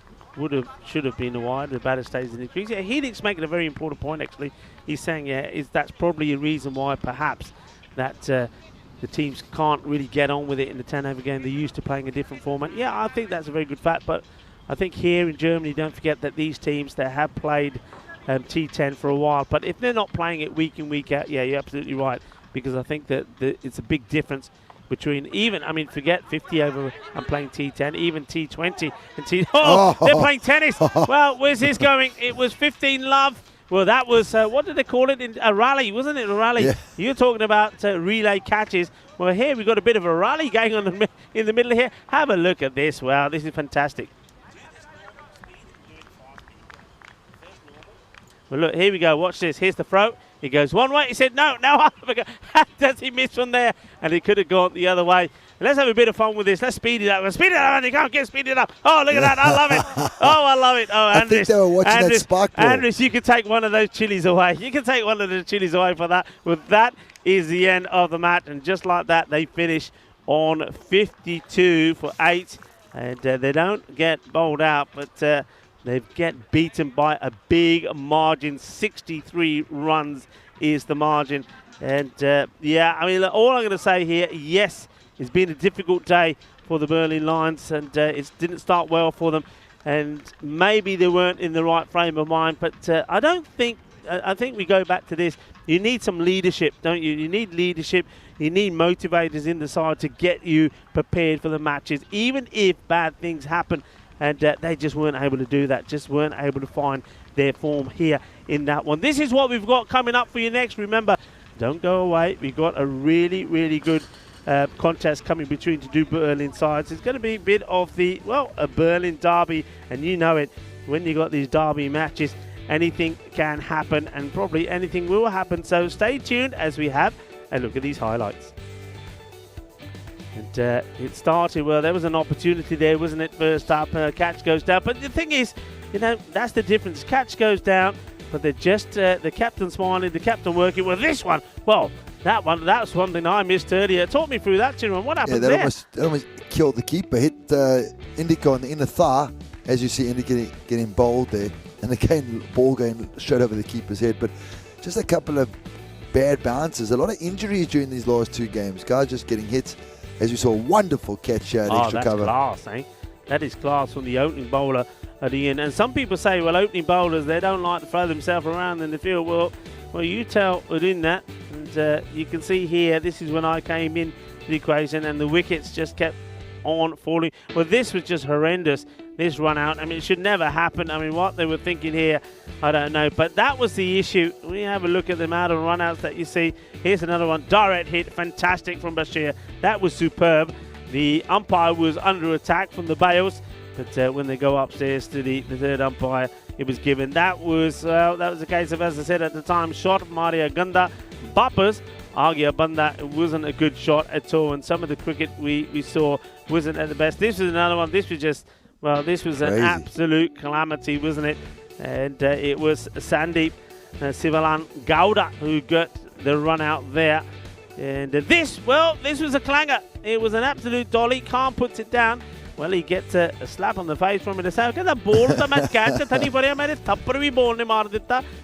Should have been a wide. The batter stays in the crease. Yeah, Helix making a very important point, actually. He's saying, that's probably a reason why perhaps that the teams can't really get on with it in the 10-over game. They're used to playing a different format. Yeah, I think that's a very good fact. But I think here in Germany, don't forget that these teams, they have played T10 for a while. But if they're not playing it week in, week out, yeah, you're absolutely right. Because I think that it's a big difference between forget 50 over and playing T10, even T20 and they're playing tennis. Well, where's this going? It was 15 love. Well, that was, what did they call it? A rally, wasn't it? A rally. Yeah. You're talking about relay catches. Well, here we've got a bit of a rally going on in the middle here. Have a look at this. Wow, this is fantastic. Well, look, here we go. Watch this. Here's the throw. He goes one way. He said, no. How does he miss from there? And he could have gone the other way. Let's have a bit of fun with this. Let's speed it up. Speed it up, and you can't get speeded up. Oh, look at that. I love it. Oh, I love it. Oh, Andres. I think they were watching that spark ball. Andres, you can take one of those chilies away. You can take one of the chilies away for that. Well, that is the end of the match. And just like that, they finish on 52 for 8. And they don't get bowled out, but they get beaten by a big margin. 63 runs is the margin. And, all I'm going to say here, yes, it's been a difficult day for the Berlin Lions, and it didn't start well for them. And maybe they weren't in the right frame of mind. But I don't think I think we go back to this. You need some leadership, don't you? You need leadership. You need motivators in the side to get you prepared for the matches, even if bad things happen. And they just weren't able to do that, just weren't able to find their form here in that one. This is what we've got coming up for you next. Remember, don't go away. We've got a really, really good contest coming between the two Berlin sides. It's going to be a bit of the, well, a Berlin derby, and you know it. When you got these derby matches, anything can happen, and probably anything will happen. So stay tuned as we have a look at these highlights. And it started, well, there was an opportunity there, wasn't it? First up, catch goes down. But the thing is, you know, that's the difference. Catch goes down, but they're just the captain smiling, the captain working. Well, this one, well, that was one thing I missed earlier. Talk me through that, Chinran. What happened there? That almost killed the keeper. Hit Indica on the inner thigh, as you see Indica getting bowled there. And again, ball going straight over the keeper's head. But just a couple of bad bounces. A lot of injuries during these last two games. Guys just getting hits. As you saw, wonderful catch at extra cover. Class, eh? That is class from the opening bowler at the end. And some people say, well, opening bowlers, they don't like to throw themselves around in the field. Well, you tell within that. And you can see here, this is when I came in the equation, and the wickets just kept on falling. Well, this was just horrendous, this run out. I mean, it should never happen. I mean, what they were thinking here, I don't know. But that was the issue. We have a look at the amount of run outs that you see. Here's another one. Direct hit. Fantastic from Bashir. That was superb. The umpire was under attack from the bails. But when they go upstairs to the third umpire, it was given. That was a case of, as I said at the time, shot Maria Gunda. Boppers. Agia Banda, it wasn't a good shot at all. And some of the cricket we saw wasn't at the best. This was another one. This was just, well, this was an absolute calamity, wasn't it? And it was Sandeep Sivalan Gowda who got the run out there. And this was a clanger. It was an absolute dolly. Khan puts it down. Well, he gets a slap on the face from it. The ball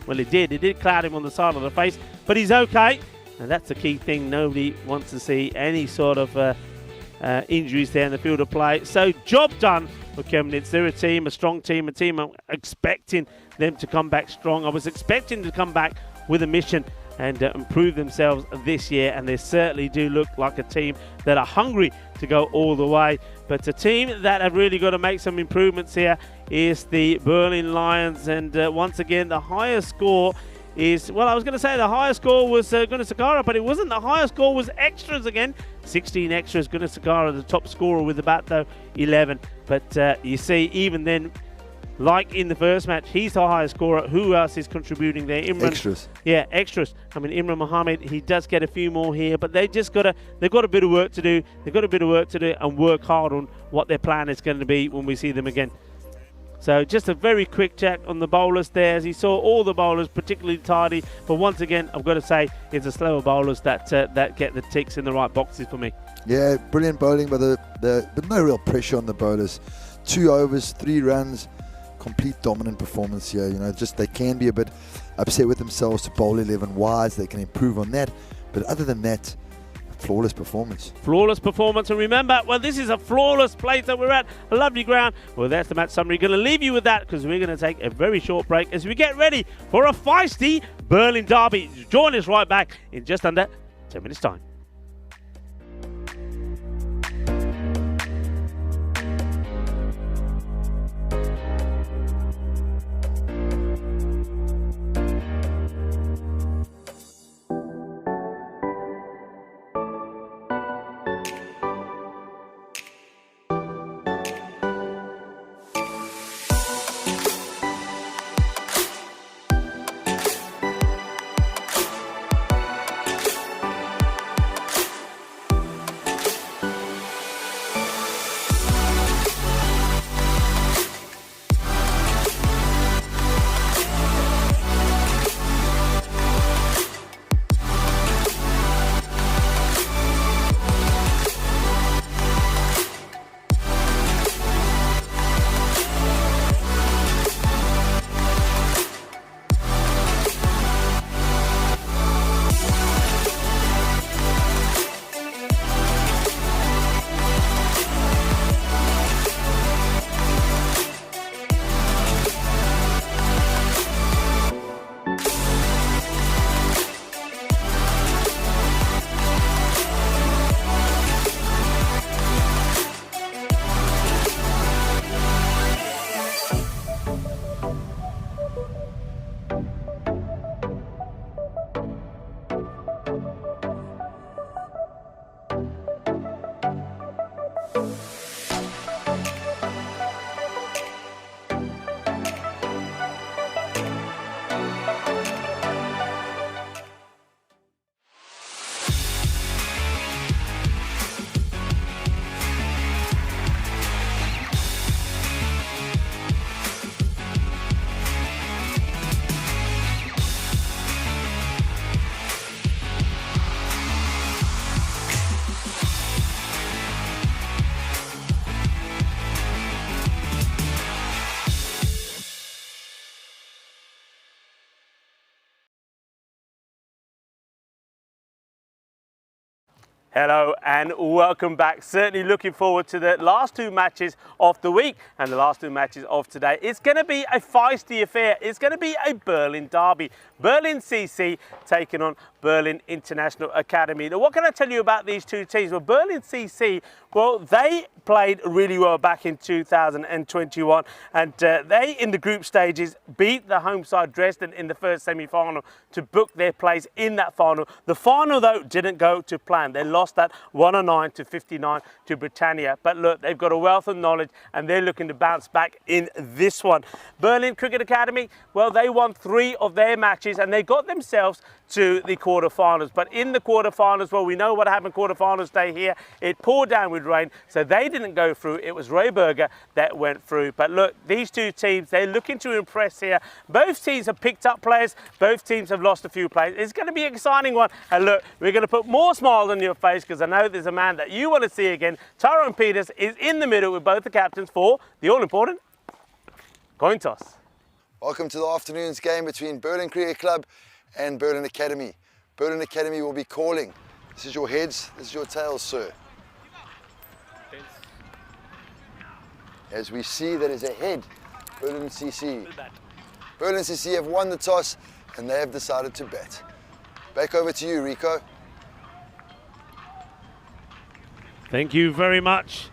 Well, he did cloud him on the side of the face, but he's okay. And that's the key thing. Nobody wants to see any sort of injuries there in the field of play. So job done for Chemnitz. They're a team, a strong team, a team I'm expecting them to come back strong. I was expecting to come back with a mission and improve themselves this year, and they certainly do look like a team that are hungry to go all the way. But a team that have really got to make some improvements here is the Berlin Lions, and once again the highest score is, well, I was going to say the highest score was Gunasekara, but it wasn't. The highest score was extras again. 16 extras. Gunasekara, the top scorer with about 11. But you see, even then, like in the first match, he's the highest scorer. Who else is contributing there? Imran. Extras. Yeah, extras. I mean, Imran Mohammed, he does get a few more here, but they've got a bit of work to do. They've got a bit of work to do and work hard on what their plan is going to be when we see them again. So just a very quick check on the bowlers there. As you saw, all the bowlers particularly tidy. But once again, I've got to say, it's the slower bowlers that get the ticks in the right boxes for me. Yeah, brilliant bowling, but no real pressure on the bowlers. 2 overs, 3 runs, complete dominant performance here. You know, just they can be a bit upset with themselves to bowl 11 wides. They can improve on that. But other than that, flawless performance. Flawless performance. And remember, well, this is a flawless place that we're at. A lovely ground. Well, that's the match summary. Going to leave you with that because we're going to take a very short break as we get ready for a feisty Berlin derby. Join us right back in just under 10 minutes' time. Hello and welcome back. Certainly looking forward to the last two matches of the week and the last two matches of today. It's going to be a feisty affair. It's going to be a Berlin derby. Berlin CC taking on Berlin International Academy. Now, what can I tell you about these two teams? Well, Berlin CC, well, they played really well back in 2021 and they, in the group stages, beat the home side Dresden in the first semi-final to book their place in that final. The final, though, didn't go to plan. They lost that 109 to 59 to Britannia. But look, they've got a wealth of knowledge and they're looking to bounce back in this one. Berlin Cricket Academy, well, they won 3 of their matches and they got themselves to the quarterfinals. But in the quarterfinals, well, we know what happened quarterfinals day here. It poured down with rain, so they didn't go through. It was Rayburger that went through. But look, these two teams, they're looking to impress here. Both teams have picked up players. Both teams have lost a few players. It's going to be an exciting one. And look, we're going to put more smiles on your face because I know there's a man that you want to see again. Tyrone Peters is in the middle with both the captains for the all-important coin toss. Welcome to the afternoon's game between Berlin Cricket Club and Berlin Academy. Berlin Academy will be calling. This is your heads, this is your tails, sir. As we see, that is a head. Berlin CC. Berlin CC have won the toss and they have decided to bat. Back over to you, Rico. Thank you very much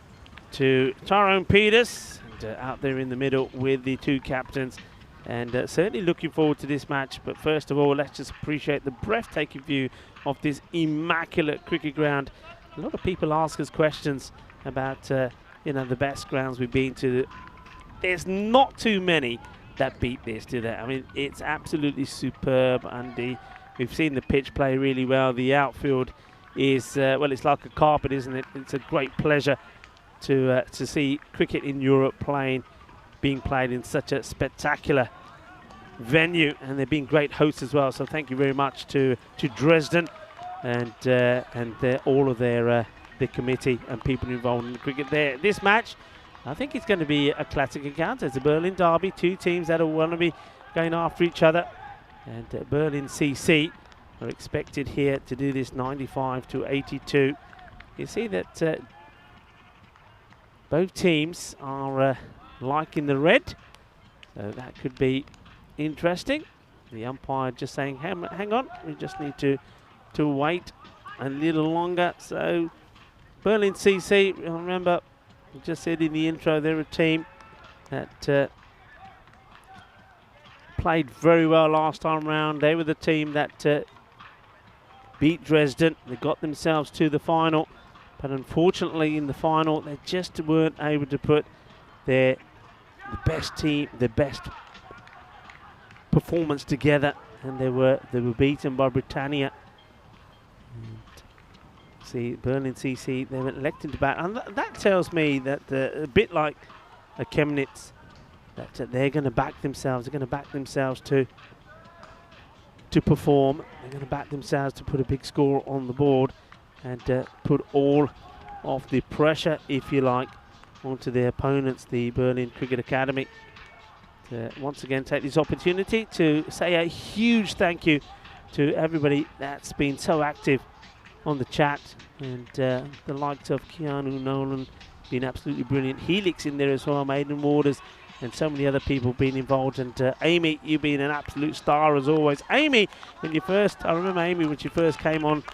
to Tyrone Peters and, out there in the middle with the two captains. And certainly looking forward to this match. But first of all, let's just appreciate the breathtaking view of this immaculate cricket ground. A lot of people ask us questions about, you know, the best grounds we've been to. There's not too many that beat this, do there? I mean, it's absolutely superb, and we've seen the pitch play really well. The outfield is, well, it's like a carpet, isn't it? It's a great pleasure to see cricket in Europe being played in such a spectacular venue, and they've been great hosts as well. So thank you very much to Dresden and all of their committee and people involved in the cricket there. This match, I think it's going to be a classic encounter. It's a Berlin derby, two teams that will want to be going after each other, and Berlin CC are expected here to do this 95 to 82. You see that both teams are liking the red, so that could be interesting. The umpire just saying, hang on, we just need to wait a little longer. So Berlin CC, remember, I just said in the intro, they're a team that played very well last time round. They were the team that beat Dresden. They got themselves to the final, but unfortunately in the final they just weren't able to put the best performance together, and they were beaten by Britannia. And see, Berlin CC, they were elected to bat, and that tells me that a bit like a Chemnitz, that they're going to back themselves. They're going to back themselves to perform. They're going to back themselves to put a big score on the board and put all of the pressure, if you like, onto their opponents, the Berlin Cricket Academy. Once again, take this opportunity to say a huge thank you to everybody that's been so active on the chat, and the likes of Keanu Nolan been absolutely brilliant. Helix in there as well, Maiden Waters, and so many other people being involved. And Amy, you've been an absolute star as always. Amy, I remember Amy when she first came on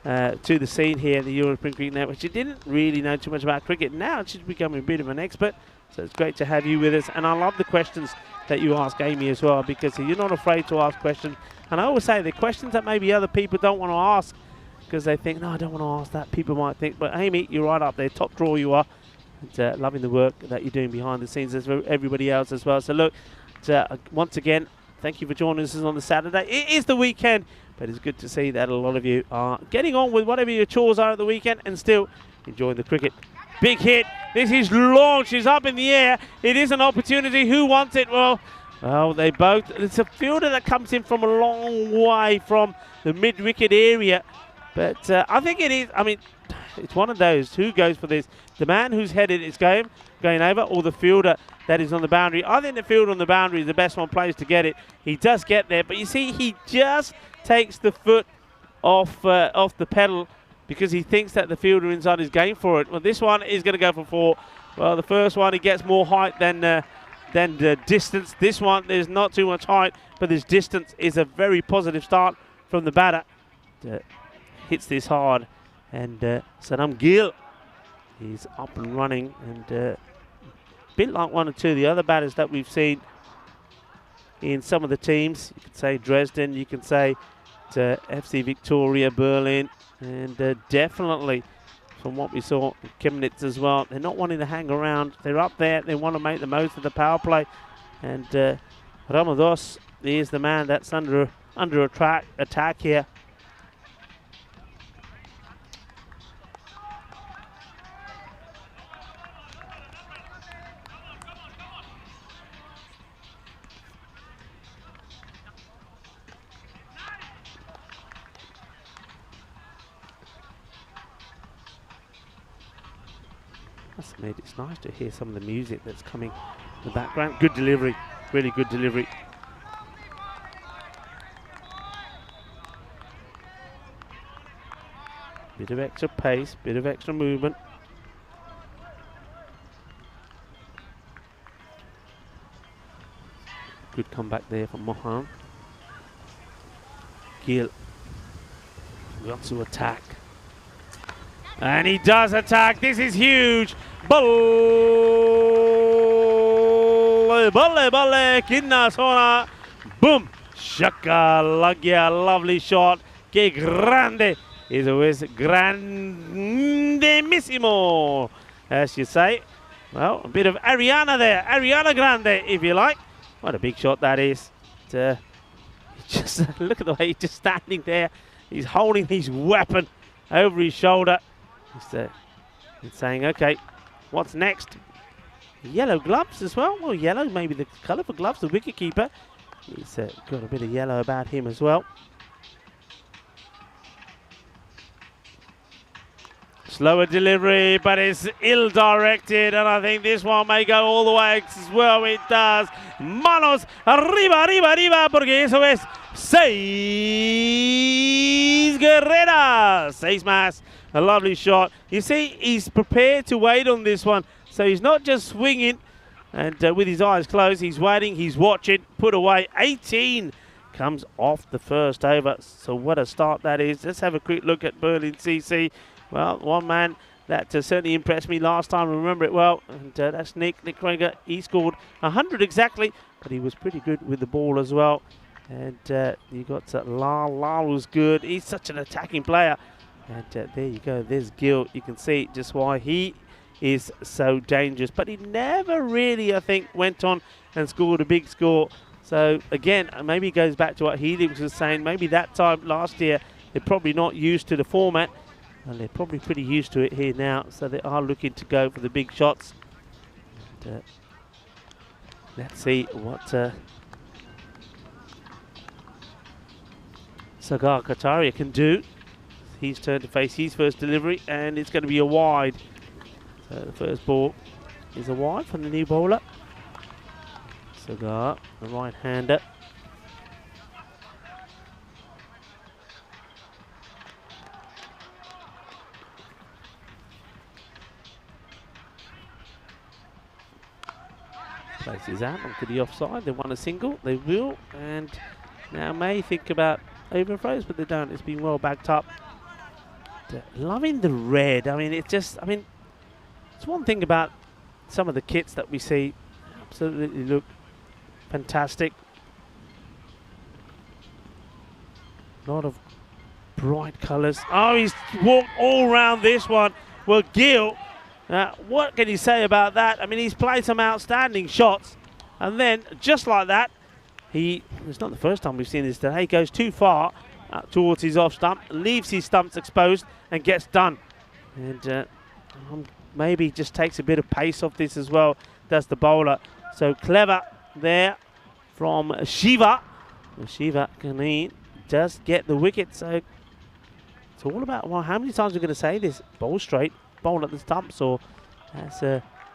to the scene here at the European Cricket Network. She didn't really know too much about cricket. Now she's becoming a bit of an expert, so it's great to have you with us. And I love the questions that you ask Amy as well, because you're not afraid to ask questions. And I always say the questions that maybe other people don't want to ask because they think, no, I don't want to ask that. People might think, but Amy, you're right up there, top drawer you are. And, loving the work that you're doing behind the scenes as everybody else as well. So look, once again, thank you for joining us on the Saturday. It is the weekend, but it's good to see that a lot of you are getting on with whatever your chores are at the weekend and still enjoying the cricket. Big hit. This is launched. It's up in the air. It is an opportunity. Who wants it? Well, they both. It's a fielder that comes in from a long way from the mid-wicket area. But I think it is. I mean, it's one of those. Who goes for this? The man who's headed is going over, or the fielder that is on the boundary? I think the fielder on the boundary is the best one placed to get it. He does get there, but you see, he just takes the foot off the pedal because he thinks that the fielder inside is going for it. Well, this one is going to go for 4. Well, the first one, he gets more height than the distance. This one, there's not too much height, but this distance is a very positive start from the batter. Hits this hard, and Saddam Gill is up and running, and a bit like one or two of the other batters that we've seen in some of the teams. You could say Dresden, you can say FC Victoria, Berlin, and definitely from what we saw in Chemnitz as well. They're not wanting to hang around. They're up there. They want to make the most of the power play. And Ramados is the man that's under attack here. It's nice to hear some of the music that's coming in the background. Good delivery, really good delivery. Bit of extra pace, bit of extra movement. Good comeback there from Mohan. Gill wants to attack. And he does attack. This is huge. Balle, kinna sona. Boom. Shaka lagya. Lovely shot. Que grande. Is always grandissimo, as you say. Well, a bit of Ariana there. Ariana Grande, if you like. What a big shot that is. Just look at the way he's just standing there. He's holding his weapon over his shoulder. He's saying, okay, what's next? Yellow gloves as well. Well, yellow, maybe the colour for gloves, the wicketkeeper. He's got a bit of yellow about him as well. Slower delivery, but it's ill-directed, and I think this one may go all the way as well. It does. Manos, arriba, arriba, arriba, porque eso es 6 carreras. 6 más. A lovely shot. You see, he's prepared to wait on this one. So he's not just swinging and with his eyes closed. He's waiting, he's watching, put away. 18 comes off the first over. So what a start that is. Let's have a quick look at Berlin CC. Well, one man that certainly impressed me last time. I remember it well. And that's Nick Krieger. He scored 100 exactly, but he was pretty good with the ball as well. And you got Lal. Lal was good. He's such an attacking player. And there you go, there's Gill. You can see just why he is so dangerous. But he never really, I think, went on and scored a big score. So, again, maybe it goes back to what Helix was saying. Maybe that time last year, they're probably not used to the format. And they're probably pretty used to it here now. So they are looking to go for the big shots. And, let's see what Sagar Kataria can do. He's turned to face his first delivery, and it's going to be a wide. So the first ball is a wide from the new bowler. Sagar, the right-hander. Places out onto the offside. They want a single. They will, and now may think about overthrows, but they don't. It's been well backed up. Loving the red. I mean, it's one thing about some of the kits that we see. Absolutely look fantastic. A lot of bright colours. Oh, he's walked all around this one. Well, Gill, what can you say about that? I mean, he's played some outstanding shots. And then, just like that, it's not the first time we've seen this today. He goes too far towards his off stump, leaves his stumps exposed, and gets done. And maybe just takes a bit of pace off this as well, does the bowler. So clever there from Shiva. Shiva Kanin does get the wicket. So it's all about, well, how many times are we going to say this? Bowl straight, bowl at the stumps, or as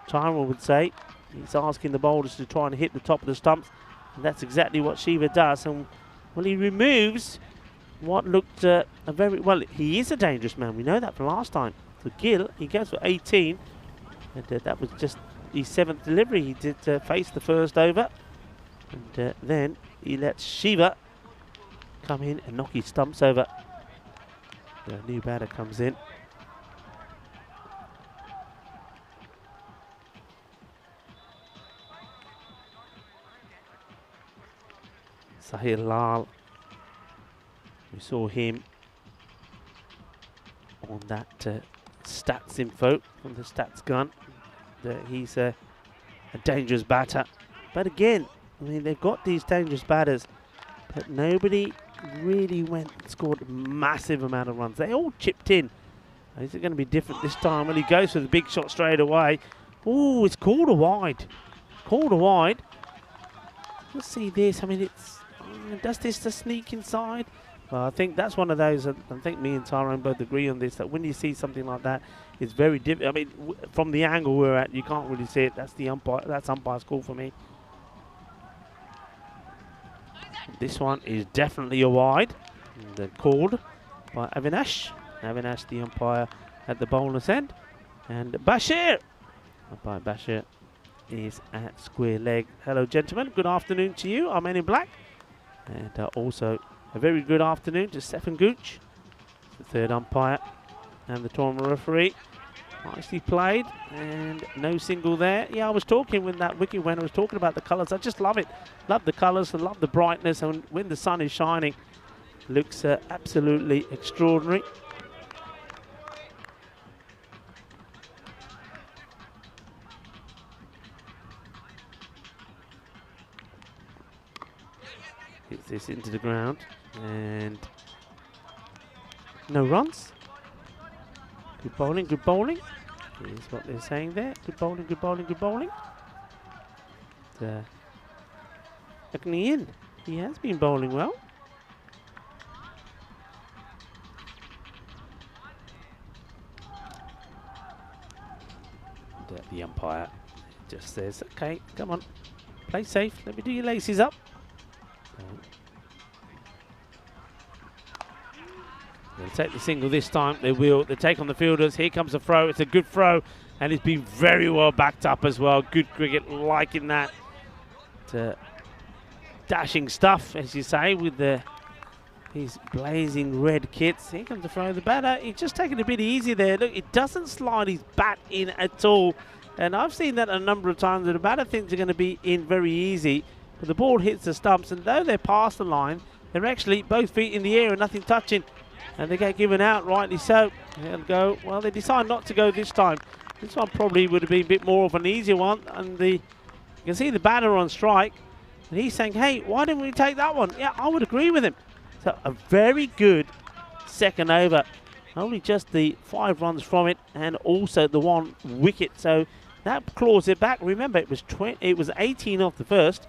Tyron would say, he's asking the bowlers to try and hit the top of the stumps. And that's exactly what Shiva does. And well, he removes what looked a very, well, he is a dangerous man. We know that from last time. So Gill, he goes for 18. And that was just his 7th delivery. He did face the first over. And then he lets Shiva come in and knock his stumps over. The new batter comes in. Sahir Lal. We saw him on that stats info from the stats gun. He's a dangerous batter. But again, I mean, they've got these dangerous batters, but nobody really went and scored a massive amount of runs. They all chipped in. Is it going to be different this time? Well, he goes for the big shot straight away. Oh, it's called a wide. Called a wide. Let's see this. I mean, it's does this to sneak inside? Well, I think that's one of those. I think me and Tyrone both agree on this. That when you see something like that, it's very difficult. I mean, from the angle we're at, you can't really see it. That's the umpire. That's umpire's call for me. This one is definitely a wide. And called by Avinash. Avinash, the umpire at the bowler's end, and Bashir. Umpire Bashir is at square leg. Hello, gentlemen. Good afternoon to you. I'm Men in Black, and also a very good afternoon to Stefan Gooch, the third umpire, and the tournament referee. Nicely played, and no single there. Yeah, I was talking when that wicket went, I was talking about the colours. I just love it. Love the colours and love the brightness, and when the sun is shining, looks absolutely extraordinary. Hits this into the ground, and no runs. Good bowling, good bowling. Here's what they're saying there. Good bowling, good bowling, good bowling. Looking in. He has been bowling well. And, the umpire just says, okay, come on, play safe. Let me do your laces up. They'll take the single this time. They will. They take on the fielders. Here comes a throw. It's a good throw, and it's been very well backed up as well. Good cricket, liking that. Dashing stuff, as you say, with his blazing red kits. Here comes the throw. The batter, he's just taking it a bit easy there. Look, it doesn't slide his bat in at all. And I've seen that a number of times. The batter thinks they're going to be in very easy, but the ball hits the stumps, and though they're past the line, they're actually both feet in the air and nothing touching. And they get given out, rightly so. They'll go. Well, they decide not to go this time. This one probably would have been a bit more of an easier one. And you can see the batter on strike. And he's saying, hey, why didn't we take that one? Yeah, I would agree with him. So a very good second over. Only just the 5 runs from it, and also the 1 wicket. So that claws it back. Remember, it was 18 off the first.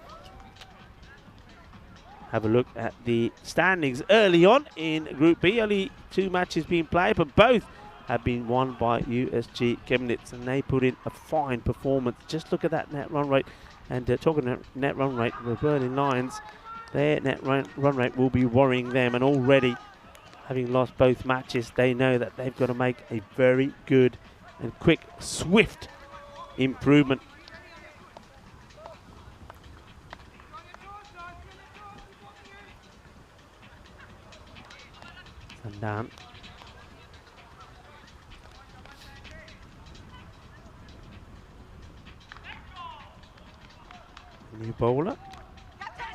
Have a look at the standings early on in Group B. Only 2 matches being played, but both have been won by USG Chemnitz, and they put in a fine performance. Just look at that net run rate. And talking net run rate, the Berlin Lions, their net run rate will be worrying them. And already, having lost both matches, they know that they've got to make a very good and quick, swift improvement. And down. New bowler.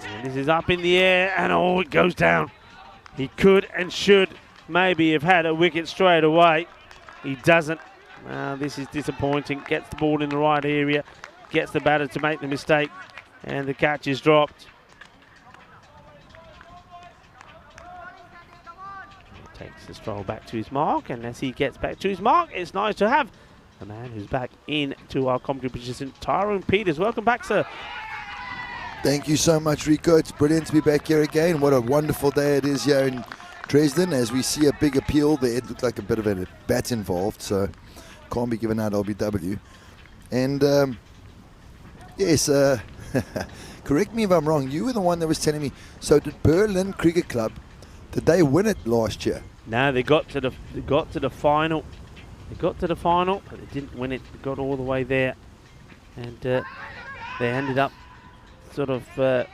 And this is up in the air, and oh, it goes down. He could and should maybe have had a wicket straight away. He doesn't. This is disappointing. Gets the ball in the right area, gets the batter to make the mistake, and the catch is dropped. Takes the stroll back to his mark, and as he gets back to his mark, it's nice to have a man who's back into our commentary position, Tyrone Peters. Welcome back, sir. Thank you so much, Rico. It's brilliant to be back here again. What a wonderful day it is here in Dresden. As we see a big appeal there, it looked like a bit of a bat involved, so can't be given out LBW. And yes, correct me if I'm wrong. You were the one that was telling me. So did Berlin Cricket Club Did they win it last year? No, they got to the final. They got to the final, but they didn't win it. They got all the way there, and they ended up sort of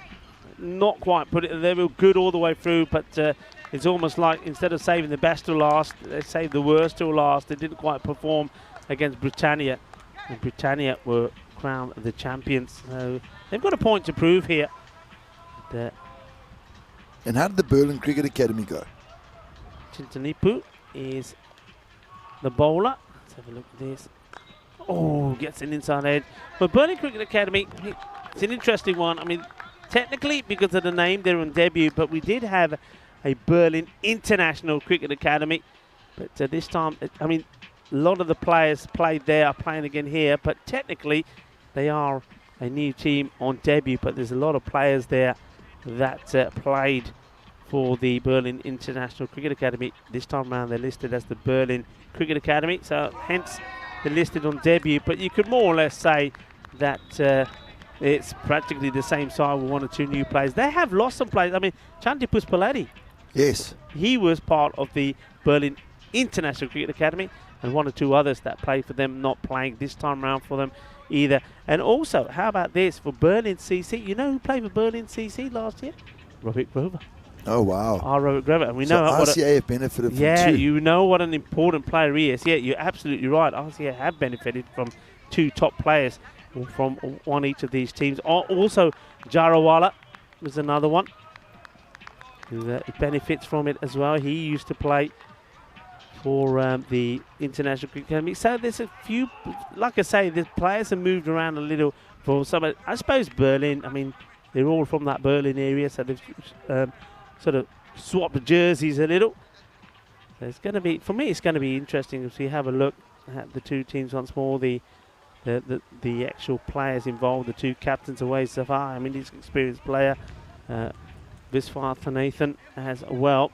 not quite put it. They were good all the way through, but it's almost like instead of saving the best till last, they saved the worst till last. They didn't quite perform against Britannia, and Britannia were crowned the champions. So they've got a point to prove here. And how did the Berlin Cricket Academy go? Chintanipu is the bowler. Let's have a look at this. Oh, gets an inside edge. But Berlin Cricket Academy, it's an interesting one. I mean, technically, because of the name, they're on debut, but we did have a Berlin International Cricket Academy. But this time, I mean, a lot of the players played there are playing again here, but technically, they are a new team on debut, but there's a lot of players there that played for the Berlin International Cricket Academy. This time around, they're listed as the Berlin Cricket Academy, so hence they're listed on debut. But you could more or less say that it's practically the same side with one or two new players. They have lost some players. I mean, Chanti Puspalati. Yes. He was part of the Berlin International Cricket Academy, and one or two others that played for them not playing this time around for them either. And also, how about this for Berlin CC? You know who played for Berlin CC last year? Robert Grover. Oh, wow. Robert Grover. And we so know RCA have benefited from yeah, two. you know what an important player he is. Yeah, you're absolutely right. RCA have benefited from two top players from one each of these teams. Also, Jarawala was another one who benefits from it as well. He used to play for the International Cricket Academy. So there's a few, like I say, the players have moved around a little for some. I suppose Berlin, I mean, they're all from that Berlin area, so they've sort of swapped the jerseys a little. So it's going to be, for me, it's going to be interesting if we have a look at the two teams once more, the actual players involved, the two captains away so far. I mean, he's an experienced player, Viswanathan as well.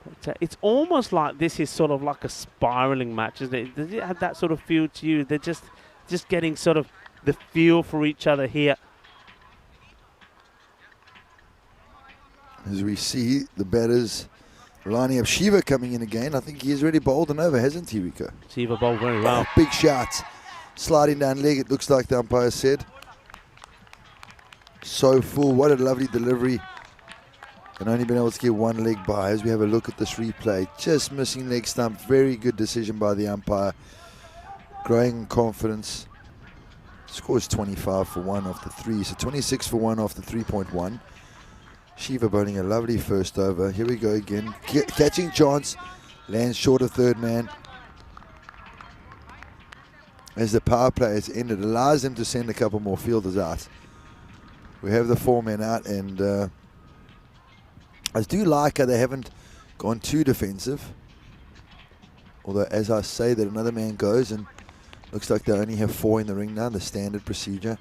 But, it's almost like this is sort of like a spiraling match, isn't it? Does it have that sort of feel to you? They're just getting sort of the feel for each other here. As we see the batters lining up, Shiva coming in again. I think he's already bowled and over, hasn't he, Rico? Shiva bowled very well. Big shot. Sliding down leg, it looks like the umpire said. So full. What a lovely delivery. And only been able to get one leg by. As we have a look at this replay, just missing leg stump. Very good decision by the umpire. Growing confidence. Scores 25 for 1 off the 3. So 26 for 1 off the 3.1. Shiva bowling a lovely first over. Here we go again. Catching chance. Lands short of third man. As the power play has ended, allows them to send a couple more fielders out. We have the 4 men out, and I do like how they haven't gone too defensive. Although, as I say, that another man goes, and looks like they only have 4 in the ring now, the standard procedure.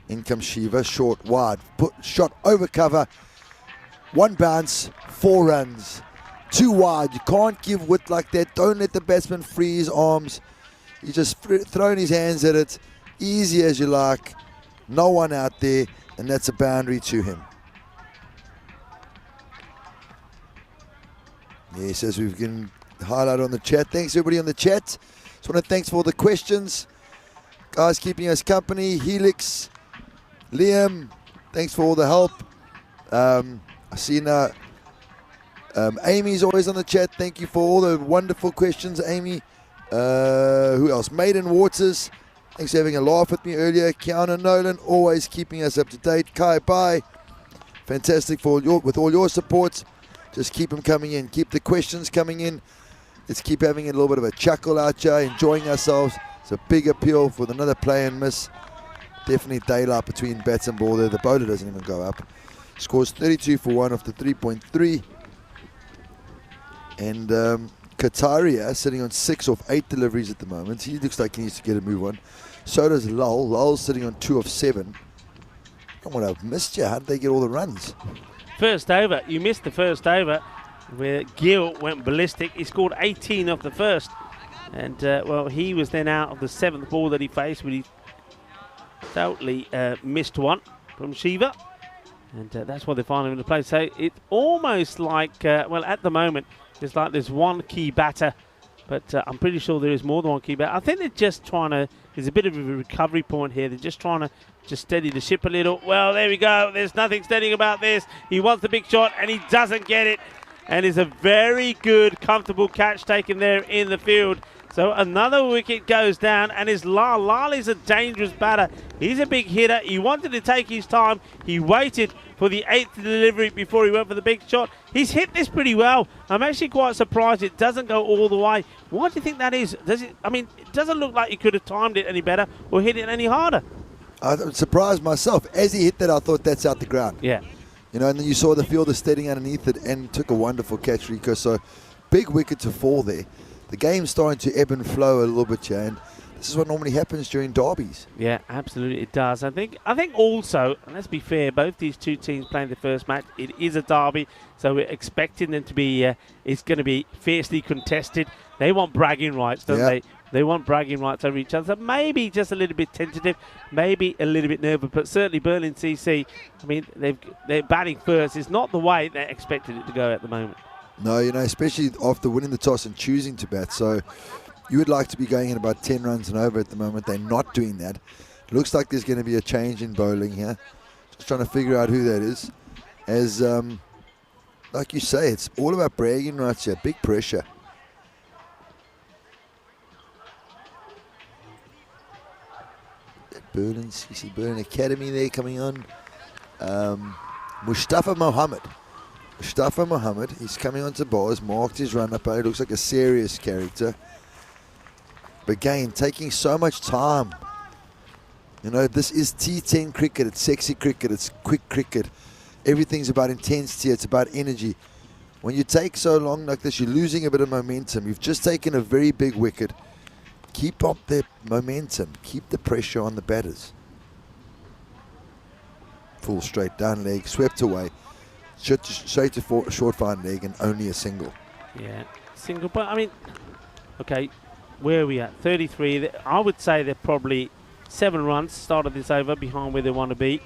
In comes Shiva, short, wide, shot over cover. 1 bounce, 4 runs. 2 wide. You can't give width like that. Don't let the batsman free his arms. He's just throwing his hands at it. Easy as you like. No one out there, and that's a boundary to him. Yes, as we've been highlighted on the chat. Thanks everybody on the chat. Just want to thanks for all the questions. Guys keeping us company. Helix, Liam, thanks for all the help. I see now Amy's always on the chat. Thank you for all the wonderful questions, Amy. Who else? Maiden Waters, thanks for having a laugh with me earlier. Kiana Nolan, always keeping us up to date. Kai Bai, fantastic with all your support. Just keep them coming in. Keep the questions coming in. Let's keep having a little bit of a chuckle out here, enjoying ourselves. It's a big appeal for another play and miss. Definitely daylight between bats and ball there. The bowler doesn't even go up. Scores 32 for 1 off the 3.3. And Kataria sitting on 6 off 8 deliveries at the moment. He looks like he needs to get a move on. So does Lowell. Lowell's sitting on 2 of 7. I what I've missed you. How did they get all the runs? First over. You missed the first over where Gill went ballistic. He scored 18 off the first. And, well, he was then out of the 7th ball that he faced when he totally missed one from Shiva. And that's what they're finding in the play. So it's almost like, well, at the moment, it's like there's one key batter, but I'm pretty sure there is more than one key batter. I think they're just trying to, there's a bit of a recovery point here. They're just trying to just steady the ship a little. Well, there we go. There's nothing steadying about this. He wants the big shot, and he doesn't get it. And it's a very good, comfortable catch taken there in the field. So another wicket goes down, and it's Lal. Lal is a dangerous batter. He's a big hitter. He wanted to take his time. He waited for the 8th delivery before he went for the big shot. He's hit this pretty well. I'm actually quite surprised it doesn't go all the way. Why do you think that is? Does it? I mean, it doesn't look like he could have timed it any better or hit it any harder. I'm surprised myself. As he hit that, I thought that's out the ground. Yeah. You know, and then you saw the fielder steadying underneath it and took a wonderful catch, Rico. So big wicket to fall there. The game's starting to ebb and flow a little bit, and this is what normally happens during derbies. Yeah, absolutely, it does. I think also, and let's be fair, both these two teams playing the first match. It is a derby, so we're expecting them to be. It's going to be fiercely contested. They want bragging rights, don't they? They want bragging rights over each other. So maybe just a little bit tentative, maybe a little bit nervous, but certainly Berlin CC. I mean, they're batting first. It's not the way they expected it to go at the moment. No, you know, especially after winning the toss and choosing to bat. So you would like to be going in about 10 runs and over at the moment. They're not doing that. Looks like there's going to be a change in bowling here. Just trying to figure out who that is. As, like you say, it's all about bragging rights here. Big pressure. Berlin, CC Berlin Academy there coming on. Mustafa Mohammed. Mustafa Mohammed, he's coming onto bowls, marked his run up. He looks like a serious character. But again, taking so much time. You know, this is T10 cricket. It's sexy cricket. It's quick cricket. Everything's about intensity. It's about energy. When you take so long like this, you're losing a bit of momentum. You've just taken a very big wicket. Keep up the momentum. Keep the pressure on the batters. Full straight down leg, swept away. Straight to short fine leg and only a single. Yeah, single. But I mean, okay, where are we at? 33. I would say they're probably 7 runs started this over behind where they want to be.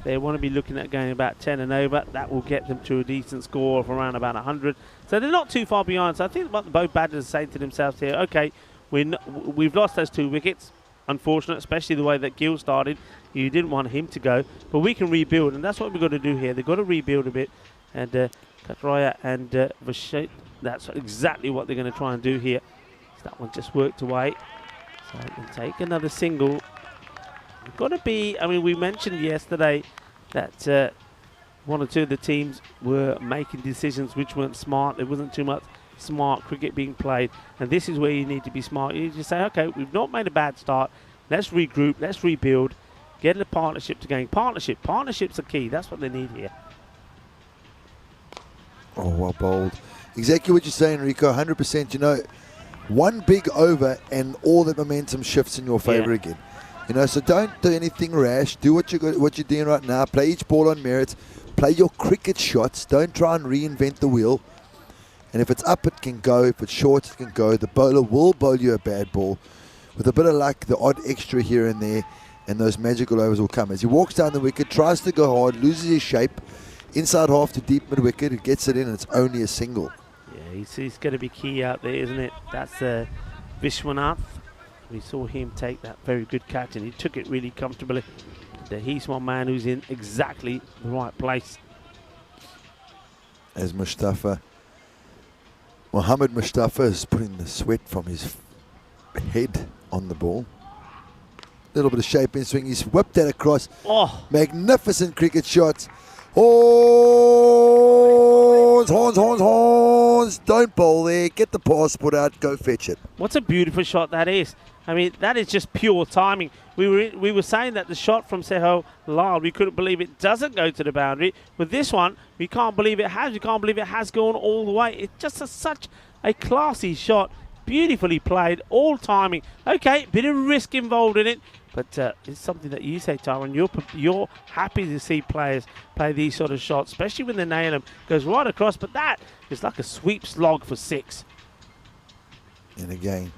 They want to be looking at going about 10 and over. That will get them to a decent score of around about 100. So they're not too far behind. So I think what both batters are saying to themselves here, okay, we've lost those 2 wickets. Unfortunate, especially the way that Gill started. You didn't want him to go, but we can rebuild, and that's what we've got to do here. They've got to rebuild a bit, and Katraya and Vashet, that's exactly what they're going to try and do here. So that one just worked away. So they can take another single. We've got to be, I mean, we mentioned yesterday that 1 or 2 of the teams were making decisions which weren't smart. There wasn't too much smart cricket being played, and this is where you need to be smart. You need to say, okay, we've not made a bad start. Let's regroup. Let's rebuild. Get a partnership to going. Partnerships are key. That's what they need here. Oh, well bowled. Exactly what you're saying, Rico. 100%. You know, one big over and all the momentum shifts in your favour again. You know, so don't do anything rash. Do what you're doing right now. Play each ball on merit. Play your cricket shots. Don't try and reinvent the wheel. And if it's up, it can go. If it's short, it can go. The bowler will bowl you a bad ball. With a bit of luck, the odd extra here and there, and those magical overs will come. As he walks down the wicket, tries to go hard, loses his shape, inside half to deep mid-wicket, it gets it in, and it's only a single. Yeah, he's going to be key out there, isn't it? That's Vishwanath. We saw him take that very good catch, and he took it really comfortably. He's one man who's in exactly the right place. As Mohammed Mustafa is putting the sweat from his head on the ball. Little bit of shape in swing. He's whipped that across. Oh, magnificent cricket shots. Horns, horns, horns, horns. Don't bowl there. Get the passport out. Go fetch it. What a beautiful shot that is. I mean, that is just pure timing. We were saying that the shot from Sehel Lal, we couldn't believe it doesn't go to the boundary. With this one, we can't believe it has. We can't believe it has gone all the way. It's just such a classy shot. Beautifully played, all timing. Okay, bit of risk involved in it, but it's something that you say, Tyron. You're happy to see players play these sort of shots, especially when they nail them. Goes right across, but that is like a sweep slog for 6. And again,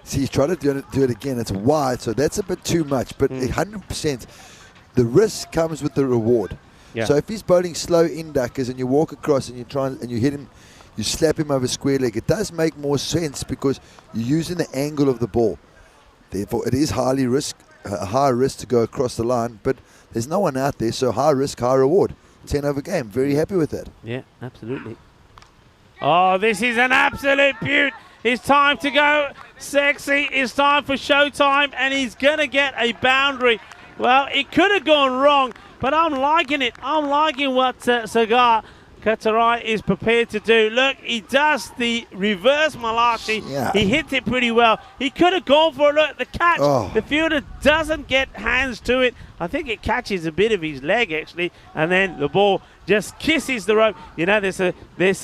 see, he's trying to do it again. It's wide, so that's a bit too much. But 100%, the risk comes with the reward. Yeah. So if he's bowling slow induckers and you walk across and you try and you hit him, you slap him over square leg, it does make more sense because you're using the angle of the ball. Therefore, it is a high risk to go across the line, but there's no one out there, so high risk, high reward. 10 over game. Very happy with that. Yeah, absolutely. Oh, this is an absolute beaut. It's time to go sexy. It's time for showtime, and he's going to get a boundary. Well, it could have gone wrong, but I'm liking it. I'm liking what Sagar Katarai is prepared to do. Look, he does the reverse Malachi. Yeah. He hits it pretty well. He could have gone for it. Look, the catch. Oh. The fielder doesn't get hands to it. I think it catches a bit of his leg, actually, and then the ball just kisses the rope. You know, there's a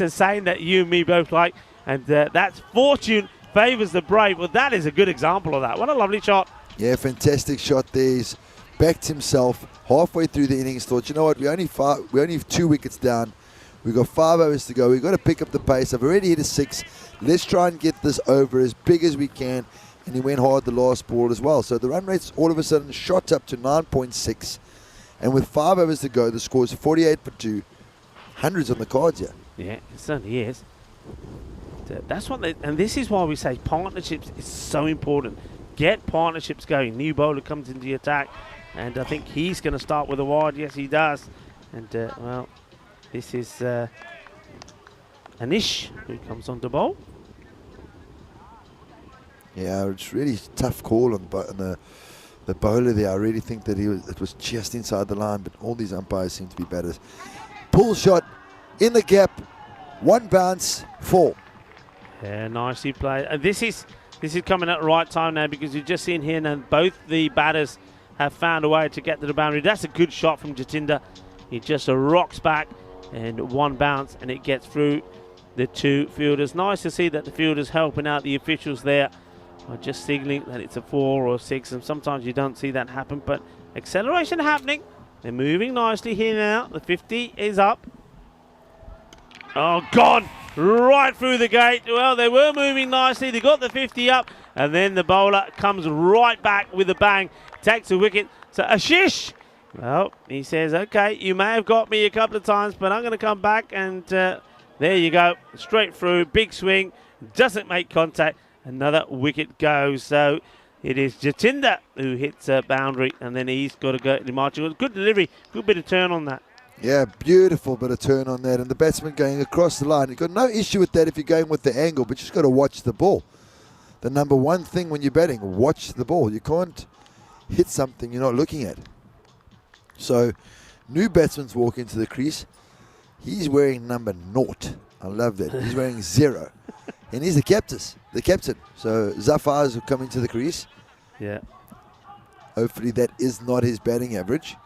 saying that you and me both like, and that's fortune favours the brave. Well, that is a good example of that. What a lovely shot. Yeah, fantastic shot there. He's backed himself halfway through the innings. Thought, you know what, we only have 2 wickets down. We've got 5 overs to go. We've got to pick up the pace. I've already hit a 6. Let's try and get this over as big as we can. And he went hard the last ball as well. So the run rate's all of a sudden shot up to 9.6. And with 5 overs to go, the score's 48 for 2. Hundreds on the cards here. Yeah, it certainly is. That's what and this is why we say partnerships is so important. Get partnerships going. New bowler comes into the attack, and I think he's going to start with a wide. Yes, he does. And, well, this is Anish who comes on to bowl. Yeah, it's really a tough call on the bowler there. I really think that it was just inside the line, but all these umpires seem to be batters. Pull shot in the gap, 1 bounce, 4. Yeah, nicely played. This is coming at the right time now, because you've just seen here now both the batters have found a way to get to the boundary. That's a good shot from Jatinder. He just rocks back and 1 bounce, and it gets through the 2 fielders. Nice to see that the fielders helping out the officials there, just signaling that it's a 4 or 6, and sometimes you don't see that happen, but acceleration happening. They're moving nicely here now. The 50 is up. Oh, gone right through the gate. Well, they were moving nicely. They got the 50 up, and then the bowler comes right back with a bang, takes a wicket. So Ashish, well, he says, okay, you may have got me a couple of times, but I'm going to come back, and there you go. Straight through, big swing, doesn't make contact. Another wicket goes. So it is Jatinder who hits a boundary, and then he's got to go to marching. Good delivery, good bit of turn on that. Yeah, beautiful bit of turn on that, and the batsman going across the line. You've got no issue with that if you're going with the angle, but you just got to watch the ball. The number one thing when you're batting, watch the ball. You can't hit something you're not looking at. So, new batsman's walk into the crease. He's wearing number 0. I love that. He's wearing 0. And he's the captain. So, Zafar's coming to the crease. Yeah. Hopefully that is not his batting average.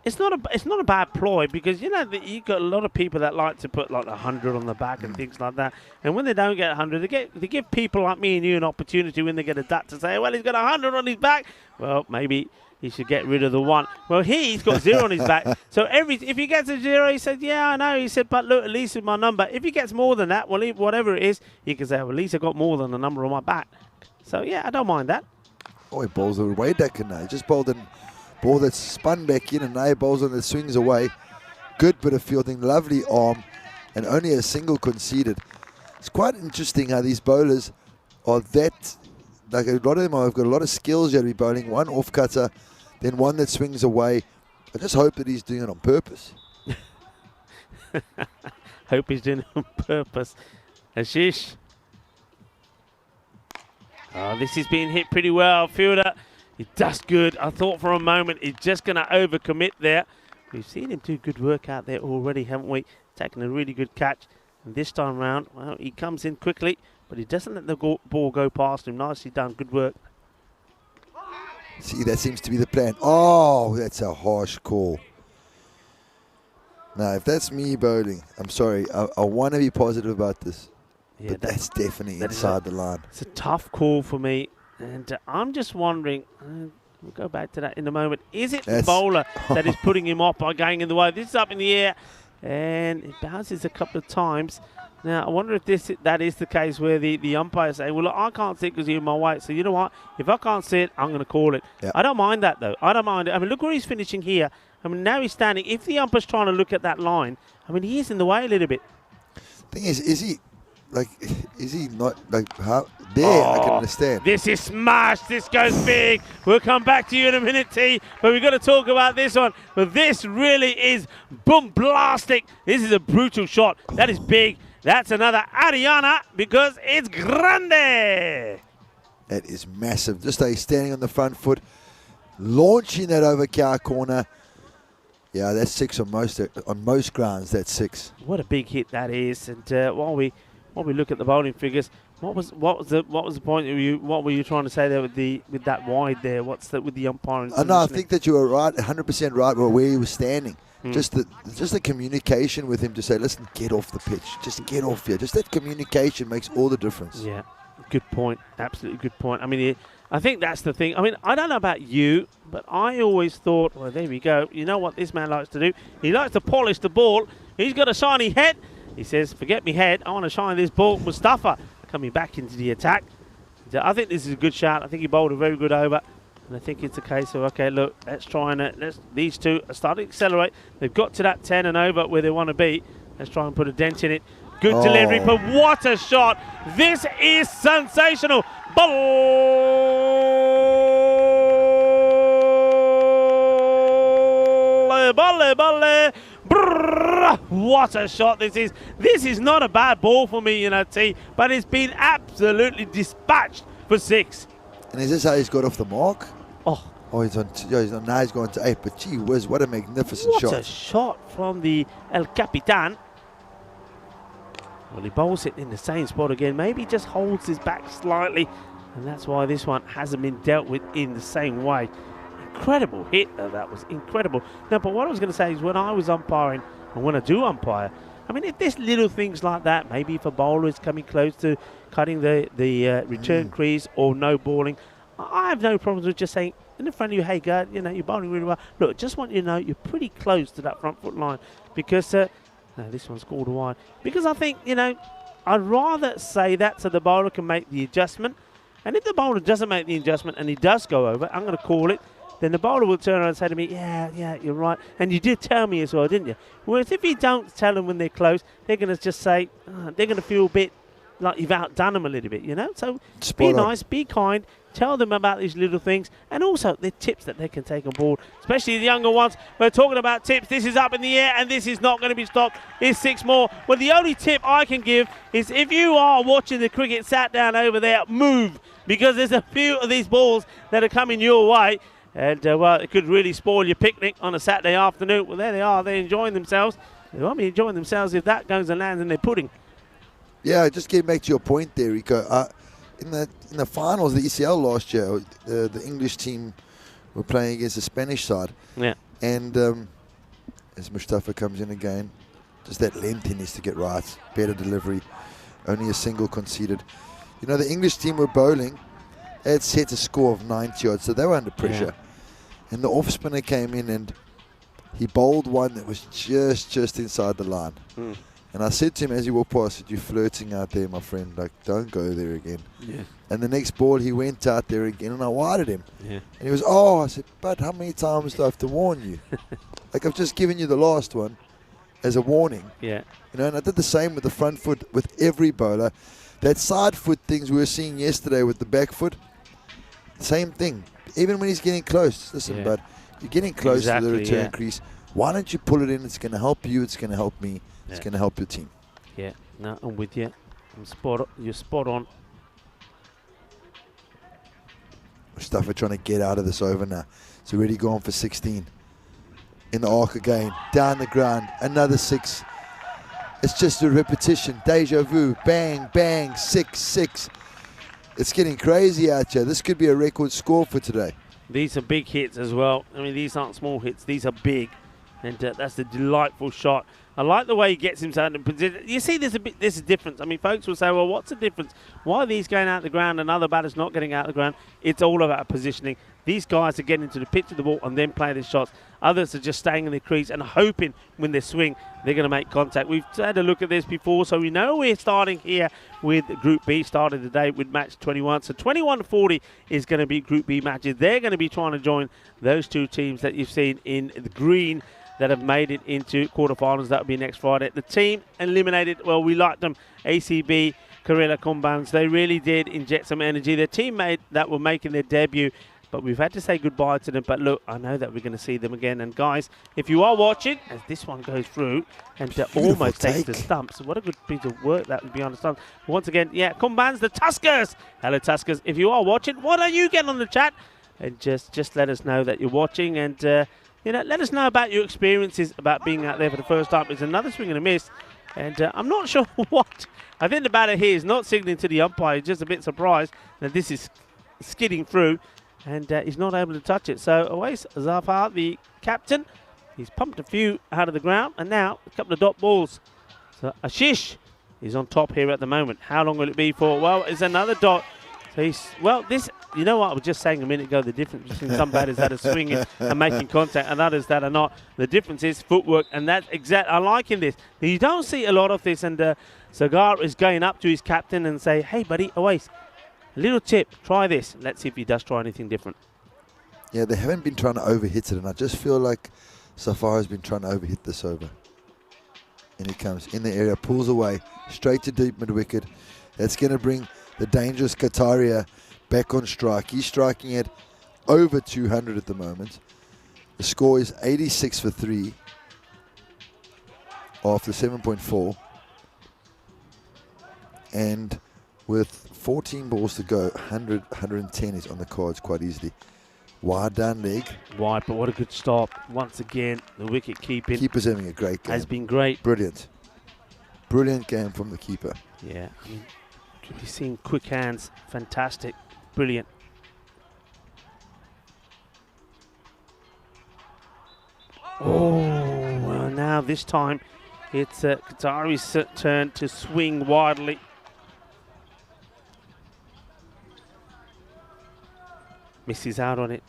It's not a bad ploy, because you know that you got a lot of people that like to put like 100 on the back and things like that, and when they don't get 100, they give people like me and you an opportunity when they get a duck to say, well, he's got 100 on his back. Well, maybe he should get rid of the 1. Well, he's got 0 on his back. So if he gets a 0, he said, yeah, I know. He said, but look, at least with my number. If he gets more than that, well, whatever it is, you can say, well, at least I got more than the number on my back. So yeah, I don't mind that. Oh, he bowls it way back in now. He just bowled in. Ball that's spun back in, and now he bowls on that swings away. Good bit of fielding, lovely arm, and only a single conceded. It's quite interesting how these bowlers are that, like a lot of them have got a lot of skills. You have to be bowling one off cutter, then one that swings away. I just hope that he's doing it on purpose. Hope he's doing it on purpose. Ashish. Oh, this is being hit pretty well. Fielder. He does good. I thought for a moment he's just going to overcommit there. We've seen him do good work out there already, haven't we? Taking a really good catch. And this time round, well, he comes in quickly, but he doesn't let the ball go past him. Nicely done. Good work. See, that seems to be the plan. Oh, that's a harsh call. Now, if that's me bowling, I'm sorry. I want to be positive about this. Yeah, but that's definitely inside the line. It's a tough call for me. And I'm just wondering, we'll go back to that in a moment. Is it the bowler that is putting him off by going in the way? This is up in the air, and it bounces a couple of times. Now, I wonder if that is the case where the umpires say, well, look, I can't see it because you're in my way. So, you know what? If I can't see it, I'm going to call it. Yep. I don't mind that, though. I don't mind it. I mean, look where he's finishing here. I mean, now he's standing. If the umpire's trying to look at that line, I mean, he is in the way a little bit. Thing is he not like how there? I can understand. This is smashed. This goes big. We'll come back to you in a minute, T. But we've got to talk about this one. But this really is bombastic. This is a brutal shot. That is big. That's another Ariana because it's grande. That is massive. Just he's standing on the front foot, launching that over car corner. Yeah, that's 6 on most grounds. That's 6. What a big hit that is. And while we look at the bowling figures, what was the point of you? What were you trying to say there with that wide there? What's that with the umpiring? No, I think that you were right, 100% right where he was standing. Just the communication with him to say, listen, get off the pitch. Just get off here. Just that communication makes all the difference. Yeah, good point. Absolutely good point. I mean, I think that's the thing. I mean, I don't know about you, but I always thought, well, there we go. You know what this man likes to do? He likes to polish the ball. He's got a shiny head. He says, forget me head. I want to shine this ball. Mustafa coming back into the attack. I think this is a good shot. I think he bowled a very good over. And I think it's a case of, okay, look, let's try and these two are starting to accelerate. They've got to that 10 and over where they want to be. Let's try and put a dent in it. Good delivery, but what a shot. This is sensational. Balle. What a shot this is. This is not a bad ball for me, T, but it's been absolutely dispatched for 6. And is this how he's got off the mark? Oh, he's on. Now he's going to 8. But gee whiz, what a magnificent shot! What a shot from the El Capitan. Well, he bowls it in the same spot again. Maybe he just holds his back slightly, and that's why this one hasn't been dealt with in the same way. Incredible hit, that was incredible. Now, but what I was going to say is when I was umpiring, and when I do umpire, I mean, if there's little things like that, maybe if a bowler is coming close to cutting the return crease or no balling, I have no problems with just saying in the front of you, hey, guy, you're bowling really well. Look, just want you to know you're pretty close to that front foot line because, no, this one's called a wide. Because I think, I'd rather say that so the bowler can make the adjustment. And if the bowler doesn't make the adjustment and he does go over, I'm going to call it. Then the bowler will turn around and say to me, yeah, you're right. And you did tell me as well, didn't you? Whereas if you don't tell them when they're close, they're going to just say, they're going to feel a bit like you've outdone them a little bit, So be nice, be kind, tell them about these little things, and also the tips that they can take on board, especially the younger ones. We're talking about tips. This is up in the air, and this is not going to be stopped. It's 6 more. Well, the only tip I can give is if you are watching the cricket sat down over there, move, because there's a few of these balls that are coming your way. And, well, it could really spoil your picnic on a Saturday afternoon. Well, there they are. They're enjoying themselves. They won't be enjoying themselves if that goes and lands in their pudding. Yeah, just getting back to your point there, Rico. In the finals, the ECL last year, the English team were playing against the Spanish side. Yeah. And as Mustafa comes in again, just that length he needs to get right. Better delivery. Only a single conceded. The English team were bowling. They had set a score of 90 odds, so they were under pressure. Yeah. And the off spinner came in and he bowled one that was just inside the line. And I said to him as he walked past, I said, you're flirting out there, my friend. Like, don't go there again. Yeah. And the next ball, he went out there again, and I wired him. Yeah. And he was, I said, but how many times do I have to warn you? Like, I've just given you the last one as a warning. Yeah. And I did the same with the front foot with every bowler. That side foot things we were seeing yesterday with the back foot, same thing. Even when he's getting close. Listen, bud, you're getting close to the return crease. Why don't you pull it in? It's going to help you. It's going to help me. It's going to help your team. Yeah, no, I'm with you. You're spot on. Mustafa trying to get out of this over now. It's already gone for 16. In the arc again. Down the ground. Another 6. It's just a repetition. Deja vu. Bang, bang. 6, 6. It's getting crazy out here. This could be a record score for today. These are big hits as well. I mean, these aren't small hits. These are big. And that's a delightful shot I like the way he gets himself in position. You see, there's a difference. I mean, folks will say, well, what's the difference? Why are these going out the ground and other batters not getting out the ground? It's all about positioning. These guys are getting into the pitch of the ball and then playing their shots. Others are just staying in their crease and hoping when they swing they're going to make contact. We've had a look at this before, so we know we're starting here with Group B, started today with match 21. So 21-40 is going to be Group B matches. They're going to be trying to join those two teams that you've seen in the green that have made it into quarterfinals. That will be next Friday. The team eliminated, well, we liked them, ACB, Karela Compounds. They really did inject some energy. Their teammate that were making their debut, but we've had to say goodbye to them. But look, I know that we're going to see them again. And guys, if you are watching, as this one goes through and almost takes the stumps, what a good piece of work that would be on the stumps. Once again, yeah, Compounds, the Tuskers. Hello, Tuskers. If you are watching, why don't you get on the chat and just let us know that you're watching, and let us know about your experiences about being out there for the first time. It's another swing and a miss, and I'm not sure what. I think the batter here is not signaling to the umpire. He's just a bit surprised that this is skidding through, and he's not able to touch it. So Awais Zafar, the captain, he's pumped a few out of the ground, and now a couple of dot balls. So Ashish is on top here at the moment. How long will it be for? Well, it's another dot. So this, you know what I was just saying a minute ago, the difference between some batters that are swinging and making contact and others that are not. The difference is footwork, and that's exact. I like in this. You don't see a lot of this, and Sagar is going up to his captain and say, hey, buddy, Awais, a little tip, try this. Let's see if he does try anything different. Yeah, they haven't been trying to overhit it, and I just feel like Safar has been trying to overhit this over. And he comes in the area, pulls away, straight to deep mid-wicket. That's going to bring the dangerous Kataria back on strike. He's striking at over 200 at the moment. The score is 86 for 3 after 7.4. And with 14 balls to go, 110 is on the cards quite easily. Wide down leg. Wide, but what a good stop. Once again, the wicket keeping. Keeper's having a great game. Has been great. Brilliant. Brilliant game from the keeper. Yeah, I mean, could be seeing quick hands. Fantastic. Brilliant. Oh, well, now this time it's Qatari's turn to swing wildly. Misses out on it.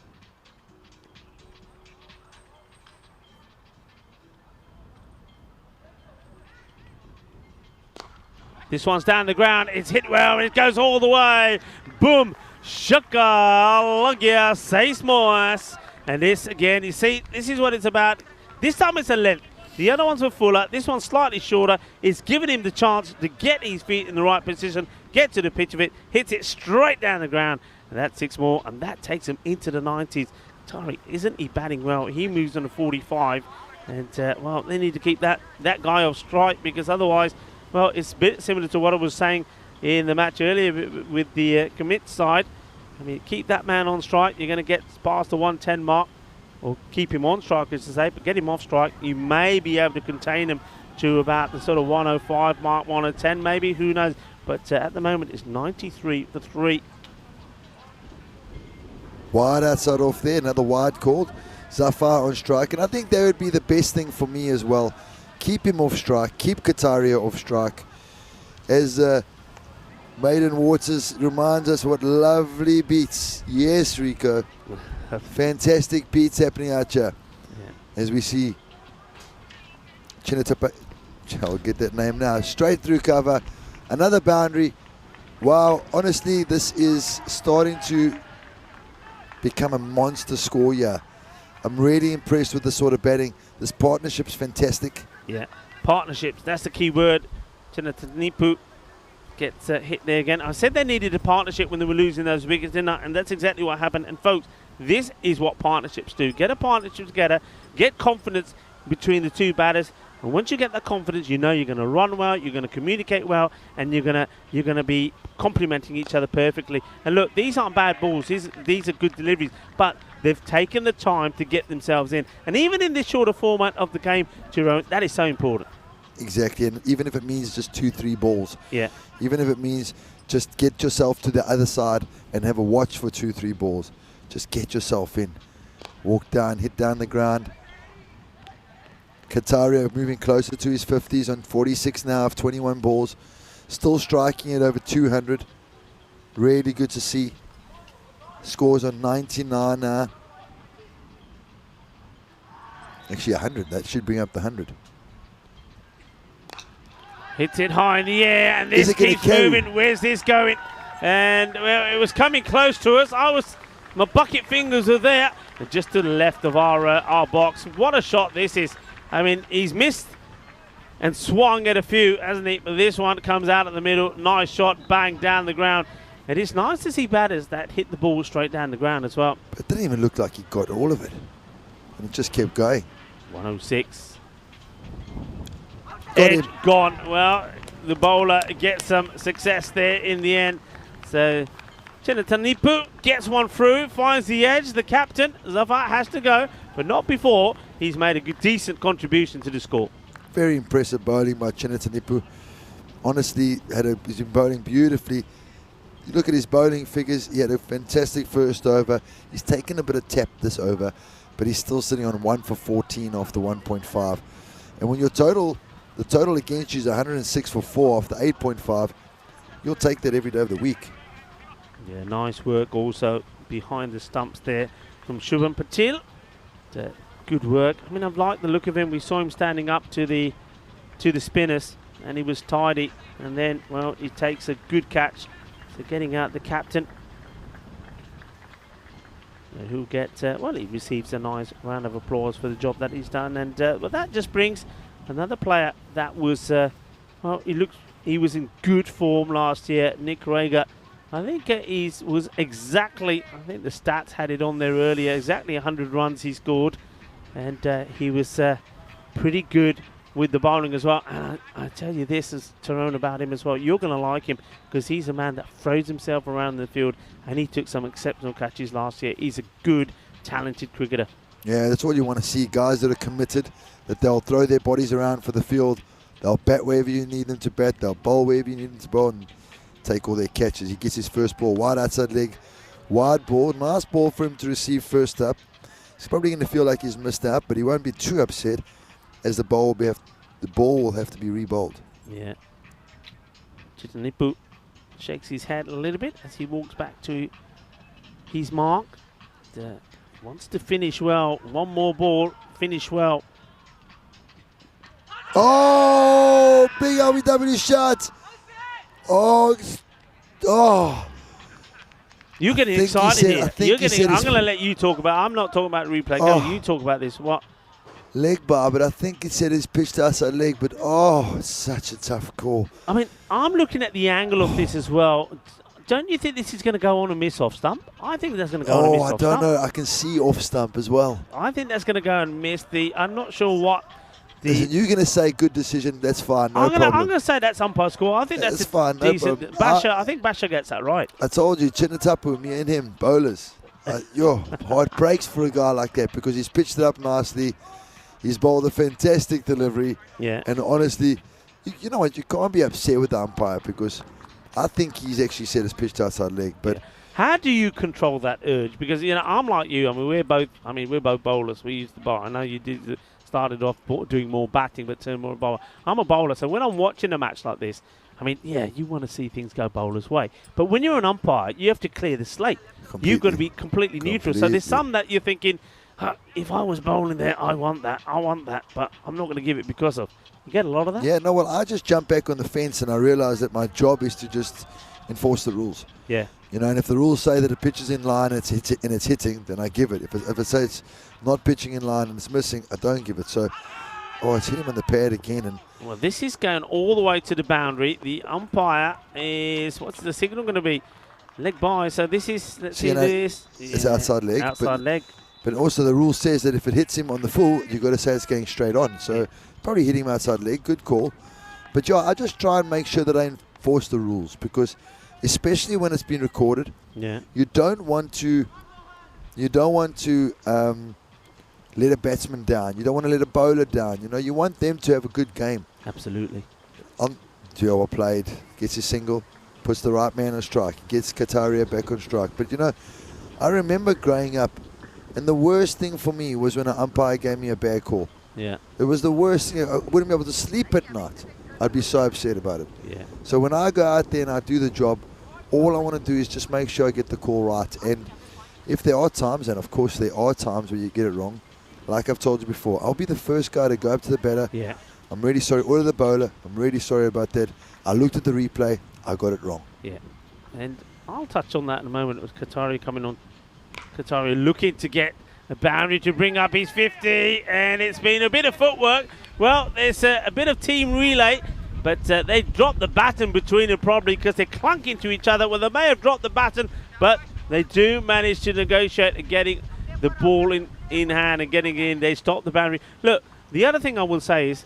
This one's down the ground. It's hit well. It goes all the way. Boom. Shaka Lagia Seis Moas. And this again, you see, this is what it's about. This time it's a length. The other ones were fuller. This one's slightly shorter. It's giving him the chance to get his feet in the right position, get to the pitch of it, hits it straight down the ground. And that's 6 more, and that takes him into the 90s. Tariq, isn't he batting well? He moves on to 45. And, well, they need to keep that guy off strike, because otherwise, well, it's a bit similar to what I was saying in the match earlier with the commit side. I mean, keep that man on strike. You're going to get past the 110 mark, or keep him on strike, as to say, but get him off strike. You may be able to contain him to about the sort of 105 mark, 110 maybe, who knows. But at the moment, it's 93 for 3. Wide outside off there, another wide called. Zafar on strike, and I think that would be the best thing for me as well. Keep him off strike, keep Kataria off strike. As Maiden Waters reminds us what lovely beats. Yes, Rico. Fantastic beats happening out here. Yeah. As we see Chinatapa, I'll get that name now, straight through cover. Another boundary. Wow, honestly, this is starting to become a monster score here. I'm really impressed with this sort of batting. This partnership's fantastic. Yeah, partnerships, that's the key word. Chinatanipu gets hit there again. I said they needed a partnership when they were losing those wickets, didn't I? And that's exactly what happened. And folks, this is what partnerships do. Get a partnership together, get confidence between the two batters, and once you get that confidence, you know you're going to run well, you're going to communicate well, and you're going to be complementing each other perfectly. And look, these aren't bad balls. These are good deliveries, but they've taken the time to get themselves in. And even in this shorter format of the game, Tyrone, that is so important. Exactly, and even if it means just 2-3 balls. Yeah. Even if it means just get yourself to the other side and have a watch for 2-3 balls. Just get yourself in. Walk down, hit down the ground. Kataria moving closer to his 50s on 46 now of 21 balls. Still striking at over 200. Really good to see. Scores on 99 now. Actually 100. That should bring up the 100. Hits it high in the air, and this keeps moving. Where's this going? And well, it was coming close to us. My bucket fingers are there, and just to the left of our box. What a shot this is! I mean, he's missed and swung at a few, hasn't he? But this one comes out of the middle. Nice shot, bang down the ground. And it's nice to see batters that hit the ball straight down the ground as well. It didn't even look like he got all of it, and it just kept going. 106. Edge gone. Well, the bowler gets some success there in the end. So Chinatanipu gets one through, finds the edge. The captain, Zafar, has to go, but not before he's made a good, decent contribution to the score. Very impressive bowling by Chinatanipu. Honestly, he's been bowling beautifully. You look at his bowling figures, he had a fantastic first over. He's taken a bit of tap this over, but he's still sitting on 1 for 14 after 1.5. And when the total against you is 106 for 4 after 8.5, you'll take that every day of the week. Yeah, nice work also behind the stumps there from Shubham Patil. Good work. I mean, I've liked the look of him. We saw him standing up to the spinners, and he was tidy. And then, well, he takes a good catch. So getting out the captain, who'll get, he receives a nice round of applause for the job that he's done. And well, that just brings another player that was, he was in good form last year, Nick Rager. I think the stats had it on there earlier, exactly 100 runs he scored. And he was pretty good with the bowling as well. And I tell you this, as Tyrone about him as well, you're going to like him because he's a man that throws himself around the field, and he took some exceptional catches last year. He's a good, talented cricketer. Yeah, that's what you want to see, guys that are committed, that they'll throw their bodies around for the field. They'll bat wherever you need them to bat. They'll bowl wherever you need them to bowl and take all their catches. He gets his first ball, wide outside leg, wide ball. Nice ball for him to receive first up. He's probably going to feel like he's missed out, but he won't be too upset as the ball will have to be re-bowled. Yeah. Chitanipu shakes his head a little bit as he walks back to his mark. Wants to finish well. One more ball, finish well. Oh, big LBW shot. Oh. You're getting excited here. I'm going to let you talk about it. I'm not talking about replay. Go, you talk about this. What? Leg bar, but I think he said he's pitched outside leg, but it's such a tough call. I mean, I'm looking at the angle of this as well. Don't you think this is going to go on and miss off stump? I think that's going to go on and miss off stump. I don't know. I can see off stump as well. I think that's going to go and miss I'm not sure what. Listen, you're going to say good decision. That's fine. No problem. I'm going to say that's umpire score. I think that's fine. Decent. No I think Basha gets that right. I told you, Chinatapu, me and him, bowlers. Heart breaks for a guy like that because he's pitched it up nicely. He's bowled a fantastic delivery. Yeah. And honestly, you know what? You can't be upset with the umpire because I think he's actually said it's pitched outside leg. But how do you control that urge? Because I'm like you. I mean, we're both bowlers. We use the bowl. I know you started off doing more batting, but turned more bowler. I'm a bowler, so when I'm watching a match like this, I mean, you want to see things go bowler's way. But when you're an umpire, you have to clear the slate. You've got to be completely neutral. So there's some that you're thinking, if I was bowling there, I want that, but I'm not going to give it because of. You get a lot of that? Yeah, no, well, I just jump back on the fence and I realize that my job is to just enforce the rules. Yeah. And if the rules say that a pitch is in line and it's hitting, then I give it. If it says it's not pitching in line and it's missing, I don't give it. So, it's hit him on the pad again. And well, this is going all the way to the boundary. The umpire is, what's the signal going to be? Leg by. So this is, let's see this. It's outside leg. Outside leg. But also the rule says that if it hits him on the full, you've got to say it's going straight on. So probably hit him outside leg. Good call. But I just try and make sure that I enforce the rules because especially when it's been recorded, you don't want to let a batsman down. You don't want to let a bowler down. You want them to have a good game. Absolutely. Diowa played, gets his single, puts the right man on strike, gets Kataria back on strike. But I remember growing up, and the worst thing for me was when an umpire gave me a bad call. Yeah. It was the worst thing. I wouldn't be able to sleep at night. I'd be so upset about it. Yeah. So when I go out there and I do the job, all I want to do is just make sure I get the call right. And if there are times, and of course there are times where you get it wrong, like I've told you before, I'll be the first guy to go up to the batter. Yeah. I'm really sorry. Or the bowler, I'm really sorry about that. I looked at the replay. I got it wrong. Yeah. And I'll touch on that in a moment. It was Qatari coming on. Qatari looking to get a boundary to bring up his 50. And it's been a bit of footwork. Well, there's a bit of team relay. But they dropped the baton between them probably because they clunk into each other. Well, they may have dropped the baton, but they do manage to negotiate and getting the ball in hand and getting in. They stop the boundary. Look, the other thing I will say is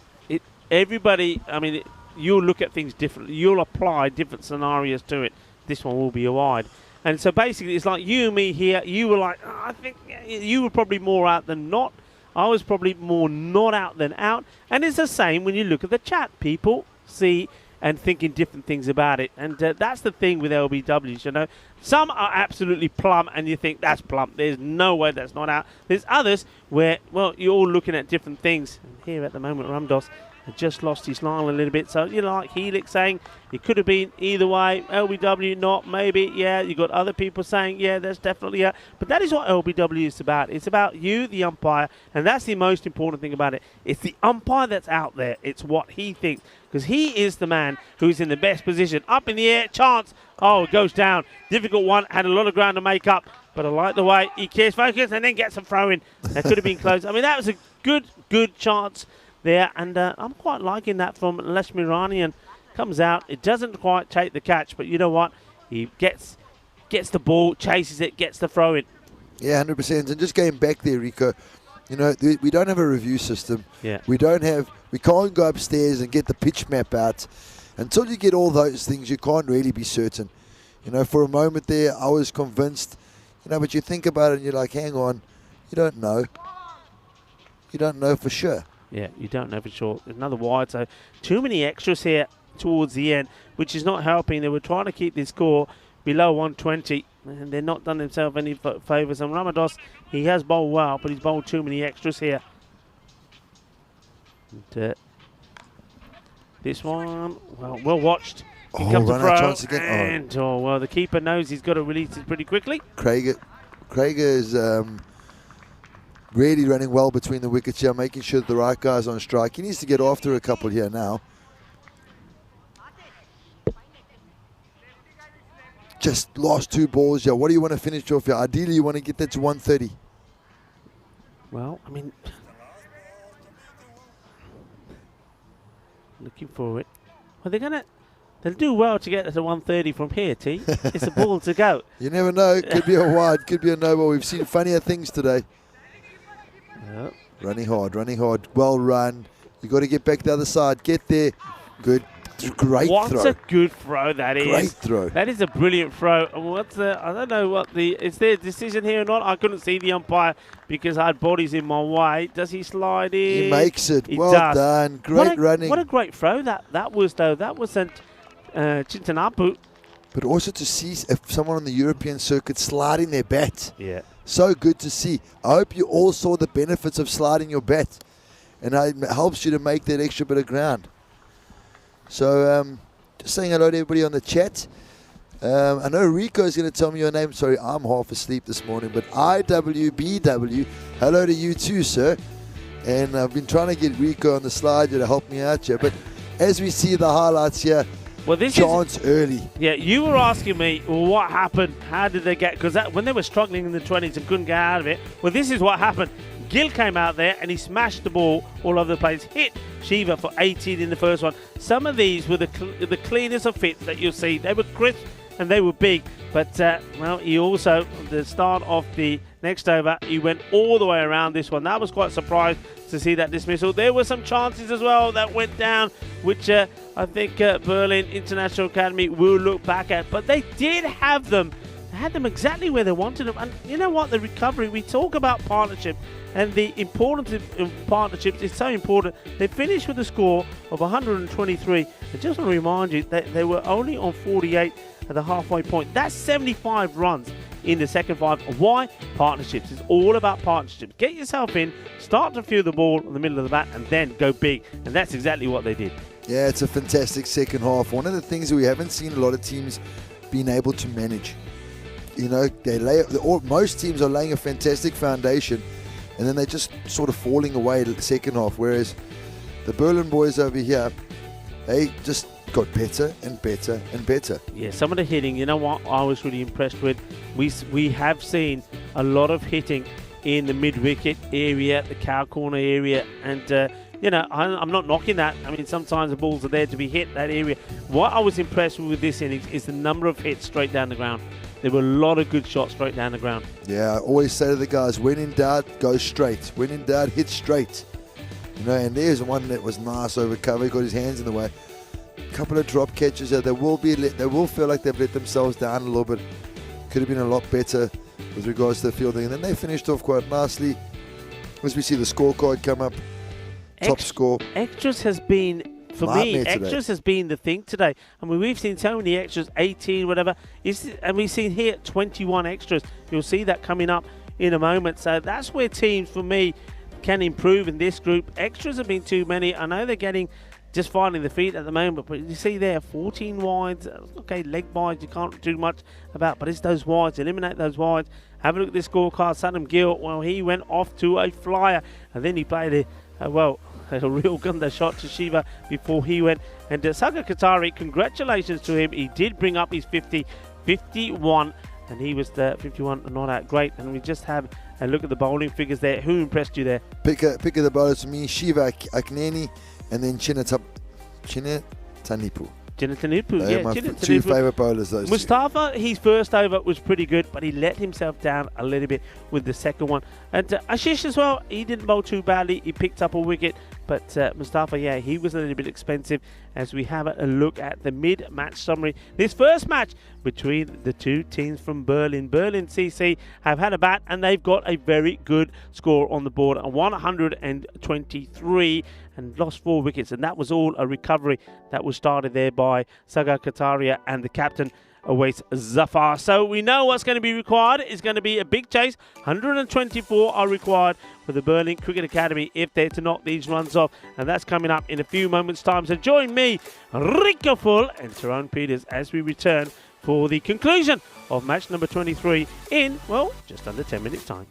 everybody, I mean, you'll look at things differently. You'll apply different scenarios to it. This one will be a wide. And so basically it's like you and me here. You were like, oh, I think you were probably more out than not. I was probably more not out than out. And it's the same when you look at the chat. People see and thinking different things about it, and that's the thing with LBWs, you know. Some are absolutely plumb and you think that's plumb, there's no way that's not out. There's others where, well, you're all looking at different things. And here at the moment Ramdos had just lost his line a little bit, so you know, like Helix saying it could have been either way. LBW not, maybe, yeah. You got other people saying yeah, that's definitely yeah. But that is what LBW is about. It's about you, the umpire, and that's the most important thing about it. It's the umpire that's out there. It's what he thinks, because he is the man who's in the best position. Up in the air, chance. Oh, it goes down. Difficult one. Had a lot of ground to make up, but I like the way he cares focus and then gets a throw in. That could have been close. I mean, that was a good chance there, and I'm quite liking that from Leshmiranian. Comes out, it doesn't quite take the catch, but you know what? He gets the ball, chases it, gets the throw in. Yeah, 100%. And just going back there, Rico, you know, we don't have a review system. Yeah. We can't go upstairs and get the pitch map out. Until you get all those things, you can't really be certain. You know, for a moment there, I was convinced, you know, but you think about it and you're like, hang on, you don't know. You don't know for sure. Yeah, you don't know for sure. Another wide, so too many extras here towards the end, which is not helping. They were trying to keep this score below 120, and they're not done themselves any favours. And Ramados, he has bowled well, but he's bowled too many extras here. And, this one, well watched. He comes to throw, chance again. and well, the keeper knows he's got to release it pretty quickly. Krieger is really running well between the wickets here, making sure that the right guy's on strike. He needs to get after a couple here now. Just lost 2 balls here. What do you want to finish off here? Ideally, you want to get that to 130. Well, I mean, looking for it. Well, they'll do well to get to 130 from here, T. It's a ball to go. You never know. Could be a wide, could be a no ball. We've seen funnier things today. Yep. Running hard. Well run. You got to get back the other side. Get there. Good. Great throw. What a good throw that is. Great throw. That is a brilliant throw. And I don't know is there a decision here or not? I couldn't see the umpire because I had bodies in my way. Does he slide in? He makes it. He well does. done. Great running. What a great throw that was, though. That wasn't Chintanapu. But also to see if someone on the European circuit sliding their bat. Yeah. So good to see. I hope you all saw the benefits of sliding your bat. And it helps you to make that extra bit of ground. So, just saying hello to everybody on the chat. I know Rico is going to tell me your name. Sorry, I'm half asleep this morning. But IWBW, hello to you too, sir. And I've been trying to get Rico on the slide here to help me out here. But as we see the highlights here, well, this chance early. Yeah, you were asking me, well, what happened? How did they get... Because when they were struggling in the 20s and couldn't get out of it, well, this is what happened. Gill came out there and he smashed the ball all over the place. Hit Shiva for 18 in the first one. Some of these were the cleanest of fits that you'll see. They were crisp and they were big. But, well, he also, the start of the next over, he went all the way around this one. That was quite surprised to see that dismissal. There were some chances as well that went down, which I think Berlin International Academy will look back at. But they did have them. They had them exactly where they wanted them. And you know what? The recovery, we talk about partnership. And the importance of partnerships is so important. They finished with a score of 123. I just want to remind you that they were only on 48 at the halfway point. That's 75 runs. in the second 5. Why? Partnerships. It's all about partnerships. Get yourself in, start to feel the ball in the middle of the bat, and then go big. And that's exactly what they did. Yeah, it's a fantastic second half. One of the things that we haven't seen a lot of teams being able to manage. You know, most teams are laying a fantastic foundation, and then they're just sort of falling away in the second half. Whereas the Berlin boys over here, they just got better and better and better. Yeah, some of the hitting, you know what I was really impressed with? We have seen a lot of hitting in the mid-wicket area, the cow corner area, and you know, I'm not knocking that. I mean, sometimes the balls are there to be hit, that area. What I was impressed with this innings is the number of hits straight down the ground. There were a lot of good shots straight down the ground. Yeah, I always say to the guys, when in doubt, go straight. When in doubt, hit straight. You know, and there's one that was nice over cover. He got his hands in the way. A couple of drop catches there. They will feel like they've let themselves down a little bit. Could have been a lot better with regards to the fielding. And then they finished off quite nicely. As we see the scorecard come up. Top score. Extras has been, for me, extras has been the thing today. I mean, we've seen so many extras, 18, whatever. And we've seen here 21 extras. You'll see that coming up in a moment. So that's where teams, for me, can improve in this group. Extras have been too many. I know they're getting just finding the feet at the moment, but you see there 14 wides. Okay, leg wides you can't do much about, but it's those wides. Eliminate those wides. Have a look at this scorecard. Saddam Gill, well, he went off to a flyer, and then he played a real gun shot to Shiva before he went. And Saga Qatari, congratulations to him. He did bring up his 51, and he was the 51 not out great. And we just have a look at the bowling figures there. Who impressed you there? Pick of the bowlers for me, Shiva Akneni, and then Chinatanipu. Yeah, my two favourite bowlers, those Mustafa, his first over was pretty good, but he let himself down a little bit with the second one. And Ashish as well, he didn't bowl too badly. He picked up a wicket, but Mustafa, yeah, he was a little bit expensive. As we have a look at the mid-match summary. This first match between the two teams from Berlin. Berlin CC have had a bat, and they've got a very good score on the board, a 123, and lost 4 wickets, and that was all a recovery that was started there by Sagar Kataria and the captain awaits Zafar. So we know what's going to be required. It's going to be a big chase. 124 are required for the Berlin Cricket Academy if they're to knock these runs off, and that's coming up in a few moments' time. So join me, Rico Full and Tyrone Peters, as we return for the conclusion of match number 23 in, well, just under 10 minutes' time.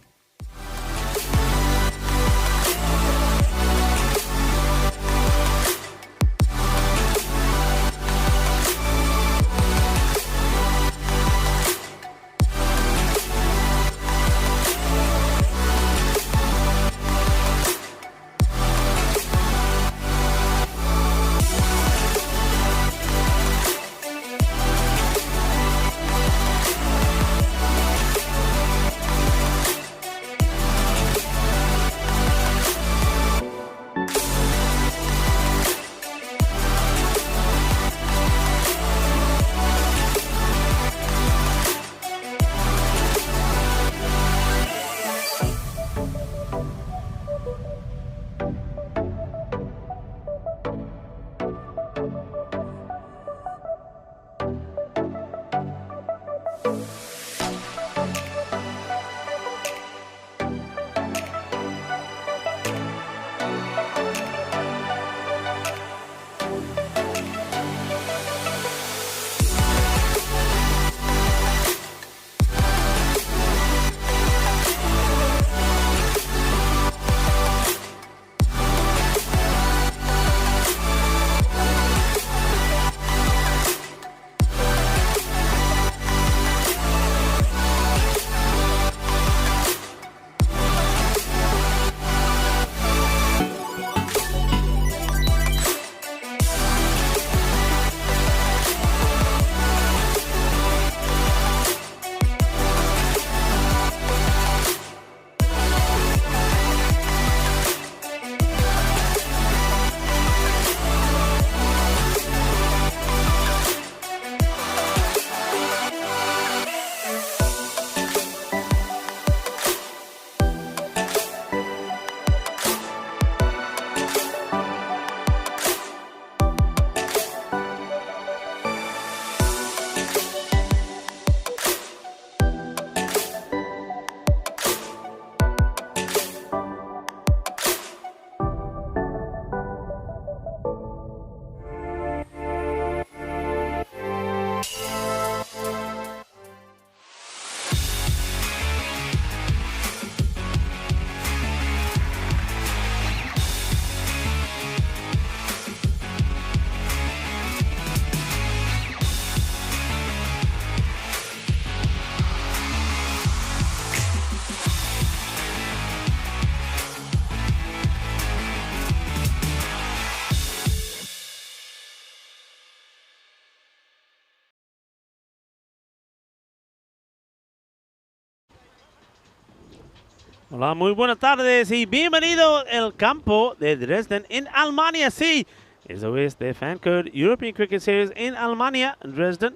Hola, muy buenas tardes y bienvenido al campo de Dresden en Alemania. Sí, eso es de FanCode European Cricket Series en Alemania, Dresden.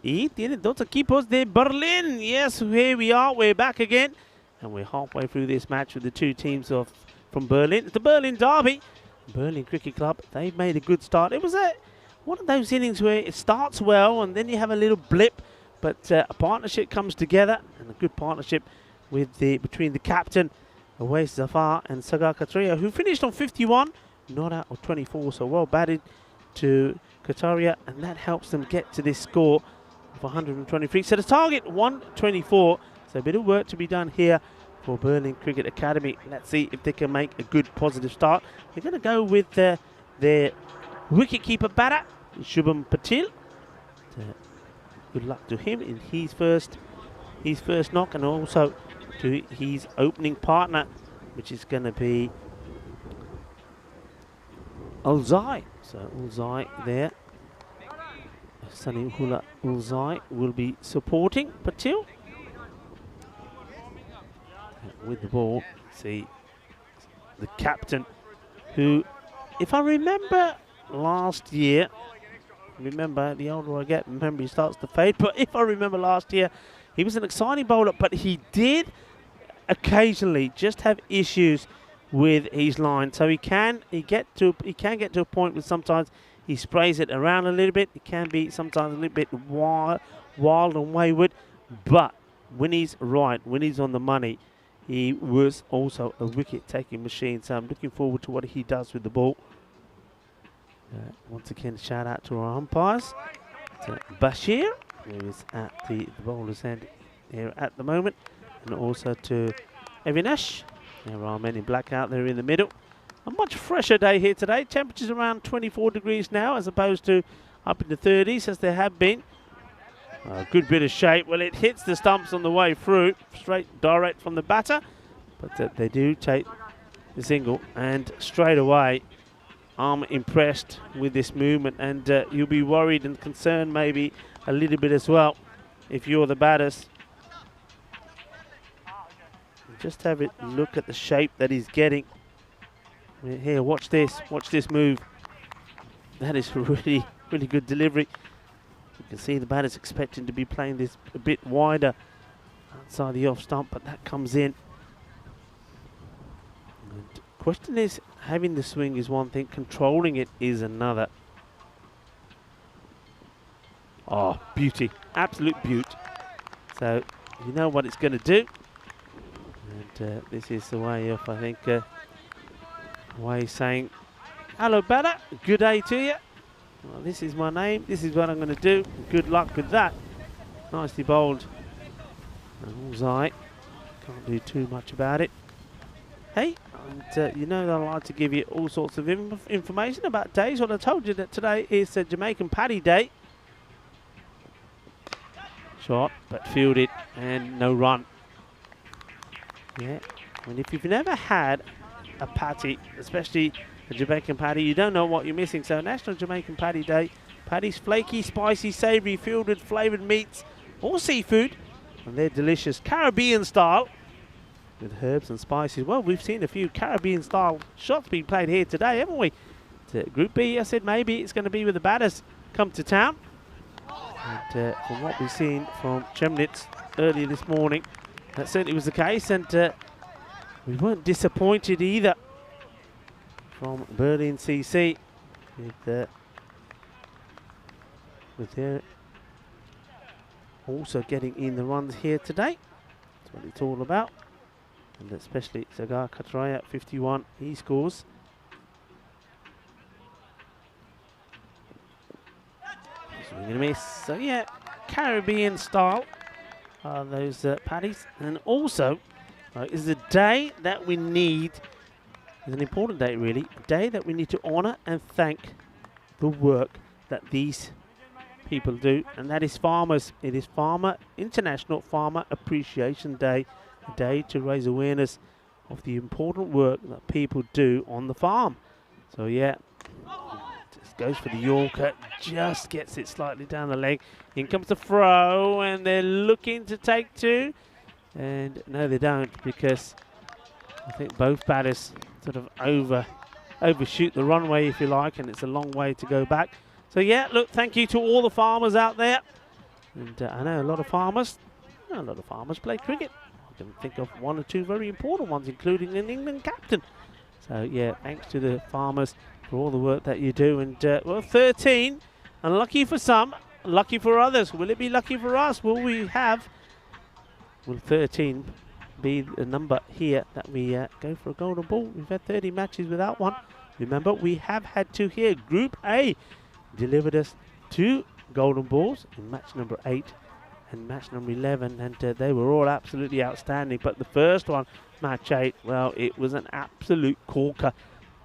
Y tiene dos equipos de Berlin. Yes, here we are. We're back again. And we're halfway through this match with the two teams from Berlin. It's the Berlin Derby. Berlin Cricket Club, they've made a good start. It was one of those innings where it starts well and then you have a little blip. But a partnership comes together, and a good partnership between the captain, Awais Zafar, and Sagar Kataria, who finished on 51, not out of 24, so well batted to Kataria, and that helps them get to this score of 123. So the target, 124, so a bit of work to be done here for Berlin Cricket Academy. Let's see if they can make a good positive start. They're going to go with their wicketkeeper batter, Shubham Patil. Good luck to him in his first knock, and also to his opening partner, which is going to be Ulzai. So Ulzai there. Sunny Hula Ulzai will be supporting Patil. With the ball, see the captain, who, if I remember last year, remember, the older I get, memory starts to fade. But if I remember last year, he was an exciting bowler, but he did occasionally just have issues with his line. So he can get to a point where sometimes he sprays it around a little bit. It can be sometimes a little bit wild and wayward. But when he's right, when he's on the money, he was also a wicket-taking machine. So I'm looking forward to what he does with the ball. Once again, shout out to our umpires, to Bashir, who is at the bowler's end here at the moment, and also to Avinash. There are men in black out there in the middle. A much fresher day here today. Temperatures around 24 degrees now, as opposed to up in the 30s as there have been. A good bit of shape. Well, it hits the stumps on the way through, straight direct from the batter, but they do take the single, and straight away I'm impressed with this movement, and you'll be worried and concerned maybe a little bit as well if you're the batters. Just have a look at the shape that he's getting. Here, watch this move. That is really, really good delivery. You can see the batter's expecting to be playing this a bit wider outside the off stump, but that comes in. And question is, having the swing is one thing, controlling it is another. Oh, beauty, absolute beauty. So you know what it's going to do, and this is the way of, I think, way he's saying, "Hello, batter, good day to you. Well, this is my name. This is what I'm going to do. Good luck with that." Nicely bowled. And Ulzai can't do too much about it. Hey, and you know that I like to give you all sorts of information about days. Well, I told you that today is Jamaican Paddy Day. Shot, but fielded, and no run. Yeah, and if you've never had a patty, especially a Jamaican patty, you don't know what you're missing. So National Jamaican Paddy Day. Paddy's flaky, spicy, savoury, filled with flavoured meats or seafood, and they're delicious. Caribbean style, with herbs and spices. Well, we've seen a few Caribbean style shots being played here today, haven't we? To Group B, I said maybe it's going to be with the batters come to town. And from what we've seen from Chemnitz earlier this morning, that certainly was the case, and we weren't disappointed either from Berlin CC with their also getting in the runs here today. That's what it's all about. And especially Sagar Katraya at 51, he scores. Swing and a miss. So yeah, Caribbean style are those paddies. And also, is a day that we need, is an important day really, a day that we need to honour and thank the work that these people do, and that is farmers. It is International Farmer Appreciation Day, a day to raise awareness of the important work that people do on the farm. So yeah, just goes for the Yorker, just gets it slightly down the leg. In comes the throw, and they're looking to take two. And no, they don't, because I think both batters sort of overshoot the runway, if you like, and it's a long way to go back. So yeah, look, thank you to all the farmers out there. And I know a lot of farmers play cricket. I can think of one or two very important ones, including an England captain. So yeah, thanks to the farmers for all the work that you do. And well, 13, unlucky for some, lucky for others. Will it be lucky for us? Will 13 be the number here that we go for a golden ball? We've had 30 matches without one. Remember, we have had two here. Group A delivered us 2 golden balls in match number 8 and match number 11, and they were all absolutely outstanding. But the first one, match 8, well, it was an absolute corker.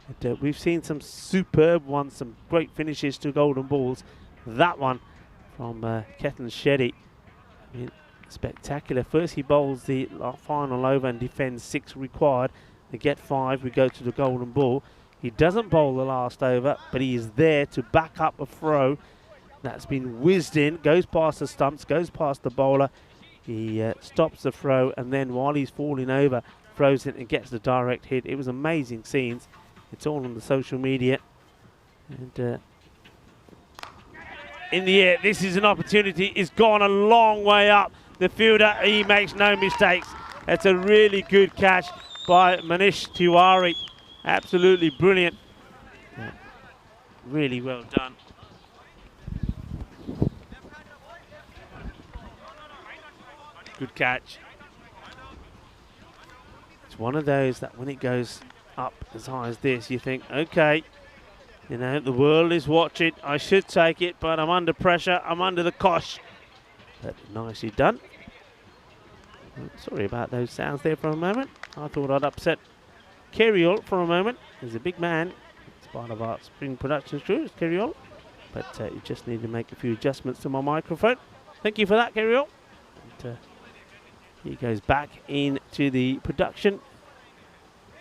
And, we've seen some superb ones, some great finishes to golden balls. That one from Ketan Shetty, I mean, spectacular. First he bowls the final over and defends 6 required. They get 5, we go to the golden ball. He doesn't bowl the last over, but he is there to back up a throw that's been whizzed in, goes past the stumps, goes past the bowler. He stops the throw, and then while he's falling over, throws it and gets the direct hit. It was amazing scenes. It's all on the social media. And in the air, this is an opportunity. It's gone a long way up. The fielder, he makes no mistakes. That's a really good catch by Manish Tiwari. Absolutely brilliant. Yeah. Really well done. Good catch. It's one of those that when it goes up as high as this, you think, okay, you know, the world is watching. I should take it, but I'm under pressure. I'm under the cosh. But nicely done. Sorry about those sounds there for a moment. I thought I'd upset Keriol for a moment. He's a big man. It's part of our spring production crew, it's Keriol. But you just need to make a few adjustments to my microphone. Thank you for that, Keriol. And, he goes back into the production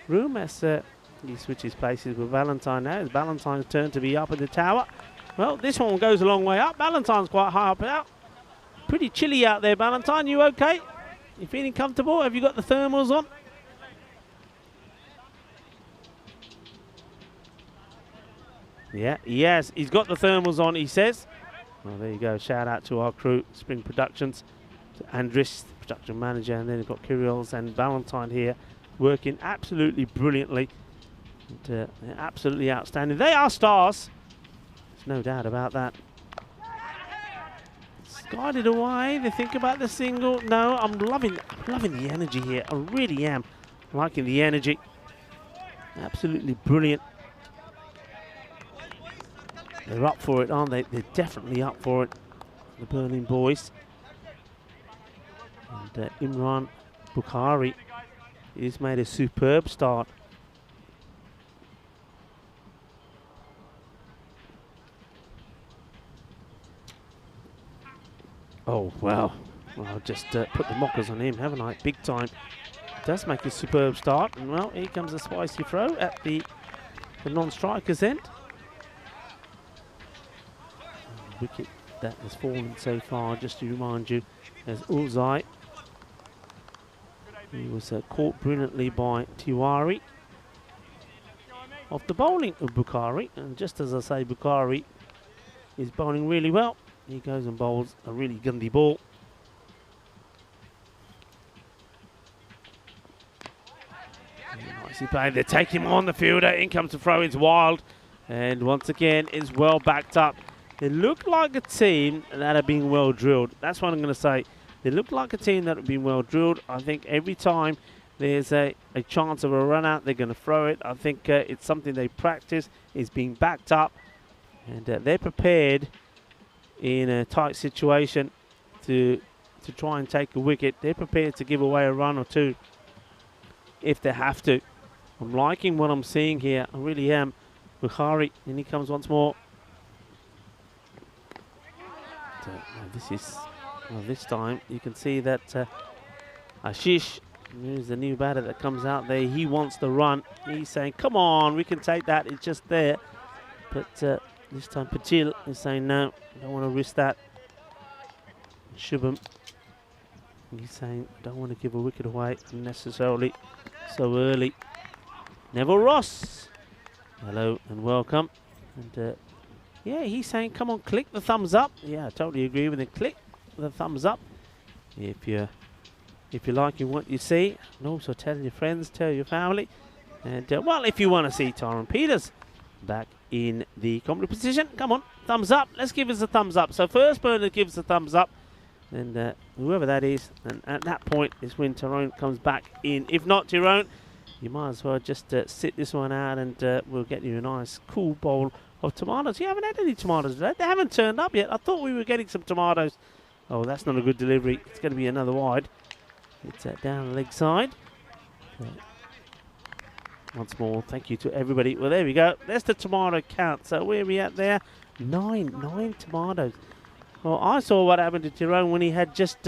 room as he switches places with Valentine now. It's Valentine's turn to be up at the tower. Well, this one goes a long way up. Valentine's quite high up out. Pretty chilly out there, Valentine. You okay? You feeling comfortable? Have you got the thermals on? Yeah, yes, he's got the thermals on, he says. Well, there you go. Shout out to our crew, Spring Productions, to Andris, production manager, and then we've got Kiriols and Valentine here working absolutely brilliantly. And, they're absolutely outstanding. They are stars. There's no doubt about that. It's guided away. They think about the single. No, I'm loving the energy here. I really am liking the energy. Absolutely brilliant. They're up for it, aren't they? They're definitely up for it, the Berlin boys. And Imran Bukhari has made a superb start. Oh, wow. Well, I've just put the mockers on him, haven't I? Big time. Does make a superb start. And, well, here comes a spicy throw at the non-striker's end. Wicket that has fallen so far, just to remind you, as Ulzai. He was caught brilliantly by Tiwari off the bowling of Bukhari, and just as I say, Bukhari is bowling really well. He goes and bowls a really gundy ball. Nicely played. They take him on the fielder. In comes the throw. It's wild, and once again, it's well backed up. They look like a team that are being well drilled. That's what I'm going to say. They look like a team that have been well drilled. I think every time there's a chance of a run out, they're going to throw it. I think it's something they practice. It's being backed up. And they're prepared in a tight situation to try and take a wicket. They're prepared to give away a run or two if they have to. I'm liking what I'm seeing here. I really am. Bukhari, and he comes once more. This time you can see that Ashish, who's the new batter that comes out there, he wants the run. He's saying, come on, we can take that, it's just there. But this time Patil is saying, no, I don't want to risk that. Shubham, he's saying, I don't want to give a wicket away unnecessarily. so early. Neville Ross, hello and welcome. And yeah, he's saying, come on, click the thumbs up. Yeah, I totally agree with it. Click the thumbs up if you're liking what you see, and also tell your friends, tell your family. And well, if you want to see Tyron Peters back in the commentary position, come on, thumbs up. Let's give us a thumbs up. So first burner gives a thumbs up, and whoever that is, and at that point is when Tyrone comes back in. If not Tyrone, you might as well just sit this one out, and we'll get you a nice cool bowl of tomatoes. You haven't had any tomatoes today. They haven't turned up yet. I thought we were getting some tomatoes. Oh, that's not a good delivery. It's going to be another wide. It's down the leg side. Once more, thank you to everybody. Well, there we go. There's the tomato count. So where are we at there? 9 tomatoes. Well, I saw what happened to Tyrone when he had just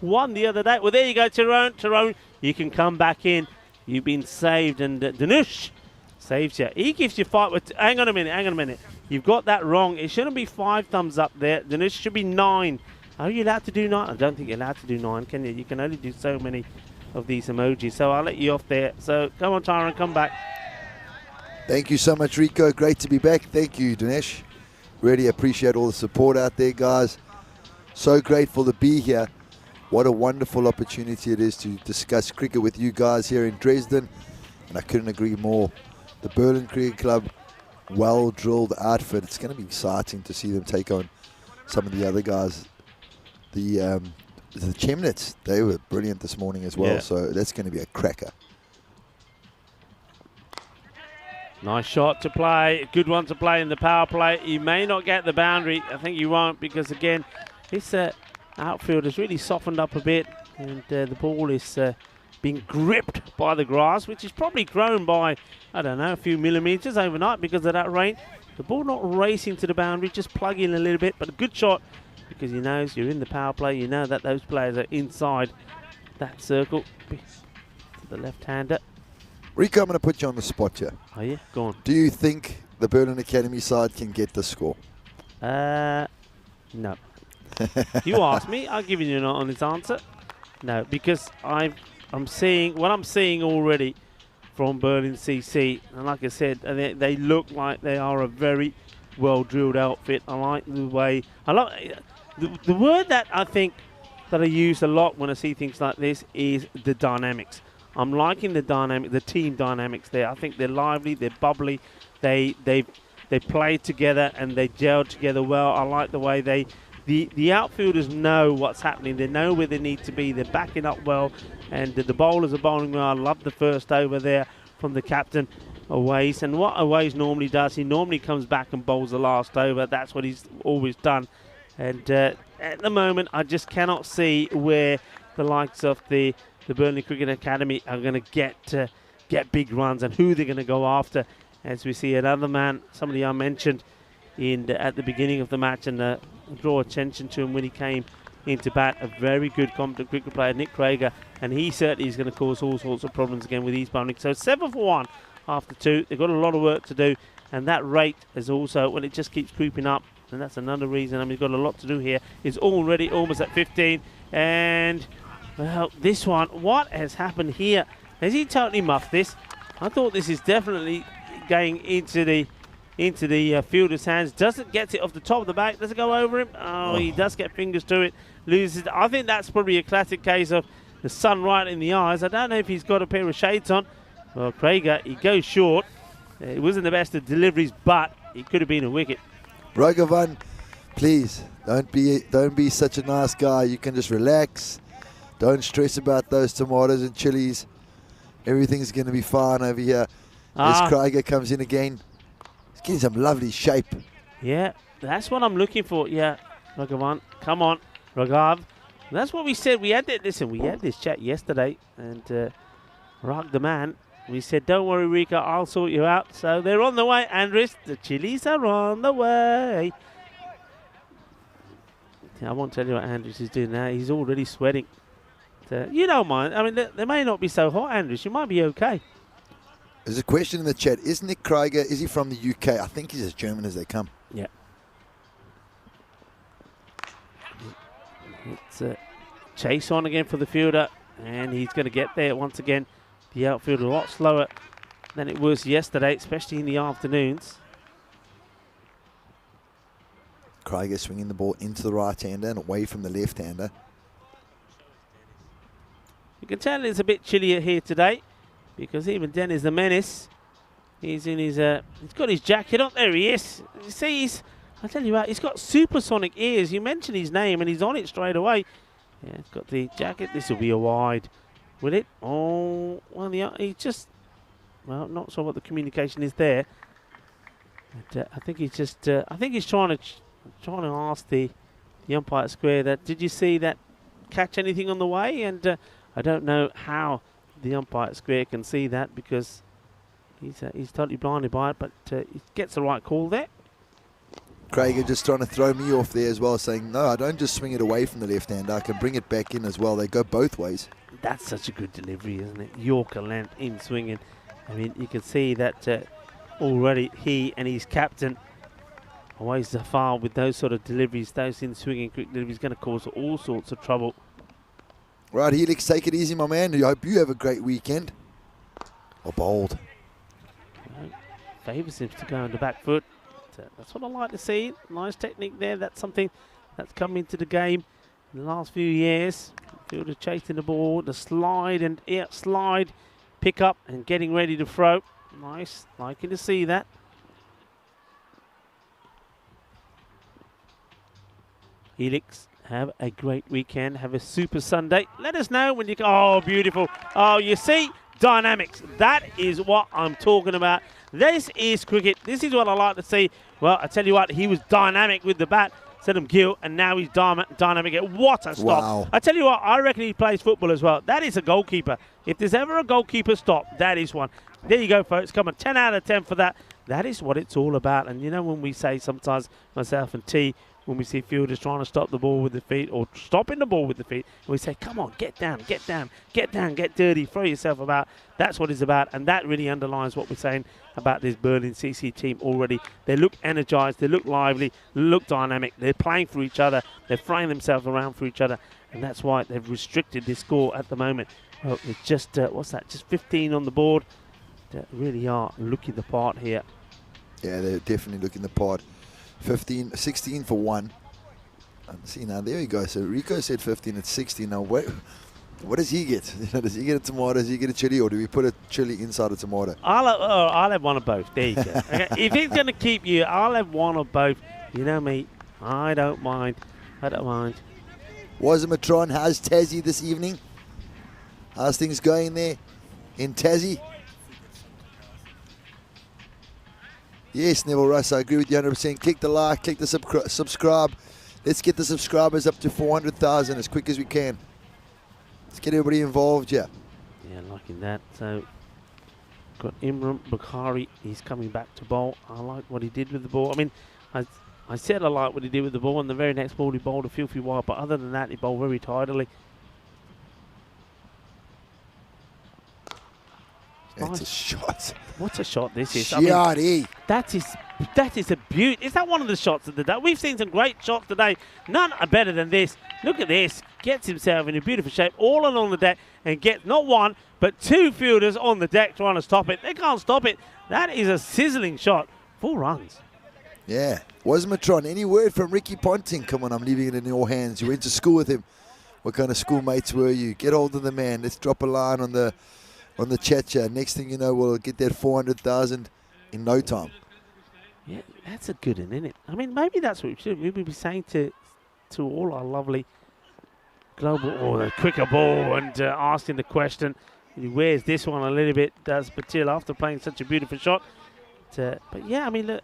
one the other day. Well, there you go, Tyrone. Tyrone, you can come back in. You've been saved. And Danush saves you. He gives you 5. Hang on a minute. You've got that wrong. It shouldn't be 5 thumbs up there. Danush should be 9. Are you allowed to do 9? I don't think you're allowed to do 9, can you? You can only do so many of these emojis. So I'll let you off there. So come on, Tyron, come back. Thank you so much, Rico. Great to be back. Thank you, Dinesh. Really appreciate all the support out there, guys. So grateful to be here. What a wonderful opportunity it is to discuss cricket with you guys here in Dresden. And I couldn't agree more. The Berlin Cricket Club, well-drilled outfit. It's going to be exciting to see them take on some of the other guys. The Chemnitz, they were brilliant this morning as well, so that's going to be a cracker. Nice shot to play, good one to play in the power play. You may not get the boundary, I think you won't, because again, this outfield has really softened up a bit, and the ball is being gripped by the grass, which is probably grown by, I don't know, a few millimetres overnight because of that rain. The ball not racing to the boundary, just plugging a little bit, but a good shot, because he knows you're in the power play. You know that those players are inside that circle. To the left-hander. Rico, I'm going to put you on the spot here. Oh, yeah? Go on. Do you think the Berlin Academy side can get the score? No. You asked me. I'll give you an honest answer. No, because I'm seeing what I'm seeing already from Berlin CC. And like I said, they look like they are a very well-drilled outfit. I like the way... I like... The word that I think that I use a lot when I see things like this is the dynamics. I'm liking the team dynamics there. I think they're lively, they're bubbly, they play together and they gel together well. I like the way the outfielders know what's happening. They know where they need to be. They're backing up well, and the bowlers are bowling well. I love the first over there from the captain, Aways. And what Aways normally does, he normally comes back and bowls the last over. That's what he's always done. And at the moment, I just cannot see where the likes of the Burnley Cricket Academy are going to get big runs and who they're going to go after. As we see another man, somebody I mentioned at the beginning of the match, and draw attention to him when he came into bat, a very good competent cricket player, Nick Krager, and he certainly is going to cause all sorts of problems again with his bowling. So 7 for 1 after 2. They've got a lot of work to do, and that rate is also, well, it just keeps creeping up. And that's another reason. I mean, he's got a lot to do here. He's already almost at 15. And, well, this one, what has happened here? Has he totally muffed this? I thought this is definitely going into the fielder's hands. Doesn't get it off the top of the back. Does it go over him? Oh, he does get fingers to it. Loses it. I think that's probably a classic case of the sun right in the eyes. I don't know if he's got a pair of shades on. Well, Krager, he goes short. It wasn't the best of deliveries, but it could have been a wicket. Rogovan, please don't be such a nice guy. You can just relax. Don't stress about those tomatoes and chilies. Everything's going to be fine over here. As Krager comes in again, he's getting some lovely shape. Yeah, that's what I'm looking for. Yeah, Rogovan, come on, Raghav. That's what we said. We had this chat yesterday, and Rag the man. We said, don't worry, Rika, I'll sort you out. So they're on the way, Andres. The chilies are on the way. I won't tell you what Andres is doing now. He's already sweating. You don't mind. I mean, they may not be so hot, Andres. You might be okay. There's a question in the chat. Is Nick Krager, is he from the UK? I think he's as German as they come. Yeah. It's chase on again for the fielder. and he's going to get there once again. The outfield a lot slower than it was yesterday, especially in the afternoons. Krieger swinging the ball into the right-hander and away from the left-hander. You can tell it's a bit chillier here today because even Dennis the Menace, he's in his, he's got his jacket on. There he is. You see, I tell you what, he's got supersonic ears. You mentioned his name and he's on it straight away. Yeah, he's got the jacket. This will be a wide. Will it? Oh, well, he's just, well, not sure what the communication is there. But, I think he's just, I think he's trying to ask the umpire square that, did you see that catch anything on the way? And I don't know how the umpire square can see that because he's totally blinded by it, but he gets the right call there. Krieger just trying to throw me off there as well, saying, no, I don't just swing it away from the left-hander. I can bring it back in as well. They go both ways. That's such a good delivery, isn't it? Yorker length in swinging. I mean, you can see that already he and his captain always far with those sort of deliveries, those in swinging quick deliveries, going to cause all sorts of trouble. Right, Helix, take it easy, my man. I hope you have a great weekend. Oh, bold. Favours him to go on the back foot. That's what I like to see. Nice technique there. That's something that's come into the game in the last few years. Fielder chasing the ball, the slide and slide, pick up and getting ready to throw. Nice, liking to see that. Helix, have a great weekend. Have a super Sunday. Let us know when you go. Oh, beautiful. Oh, you see, dynamics. That is what I'm talking about. This is cricket. This is what I like to see. Well, I tell you what, he was dynamic with the bat. Set him Gill, and now he's dynamic. What a stop. Wow. I tell you what, I reckon he plays football as well. That is a goalkeeper. If there's ever a goalkeeper stop, that is one. There you go, folks. Come on, 10 out of 10 for that. That is what it's all about. And you know when we say sometimes, myself and T, when we see fielders trying to stop the ball with the feet or stopping the ball with the feet, and we say, come on, get down, get down, get down, get dirty, throw yourself about. That's what it's about, and that really underlines what we're saying about this Berlin CC team already. They look energized, they look lively, look dynamic, they're playing for each other, they're throwing themselves around for each other, and that's why they've restricted this score at the moment. Well, it's just, what's that, just 15 on the board. They really are looking the part here. Yeah, they're definitely looking the part. 16 for one. See now, there we go. So Rico said 15, it's 16. Now, what does he get? Does he get a tomato? Does he get a chili? Or do we put a chili inside a tomato? I'll have one of both. There you go. Okay. If it's going to keep you, I'll have one of both. You know me, I don't mind. I don't mind. Wazimatron, how's Tassie this evening? How's things going there in Tassie? Yes, Neville Russ, I agree with you 100%. Click the like, click the subscribe. Let's get the subscribers up to 400,000 as quick as we can. Let's get everybody involved, yeah. Yeah, liking that. So, got Imran Bukhari. He's coming back to bowl. I like what he did with the ball. I mean, I said I like what he did with the ball, and the very next ball he bowled a filthy wide. But other than that, he bowled very tidily. That's nice. a shot. What a shot this is. Shotty. I mean, that is a beauty. Is that one of the shots of the day? We've seen some great shots today. None are better than this. Look at this. Gets himself in a beautiful shape all along the deck and gets not one, but two fielders on the deck trying to stop it. They can't stop it. That is a sizzling shot. 4 runs. Yeah. Wazimatron, any word from Ricky Ponting? Come on, I'm leaving it in your hands. You went to school with him. What kind of schoolmates were you? Get hold of the man. Let's drop a line on the chat chat. Next thing you know, we'll get that 400,000 in no time. Yeah, that's a good one, isn't it? I mean, maybe that's what we should. We would be saying to all our lovely global or the quicker ball and asking the question, where's this one a little bit? Does Patil after playing such a beautiful shot? But yeah, I mean, look,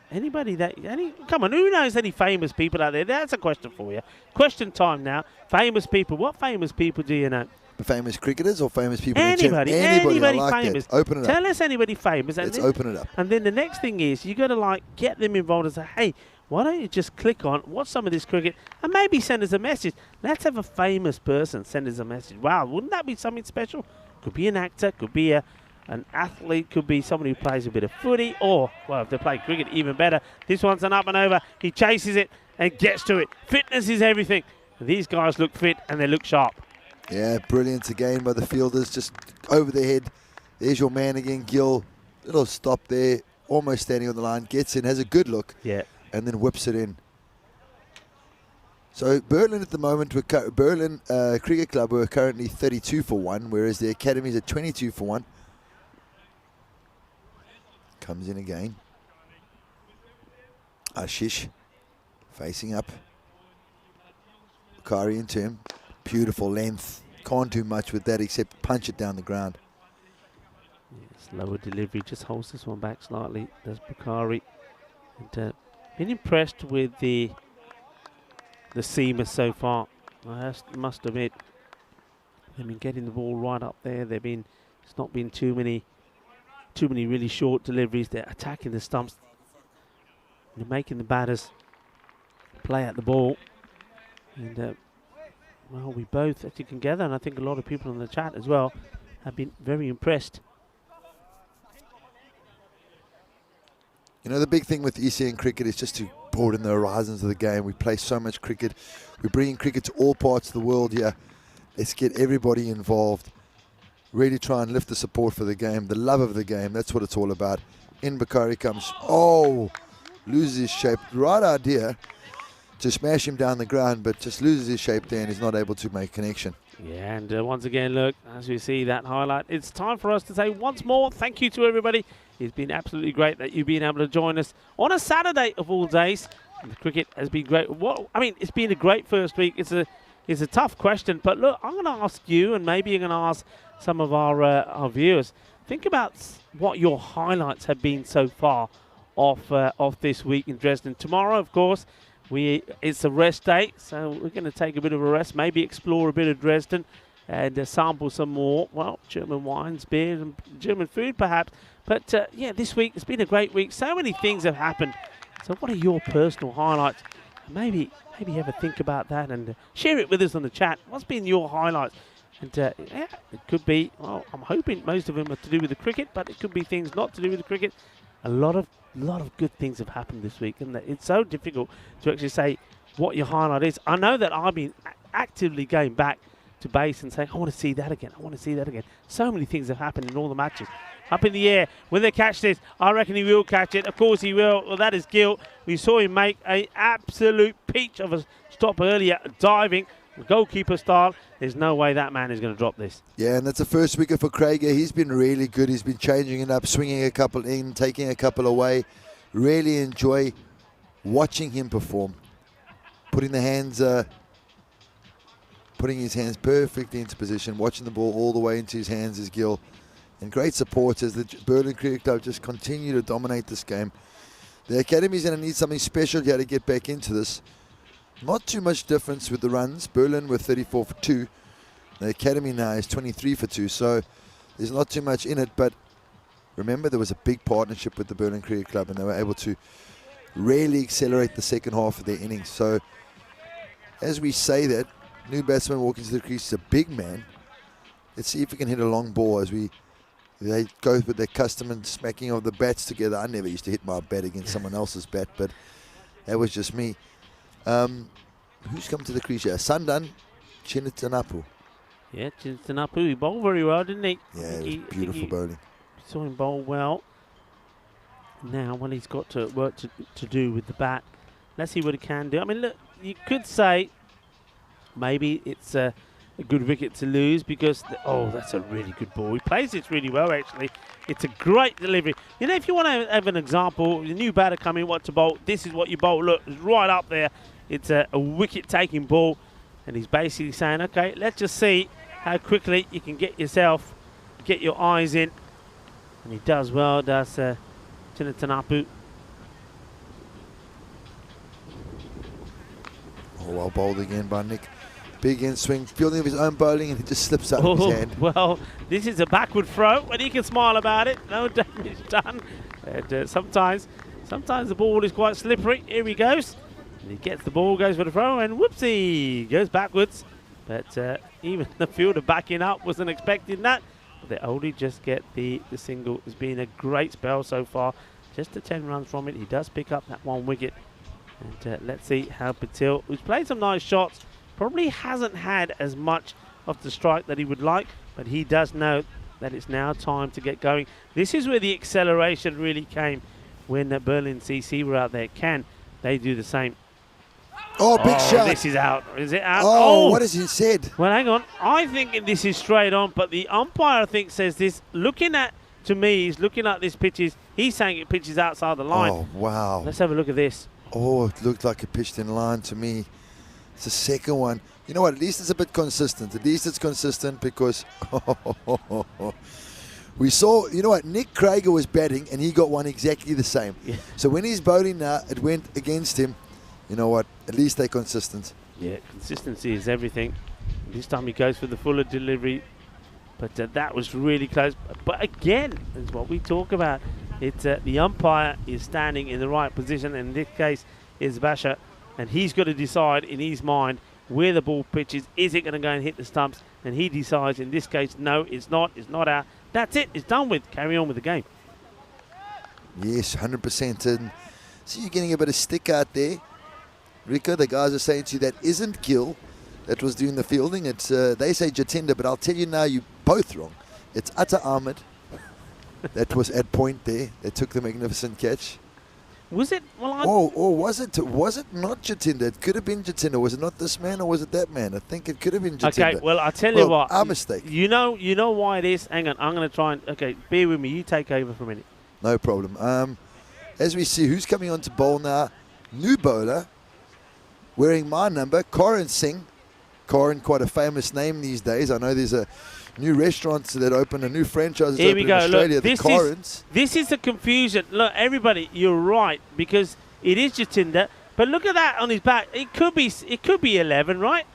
come on, who knows any famous people out there? That's a question for you. Question time now. Famous people. What famous people do you know? Famous cricketers or famous people anybody, in general? Anybody like famous. That. Open it up. Tell us anybody famous. Let's open it up. And then the next thing is you got to like get them involved and say, hey, why don't you just click on watch some of this cricket and maybe send us a message. Let's have a famous person send us a message. Wow, wouldn't that be something special? Could be an actor, could be an athlete, could be somebody who plays a bit of footy, or, well, if they play cricket, even better. This one's an up and over. He chases it and gets to it. Fitness is everything. These guys look fit and they look sharp. Yeah, brilliant again by the fielders, just over the head. There's your man again, Gill. Little stop there, almost standing on the line, gets in, has a good look, Yeah. and then whips it in. So Berlin at the moment, Berlin Cricket Club were currently 32 for 1, whereas the Academy's at 22 for 1. Comes in again. Ashish facing up. Bukhari into him. Beautiful length. Can't do much with that except punch it down the ground. Slower delivery, just holds this one back slightly. Does Bukhari. And been impressed with the seamers so far. I must admit, they've been getting the ball right up there. It's not been too many really short deliveries. They're attacking the stumps. They're making the batters play at the ball. And well, we both, as you can gather, and I think a lot of people in the chat as well, have been very impressed. You know, the big thing with ECN cricket is just to broaden the horizons of the game. We play so much cricket. We're bringing cricket to all parts of the world here. Let's get everybody involved. Really try and lift the support for the game, the love of the game. That's what it's all about. In Bukhari comes. Oh, loses his shape. Right idea to smash him down the ground, but just loses his shape there and is not able to make connection. Yeah, and once again, look, as we see that highlight, it's time for us to say once more thank you to everybody. It's been absolutely great that you've been able to join us on a Saturday of all days. And the cricket has been great. I mean, it's been a great first week. It's a tough question, but look, I'm going to ask you, and maybe you're going to ask some of our viewers. Think about what your highlights have been so far of this week in Dresden. Tomorrow, of course, it's a rest day, so we're going to take a bit of a rest, maybe explore a bit of Dresden and sample some more, well, German wines, beer, and German food perhaps. But yeah, this week, it's been a great week. So many things have happened. So what are your personal highlights? Maybe have a think about that and share it with us on the chat. What's been your highlights? And yeah, it could be, well, I'm hoping most of them are to do with the cricket, but it could be things not to do with the cricket. A lot of good things have happened this week, and it's so difficult to actually say what your highlight is. I know that I've been actively going back to base and saying, I want to see that again. I want to see that again. So many things have happened in all the matches. Up in the air, when they catch this, I reckon he will catch it. Of course he will. Well, that is Gill. We saw him make an absolute peach of a stop earlier, diving, goalkeeper style. There's no way that man is going to drop this. Yeah, and that's a first wicket for Krieger. He's been really good. He's been changing it up, swinging a couple in, taking a couple away. Really enjoy watching him perform. Putting his hands perfectly into position, watching the ball all the way into his hands is Gill. And great support as the Berlin Cricket Club just continue to dominate this game. The Academy's going to need something special here to get back into this. Not too much difference with the runs. Berlin were 34 for 2. The Academy now is 23 for 2. So there's not too much in it. But remember, there was a big partnership with the Berlin Cricket Club, and they were able to really accelerate the second half of their innings. So as we say that, new batsman walking to the crease is a big man. Let's see if we can hit a long ball as they go with their custom and smacking of the bats together. I never used to hit my bat against someone else's bat, but that was just me. Who's come to the crease here? Sandan Chinitanapu. Yeah, Chinitanapu. He bowled very well, didn't he? Yeah, it was beautiful bowling. Saw him bowl well. Now, when he's got to work to do with the bat, let's see what he can do. I mean, look, you could say maybe it's a good wicket to lose because, that's a really good ball. He plays it really well, actually. It's a great delivery. You know, if you want to have an example, the new batter coming, what to bowl, this is what you bowl. Look, it's right up there. It's a wicket-taking ball. And he's basically saying, okay, let's just see how quickly you can get your eyes in. And he does well, does Chinitanapu. Oh, well bowled again by Nick. Big in swing, fielding of his own bowling, and it just slips out of his hand. Well, this is a backward throw, and he can smile about it. No damage done. And sometimes the ball is quite slippery. Here he goes. And he gets the ball, goes for the throw, and whoopsie, goes backwards. But even the fielder backing up wasn't expecting that. They only just get the single. It's been a great spell so far. Just the 10 runs from it. He does pick up that one wicket. And let's see how Patil, who's played some nice shots, probably hasn't had as much of the strike that he would like, but he does know that it's now time to get going. This is where the acceleration really came when Berlin CC were out there. Can they do the same? Oh, big shot. This is out. Is it out? Oh, what has he said? Well, hang on. I think this is straight on, but the umpire, I think, says this. To me, he's looking at this pitches. He's saying it pitches outside the line. Oh, wow. Let's have a look at this. Oh, it looked like it pitched in line to me. It's the second one. You know what? At least it's a bit consistent. At least it's consistent because we saw, you know what? Nick Krager was batting and he got one exactly the same. Yeah. So when he's bowling now, it went against him. You know what? At least they're consistent. Yeah, consistency is everything. This time he goes for the fuller delivery. But that was really close. But again, is what we talk about. It's the umpire is standing in the right position. In this case, is Basha. And he's got to decide in his mind where the ball pitches. Is it going to go and hit the stumps? And he decides in this case, no, it's not. It's not out. That's it. It's done with. Carry on with the game. Yes, 100%. And see, you're getting a bit of stick out there. Rico, the guys are saying to you that isn't Gill that was doing the fielding. It's they say Jatinder, but I'll tell you now, you're both wrong. It's Atta Ahmed that was at point there. They took the magnificent catch. Was it? Well, or was it not Jatinder? It could have been Jatinder. Was it not this man or was it that man? I think it could have been Jatinder. Okay, well, I'll tell you what. Our mistake. You know why it is? Hang on, I'm going to try and... Okay, bear with me. You take over for a minute. No problem. As we see, who's coming on to bowl now? New bowler, wearing my number, Karan Singh. Karan, quite a famous name these days. I know there's a new restaurant that opened, a new franchise that's opened in Australia, Look, the Karans. This is the confusion. Look, everybody, you're right, because it is Jatinder. But look at that on his back. It could be 11, right?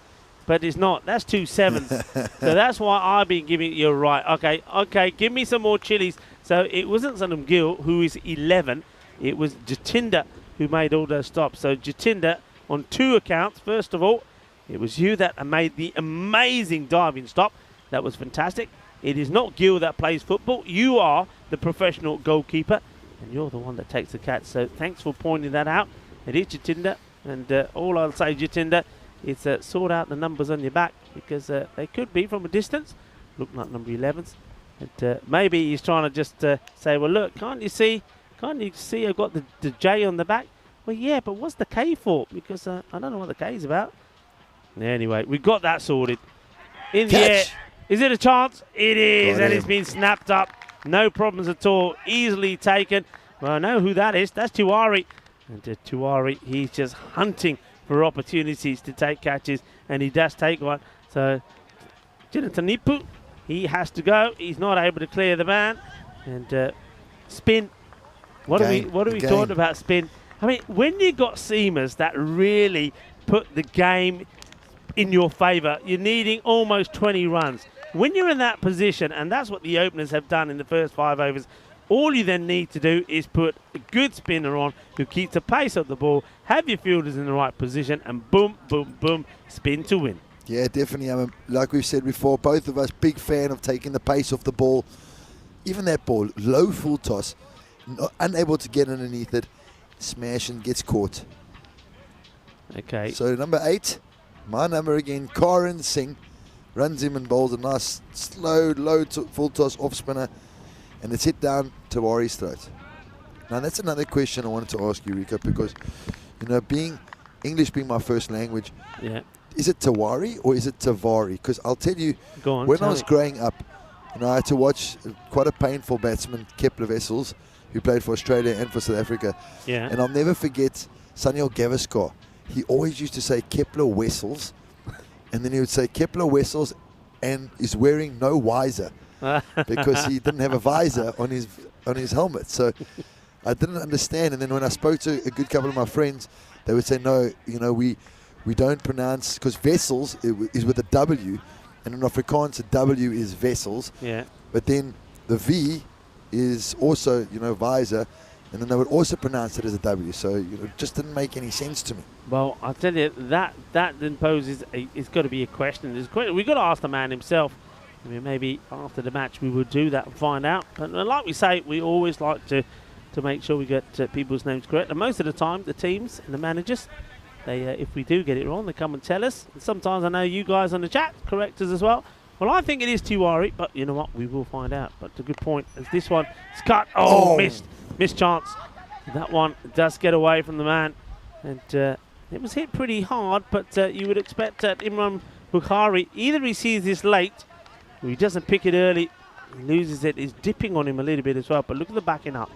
But it's not. That's 2 sevens. So that's why I've been giving it. You're right. Okay. Give me some more chilies. So it wasn't Sanam Gill, who is 11. It was Jatinder who made all those stops. So Jatinder, on 2 accounts, first of all, it was you that made the amazing diving stop. That was fantastic. It is not Gill that plays football. You are the professional goalkeeper, and you're the one that takes the catch. So thanks for pointing that out. It is Jatinder, and all I'll say, Jatinder, is sort out the numbers on your back, because they could be from a distance. Look like number 11s. And maybe he's trying to just say, well, look, can't you see I've got the J on the back? Well, yeah, but what's the K for? Because I don't know what the K is about. Anyway, we got that sorted. In the air. Is it a chance? It is, and it's been snapped up. No problems at all. Easily taken. Well, I know who that is. That's Tuari. And Tuari, he's just hunting for opportunities to take catches, and he does take one. So, Jinatanipu, he has to go. He's not able to clear the man. And spin. What are we talking about spin? I mean, when you got seamers that really put the game in your favour, you're needing almost 20 runs. When you're in that position, and that's what the openers have done in the first 5 overs, all you then need to do is put a good spinner on who keeps the pace of the ball, have your fielders in the right position, and boom, boom, boom, spin to win. Yeah, definitely. Like we've said before, both of us big fan of taking the pace off the ball. Even that ball, low full toss, unable to get underneath it, smash and gets caught. Okay. So number 8, my number again, Karan Singh, runs him and bowls a nice slow, low full toss off spinner, and it's hit down Tawari's throat. Now that's another question I wanted to ask you, Rico, because being English being my first language, is it Tawari or is it Tavari? Because I'll tell you, when I was growing up, I had to watch quite a painful batsman, Kepler Wessels, who played for Australia and for South Africa. Yeah. And I'll never forget Sunil Gavaskar. He always used to say Kepler Wessels, and then he would say Kepler Wessels and is wearing no visor because he didn't have a visor on his helmet. So I didn't understand. And then when I spoke to a good couple of my friends, they would say, no, we don't pronounce, because Wessels is with a W, and in Afrikaans a W is Wessels. Yeah. But then the V is also, visor, and then they would also pronounce it as a W. So it just didn't make any sense to me. Well, I'll tell you, that then poses, it's got to be a question. We've got to ask the man himself. I mean, maybe after the match we would do that and find out. But like we say, we always like to make sure we get people's names correct. And most of the time, the teams and the managers, They, if we do get it wrong, they come and tell us. And sometimes I know you guys on the chat correct us as well. Well, I think it is Tiwari, but you know what? We will find out. But a good point as this one is cut. Oh, missed chance. That one does get away from the man. And it was hit pretty hard, but you would expect Imran Bukhari, either he sees this late, or he doesn't pick it early, he loses it. He's dipping on him a little bit as well, but look at the backing up.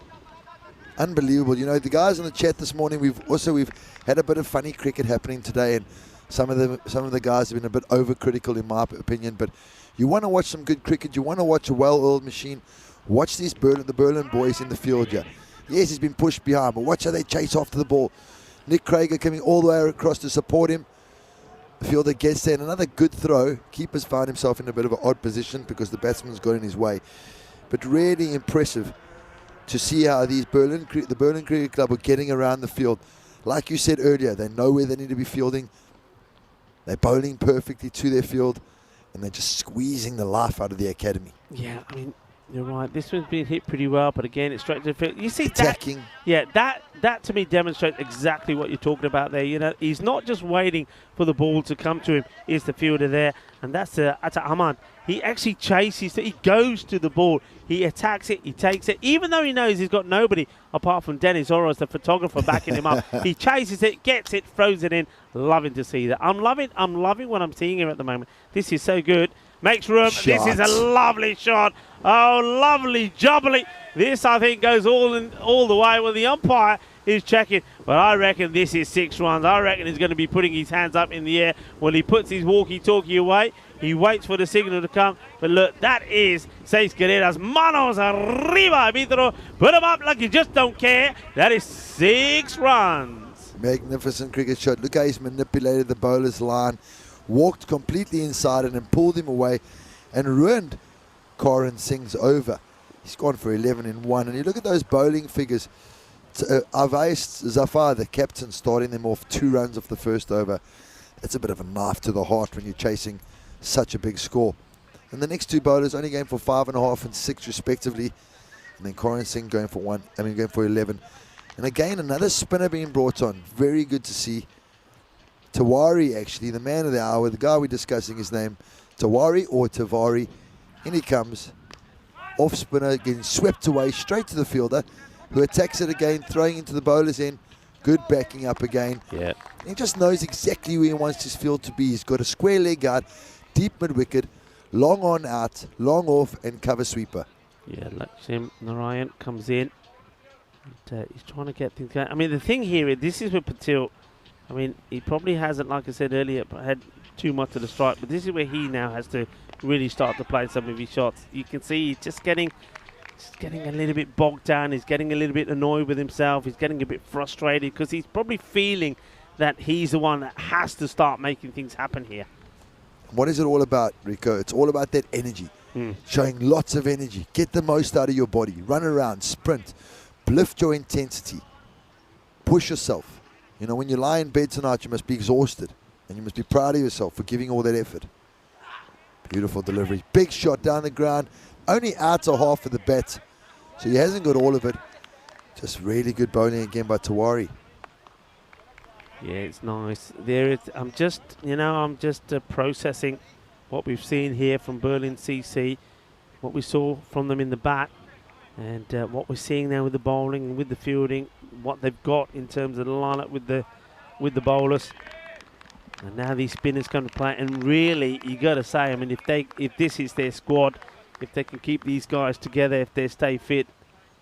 Unbelievable. You know, the guys in the chat this morning, we've had a bit of funny cricket happening today, and some of the guys have been a bit overcritical in my opinion, but you want to watch some good cricket, you want to watch a well-oiled machine, watch these the Berlin boys in the field here. Yes, he's been pushed behind, but watch how they chase after the ball. Nick Krager coming all the way across to support him. The fielder gets there, and another good throw. Keeper's found himself in a bit of an odd position because the batsman's got in his way. But really impressive to see how the Berlin Cricket Club are getting around the field. Like you said earlier, they know where they need to be fielding. They're bowling perfectly to their field, and they're just squeezing the life out of the academy. Yeah, I mean, you're right. This one's been hit pretty well, but again, it's straight to the field. You see attacking. That, yeah, that to me demonstrates exactly what you're talking about there. You know, he's not just waiting for the ball to come to him. Is the fielder there? And that's Atta Ahmad. He actually chases it. He goes to the ball. He attacks it. He takes it. Even though he knows he's got nobody apart from Dennis Oroz, the photographer, backing him up. He chases it, gets it, throws it in. Loving to see that. I'm loving what I'm seeing here at the moment. This is so good. Makes room. Shot. This is a lovely shot. Oh, lovely jubbly. This, I think, goes all the way. Well, the umpire is checking, but I reckon this is 6 runs. I reckon he's going to be putting his hands up in the air when he puts his walkie-talkie away. He waits for the signal to come. But look, that is Seis Carreras. Manos arriba, arbitro. Put him up like you just don't care. That is 6 runs. Magnificent cricket shot. Look how he's manipulated the bowler's line, walked completely inside it and pulled him away and ruined Karan Singh's over. He's gone for 11 in 1. And you look at those bowling figures. Avais Zafar, the captain, starting them off 2 runs off the first over. That's a bit of a knife to the heart when you're chasing such a big score. And the next 2 bowlers only going for 5.5 and 6 respectively. And then Karan Singh going for 11. And again, another spinner being brought on. Very good to see. Tawari, actually, the man of the hour, the guy we're discussing his name, Tawari or Tavari. In he comes. Off spinner, getting swept away straight to the fielder, who attacks it again, throwing into the bowler's end. Good backing up again. Yeah. He just knows exactly where he wants his field to be. He's got a square leg out, deep mid-wicket, long on out, long off, and cover sweeper. Yeah, Lakshmi Narayan comes in. And, he's trying to get things going. I mean, the thing here is, this is where Patil, I mean, he probably hasn't, like I said earlier, had too much of the strike, but this is where he now has to really start to play some of his shots. You can see he's just getting a little bit bogged down. He's getting a little bit annoyed with himself. He's getting a bit frustrated because he's probably feeling that he's the one that has to start making things happen here. What is it all about, Rico? It's all about that energy. Showing lots of energy. Get the most out of your body. Run around, sprint, lift your intensity. Push yourself. You know, when you lie in bed tonight, you must be exhausted. And you must be proud of yourself for giving all that effort. Beautiful delivery. Big shot down the ground. Only out to half of the bat. So he hasn't got all of it. Just really good bowling again by Tawari. Yeah, it's nice. I'm just processing what we've seen here from Berlin CC, what we saw from them in the bat, and what we're seeing now with the bowling and with the fielding, what they've got in terms of the lineup with the bowlers. And now these spinners come to play, and really, you got to say, I mean, if this is their squad, if they can keep these guys together, if they stay fit,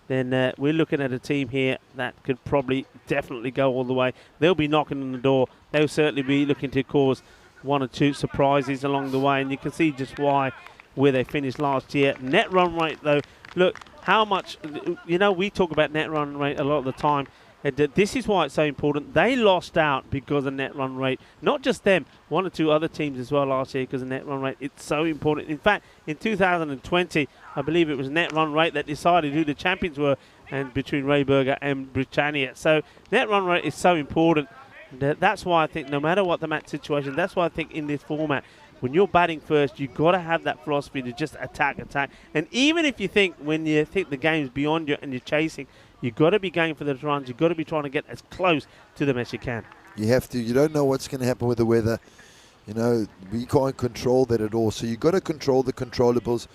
then we're looking at a team here that could probably definitely go all the way. They'll be knocking on the door. They'll certainly be looking to cause 1 or 2 surprises along the way, and you can see just why, where they finished last year. Net run rate, though, look how much, we talk about net run rate a lot of the time. And this is why it's so important. They lost out because of net run rate. Not just them, 1 or 2 other teams as well last year because of net run rate. It's so important. In fact, in 2020, I believe it was net run rate that decided who the champions were, and between Rayburger and Britannia. So net run rate is so important. And that's why I think no matter what the match situation, that's why I think in this format, when you're batting first, you've got to have that philosophy to just attack. And even if you think, when you think the game's beyond you and you're chasing, you've got to be going for those runs. You've got to be trying to get as close to them as you can. You don't know what's going to happen with the weather. You know, we can't control that at all. So you've got to control the controllables.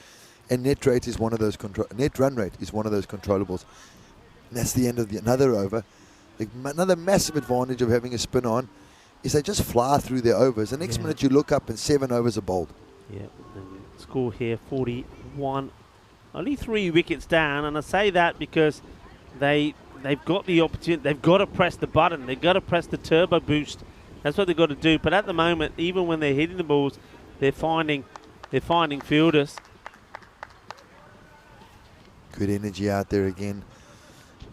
And net rate is one of those net run rate is one of those controllables. And that's the end of another over. Another massive advantage of having a spin on is they just fly through their overs. The next minute you look up and 7 overs are bowled. Yeah, and score here 41. Only 3 wickets down, and I say that because they've got the opportunity. They've got to press the button. They've got to press the turbo boost. That's what they've got to do. But at the moment, even when they're hitting the balls, they're finding fielders. Good energy out there again.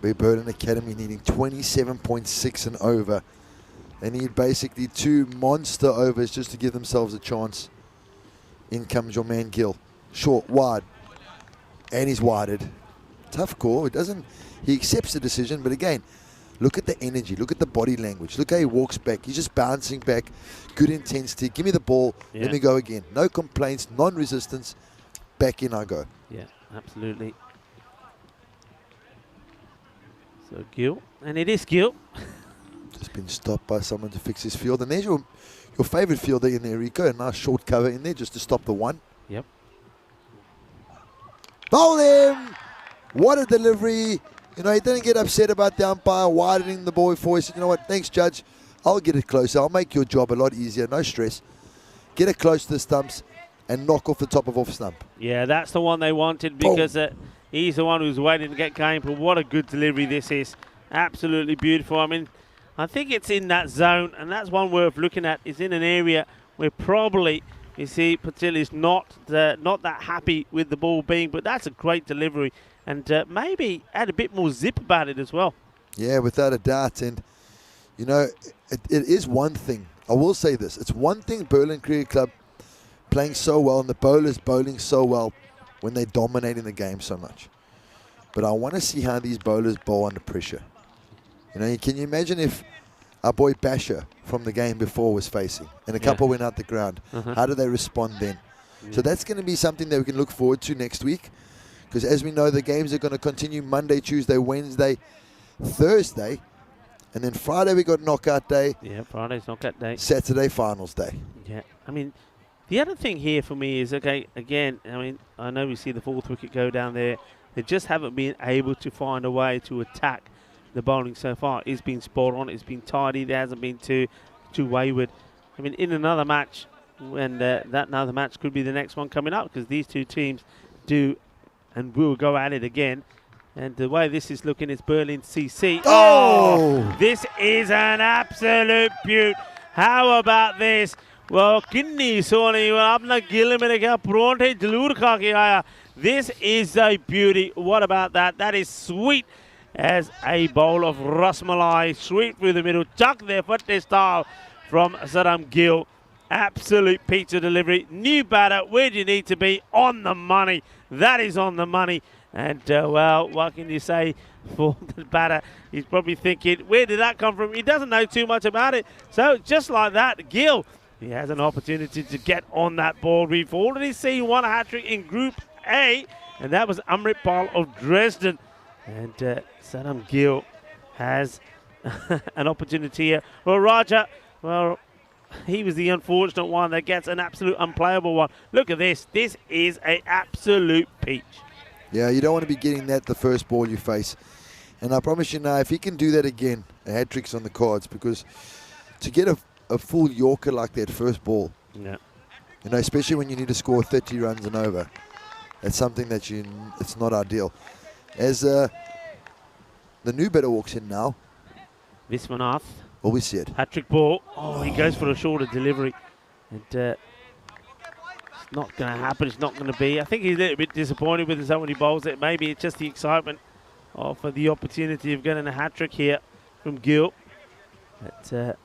Big Berlin Academy needing 27.6 and over. They need basically 2 monster overs just to give themselves a chance. In comes your man Gill. Short, wide. And he's wided. Tough call. He accepts the decision, but again, look at the energy. Look at the body language. Look how he walks back. He's just bouncing back. Good intensity. Give me the ball. Yeah. Let me go again. No complaints. Non-resistance. Back in I go. Yeah, absolutely. So Gill, and it is Gill. Just been stopped by someone to fix his field. And there's your favourite fielder in there, Rico. A nice short cover in there just to stop the one. Yep. Bowl him! What a delivery. You know, he didn't get upset about the umpire widening the ball before. He said, you know what, thanks, Judge. I'll get it closer. I'll make your job a lot easier. No stress. Get it close to the stumps and knock off the top of off stump. Yeah, that's the one they wanted because he's the one who's waiting to get going. But what a good delivery this is. Absolutely beautiful. I mean, I think it's in that zone, and that's one worth looking at. It's in an area where probably, you see, Patil is not that happy with the ball being, but that's a great delivery. And maybe add a bit more zip about it as well. Yeah, without a doubt. And, you know, it is one thing. I will say this. It's one thing Berlin Cricket Club playing so well and the bowlers bowling so well when they're dominating the game so much. But I want to see how these bowlers bowl under pressure. You know, can you imagine if our boy Basher from the game before was facing and a couple went out the ground? How do they respond then? Yeah. So that's going to be something that we can look forward to next week. Because as we know, the games are going to continue Monday, Tuesday, Wednesday, Thursday. And then Friday we got knockout day. Yeah, Friday's knockout day. Saturday, finals day. Yeah, I mean, the other thing here for me is, okay, again, I mean, I know we see the 4th wicket go down there. They just haven't been able to find a way to attack the bowling so far. It's been spot on. It's been tidy. There hasn't been too wayward. I mean, in another match, when that another match could be the next one coming up, because these two teams do and will go at it again. And the way this is looking, it's Berlin CC. Oh! This is an absolute beaut. How about this? Well, this is a beauty. What about that? That is sweet as a bowl of rasmalai. Sweet through the middle. Chuck there for this style from Saddam Gill. Absolute pizza delivery. New batter. Where do you need to be? On the money. That is on the money. And, well, what can you say for the batter? He's probably thinking, where did that come from? He doesn't know too much about it. So, just like that, Gill, he has an opportunity to get on that ball. We've already seen one hat-trick in Group A, and that was Amrit Pal of Dresden. And Saddam Gill has an opportunity here. Well, Raja, well, he was the unfortunate one that gets an absolute unplayable one. Look at this. This is an absolute peach. Yeah, you don't want to be getting that the first ball you face. And I promise you now, if he can do that again, a hat-trick's on the cards, because to get a full Yorker like that first ball, yeah, you know, especially when you need to score 30 runs and over, that's something that it's not ideal. As the new batter walks in now. Viswanath. Well, we see it. Hat-trick ball. Oh, he goes for a shorter delivery. And it's not going to happen. It's not going to be. I think he's a little bit disappointed with himself when he bowls it. Maybe it's just the excitement for the opportunity of getting a hat-trick here from Gill. But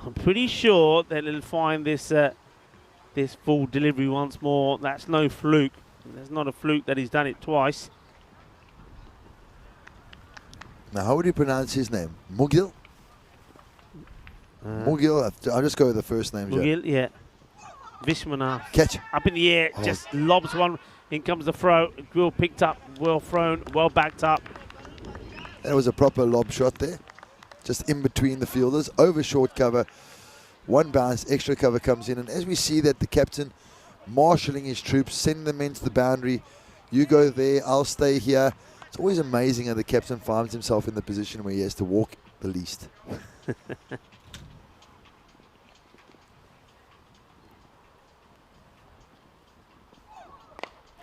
I'm pretty sure that he'll find this this full delivery once more. That's no fluke. There's not a fluke that he's done it twice. Now, how would you pronounce his name? Mugil? Mugil, I'll just go with the first name. Mugil, yeah. Vishwanath. Catch. Up in the air, just lobs one. In comes the throw. Grill picked up, well thrown, well backed up. That was a proper lob shot there. just in between the fielders, over short cover. One bounce, extra cover comes in. And as we see that the captain marshalling his troops, sending them into the boundary. You go there, I'll stay here. It's always amazing how the captain finds himself in the position where he has to walk the least.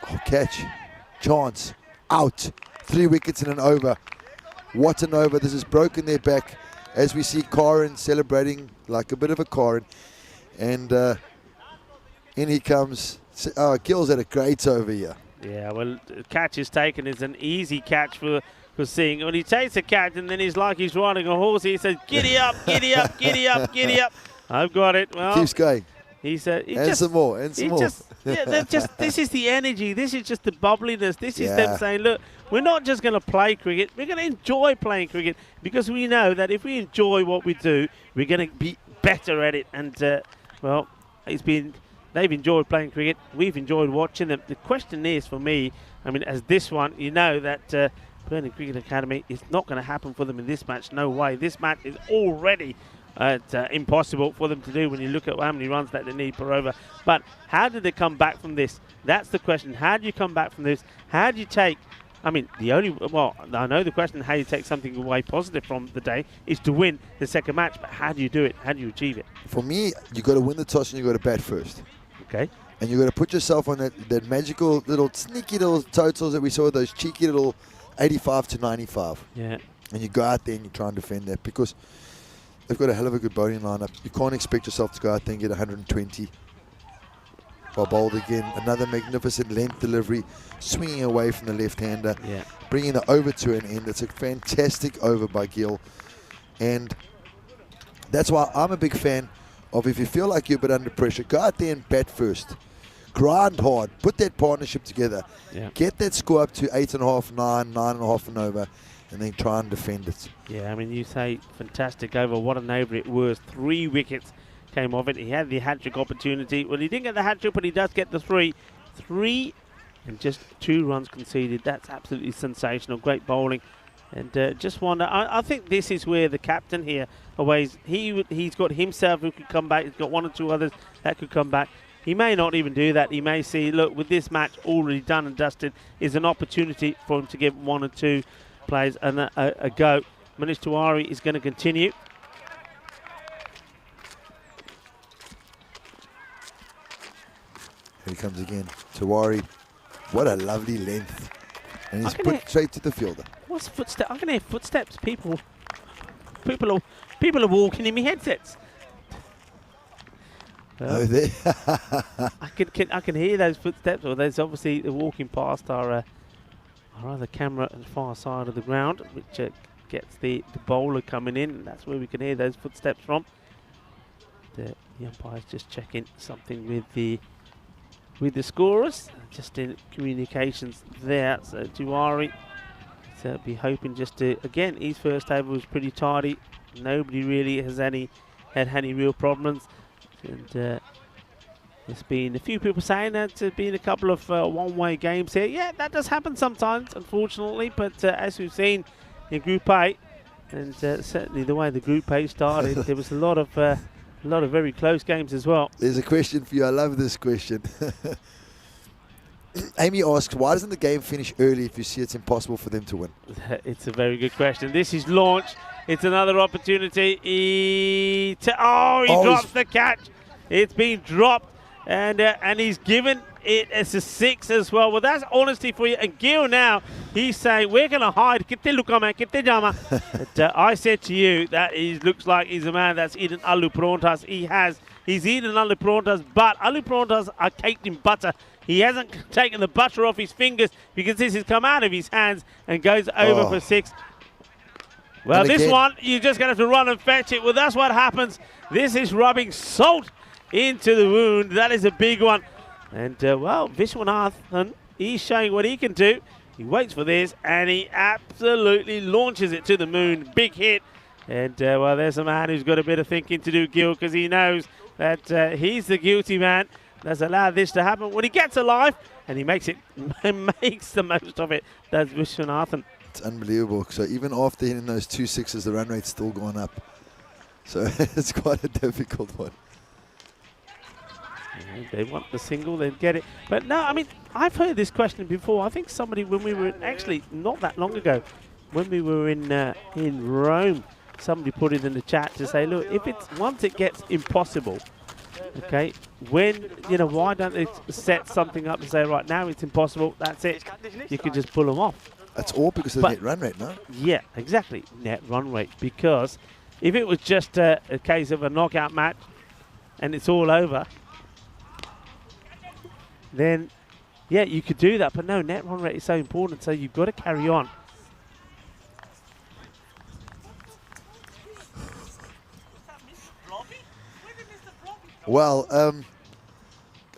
Oh, catch. Chance. Out. 3 wickets in an over. What an over. This has broken their back. As we see Karin celebrating like a bit of a Karin. And in he comes. Oh, Gill's had a great over here. Yeah, well, the catch is taken. It's an easy catch for Singh. When he takes the catch and then he's like he's riding a horse, he says, giddy up, giddy up, giddy up, giddy up. I've got it. Well, keeps going. He's and just, some more, and some more. This is the energy. This is just the bubbliness. This is them saying, look, we're not just going to play cricket. We're going to enjoy playing cricket because we know that if we enjoy what we do, we're going to be better at it. And, well, they've enjoyed playing cricket. We've enjoyed watching them. The question is, for me, I mean, as this one, you know that Burning Cricket Academy is not going to happen for them in this match. No way. This match is already impossible for them to do when you look at how many runs that they need per over. But how did they come back from this? That's the question. How do you come back from this? How do you take... I mean, I know the question how you take something away positive from the day is to win the second match, but how do you do it? How do you achieve it? For me, you got to win the toss and you got to bat first. Okay. And you got to put yourself on that magical little sneaky little totals that we saw, those cheeky little 85 to 95. Yeah. And you go out there and you try and defend that because they've got a hell of a good bowling lineup. You can't expect yourself to go out there and get 120. Well bowled again. Another magnificent length delivery, swinging away from the left-hander, bringing the over to an end. It's a fantastic over by Gill. And that's why I'm a big fan of, if you feel like you're a bit under pressure, go out there and bat first. Grind hard. Put that partnership together. Yeah. Get that score up to 8.5, 9, 9.5 and over, and then try and defend it. Yeah, I mean, you say fantastic over. What an over it was. 3 wickets came off it. He had the hat-trick opportunity. Well, he didn't get the hat-trick, but he does get the 3. 3 and just 2 runs conceded. That's absolutely sensational. Great bowling. And just wonder, I think this is where the captain here always, he's got himself who could come back. He's got 1 or 2 others that could come back. He may not even do that. He may see, look, with this match already done and dusted, is an opportunity for him to give 1 or 2 players a go. Manish Tiwari is going to continue. Here he comes again. Tiwari. What a lovely length. And he's put straight to the fielder. What's footsteps? I can hear footsteps. People are walking in my headsets. Oh, there. I can hear those footsteps. Or there's obviously walking past our other camera at the far side of the ground, which gets the bowler coming in. That's where we can hear those footsteps from. The umpire's just checking something with the scorers, just in communications there. So Tiwari, so be hoping just to, again, his first over was pretty tidy. Nobody really has had any real problems. And there's been a few people saying that there's been a couple of one-way games here. Yeah, that does happen sometimes, unfortunately. But as we've seen in Group A, and certainly the way the Group A started, there was a lot of very close games as well. There's a question for you. I love this question. Amy asks, why doesn't the game finish early if you see it's impossible for them to win? It's a very good question. This is launch. It's another opportunity. He drops the catch. It's been dropped, and he's given it as a 6 as well. Well, that's honesty for you. And Gil now, he's saying, we're going to hide. But I said to you that he looks like he's a man that's eaten aloo prontas. He's eaten aloo prontas, but aloo prontas are caked in butter. He hasn't taken the butter off his fingers because this has come out of his hands and goes over for 6. Well, this one, you're just going to have to run and fetch it. Well, that's what happens. This is rubbing salt into the wound. That is a big one. And, well, Vishwanathan, he's showing what he can do. He waits for this, and he absolutely launches it to the moon. Big hit. And, well, there's a man who's got a bit of thinking to do, Gil, because he knows that he's the guilty man that's allowed this to happen. When he gets alive, and he makes the most of it, that's Vishwanathan. It's unbelievable. So even after hitting those 2 sixes, the run rate's still gone up. So it's quite a difficult one. Yeah, they want the single, they'd get it. But no, I mean, I've heard this question before. I think somebody, when we were, actually not that long ago, when we were in Rome, somebody put it in the chat to say, look, if it's, once it gets impossible, okay, when, you know, why don't they set something up and say, right, now it's impossible, that's it, you can just pull them off. That's all because of the net run rate, no? Yeah, exactly, net run rate. Because if it was just a case of a knockout match and it's all over, then, yeah, you could do that. But no, net run rate is so important, so you've got to carry on. Well,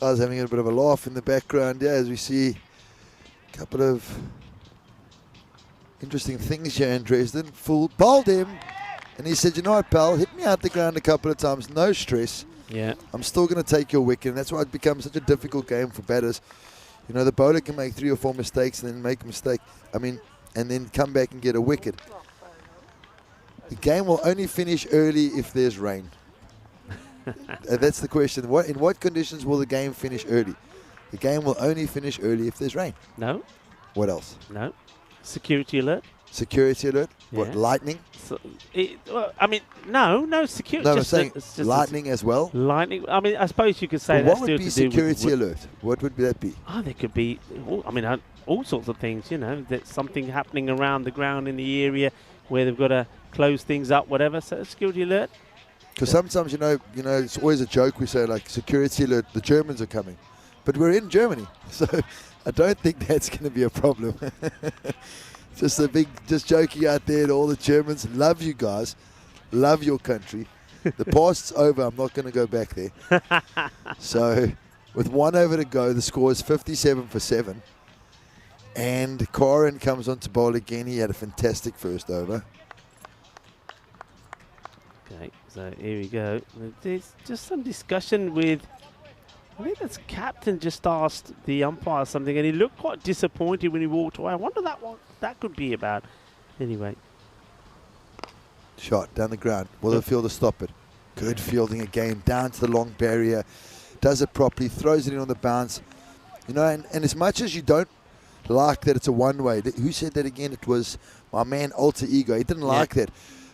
guys having a bit of a laugh in the background, yeah, as we see a couple of interesting things here in Dresden. Bowled him, and he said, you know what, pal, hit me out the ground a couple of times, no stress. Yeah. I'm still going to take your wicket, and that's why it becomes such a difficult game for batters. You know, the bowler can make 3 or 4 mistakes and then make a mistake, and then come back and get a wicket. The game will only finish early if there's rain. That's the question. In what conditions will the game finish early? The game will only finish early if there's rain. No. What else? No. Security alert. Security alert? Yeah. What, lightning? So well, I mean, no security. No, I'm saying lightning as well. Lightning. I mean, I suppose you could say Well, that's what would be security alert? What would that be? Oh, there could be, all sorts of things, you know, there's something happening around the ground in the area where they've got to close things up, whatever. So security alert. Because sometimes, you know, it's always a joke. We say, like, security alert, the Germans are coming. But we're in Germany, so I don't think that's going to be a problem. Just joking out there to all the Germans. Love you guys. Love your country. The past's over. I'm not going to go back there. So, with 1 over to go, the score is 57 for 7. And Corin comes on to bowl again. He had a fantastic first over. Okay, so here we go. There's just some discussion with, I think that's captain just asked the umpire something, and he looked quite disappointed when he walked away. I wonder what that could be about. Anyway. Shot down the ground. Will the fielder stop it? Good fielding again. Down to the long barrier. Does it properly. Throws it in on the bounce. You know, and as much as you don't like that it's a one-way. Who said that again? It was my man Alter Ego. He didn't like that.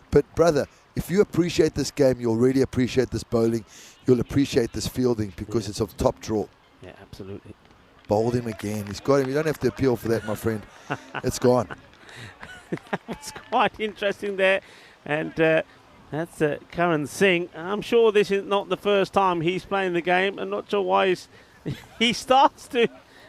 But, brother, if you appreciate this game, you'll really appreciate this bowling. You'll appreciate this fielding because it's of top draw. Yeah, absolutely. Bowled him again. He's got him. You don't have to appeal for that, my friend. It's gone. That was quite interesting there. And that's Karan Singh. I'm sure this is not the first time he's playing the game. I'm not sure why he starts to.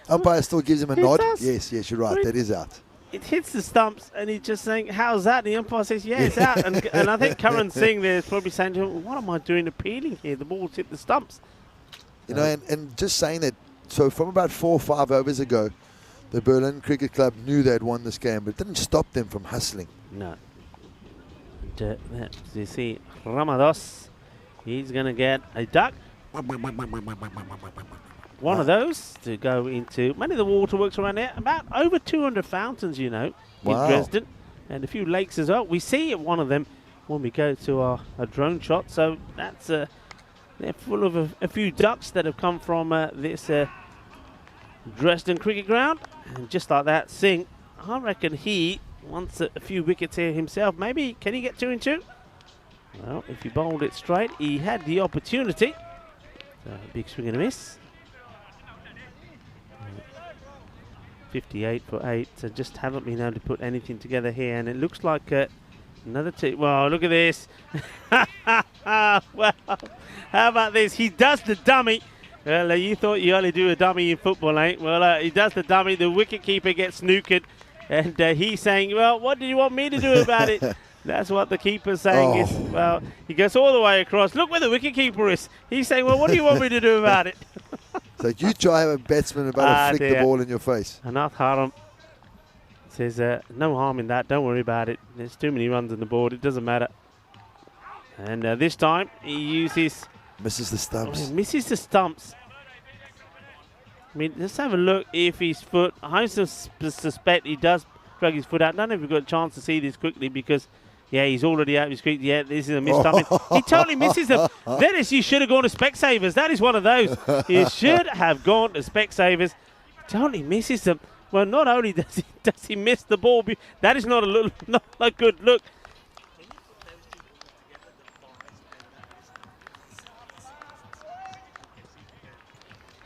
Umpire still gives him a nod. Does. Yes, you're right. That is out. It hits the stumps, and he's just saying, how's that? And the umpire says, yeah, it's out. And I think Karan Singh there is probably saying to him, what am I doing appealing here? The ball's hit the stumps. You know, and just saying that, so from about 4 or 5 overs ago, the Berlin Cricket Club knew they had won this game, but it didn't stop them from hustling. No. And, you see, Ramados, he's going to get a duck. One of those to go into many of the waterworks around here. About over 200 fountains, you know, in Dresden. And a few lakes as well. We see one of them when we go to our drone shot. So that's they're full of a few ducks that have come from this Dresden cricket ground. And just like that, Singh, I reckon he wants a few wickets here himself. Maybe, can he get 2 and 2? Well, if he bowled it straight, he had the opportunity. So big swing and a miss. 58 for 8, so just haven't been able to put anything together here, and it looks like another two. Well, look at this. Well, how about this? He does the dummy. Well, you thought you only do a dummy in football, ain't? Well, he does the dummy. The wicketkeeper gets snookered, and he's saying, well, what do you want me to do about it? That's what the keeper's saying. Is, well, he goes all the way across. Look where the wicketkeeper is. He's saying, well, what do you want me to do about it? So you try have a batsman about to flick the ball in your face. Anath Haram says, no harm in that. Don't worry about it. There's too many runs on the board. It doesn't matter. And this time he uses... Misses the stumps. Oh, misses the stumps. I mean, let's have a look if his foot... I suspect he does drug his foot out. I don't know if we've got a chance to see this quickly because, yeah, he's already out of his feet. Yeah, this is a missed timing. He totally misses them. Dennis, you should have gone to Specsavers. That is one of those. You should have gone to Specsavers. Totally misses them. Well, not only does he miss the ball, that is not a good look.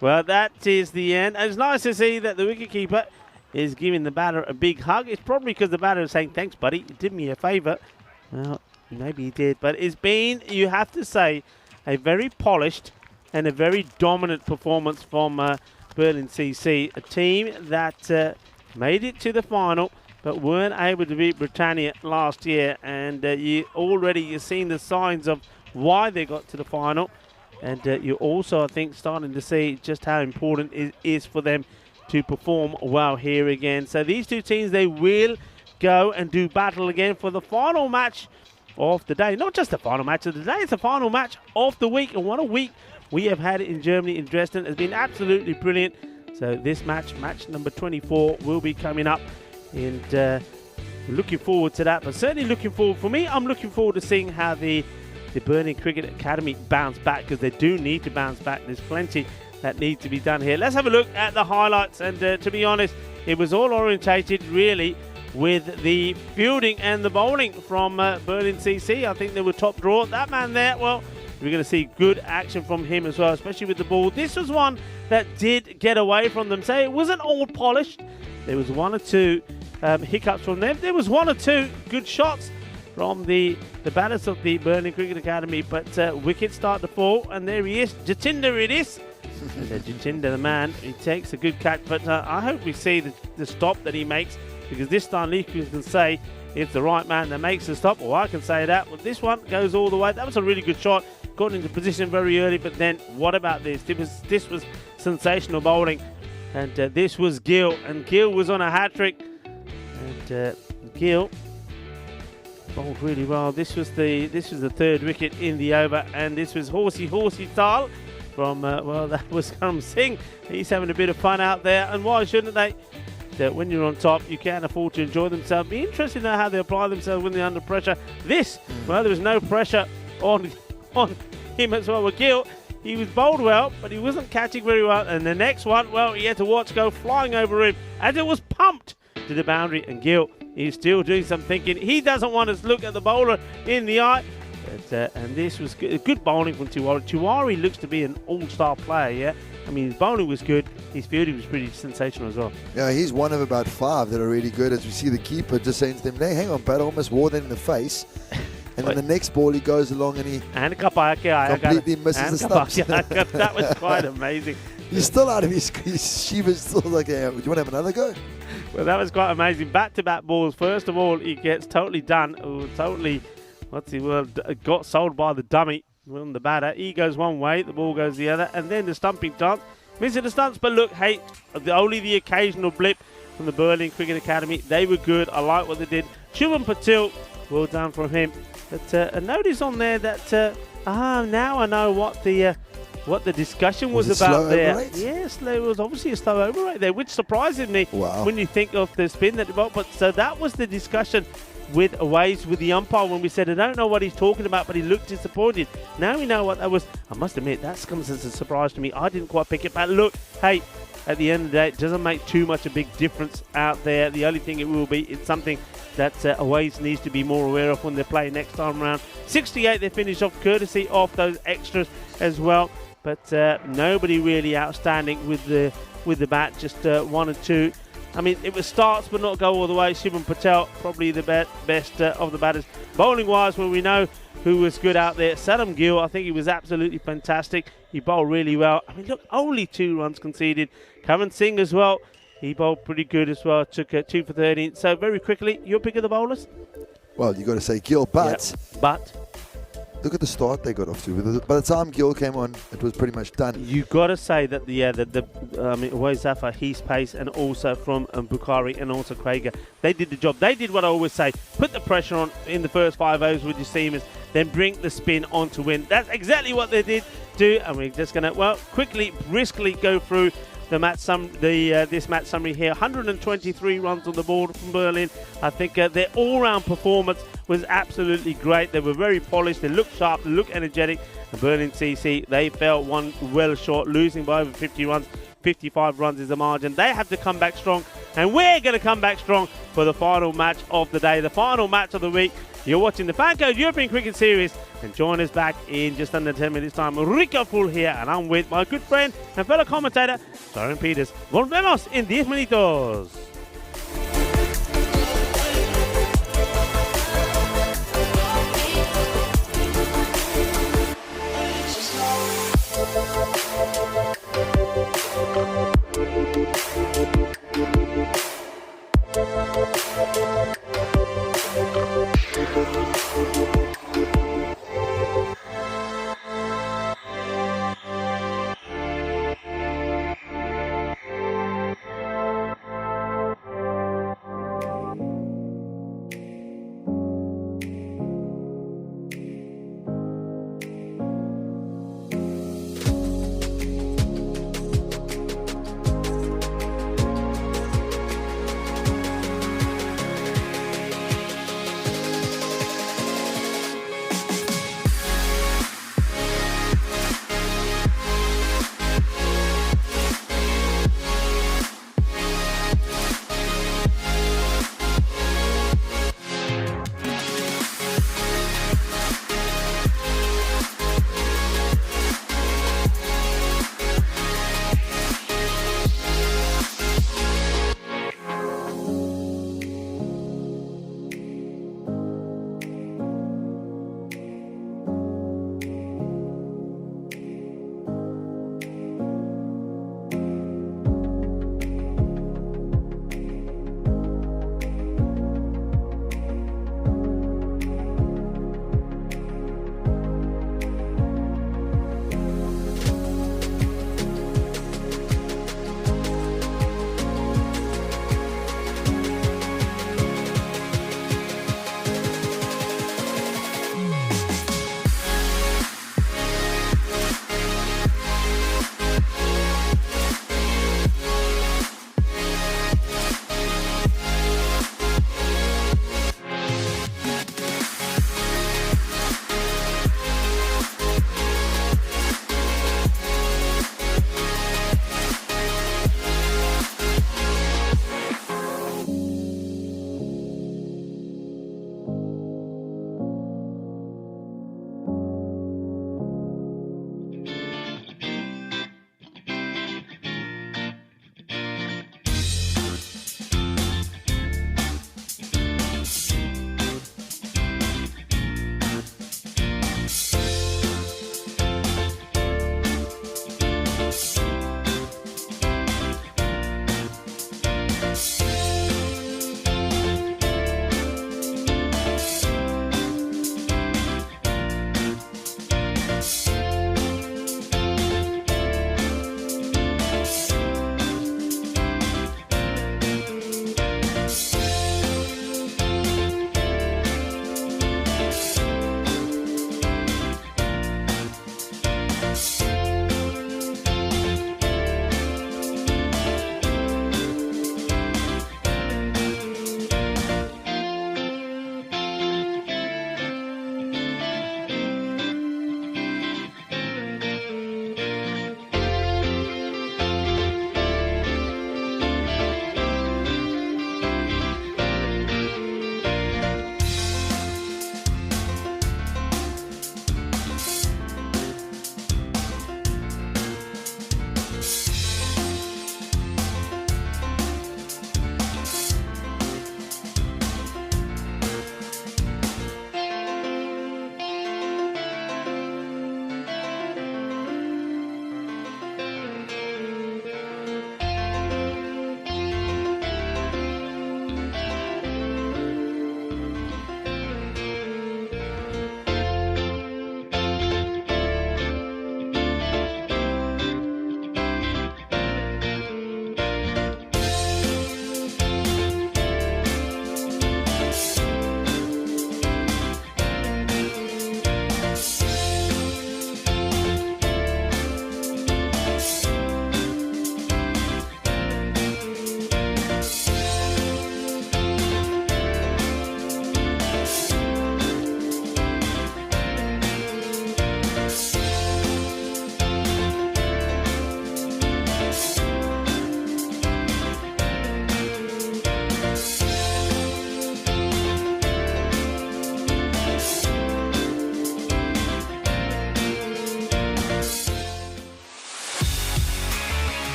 Well, that is the end. And it's nice to see that the wicketkeeper is giving the batter a big hug. It's probably because the batter is saying, thanks, buddy. You did me a favour. Well, maybe he did. But it's been, you have to say, a very polished and a very dominant performance from Berlin CC, a team that made it to the final but weren't able to beat Britannia last year. And you've seen the signs of why they got to the final. And you're also, I think, starting to see just how important it is for them to perform well here again. So these two teams, they will go and do battle again for the final match of the day. Not just the final match of the day, it's the final match of the week. And what a week we have had in Germany, in Dresden. It's been absolutely brilliant. So this match number 24, will be coming up. And looking forward to that. But certainly looking forward, for me, I'm looking forward to seeing how the Berlin Cricket Academy bounce back, because they do need to bounce back. There's plenty that needs to be done here. Let's have a look at the highlights. And to be honest, it was all orientated really with the fielding and the bowling from Berlin CC. I think they were top draw. That man there, well, we're going to see good action from him as well, especially with the ball. This was one that did get away from them. So it wasn't all polished. There was one or two hiccups from them. There was one or two good shots from the batters of the Berlin Cricket Academy, but wickets start to fall, and there he is. Jatinder it is. And Jatinder, the man, he takes a good catch, but I hope we see the stop that he makes, because this time Lee can say it's the right man that makes the stop, or I can say that. Well, this one goes all the way. That was a really good shot. Got into position very early, but then what about this? This was sensational bowling, and this was Gill, and Gill was on a hat-trick, and Gill bowled really well. This was the third wicket in the over, and this was horsey style from well, that was Karam Singh. He's having a bit of fun out there, and why shouldn't they? That when you're on top, you can't afford to enjoy themselves. Be interested to know how they apply themselves when they're under pressure. Well, there was no pressure on him as well with Gill. He was bowled well, but he wasn't catching very well. And the next one, well, he had to watch go flying over him as it was pumped to the boundary, and Gill, he's still doing some thinking. He doesn't want to look at the bowler in the eye. But, and this was good bowling from Tiwari. Tiwari looks to be an all-star player, yeah? I mean, his bowling was good. His fielding was pretty sensational as well. Yeah, he's one of about 5 that are really good. As we see the keeper just saying to them, hey, hang on, Pat, I almost wore them in the face. And then the next ball, he goes along and he completely misses the stumps. That was quite amazing. He's still out of his Shiva's still like, hey, do you want to have another go? Well, that was quite amazing. Back-to-back balls. First of all, he gets totally done. Got sold by the dummy on the batter. He goes one way, the ball goes the other, and then the stumping chance. Missing the stumps, but look, hey, only the occasional blip from the Berlin Cricket Academy. They were good. I like what they did. Shubham Patil, well done from him. But a notice on there that now I know what the discussion was about there. Overrate? Yes, there was obviously a slow overrate there, which surprises me when you think of the spin that developed. But so that was the discussion with Aways, with the umpire, when we said, I don't know what he's talking about, but he looked disappointed. Now we know what that was. I must admit, that comes as a surprise to me. I didn't quite pick it, but look, hey, at the end of the day, it doesn't make too much a big difference out there. The only thing it will be, it's something that Aways needs to be more aware of when they play next time around. 68, they finish off courtesy of those extras as well. But nobody really outstanding with the bat, just 1 and 2. I mean, it was starts but not go all the way. Shubham Patel, probably the best of the batters. Bowling-wise, well, we know who was good out there. Saddam Gill, I think he was absolutely fantastic. He bowled really well. I mean, look, only 2 runs conceded. Karan Singh as well. He bowled pretty good as well. Took 2 for 13. So very quickly, your pick of the bowlers? Well, you got to say Gill, but... Yeah, but... Look at the start they got off to. By the time Gill came on, it was pretty much done. You got to say that Zafar, his pace, and also from Bukhari and also Krager, they did the job. They did what I always say: put the pressure on in the first 5 overs with your seamers, then bring the spin on to win. That's exactly what they did do, and we're just going to quickly, briskly go through the match this match summary here. 123 runs on the board from Berlin. I think their all-round performance was absolutely great. They were very polished. They looked sharp. They looked energetic. And Berlin CC, they fell one well short, losing by over 50 runs. 55 runs is the margin. They have to come back strong, and we're going to come back strong for the final match of the day, the final match of the week. You're watching the FanCode European Cricket Series, and join us back in just under 10 minutes time. Rico Full here, and I'm with my good friend and fellow commentator, Soren Peters. Volvemos en 10 minutos.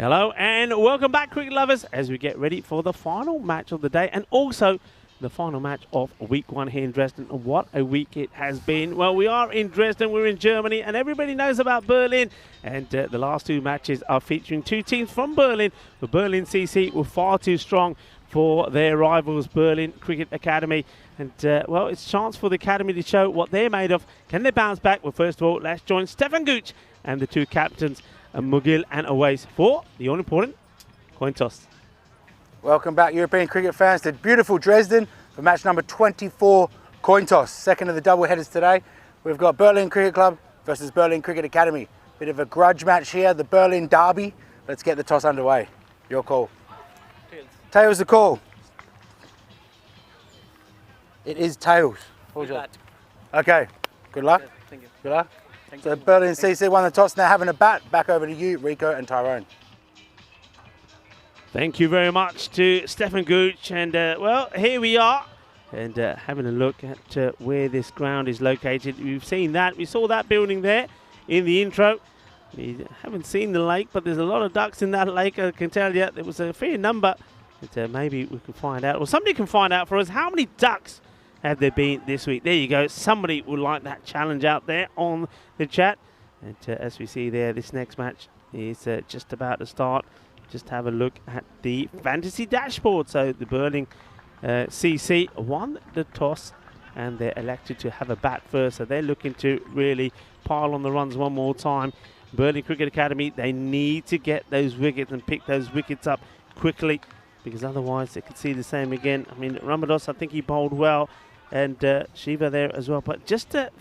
Hello and welcome back, cricket lovers, as we get ready for the final match of the day and also the final match of week 1 here in Dresden. And what a week it has been. Well, we are in Dresden, we're in Germany, and everybody knows about Berlin. And the last 2 matches are featuring 2 teams from Berlin. The Berlin CC were far too strong for their rivals, Berlin Cricket Academy. And, well, it's a chance for the Academy to show what they're made of. Can they bounce back? Well, first of all, let's join Stefan Gooch and the 2 captains, Mugil and Awais, for the all-important coin toss. Welcome back, European cricket fans, to beautiful Dresden for match number 24 coin toss. Second of the double headers today. We've got Berlin Cricket Club versus Berlin Cricket Academy. Bit of a grudge match here, the Berlin derby. Let's get the toss underway. Your call. Tails. Tails the call. It is tails. Okay, good luck. Yeah, thank you. Good luck. Thank So you. Berlin CC won the toss, now having a bat. Back over to you, Rico and Tyrone. Thank you very much to Stefan Gooch. And, well, here we are. And having a look at where this ground is located. We've seen that. We saw that building there in the intro. We haven't seen the lake, but there's a lot of ducks in that lake. I can tell you there was a fair number. But maybe we can find out, or somebody can find out for us, how many ducks have there been this week. There you go. Somebody would like that challenge out there on the chat. And as we see there, this next match is just about to start. Just have a look at the fantasy dashboard. So the Berlin CC won the toss and they're elected to have a bat first. So they're looking to really pile on the runs one more time. Berlin Cricket Academy, they need to get those wickets and pick those wickets up quickly, because otherwise they could see the same again. I mean, Ramados, I think he bowled well, and Shiva there as well, but just a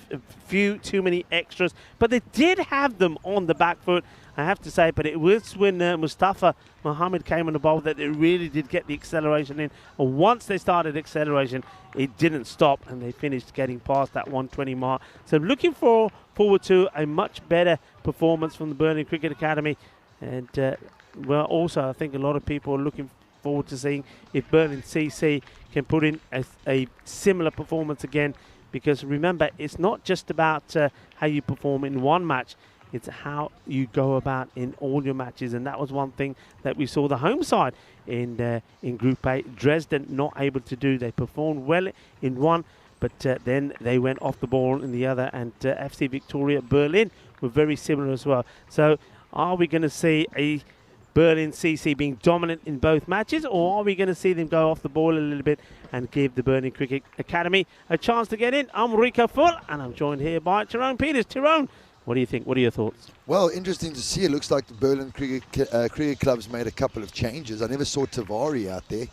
few too many extras. But they did have them on the back foot, I have to say. But it was when Mustafa Mohammed came on the bowl that they really did get the acceleration in. And once they started acceleration, it didn't stop, and they finished getting past that 120 mark. So looking forward to a much better performance from the Berlin Cricket Academy. And, well, also I think a lot of people are looking forward to seeing if Berlin CC can put in a similar performance again, because remember, it's not just about how you perform in one match, it's how you go about in all your matches. And that was one thing that we saw the home side in Group A, Dresden, not able to do. They performed well in one, but then they went off the ball in the other, and FC Victoria Berlin were very similar as well. So are we going to see a Berlin CC being dominant in both matches, or are we going to see them go off the ball a little bit and give the Berlin Cricket Academy a chance to get in? I'm Rico Full, and I'm joined here by Tyrone Peters. Tyrone, what do you think? What are your thoughts? Well, interesting to see. It looks like the Berlin Cricket Club's made a couple of changes. I never saw Tavari out there.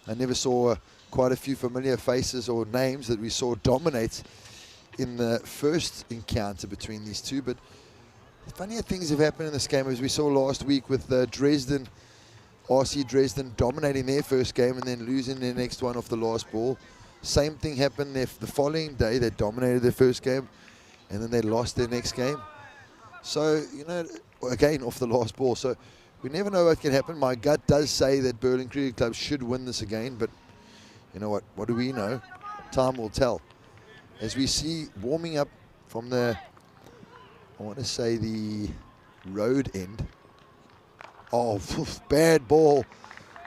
I never saw quite a few familiar faces or names that we saw dominate in the first encounter between these two. But funnier things have happened in this game, as we saw last week with Dresden, RC Dresden dominating their first game and then losing their next one off the last ball. Same thing happened the following day. They dominated their first game and then they lost their next game. So, you know, again, off the last ball. So we never know what can happen. My gut does say that Berlin Cricket Club should win this again, but you know what? What do we know? Time will tell. As we see warming up from the, I want to say, the road end. Oh, bad ball.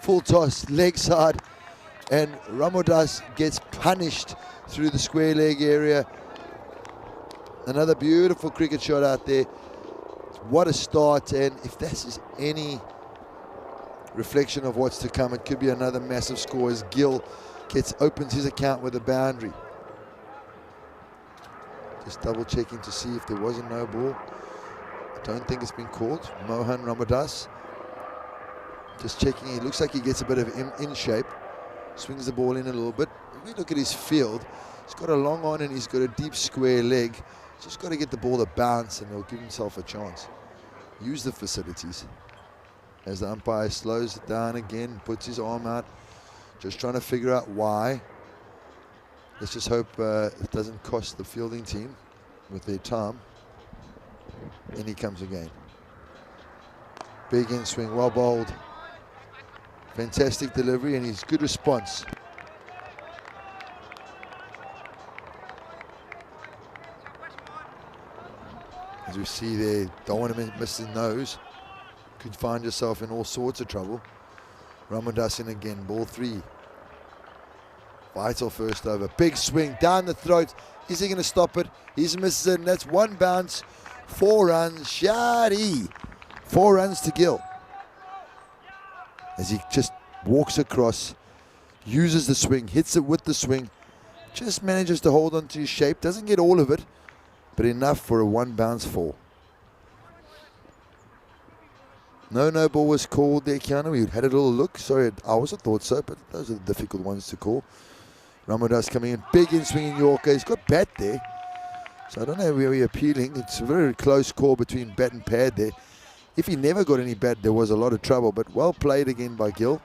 Full toss, leg side. And Ramadas gets punished through the square leg area. Another beautiful cricket shot out there. What a start. And if this is any reflection of what's to come, it could be another massive score as Gill opens his account with a boundary. Just double checking to see if there was a no ball. I don't think it's been called. Mohan Ramadas. Just checking. He looks like he gets a bit of in shape. Swings the ball in a little bit. If we look at his field, he's got a long on and he's got a deep square leg. Just got to get the ball to bounce and he'll give himself a chance. Use the facilities. As the umpire slows it down again, puts his arm out. Just trying to figure out why. Let's just hope it doesn't cost the fielding team with their time. In he comes again. Big in swing, well bowled. Fantastic delivery and his good response. As we see there, don't want to miss the nose. could find yourself in all sorts of trouble. Ramadassin again, ball 3. Vital first over. Big swing down the throat. Is he going to stop it? He's missing. That's 1 bounce. 4 runs. Shari. 4 runs to Gill. As he just walks across, uses the swing, hits it with the swing, just manages to hold on to his shape. Doesn't get all of it, but enough for a 1 bounce 4. No ball was called there, Keanu. We had a little look. Sorry, I also thought so, but those are the difficult ones to call. Ramadas coming in, big in swinging Yorker. He's got bat there, so I don't know where we're appealing. It's a very close call between bat and pad there. If he never got any bat, there was a lot of trouble, but well played again by Gill.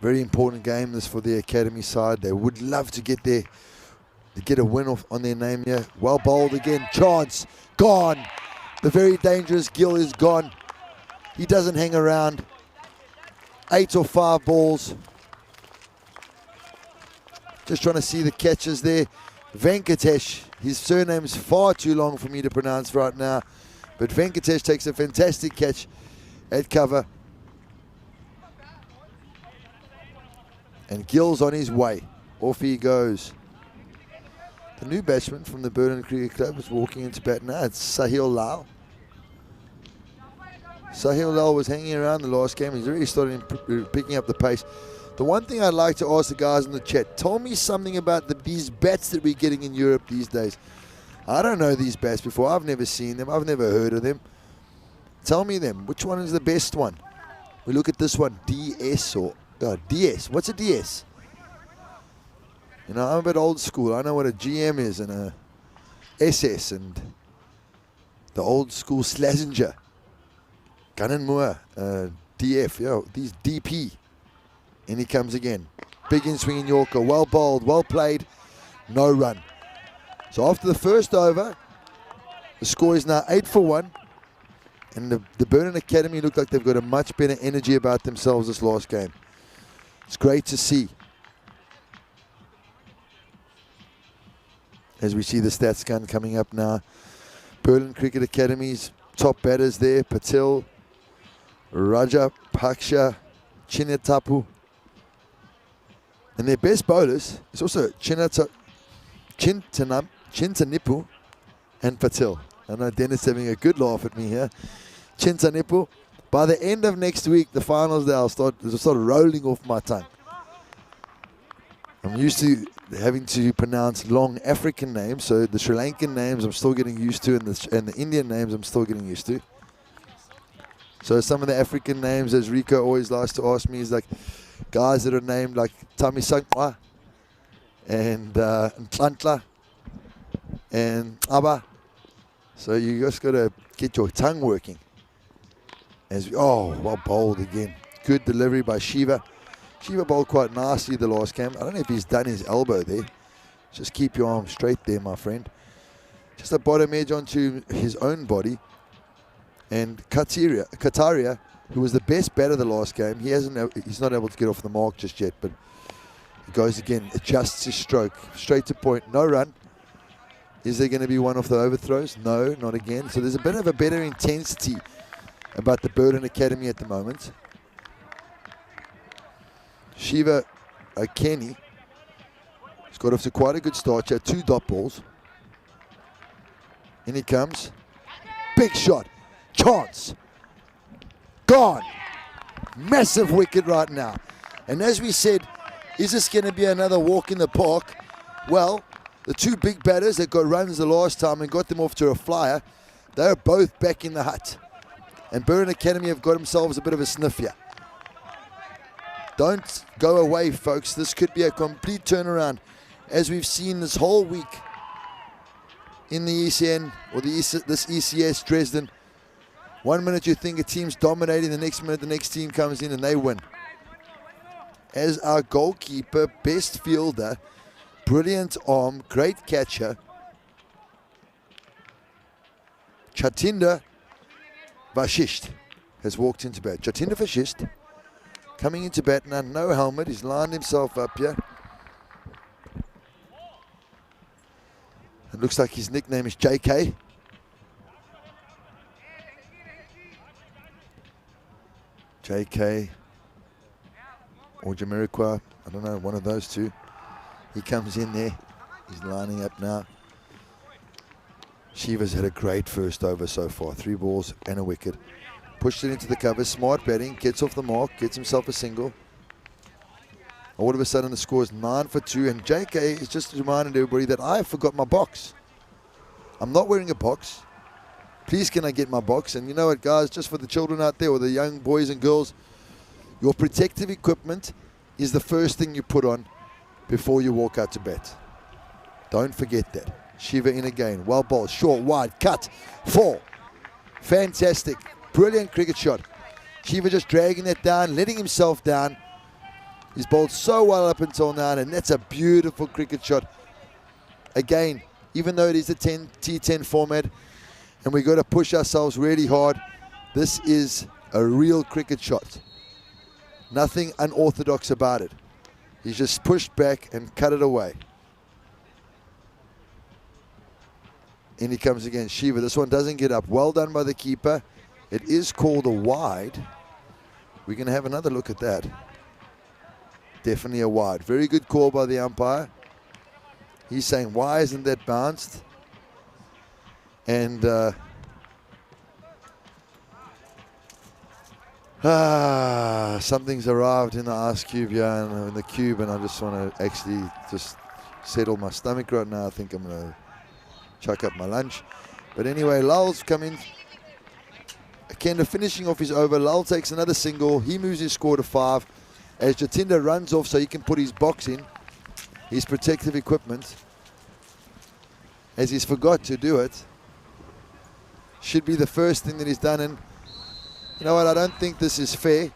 Very important game this for the academy side. They would love to get there, to get a win off on their name here. Well bowled again, chance, gone. The very dangerous Gill is gone. He doesn't hang around. 8 or 5 balls. Just trying to see the catches there. Venkatesh, his surname's far too long for me to pronounce right now, but Venkatesh takes a fantastic catch at cover. And Gill's on his way. Off he goes. The new batsman from the Berlin Cricket Club is walking into bat now. It's Sahil Lal. Sahil Lal was hanging around the last game. He's already started picking up the pace. The one thing I'd like to ask the guys in the chat, tell me something about these bats that we're getting in Europe these days. I don't know these bats before. I've never seen them. I've never heard of them. Tell me them. Which one is the best one? We look at this one, DS or DS. What's a DS? You know, I'm a bit old school. I know what a GM is and a SS and the old school Slazenger. Gunn DF, yeah, these DP. And he comes again. Big in swinging Yorker, well bowled, well played, no run. So after the first over, the score is now 8 for 1. And the Berlin Academy look like they've got a much better energy about themselves this last game. It's great to see. As we see the stats gun coming up now. Berlin Cricket Academy's top batters there, Patel, Raja, Paksha, Chinatapu. And their best bowlers is also Chintanipu and Patel. I know Dennis is having a good laugh at me here. Chintanipu. By the end of next week, the finals there will start rolling off my tongue. I'm used to having to pronounce long African names, so the Sri Lankan names I'm still getting used to, and the Indian names I'm still getting used to. So some of the African names, as Rico always likes to ask me, is like guys that are named like Tamisankwa and Ntlantla and Aba. So you just got to get your tongue working. Well bowled again. Good delivery by Shiva. Shiva bowled quite nicely the last game. I don't know if he's done his elbow there. Just keep your arm straight there, my friend. Just a bottom edge onto his own body. And Kataria, who was the best batter the last game, he's not able to get off the mark just yet, but he goes again, adjusts his stroke, straight to point, no run. Is there going to be one off the overthrows? No, not again. So there's a bit of a better intensity about the Berlin Academy at the moment. Shiva Kenny has got off to quite a good start here, 2 dot balls. In he comes, big shot. Chance. Gone. Massive wicket right now. And as we said, is this going to be another walk in the park? Well, the 2 big batters that got runs the last time and got them off to a flyer, they're both back in the hut. And Berlin Academy have got themselves a bit of a sniff here. Don't go away, folks. This could be a complete turnaround, as we've seen this whole week in the ECN, or this ECS Dresden. 1 minute you think a team's dominating, the next minute the next team comes in and they win. As our goalkeeper, best fielder, brilliant arm, great catcher, Jatinder Vashisht has walked into bat. Jatinder Vashisht coming into bat now, no helmet, he's lined himself up here. It looks like his nickname is JK. JK or Jamiroquai, I don't know, one of those two. He comes in there. He's lining up now. Shiva's had a great first over so far. 3 balls and a wicket. Pushed it into the cover. Smart batting. Gets off the mark. Gets himself a single. All of a sudden the score is 9 for 2. And JK is just reminding everybody that I forgot my box. I'm not wearing a box. Please can I get my box? And you know what, guys, just for the children out there or the young boys and girls, your protective equipment is the first thing you put on before you walk out to bat. Don't forget that. Shiva in again. Well bowled. Short, wide, cut. 4. Fantastic. Brilliant cricket shot. Shiva just dragging that down, letting himself down. He's bowled so well up until now, and that's a beautiful cricket shot. Again, even though it is a T10 format, and we've got to push ourselves really hard, this is a real cricket shot. Nothing unorthodox about it. He's just pushed back and cut it away. In he comes again, Shiva. This one doesn't get up. Well done by the keeper. It is called a wide. We're going to have another look at that. Definitely a wide. Very good call by the umpire. He's saying, why isn't that bounced? And something's arrived in the ice cube here in the cube, and I just want to actually just settle my stomach right now. I think I'm going to chuck up my lunch. But anyway, Lul's come in. Kenda finishing off his over. Lull takes another single. He moves his score to 5. As Jatinder runs off so he can put his box in, his protective equipment, as he's forgot to do it. Should be the first thing that he's done. And you know what, I don't think this is fair.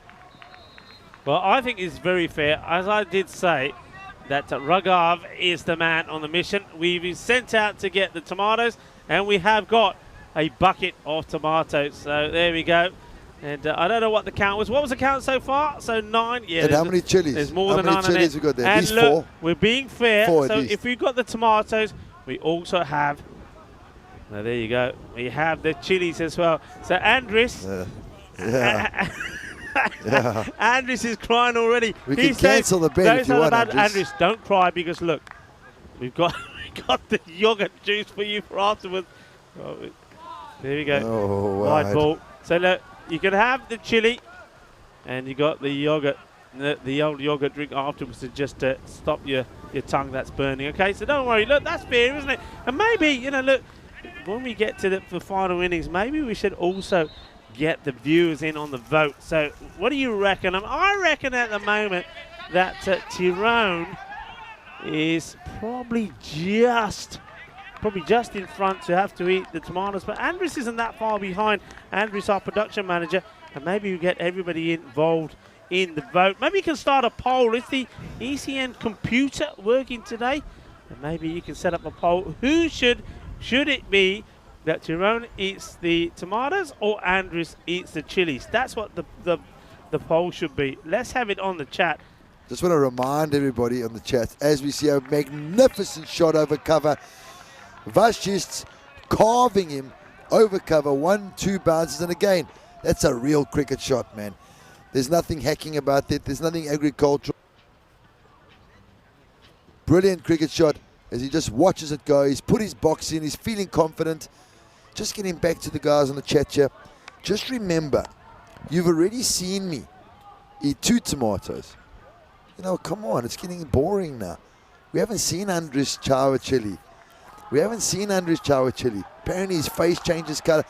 Well, I think it's very fair. As I did say, that Raghav is the man on the mission. We've been sent out to get the tomatoes, and we have got a bucket of tomatoes. So there we go. And I don't know what the count was. What was the count so far? So 9. Yeah. And how many chilies? There's more than 9. How many chilies we got there? And at least look, 4. We're being fair. 4 so if we've got the tomatoes, we also have. Now there you go. We have the chilies as well. So Andres. Yeah. Andres is crying already. We can cancel the bet if you want, Andres, don't cry, because look, we've got the yogurt juice for you for afterwards. Oh, there we go. Oh, wide ball. So look, you can have the chili, and you got the yogurt, the old yogurt drink afterwards to just stop your tongue that's burning. Okay, so don't worry. Look, that's fair, isn't it? And maybe, you know, look, when we get to the final innings, maybe we should also get the viewers in on the vote. So what do you reckon? I reckon at the moment that Tyrone is probably just in front to have to eat the tomatoes, but Andres isn't that far behind. Andres, our production manager, and maybe we get everybody involved in the vote. Maybe you can start a poll. Is the ECN computer working today? And maybe you can set up a poll. Who should it be that Tyrone eats the tomatoes or Andres eats the chilies? That's what the poll should be. Let's have it on the chat. Just want to remind everybody on the chat, as we see a magnificent shot over cover. Vashist carving him over cover. 1-2 bounces, and again, that's a real cricket shot, man. There's nothing hacking about it. There's nothing agricultural. Brilliant cricket shot as he just watches it go. He's put his box in. He's feeling confident. Just getting back to the guys on the chat here. Just remember, you've already seen me eat 2 tomatoes. You know, come on, it's getting boring now. We haven't seen Andres Chawa chili. Apparently his face changes color.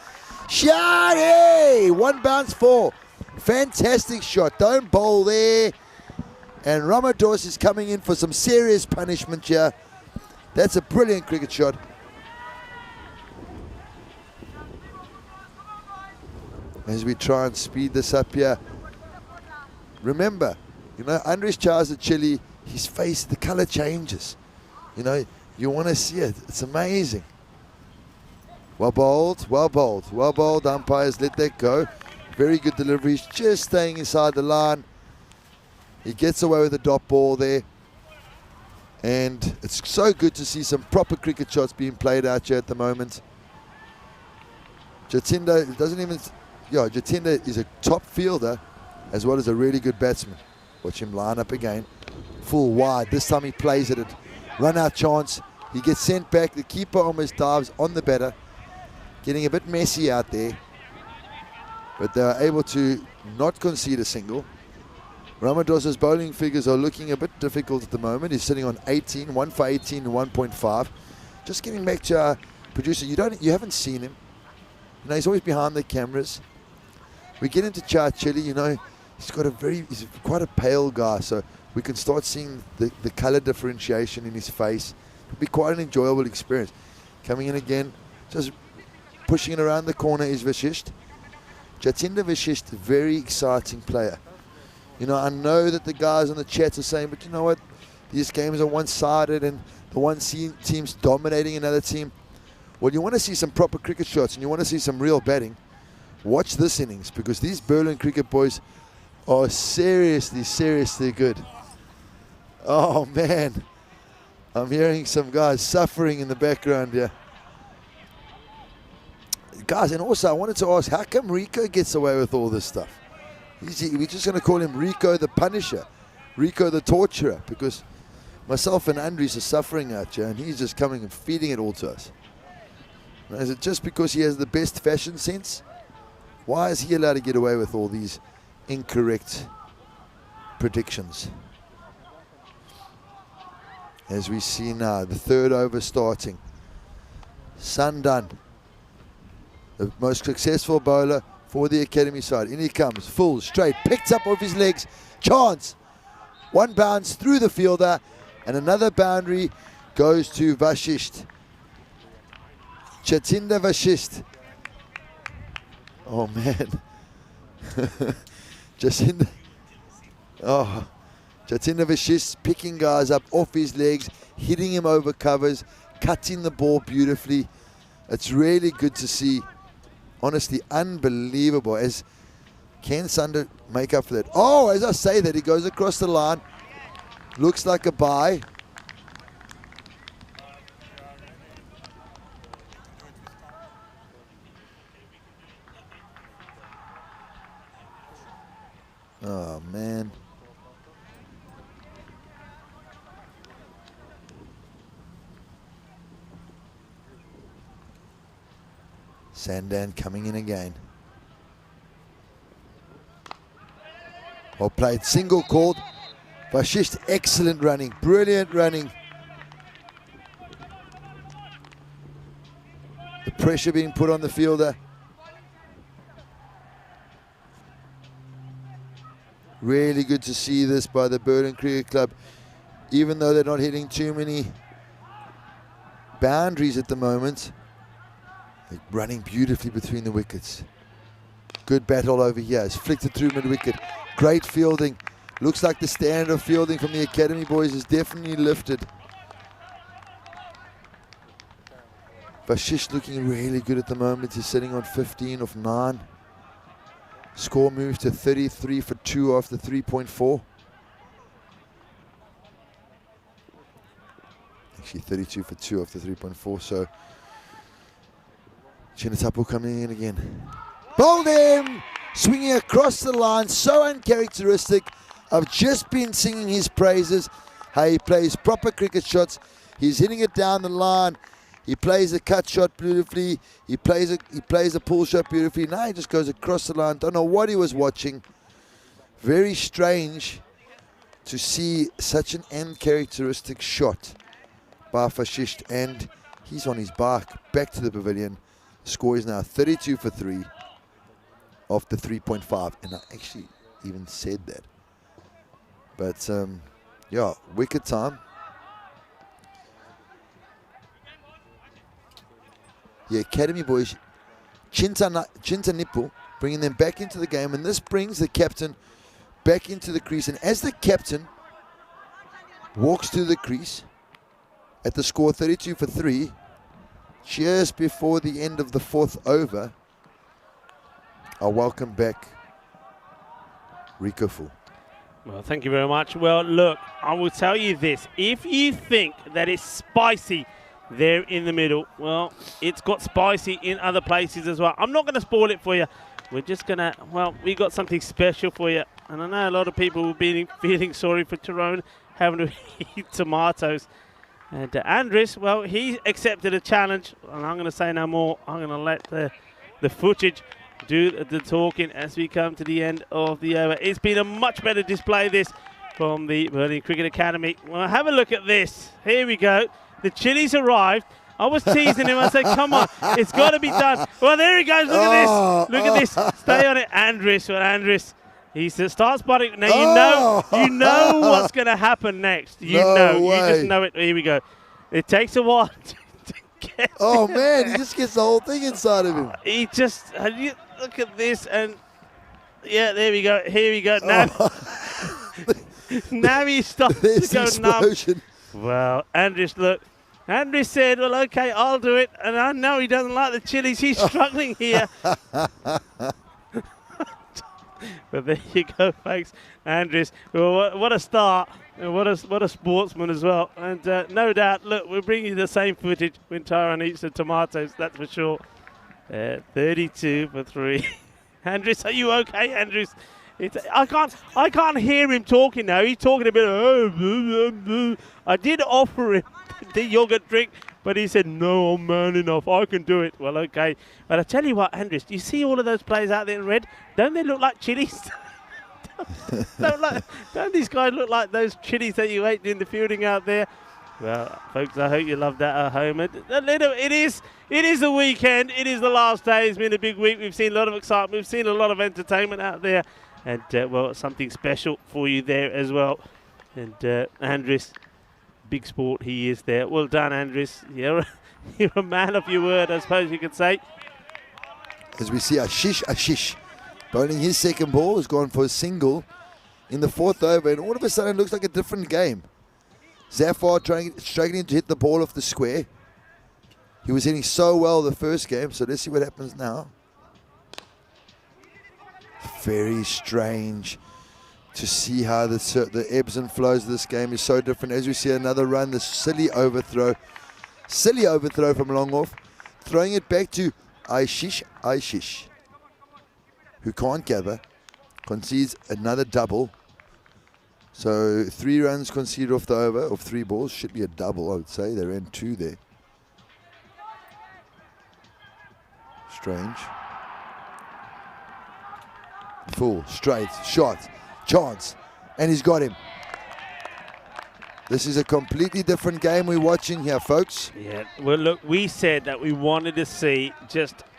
Shadi! 1 bounce 4. Fantastic shot. Don't bowl there. And Ramados is coming in for some serious punishment here. That's a brilliant cricket shot. As we try and speed this up here. Remember, you know, Andres Cha's a chili, his face, the color changes. You know, you want to see it. It's amazing. Well bowled. Umpires let that go. Very good deliveries, just staying inside the line. He gets away with the dot ball there. And it's so good to see some proper cricket shots being played out here at the moment. Jatinder is a top fielder as well as a really good batsman. Watch him line up again. Full wide. This time he plays at it. Run out chance. He gets sent back. The keeper almost dives on the batter. Getting a bit messy out there. But they are able to not concede a single. Ramadosa's bowling figures are looking a bit difficult at the moment. He's sitting on 18, 1 for 18 and 1.5. Just getting back to our producer. You haven't seen him. You know, he's always behind the cameras. We get into Char Chili, you know, he's quite a pale guy, so we can start seeing the color differentiation in his face. It'll be quite an enjoyable experience. Coming in again, just pushing it around the corner is Vashisht. Jatinder Vashisht, very exciting player. You know, I know that the guys on the chat are saying, but you know what? These games are one-sided and the one team's dominating another team. Well, you want to see some proper cricket shots and you want to see some real batting. Watch this innings, because these Berlin cricket boys are seriously, seriously good. Oh, man. I'm hearing some guys suffering in the background here. Guys, and also I wanted to ask, how come Rico gets away with all this stuff? We're just going to call him Rico the Punisher, Rico the Torturer, because myself and Andries are suffering out here, and he's just coming and feeding it all to us. Now, is it just because he has the best fashion sense? Why is he allowed to get away with all these incorrect predictions? As we see now, the third over starting. Sandan, the most successful bowler for the academy side. In he comes, full, straight, picked up off his legs, chance. One bounce through the fielder, and another boundary goes to Vashisht. Jatinder Vashisht. Oh, man. Jatinder Vashisht picking guys up off his legs, hitting him over covers, cutting the ball beautifully. It's really good to see. Honestly, unbelievable. As can Sunder make up for that? Oh, as I say that, he goes across the line. Looks like a bye. Oh, man. Sandan coming in again. Well played, single called. Vashisht, excellent running, brilliant running. The pressure being put on the fielder. Really good to see this by the Berlin Cricket Club. Even though they're not hitting too many boundaries at the moment, they're running beautifully between the wickets. Good battle over here. It's flicked it through mid-wicket. Great fielding. Looks like the standard of fielding from the academy boys is definitely lifted. Vashisht looking really good at the moment. He's sitting on 15 of 9. Score moves to 33 for 2 after 3.4. Actually 32 for 2 after 3.4. So Chinatapu coming in again. Bowled him! Swinging across the line. So uncharacteristic. I've just been singing his praises. How he plays proper cricket shots. He's hitting it down the line. He plays a cut shot beautifully. He plays a pull shot beautifully. Now he just goes across the line. Don't know what he was watching. Very strange to see such an uncharacteristic shot by Vashisht. And he's on his back to the pavilion. The score is now 32 for 3 after 3.5. And I actually even said that. But yeah, wicket time. The academy boys, Chinta Nippu, bringing them back into the game, and this brings the captain back into the crease. And as the captain walks to the crease at the score 32 for 3, just before the end of the 4th over, I welcome back Rico Full. Well, thank you very much. Well, look, I will tell you this. If you think that it's spicy there in the middle, well, it's got spicy in other places as well. I'm not going to spoil it for you. We're just going to, well, we got something special for you. And I know a lot of people will be feeling sorry for Tyrone having to eat tomatoes. And Andres, well, he accepted a challenge. And I'm going to say no more. I'm going to let the footage do the talking as we come to the end of the over. It's been a much better display, this, from the Berlin Cricket Academy. Well, have a look at this. Here we go. The chilies arrived. I was teasing him. I said, come on, it's got to be done. Well, there he goes. Look at this. Look at this. Stay on it, Andres. Well, Andres, he starts spotting. Now, you know what's going to happen next. You know. You just know it. Here we go. It takes a while to get man, he just gets the whole thing inside of him. He just, look at this, and yeah, there we go. Here we go. Now, now he starts to go numb. Well, Andres, look. Andres said, well, okay, I'll do it. And I know he doesn't like the chilies. He's struggling here. But there you go, folks. Andres, well, what a start. And what a sportsman as well. And no doubt, look, we'll bring you the same footage when Tyrone eats the tomatoes, that's for sure. 32 for 3. Andres, are you okay, Andres? I can't hear him talking now. He's talking a bit. I did offer him the yogurt drink, but he said, no, I'm man enough. I can do it. Well, okay. But I tell you what, Andres, you see all of those players out there in red? Don't they look like chilies? don't these guys look like those chilies that you ate in the fielding out there? Well, folks, I hope you loved that at home. It is the weekend. It is the last day. It's been a big week. We've seen a lot of excitement. We've seen a lot of entertainment out there. And, well, something special for you there as well. And Andres, big sport he is there. Well done, Andres. You're a man of your word, I suppose you could say. As we see Ashish bowling his second ball, has gone for a single in the fourth over. And all of a sudden it looks like a different game. Zafar struggling to hit the ball off the square. He was hitting so well the first game, so let's see what happens now. Very strange to see how the ebbs and flows of this game is so different. As we see another run, the silly overthrow from long off, throwing it back to Ashish, who can't gather, concedes another double. So 3 runs conceded off the over of 3 balls. Should be a double, I would say. They ran 2 there. Strange. Full, straight, shot, chance, and he's got him. This is a completely different game we're watching here, folks. Yeah, well, look, we said that we wanted to see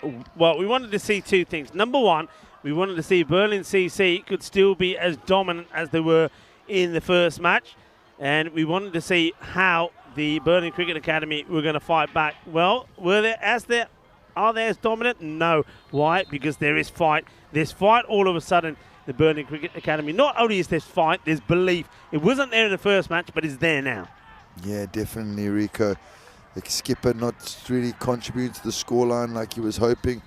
we wanted to see 2 things. Number one, we wanted to see Berlin CC could still be as dominant as they were in the first match, and we wanted to see how the Berlin Cricket Academy were going to fight back. Well, are they as dominant? No. Why? Because there is fight. There's fight all of a sudden. The Berlin Cricket Academy. Not only is there fight, there's belief. It wasn't there in the first match, but it's there now. Yeah, definitely, Rico. The skipper not really contributing to the scoreline like he was hoping.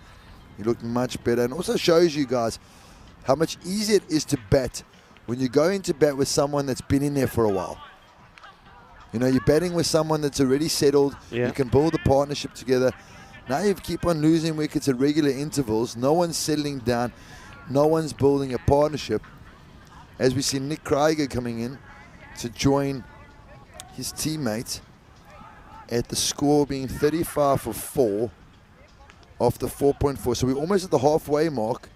He looked much better, and also shows you guys how much easier it is to bat when you go into bat with someone that's been in there for a while. You know, you're batting with someone that's already settled. Yeah. You can build a partnership together. Now you keep on losing wickets at regular intervals. No one's settling down. No one's building a partnership. As we see Nick Krieger coming in to join his teammate at the score being 35 for 4 after 4.4. So we're almost at the halfway mark.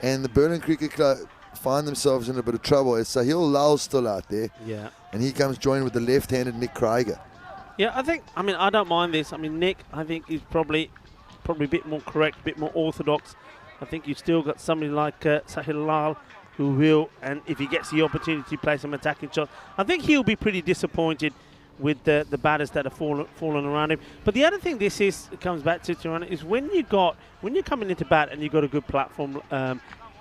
And the Berlin Cricket Club find themselves in a bit of trouble. It's Sahil Lal's still out there. Yeah. And he comes joined with the left-handed Nick Krieger. Yeah, I don't mind this. Nick, I think he's probably a bit more correct, a bit more orthodox. I think you've still got somebody like Sahil Lal who will, and if he gets the opportunity to play some attacking shots, I think he'll be pretty disappointed with the batters that have fallen around him. But the other thing comes back to Tirana is when you're coming into bat and you've got a good platform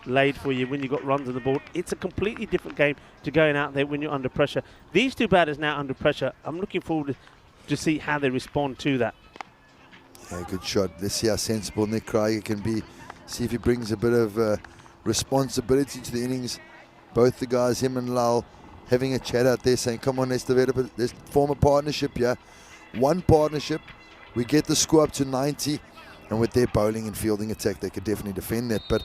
laid for you, when you've got runs on the board, it's a completely different game to going out there when you're under pressure. These 2 batters now under pressure, I'm looking forward to see how they respond to that. Yeah, good shot. Let's see how sensible Nick Krieger can be. See if he brings a bit of responsibility to the innings Both the guys, him and Lal, having a chat out there saying, come on, let's form a partnership here. One partnership, we get the score up to 90, and with their bowling and fielding attack, they could definitely defend that. But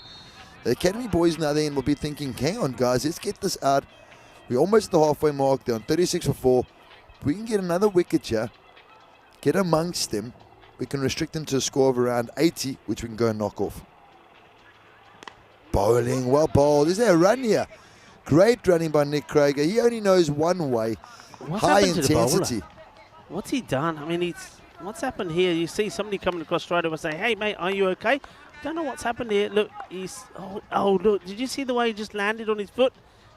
the Academy boys now then will be thinking, hang on guys, let's get this out. We're almost at the halfway mark. They're on 36 for 4. We can get another wicket here, get amongst them. We can restrict them to a score of around 80, which we can go and knock off. Bowling, well bowled. Is there a run here? Great running by Nick Krager. He only knows one way. What's high happened to the intensity. bowler? What's he done? I mean, what's happened here? You see somebody coming across straight over saying, hey, mate, are you okay? Don't know what's happened here. Look, look. Did you see the way he just landed on his foot?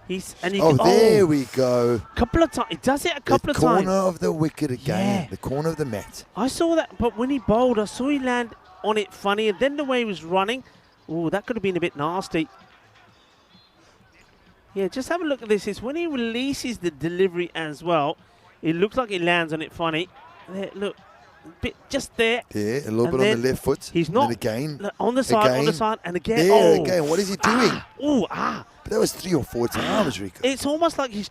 There we go. Couple of times. He does it a couple of times. The corner of the wicket again. Yeah. The corner of the mat. I saw that, but when he bowled, I saw he land on it funny, and then the way he was running, that could have been a bit nasty. Yeah, just have a look at this. It's when he releases the delivery as well, it looks like he lands on it funny. There, look, a bit just there. Yeah, a little bit on the left foot. He's not. And again. Look, on the side, and again. There again. What is he doing? But that was 3 or 4 times, Rico. It's almost like he's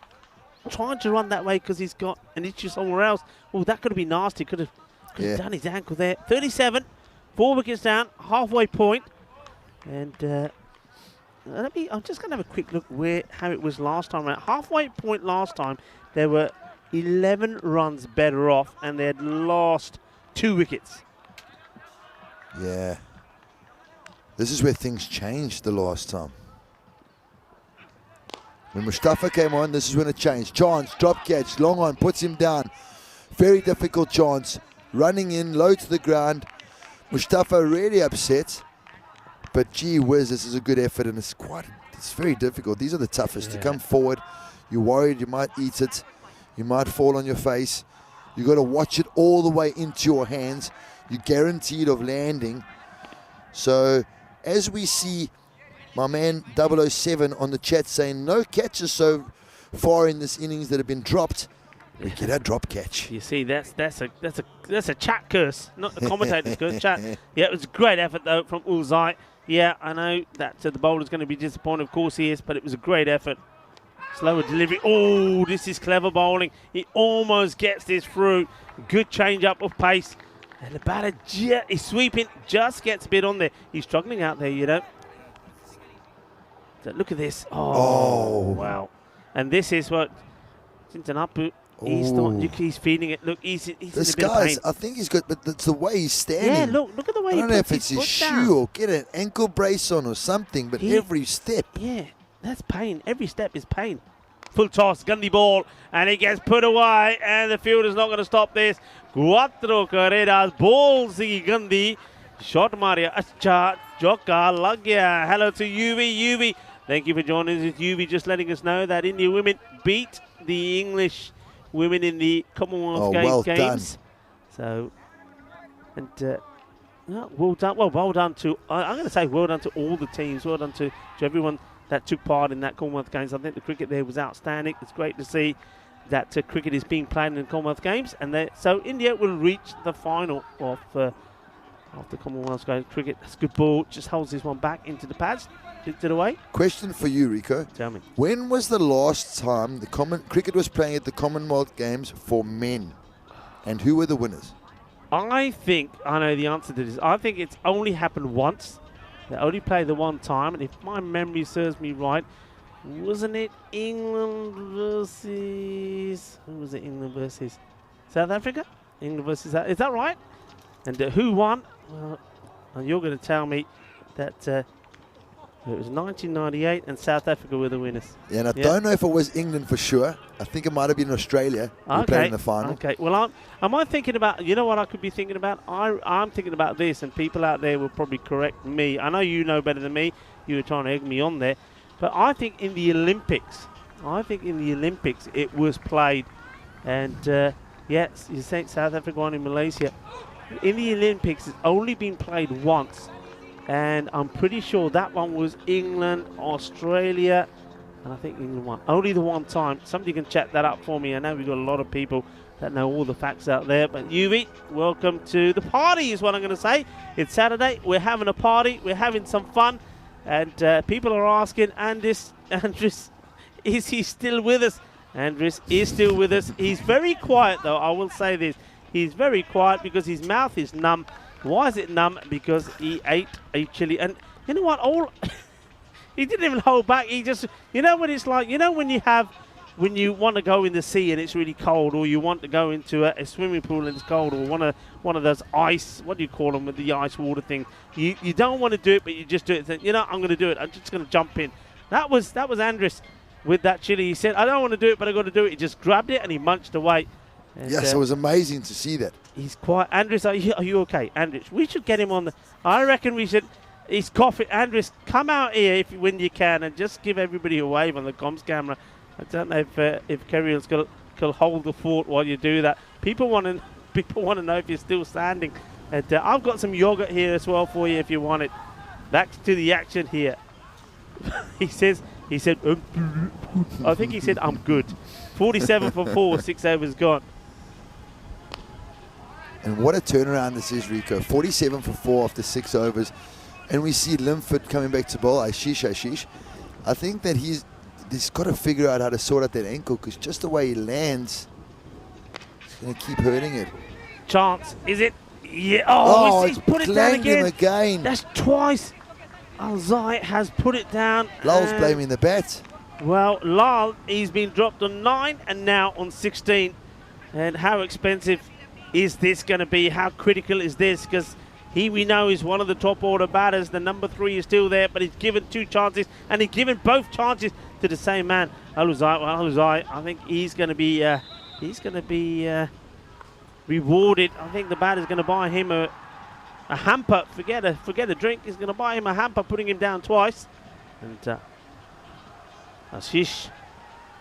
trying to run that way because he's got an issue somewhere else. That could have been nasty. Could have done his ankle there. 37, 4 wickets down, halfway point. And I'm just going to have a quick look how it was last time. At halfway point last time, there were 11 runs better off, and they had lost 2 wickets. Yeah. This is where things changed the last time. When Mustafa came on, this is when it changed. Chance, drop catch, long on, puts him down. Very difficult chance. Running in, low to the ground. Mustafa really upset. But gee whiz, this is a good effort, and it's very difficult. These are the toughest. To come forward, you're worried you might eat it. You might fall on your face. You got to watch it all the way into your hands. You're guaranteed of landing. So as we see my man 007 on the chat saying no catches so far in this innings that have been dropped. We get a drop catch. You see, that's a chat curse, not the commentator's curse. Chat. Yeah, it was a great effort though from Ulzai. Yeah, I know that the bowler's going to be disappointed. Of course he is, but it was a great effort. Slower delivery. Oh, this is clever bowling. He almost gets this through. Good change up of pace. And the batter is sweeping, just gets a bit on there. He's struggling out there, you know. So look at this. Oh, wow. And this is what Sintanapu, he's feeding it. Look, he's this in a bit of pain. I think he's good, but it's the way he's standing. Yeah, look at the way he puts his foot down. I don't know if it's his shoe or get an ankle brace on or something, but every step. Yeah, that's pain. Every step is pain. Full toss, Gandhi ball, and it gets put away, and the fielder's not going to stop this. Cuatro carreras, ball Ziggy Gandhi. Shot Maria, acha, joka, lag gaya. Hello to Yuvi. Thank you for joining us with Yuvi, just letting us know that Indian women beat the English women in the Commonwealth Games. So, and well done. Well done to, I'm going to say well done to all the teams. Well done to everyone that took part in that Commonwealth Games. I think the cricket there was outstanding. It's great to see that cricket is being played in the Commonwealth Games. And so India will reach the final of the Commonwealth Games cricket. That's a good ball. Just holds this one back into the pads. Tipped it away. Question for you, Rico. Tell me. When was the last time cricket was playing at the Commonwealth Games for men? And who were the winners? I think I know the answer to this. I think it's only happened once. They only played the one time, and if my memory serves me right, wasn't it England versus... Who was it? England versus South Africa? England versus... Is that right? And who won? Well, you're going to tell me that it was 1998 and South Africa were the winners. Yeah, and I don't know if it was England for sure. I think it might have been Australia who played in the final. Okay, well, am I thinking about, you know what I could be thinking about? I'm thinking about this, and people out there will probably correct me. I know you know better than me. You were trying to egg me on there. But I think in the Olympics, it was played. And, yes, you think South Africa won in Malaysia. In the Olympics, it's only been played once. And I'm pretty sure that one was England, Australia, and I think England won. Only the one time. Somebody can chat that up for me. I know we've got a lot of people that know all the facts out there. But Yuvi, welcome to the party is what I'm going to say. It's Saturday. We're having a party. We're having some fun. And people are asking, Andris, is he still with us? Andres is still with us. He's very quiet, though. I will say this. He's very quiet because his mouth is numb. Why is it numb? Because he ate a chili. And you know what? He didn't even hold back. He just, you know what it's like? You know when you want to go in the sea and it's really cold, or you want to go into a swimming pool and it's cold, or one of those ice, what do you call them, with the ice water thing. You don't want to do it, but you just do it. Think, you know, I'm going to do it. I'm just going to jump in. That was Andres with that chili. He said, I don't want to do it, but I got to do it. He just grabbed it and he munched away. And, yes, it was amazing to see that. He's quiet. Andres, are you okay? Andres, we should get him on the. I reckon we should. He's coughing. Andres, come out here when you can and just give everybody a wave on the comms camera. I don't know if Kerry's can hold the fort while you do that. People want to know if you're still standing. And I've got some yogurt here as well for you if you want it. Back to the action here. He said, I think he said, I'm good. 47 for 4, 6 overs gone. And what a turnaround this is, Rico. 47 for 4 after 6 overs. And we see Linford coming back to bowl. Ashish. I think that he's got to figure out how to sort out that ankle, because just the way he lands, he's going to keep hurting it. Chance, is it? Yeah. Oh, he's put it down again. That's twice. Al-Zai has put it down. Lal's blaming the bat. Well, Lal, he's been dropped on 9 and now on 16. And how expensive is this going to be? How critical is this? Because we know is one of the top order batters. The number 3 is still there, but he's given 2 chances, and he's given both chances to the same man. Al-Zai, I think he's going to be rewarded. I think the batter's going to buy him a hamper. Forget a drink. He's going to buy him a hamper, putting him down twice. And Ashish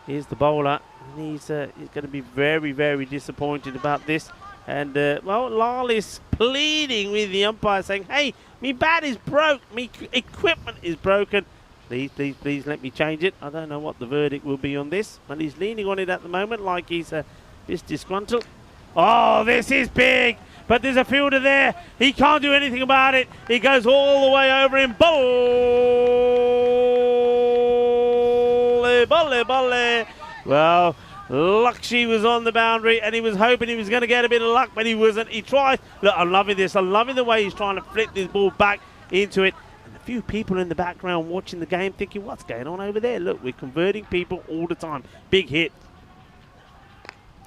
is the bowler, and he's going to be very, very disappointed about this. And, well, Lal is pleading with the umpire, saying, hey, me bat is broke, me equipment is broken. Please let me change it. I don't know what the verdict will be on this, but he's leaning on it at the moment like he's disgruntled. Oh, this is big, but there's a fielder there. He can't do anything about it. He goes all the way over him. Bolle. Well, Lakshmi was on the boundary, and he was hoping he was going to get a bit of luck, but he wasn't. He tried. Look, I'm loving this. I'm loving the way he's trying to flip this ball back into it. And a few people in the background watching the game thinking, what's going on over there? Look, we're converting people all the time. Big hit.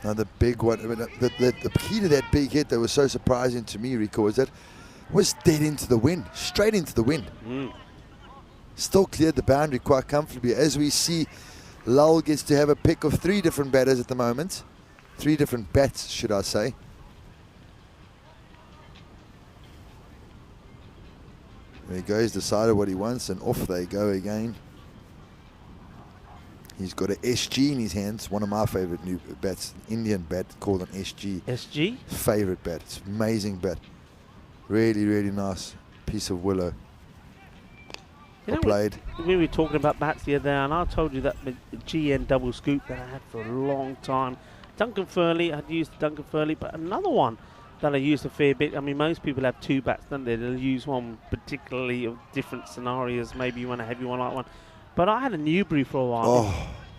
Now the big one, I mean, the key to that big hit that was so surprising to me, Rico, was that it was dead into the wind, straight into the wind. Still cleared the boundary quite comfortably. As we see, Lal gets to have a pick of 3 different batters at the moment. 3 different bats, should I say. There he goes, decided what he wants, and off they go again. He's got an SG in his hands, one of my favorite new bats, an Indian bat called an SG. SG? Favorite bat. It's an amazing bat. Really, really nice piece of willow. You know, played. We were talking about bats the other day, and I told you that the GN double scoop that I had for a long time. Duncan Furley, I'd used Duncan Furley, but another one that I used a fair bit. I mean, most people have 2 bats, don't they? They'll use one particularly of different scenarios. Maybe you want a heavy one like one. But I had a Newbury for a while,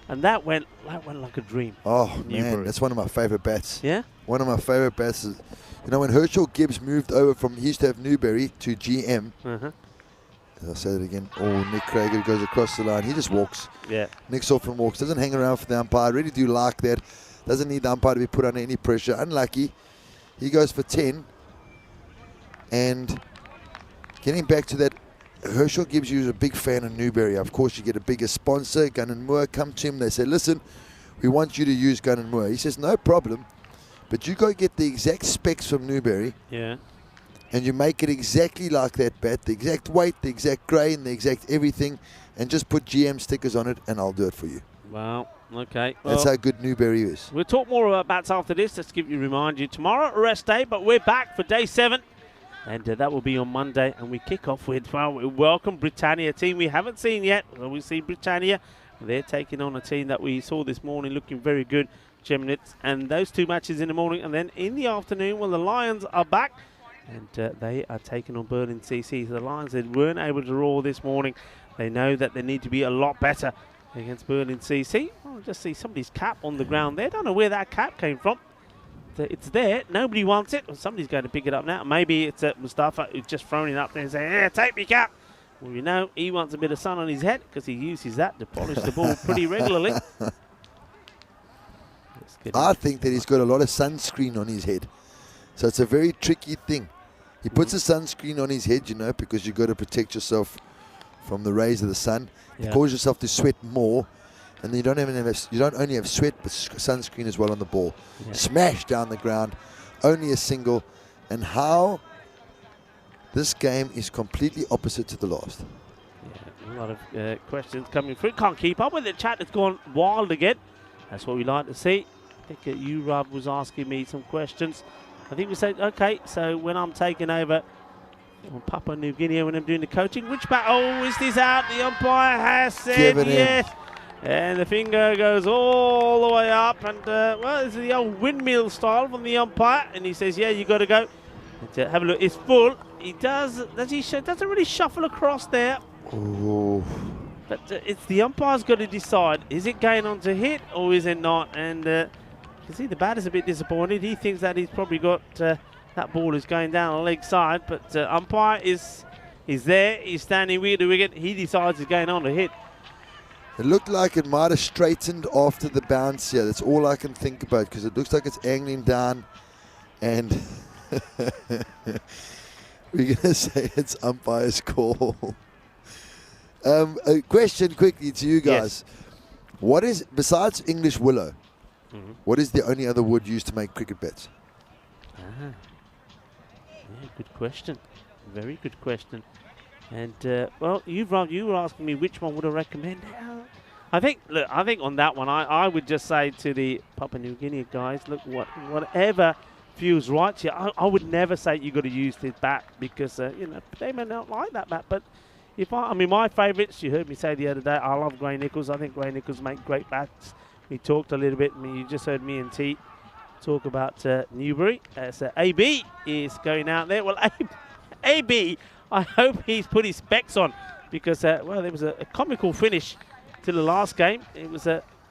and that went like a dream. Oh, Newbury. Man, that's one of my favorite bats. Yeah? One of my favorite bats is, you know, when Herschel Gibbs moved over from, he used to have Newbury to GM. I'll say that again. Oh, Nick Craig goes across the line. He just walks. Yeah. Nick's off and walks. Doesn't hang around for the umpire. I really do like that. Doesn't need the umpire to be put under any pressure. Unlucky. He goes for 10. And getting back to that, Herschel Gibbs is a big fan of Newbury. Of course, you get a bigger sponsor. Gunn and Moore come to him. They say, listen, we want you to use Gunn and Moore. He says, no problem. But you go get the exact specs from Newbury. Yeah. And you make it exactly like that bat, the exact weight, the exact grain, the exact everything, and just put GM stickers on it, and I'll do it for you. Well, okay. That's how good Newbury is. We'll talk more about bats after this. Let's remind you, tomorrow, rest day, but we're back for day 7. And that will be on Monday. And we kick off with, well, we welcome Britannia, a team we haven't seen yet. Well, we see Britannia. They're taking on a team that we saw this morning looking very good, Geminids. And those 2 matches in the morning. And then in the afternoon, well, the Lions are back. And they are taking on Berlin CC. So the Lions, they weren't able to roar this morning. They know that they need to be a lot better against Berlin CC. Oh, I just see somebody's cap on the ground there. Don't know where that cap came from. It's there. Nobody wants it. Well, somebody's going to pick it up now. Maybe it's Mustafa who's just thrown it up there and saying, "Yeah, take me cap." Well, you know, he wants a bit of sun on his head because he uses that to polish the ball pretty regularly. I think that he's got a lot of sunscreen on his head. So it's a very tricky thing. He puts a sunscreen on his head, you know, because you've got to protect yourself from the rays of the sun. Yeah. It causes yourself to sweat more. And then you don't only have sweat, but sunscreen as well on the ball. Yeah. Smash down the ground. Only a single. And how this game is completely opposite to the last. Yeah, a lot of questions coming through. Can't keep up with it. Chat has gone wild again. That's what we like to see. I think Rob was asking me some questions. I think we said, okay, so when I'm taking over on Papua New Guinea, when I'm doing the coaching, which oh, is this out? The umpire has said yes. And the finger goes all the way up. And, well, it's the old windmill style from the umpire. And he says, yeah, you got to go. And, have a look. It's full. He doesn't really shuffle across there. Ooh. But it's the umpire's got to decide, is it going on to hit or is it not? And you can see the batter's a bit disappointed. He thinks that he's probably got that ball is going down the leg side, but umpire is there. He's standing with the wicket. He decides it's going on to hit. It looked like it might have straightened after the bounce here. That's all I can think about because it looks like it's angling down. And we're going to say it's umpire's call. A question quickly to you guys. Yes. What is, besides English willow, what is the only other wood used to make cricket bats? Yeah, good question. Very good question. And well, you were asking me which one would I recommend. I think on that one, I would just say to the Papua New Guinea guys, look, whatever feels right to you. I would never say you got to use this bat because you know, they may not like that bat. But I mean, my favourites. You heard me say the other day, I love Grey Nichols. I think Grey Nichols make great bats. We talked a little bit. I mean, you just heard me and T talk about Newbury. So AB is going out there. Well, AB, I hope he's put his specs on because, well, there was a comical finish to the last game. It was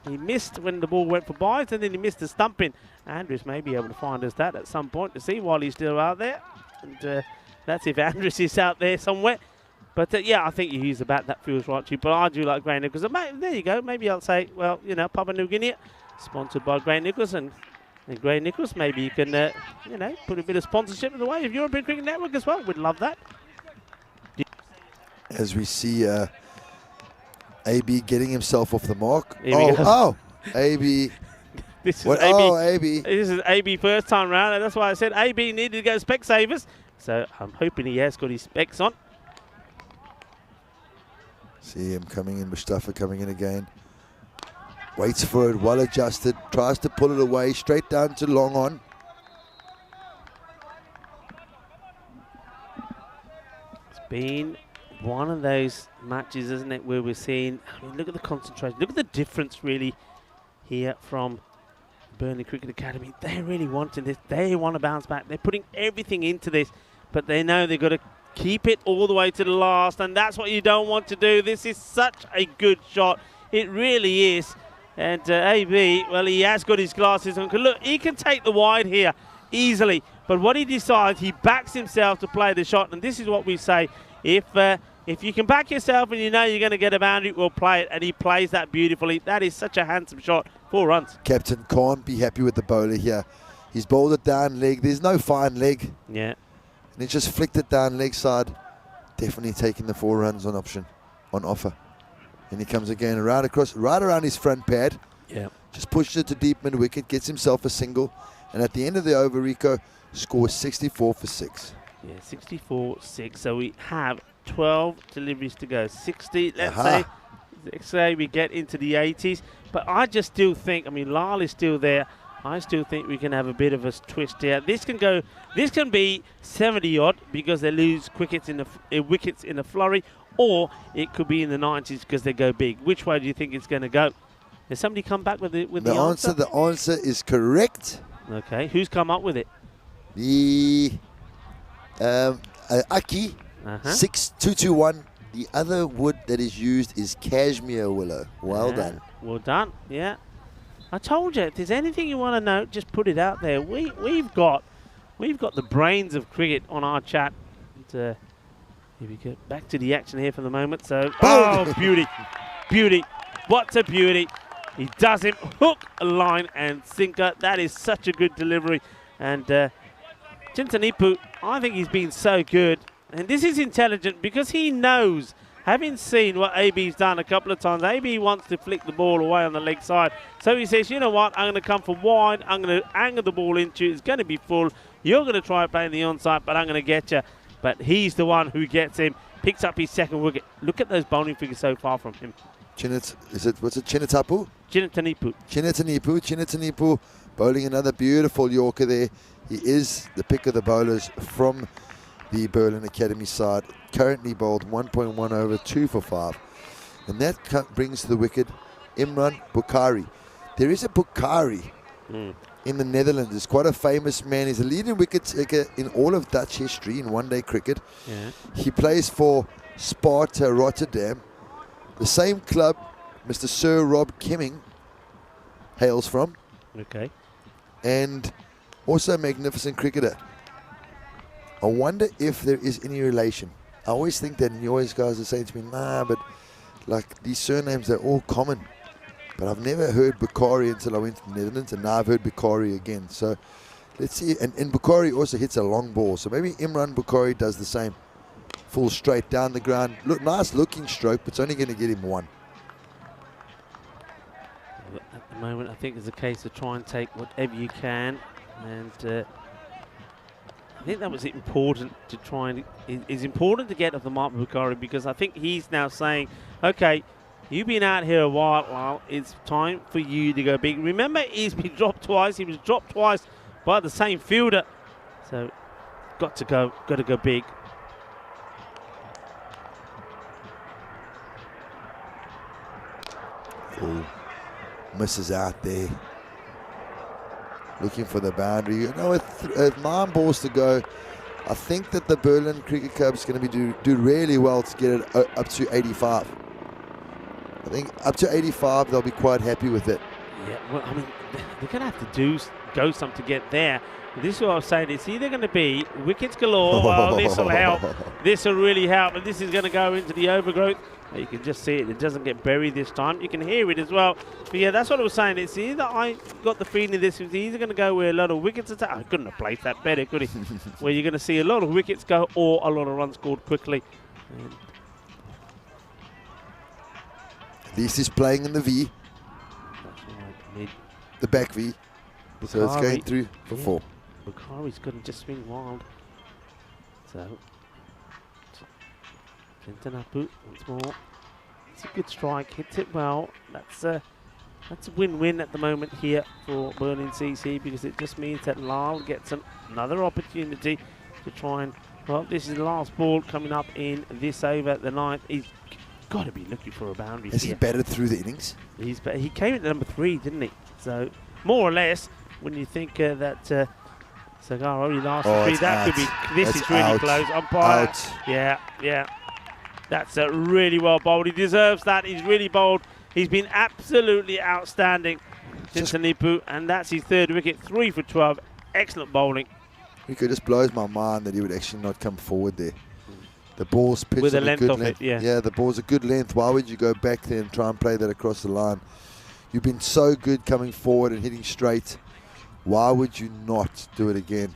he missed when the ball went for byes and then he missed the stumping. Andrews may be able to find us that at some point to see while he's still out there. And that's if Andrews is out there somewhere. But, yeah, I think you use a bat that feels right to you. But I do like Grey Nichols. There you go. Maybe I'll say, well, you know, Papua New Guinea, sponsored by Grey Nichols. And Grey Nichols, maybe you can, you know, put a bit of sponsorship in the way of European Cricket Network as well. We'd love that. As we see AB getting himself off the mark. Oh, AB. This is What? AB. Oh, AB. This is AB first time round, and that's why I said AB needed to go spec savers. So I'm hoping he has got his specs on. See him coming in, Mustafa coming in again. Waits for it, well adjusted, tries to pull it away, straight down to long on. It's been one of those matches, isn't it, where we're seeing, I mean, look at the concentration, look at the difference really here from Burnley Cricket Academy. They're really wanting this, they want to bounce back, they're putting everything into this, but they know they've got to keep it all the way to the last, and that's what you don't want to do. This is such a good shot. It really is. And AB, well, he has got his glasses on. Look, he can take the wide here easily. But what he decides, he backs himself to play the shot. And this is what we say. If you can back yourself and you know you're going to get a boundary, we'll play it. And he plays that beautifully. That is such a handsome shot. 4 runs. Captain can't be happy with the bowler here. He's bowled it down leg. There's no fine leg. Yeah. And he just flicked it down leg side. Definitely taking the 4 runs on offer. And he comes again around across, right around his front pad. Yeah. Just pushes it to deep mid wicket, gets himself a single. And at the end of the over, Rico scores 64 for 6. Yeah, 64-6. So we have 12 deliveries to go. 60, let's say we get into the 80s. But I just still think, I mean, Lal is still there. I still think we can have a bit of a twist here. This can be 70 odd because they lose wickets in the flurry, or it could be in the 90s because they go big. Which way do you think it's going to go? Has somebody come back with the answer? The answer is correct. Okay, who's come up with it? The Aki 6221 The other wood that is used is cashmere willow. Well done. Well done. Yeah. I told you, if there's anything you want to know, just put it out there. We've got the brains of cricket on our chat. And, here we go. Back to the action here for the moment. So, oh, beauty, beauty. What a beauty. He does it. Hook, line, and sinker. That is such a good delivery. And Chintanipu, I think he's been so good. And this is intelligent because he knows, having seen what AB's done a couple of times, AB wants to flick the ball away on the leg side. So he says, you know what, I'm going to come from wide, I'm going to angle the ball into you, it's going to be full, you're going to try playing the onside, but I'm going to get you. But he's the one who gets him, picks up his second wicket. Look at those bowling figures so far from him. What's it, Chinatapu? Chinatanipu. Chinatanipu bowling another beautiful Yorker there. He is the pick of the bowlers from the Berlin Academy side. Currently bowled 1.1 over, 2 for 5. And that brings to the wicket Imran Bukhari. There is a Bukhari in the Netherlands. He's quite a famous man. He's a leading wicket taker in all of Dutch history in one-day cricket. Yeah. He plays for Sparta Rotterdam, the same club Mr. Sir Rob Kemming hails from. Okay. And also a magnificent cricketer. I wonder if there is any relation. I always think that, and you always guys are saying to me, nah, but like these surnames, they're all common. But I've never heard Bukhari until I went to the Netherlands, and now I've heard Bukhari again. So let's see. And Bukhari also hits a long ball. So maybe Imran Bukhari does the same. Full straight down the ground. Look, nice looking stroke, but it's only going to get him 1. At the moment, I think it's a case of try and take whatever you can. And I think that was important to try and... It's important to get off the mark with Bukhari because I think he's now saying, okay, you've been out here a while, it's time for you to go big. Remember, he's been dropped twice. He was dropped twice by the same fielder. So, got to go big. Ooh, misses out there. Looking for the boundary. You know, with 9 balls to go, I think that the Berlin Cricket Club is going to do really well to get it up to 85. I think up to 85, they'll be quite happy with it. Yeah, well, I mean, they're going to have to go something to get there. This is what I was saying. It's either going to be wickets galore. Well, this will help. This will really help. And this is going to go into the overgrowth. You can just see it. It doesn't get buried this time. You can hear it as well. But yeah, that's what I was saying. It's either I got the feeling this is either going to go where a lot of wickets are. I couldn't have placed that better, could he? Where you're going to see a lot of wickets go or a lot of runs scored quickly. And This is playing in the V, the back V. So it's going through for 4. Bukhari's going to just swing wild. So, Chintanapu once more. It's a good strike, hits it well. That's a win-win at the moment here for Berlin CC because it just means that Lyle gets another opportunity to try and, well, this is the last ball coming up in this over, the 9th. He's got to be looking for a boundary. Has he batted through the innings? He came at number 3, didn't he? So, more or less, when you think that Sagar only lasted 3, that could be, this is really close. Umpire. Out. Yeah. That's really well bowled. He deserves that. He's really bowled. He's been absolutely outstanding, Chintanipu, and that's his 3rd wicket, 3 for 12. Excellent bowling. It just blows my mind that he would actually not come forward there. The ball's pitched with the at a length good of length. it, yeah. Yeah, the ball's a good length. Why would you go back there and try and play that across the line? You've been so good coming forward and hitting straight. Why would you not do it again?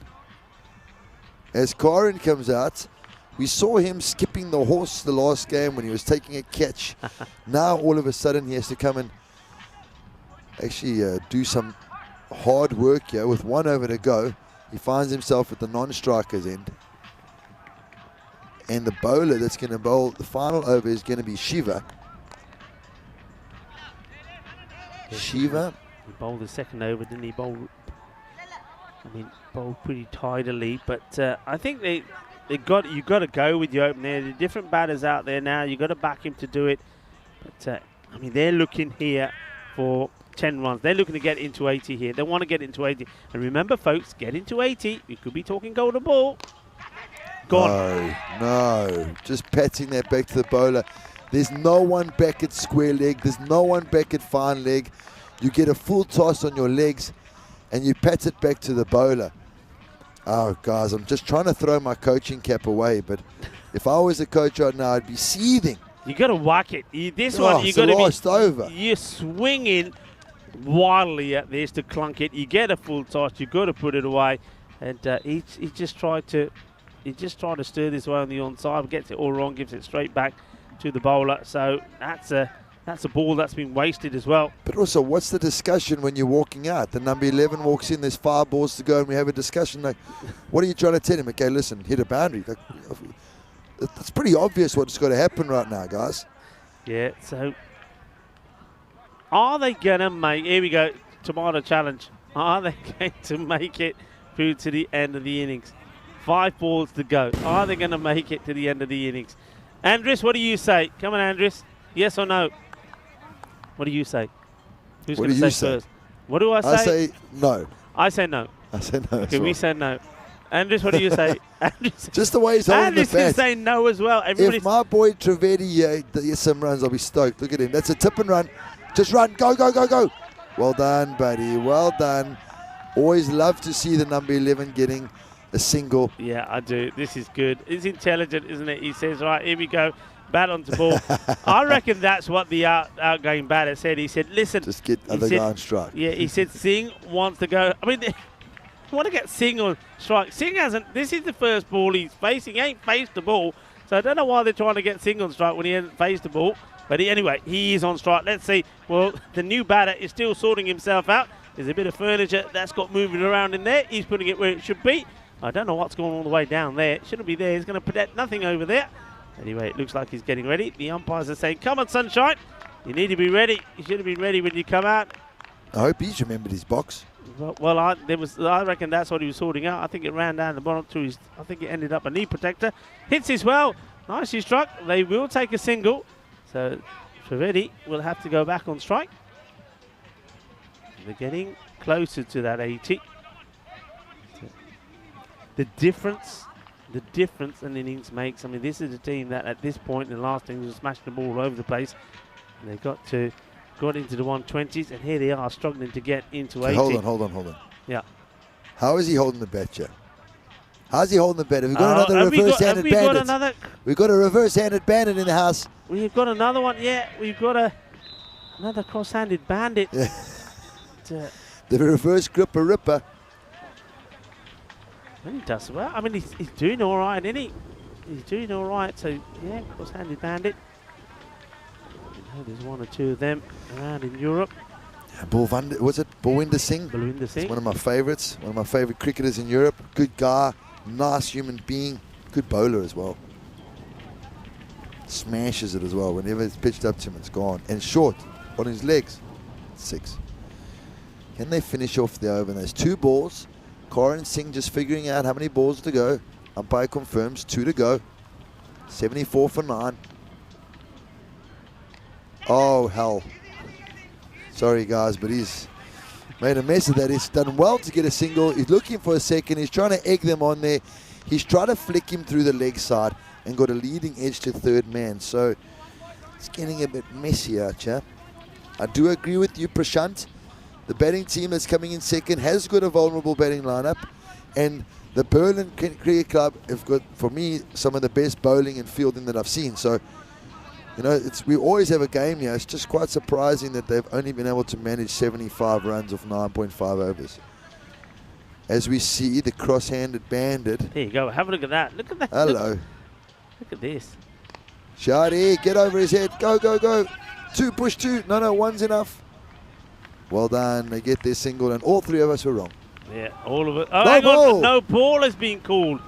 As Karin comes out, we saw him skipping the horse the last game when he was taking a catch. Now all of a sudden he has to come and actually do some hard work here with 1 over to go. He finds himself at the non-striker's end. And the bowler that's going to bowl the final over is going to be Shiva. Shiva. He bowled the 2nd over, didn't he? Bowled pretty tidily, but I think you've got to go with your opener. There are different batters out there now. You've got to back him to do it. But they're looking here for 10 runs. They're looking to get into 80 here. They want to get into 80. And remember, folks, get into 80. You could be talking golden ball. Gone. No. Just patting that back to the bowler. There's no one back at square leg. There's no one back at fine leg. You get a full toss on your legs and you pat it back to the bowler. Oh, guys, I'm just trying to throw my coaching cap away, but if I was a coach right now, I'd be seething. You got to whack it. This one, you got to be over. You're swinging wildly at this to clunk it. You get a full toss. You got to put it away, and he just tried to stir this way on the onside, gets it all wrong, gives it straight back to the bowler. So that's a ball that's been wasted as well. But also, what's the discussion when you're walking out? The number 11 walks in, there's 5 balls to go, and we have a discussion like, what are you trying to tell him? Okay, listen, hit a boundary. Like, it's pretty obvious what's got to happen right now, guys. Yeah, so are they going to make, here we go, tomato challenge. Are they going to make it through to the end of the innings? 5 balls to go. Are they going to make it to the end of the innings? Andres, what do you say? Come on, Andres. Yes or no? What do you say? Who's going to say first? What do I say? I say no. I say no. I say no. Okay, we say no. Andres, what do you say? Andres, just the way he's holding Andres the bat. is saying no as well. If my boy Trivedi gets some runs, I'll be stoked. Look at him. That's a tip and run. Just run. Go, go, go, go. Well done, buddy. Well done. Always love to see the number 11 getting a single. Yeah, I do. This is good. It's intelligent, isn't it? He says, right, here we go. Bat onto ball. I reckon that's what the outgoing batter said. He said, listen. Just get other guy on strike. Yeah, he said Singh wants to go. I mean, I want to get Singh on strike. Singh hasn't. This is the first ball he's facing. He ain't faced the ball. So I don't know why they're trying to get Singh on strike when he hasn't faced the ball. But anyway, he is on strike. Let's see. Well, the new batter is still sorting himself out. There's a bit of furniture that's got moving around in there. He's putting it where it should be. I don't know what's going on all the way down there. It shouldn't be there. He's going to protect nothing over there. Anyway, it looks like he's getting ready. The umpires are saying, come on, Sunshine. You need to be ready. You should have been ready when you come out. I hope he's remembered his box. Well, I reckon that's what he was sorting out. I think it ran down the bottom to his, I think it ended up a knee protector. Hits as well. Nicely struck. They will take a single. So Trivedi will have to go back on strike. They're getting closer to that 80. The difference an innings makes. I mean, this is a team that at this point in the last innings was smashing the ball all over the place. And they got into the 120s, and here they are struggling to get into 80. Hold on. Yeah. How is he holding the bat, Joe? How's he holding the bat? Have we got another reverse-handed bandit? We've got a reverse-handed bandit in the house. We've got another one, yeah. We've got another cross-handed bandit. Yeah. The reverse gripper ripper. Well, he does well. I mean, he's doing all right, isn't he? He's doing all right. So, yeah, cross-handed bandit. I know there's one or two of them around in Europe. Was it Balwinder Singh? Balwinder Singh. It's one of my favourites. One of my favourite cricketers in Europe. Good guy. Nice human being. Good bowler as well. Smashes it as well. Whenever it's pitched up to him, it's gone. And short on his legs. 6. Can they finish off the over? And there's 2 balls. Karan Singh just figuring out how many balls to go. Umpire confirms 2 to go. 74 for 9. Oh, hell. Sorry, guys, but he's made a mess of that. He's done well to get a single. He's looking for a second. He's trying to egg them on there. He's tried to flick him through the leg side and got a leading edge to third man. So it's getting a bit messier, chap. I do agree with you, Prashant. The batting team that's coming in second has got a vulnerable batting lineup, and the Berlin Cricket Club have got, for me, some of the best bowling and fielding that I've seen. So, you know, we always have a game here. It's just quite surprising that they've only been able to manage 75 runs off 9.5 overs. As we see the cross-handed bandit. There you go. Have a look at that. Look at that. Hello. Look at this. Shadi, get over his head. Go, go, go. 2, push 2. No, 1's enough. Well done. They get their single, and all 3 of us were wrong. Yeah, all of it. Oh, hang on. No ball has been called.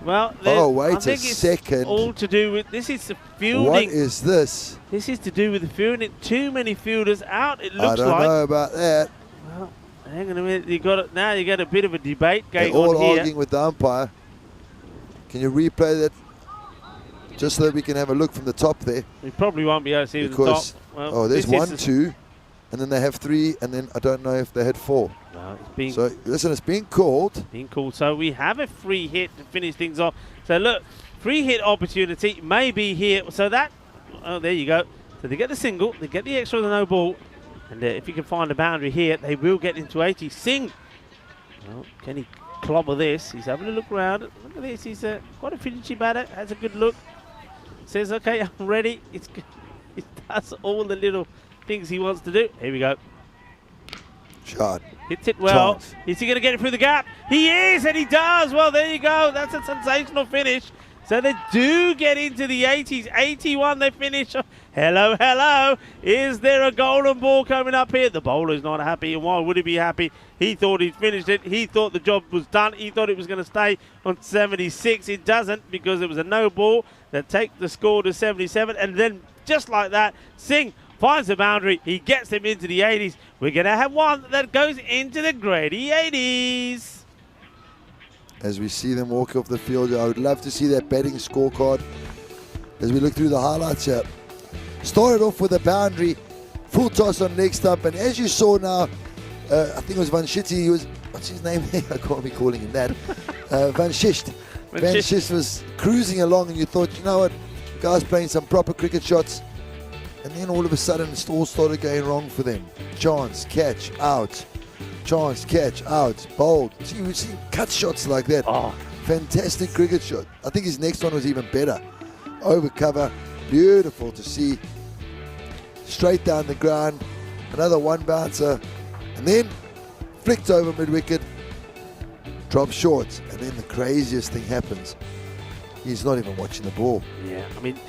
Well, wait I think a second. It's all to do with, this is the fielding. What is this? This is to do with the fielding. Too many fielders out, it looks like. I don't know about that. Well, hang on a minute. Now you got a bit of a debate going They're all on here. arguing with the umpire. Can you replay that? Just so that we can have a look from the top there. We probably won't be able to see the top. Well, there's 1, 2. And then they have 3, and then I don't know if they had 4. No, it's being so listen, it's being called. So we have a free hit to finish things off. So look, free hit opportunity may be here. So that, oh, there you go. So they get the single, they get the extra of the no ball. And if you can find a boundary here, they will get into 80. Singh, well, can he clobber this? He's having a look around. Look at this, he's quite a finishy batter, has a good look. Says, okay, I'm ready. He does all the little things he wants to do. Here we go. Shot. Hits it well. Chance. Is he going to get it through the gap? He is, and he does. Well, there you go. That's a sensational finish. So they do get into the 80s. 81 they finish. Hello, hello. Is there a golden ball coming up here? The bowler's not happy, and why would he be happy? He thought he'd finished it. He thought the job was done. He thought it was going to stay on 76. It doesn't, because it was a no ball that takes the score to 77. And then, just like that, Singh finds the boundary. He gets them into the 80s. We're going to have one that goes into the grady 80s. As we see them walk off the field, I would love to see that batting scorecard as we look through the highlights here. Started off with a boundary, full toss on leg stump, and as you saw now, I think it was Van Schitty, he was, what's his name? I can't be calling him that. Van Schist. Van Schist was cruising along, and you thought, you know what, the guy's playing some proper cricket shots. And then all of a sudden, it all started going wrong for them. Chance, catch, out. Chance, catch, out, bowled. See, we've seen cut shots like that. Oh. Fantastic cricket shot. I think his next one was even better. Over cover, beautiful to see. Straight down the ground, another one bouncer, and then flicked over mid-wicket, drops short, and then the craziest thing happens. He's not even watching the ball. Yeah, I mean,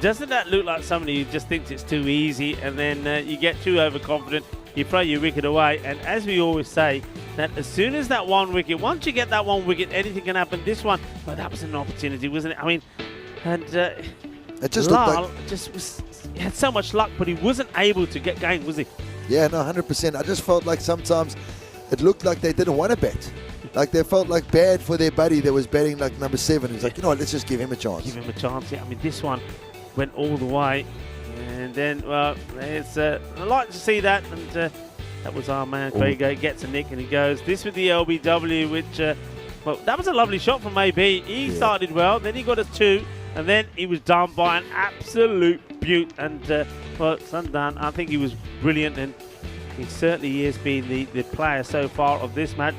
doesn't that look like somebody who just thinks it's too easy, and then you get too overconfident, you throw your wicket away. And as we always say, that as soon as that one wicket, once you get that one wicket, anything can happen. This one, well, that was an opportunity, wasn't it? I mean, and it just Lal looked like, he had so much luck, but he wasn't able to get going, was he? yeah, no, 100%. I just felt like sometimes it looked like they didn't want to bat. Like they felt like bad for their buddy that was batting like number 7. He's like, you know what, let's just give him a chance. Give him a chance, yeah. I mean, this one went all the way. And then, well, it's I like to see that. And that was our man, Craig. Gets a nick and he goes. This with the LBW, which, well, that was a lovely shot from AB. He started well, then he got a 2, and then he was done by an absolute beaut. And, well, Sundan, I think he was brilliant, and he certainly has been the player so far of this match.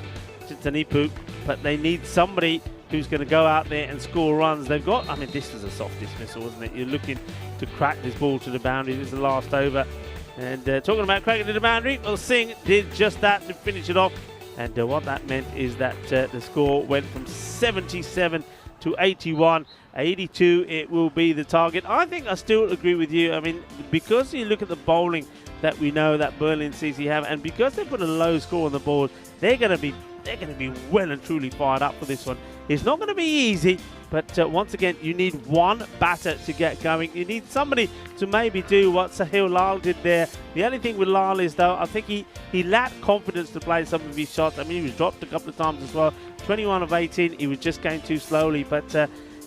Tanipu, but they need somebody who's going to go out there and score runs. They've got, I mean, this was a soft dismissal, wasn't it? You're looking to crack this ball to the boundary. This is the last over. And talking about cracking to the boundary, well, Singh did just that to finish it off. And what that meant is that the score went from 77 to 81. 82 it will be the target. I think I still agree with you. I mean, because you look at the bowling that we know that Berlin CC have, and because they put a low score on the board, they're going to be well and truly fired up for this one. It's not going to be easy, but once again, you need one batter to get going. You need somebody to maybe do what Sahil Lal did there. The only thing with Lal is, though, I think he lacked confidence to play some of his shots. I mean, he was dropped a couple of times as well. 21 of 18, he was just going too slowly, but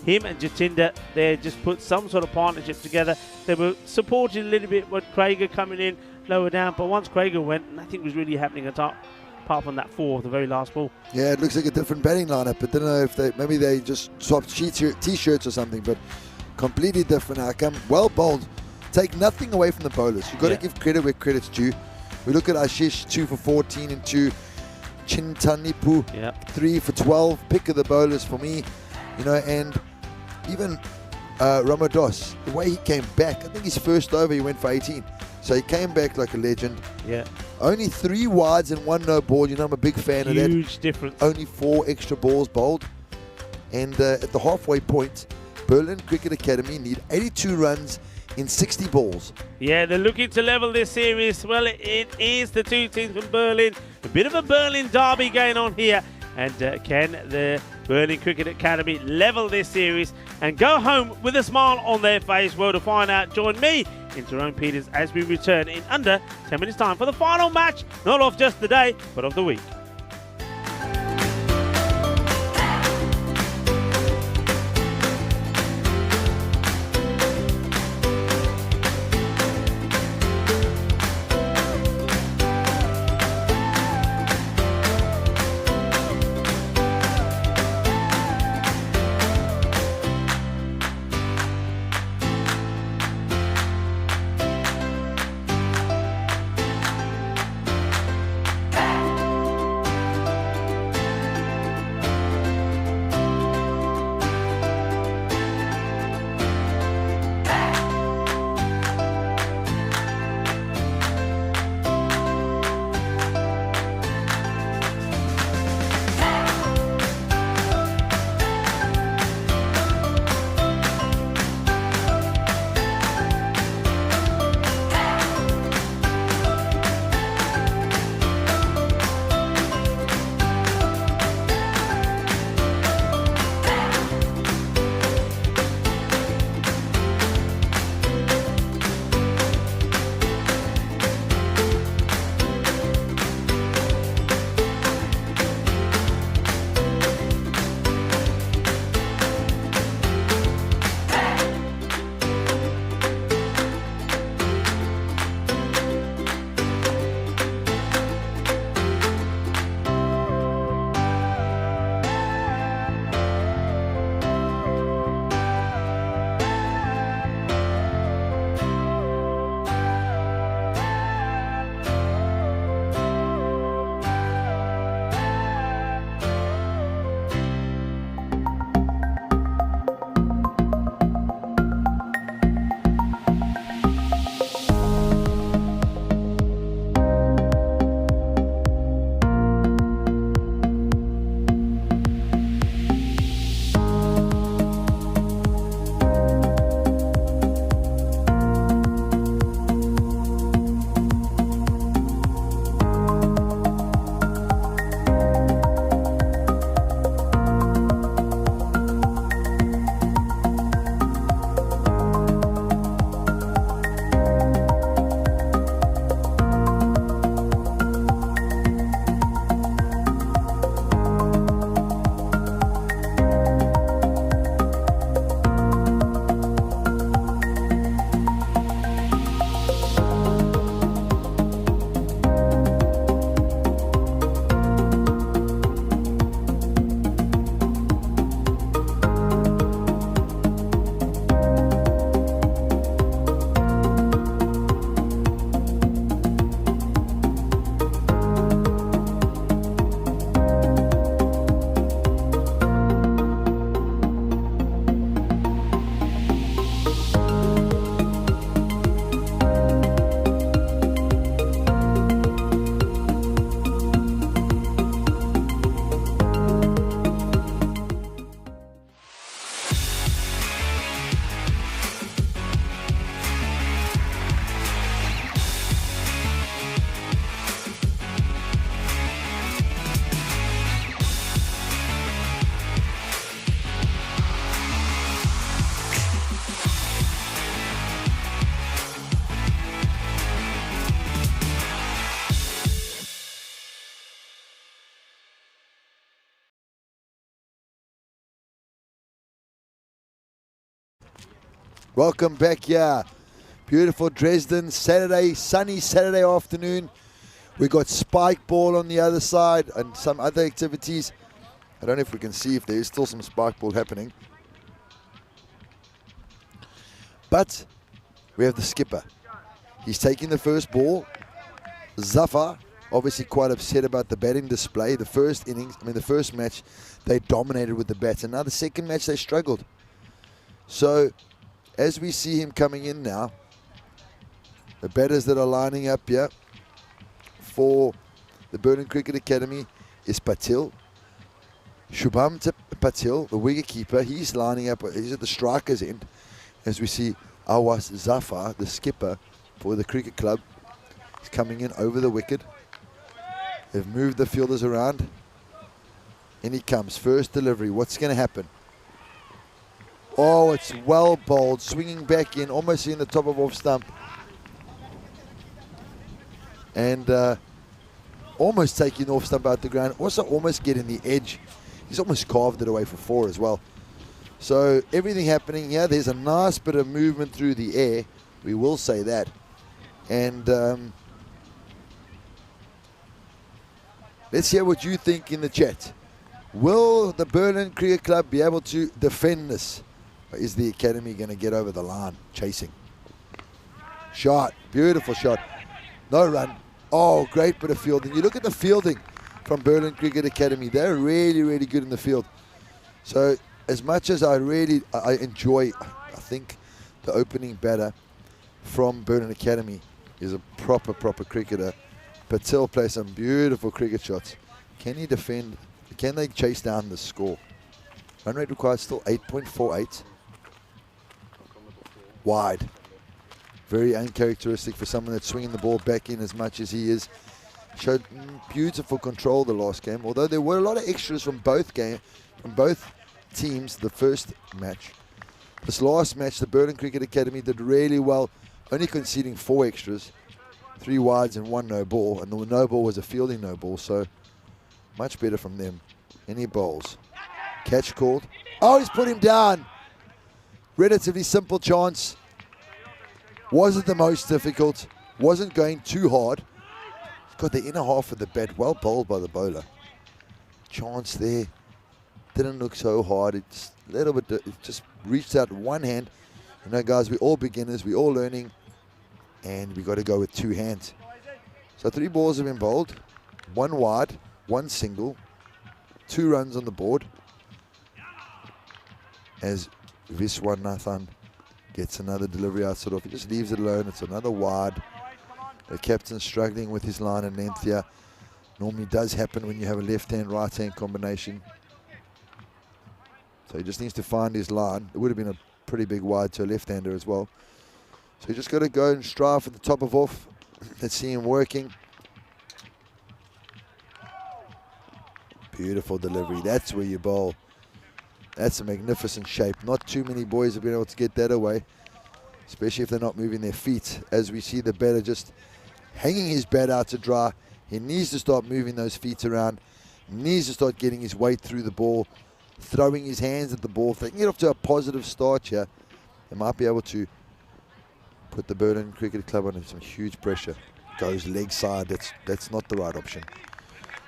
him and Jatinder, they just put some sort of partnership together. They were supported a little bit with Craiger coming in lower down, but once Craiger went, nothing was really happening at top, apart from that 4, the very last ball. Yeah, it looks like a different batting lineup, but I don't know if maybe they just swapped t-shirts or something, but completely different outcome. Well bowled. Take nothing away from the bowlers. You've got to give credit where credit's due. We look at Ashish, 2 for 14 and 2. Chintanipu, 3 for 12. Pick of the bowlers for me. You know, and even Ramados, the way he came back, I think his first over he went for 18. So he came back like a legend. Yeah. Only 3 wides and 1 no ball. You know, I'm a big fan of that. Huge difference. Only 4 extra balls bowled. And at the halfway point, Berlin Cricket Academy need 82 runs in 60 balls. Yeah, they're looking to level this series. Well, it is the 2 teams from Berlin. A bit of a Berlin derby going on here. And can the Berlin Cricket Academy level this series and go home with a smile on their face? Well, to find out, join me in Jerome Peters as we return in under 10 minutes' time for the final match, not of just the day, but of the week. Welcome back here. Beautiful Dresden, Saturday, sunny Saturday afternoon. We got spike ball on the other side and some other activities. I don't know if we can see if there is still some spike ball happening. But we have the skipper. He's taking the first ball. Zafar, obviously quite upset about the batting display. The first match, they dominated with the bats. And now the second match, they struggled. So, as we see him coming in now, the batters that are lining up here for the Berlin Cricket Academy is Patil. Shubham Patil, the wicketkeeper, he's lining up, he's at the striker's end. As we see Awas Zafar, the skipper for the cricket club, he's coming in over the wicket. They've moved the fielders around. In he comes, first delivery, what's going to happen? Oh, it's well bowled, swinging back in, almost in the top of off stump. And almost taking off stump out the ground. Also almost getting the edge. He's almost carved it away for 4 as well. So everything happening here. There's a nice bit of movement through the air. We will say that. And let's hear what you think in the chat. Will the Berlin Cricket Club be able to defend this? Or is the academy going to get over the line? Chasing. Shot. Beautiful shot. No run. Oh, great bit of fielding. You look at the fielding from Berlin Cricket Academy. They're really, really good in the field. So as much as I enjoy, I think the opening batter from Berlin Academy is a proper cricketer. Patel plays some beautiful cricket shots. Can he defend? Can they chase down the score? Run rate required still 8.48. Wide. Very uncharacteristic for someone that's swinging the ball back in as much as he is. Showed beautiful control the last game, although there were a lot of extras from both teams the first match. This last match, the Berlin Cricket Academy did really well, only conceding 4 extras, 3 wides and 1 no ball, and the no ball was a fielding no ball, so much better from them. Any bowls? Catch called. Oh, he's put him down. Relatively simple chance. Wasn't the most difficult. Wasn't going too hard. Got the inner half of the bat. Well bowled by the bowler. Chance there. Didn't look so hard. It's a little bit. It just reached out one hand. You know, guys, we're all beginners. We're all learning. And we got to go with 2 hands. So 3 balls have been bowled. 1 wide. 1 single. 2 runs on the board. As Viswanathan gets another delivery outside off. He just leaves it alone. It's another wide. The captain's struggling with his line and length here. Normally does happen when you have a left-hand, right-hand combination. So he just needs to find his line. It would have been a pretty big wide to a left-hander as well. So you just got to go and strive for the top of off. Let's see him working. Beautiful delivery. That's where you bowl. That's a magnificent shape. Not too many boys have been able to get that away, especially if they're not moving their feet. As we see the batter just hanging his bat out to dry. He needs to start moving those feet around. He needs to start getting his weight through the ball, throwing his hands at the ball. If they can get off to a positive start here, they might be able to put the Berlin Cricket Club under some huge pressure. Goes leg side. That's not the right option.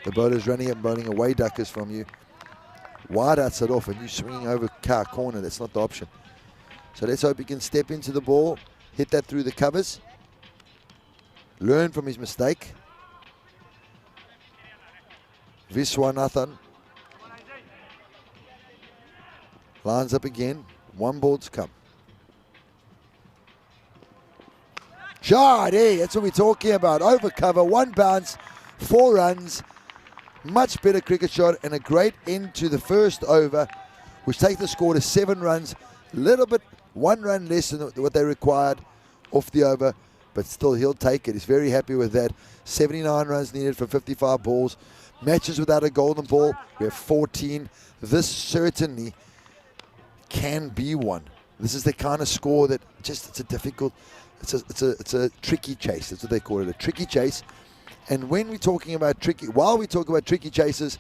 The bowler's running up, bowling away duckers from you. Wide outside off, and you swinging over car corner. That's not the option. So let's hope he can step into the ball, hit that through the covers, learn from his mistake. Viswanathan lines up again. 1 ball to come. Shot, hey, that's what we're talking about. Over cover, 1 bounce, 4 runs. Much better cricket shot and a great end to the first over, which takes the score to 7 runs. A little bit, 1 run less than what they required off the over, but still he'll take it. He's very happy with that. 79 runs needed for 55 balls. Matches without a golden ball, we have 14. This certainly can be one. This is the kind of score that it's a difficult, it's a tricky chase. That's what they call it, a tricky chase. And when we're talking about while we talk about tricky chases,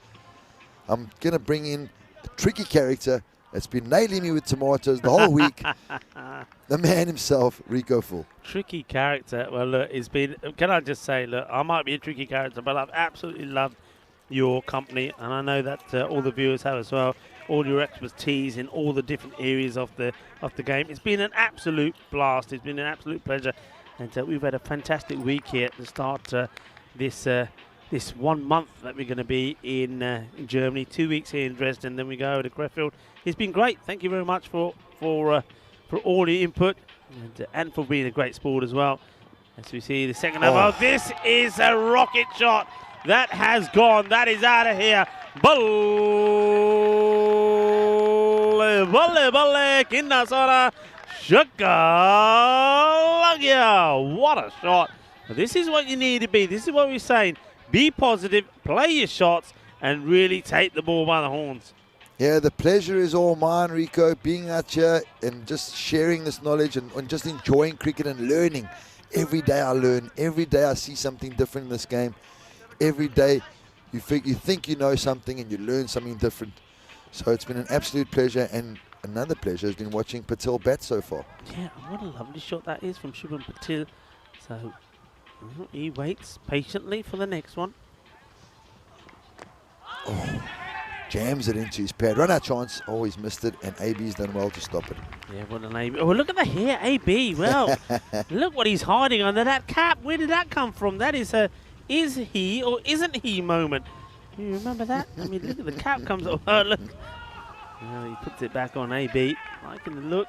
I'm going to bring in the tricky character that's been nailing me with tomatoes the whole week. The man himself, Rico Full. Tricky character. Well, look, it's been, can I just say, look, I might be a tricky character, but I've absolutely loved your company, and I know that all the viewers have as well. All your expertise in all the different areas of the game. It's been an absolute blast. It's been an absolute pleasure, and we've had a fantastic week here to start this 1 month that we're going to be in Germany. 2 weeks here in Dresden, then we go over to Krefeld. It's been great. Thank you very much for all your input and for being a great sport as well. As we see the second half. Oh, this is a rocket shot. That has gone. That is out of here. Volley, Kindasora, Shukalagia. What a shot. This is what you need to be. This is what we're saying. Be positive, play your shots, and really take the ball by the horns. Yeah, the pleasure is all mine, Rico, being out here and just sharing this knowledge and just enjoying cricket and learning. Every day I learn. Every day I see something different in this game. Every day you think you know something and you learn something different. So it's been an absolute pleasure, and another pleasure has been watching Patel bat so far. Yeah, what a lovely shot that is from Shubham Patel. So he waits patiently for the next one. Oh, jams it into his pad. Run out chance. Oh, he's missed it, and AB's done well to stop it. Yeah, what an AB. Oh, look at the hair, AB. Well, look what he's hiding under that cap. Where did that come from? That is a is he or isn't he moment. You remember that? I mean, look at the cap comes up. Oh, look. Now he puts it back on AB. Liking the look.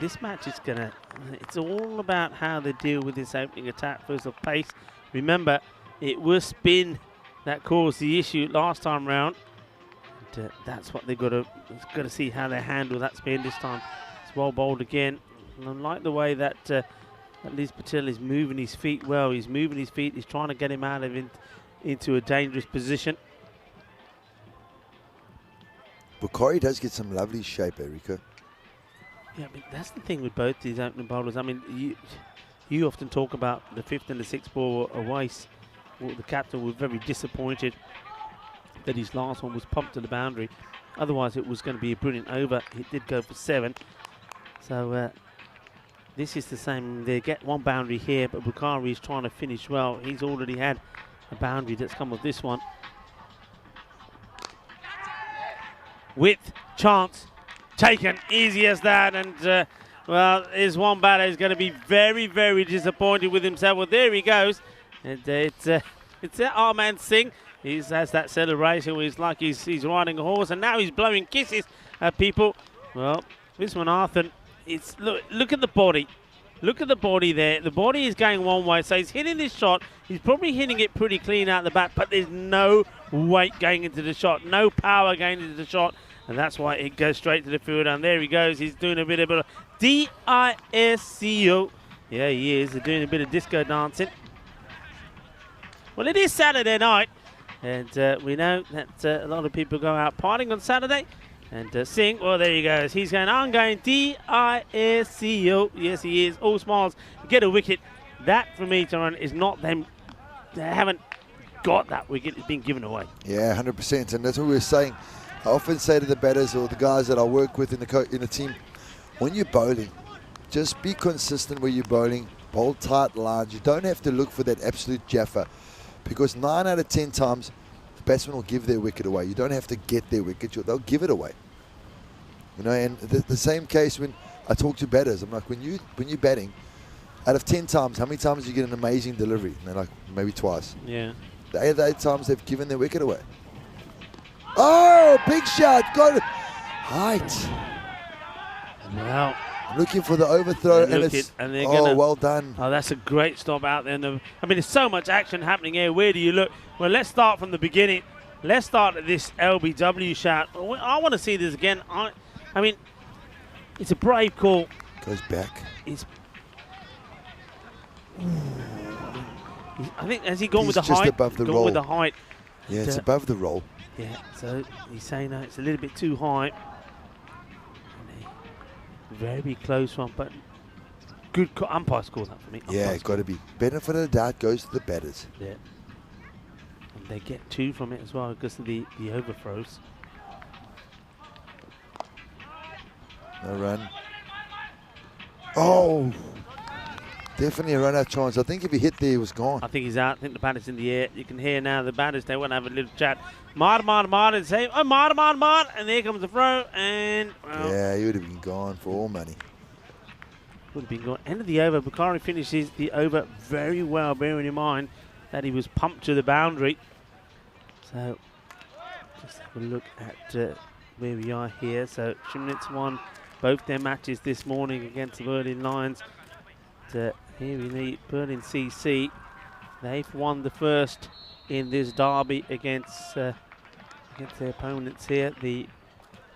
This match is it's all about how they deal with this opening attack versus pace. Remember, it was spin that caused the issue last time round. And, that's what they've got to see how they handle that spin this time. It's well bowled again. And I like the way that at least Patel is moving his feet well. He's moving his feet. He's trying to get him out of into a dangerous position. Bukhari does get some lovely shape, Rico. Yeah, I mean, that's the thing with both these opening bowlers. I mean, you often talk about the 5th and the 6th ball away. Well, the captain was very disappointed that his last one was pumped to the boundary. Otherwise, it was going to be a brilliant over. It did go for 7. So this is the same. They get one boundary here, but Bukhari is trying to finish well. He's already had a boundary that's come with this one. With chance. Taken, easy as that, and well, his one batter is going to be very, very disappointed with himself. Well, there he goes, and it's Arman Singh. He has that celebration where he's like he's riding a horse, and now he's blowing kisses at people. Well, Viswanathan, it's look at the body. Look at the body there. The body is going one way, so he's hitting this shot. He's probably hitting it pretty clean out the bat, but there's no weight going into the shot, no power going into the shot. And that's why it goes straight to the field. And there he goes. He's doing a bit of D-I-S-C-O. Yeah, he is. They're doing a bit of disco dancing. Well, it is Saturday night. And we know that a lot of people go out partying on Saturday and sing. Well, there he goes. He's going, I'm going D-I-S-C-O. Yes, he is. All smiles. Get a wicket. That, for me, Taran, is not them. They haven't got that wicket. It's been given away. Yeah, 100%. And that's what we're saying. I often say to the batters or the guys that I work with in the team, when you're bowling, just be consistent where you're bowling, bowl tight lines. You don't have to look for that absolute jaffa, because 9 out of 10 times the batsman will give their wicket away. You don't have to get their wicket, they'll give it away. You know, and the same case when I talk to batters, I'm like, when you're batting, out of 10 times, how many times do you get an amazing delivery? And they're like, maybe twice. Yeah. The 8 of the 8 times they've given their wicket away. Oh, big shot. Got it. Height. Well, looking for the overthrow. And well done. Oh, that's a great stop out there. I mean, there's so much action happening here. Where do you look? Well, let's start from the beginning. Let's start at this LBW shot. I want to see this again. I mean, it's a brave call. Goes back. I think, has he gone with the height? He's just above the roll. With the height. Yeah, it's above the roll. Yeah, so he's saying it's a little bit too high. Very close one, but good umpire scored that for me. Yeah, got to be. Benefit of the doubt goes to the batters. Yeah. they get 2 from it as well because of the overthrows. No run. Oh! Definitely a run-out chance. I think if he hit there, he was gone. I think he's out. I think the batter's in the air. You can hear now the batters, they want to have a little chat. Mar, and say, oh, Mar. And there comes the throw. And, well, Yeah, he would have been gone for all money. would have been gone. End of the over. Bukhari finishes the over very well, bearing in mind that he was pumped to the boundary. So, just have a look at where we are here. So, Chemnitz won both their matches this morning against the Berlin Lions. Here we need Berlin CC. They've won the first in this derby against their opponents here, the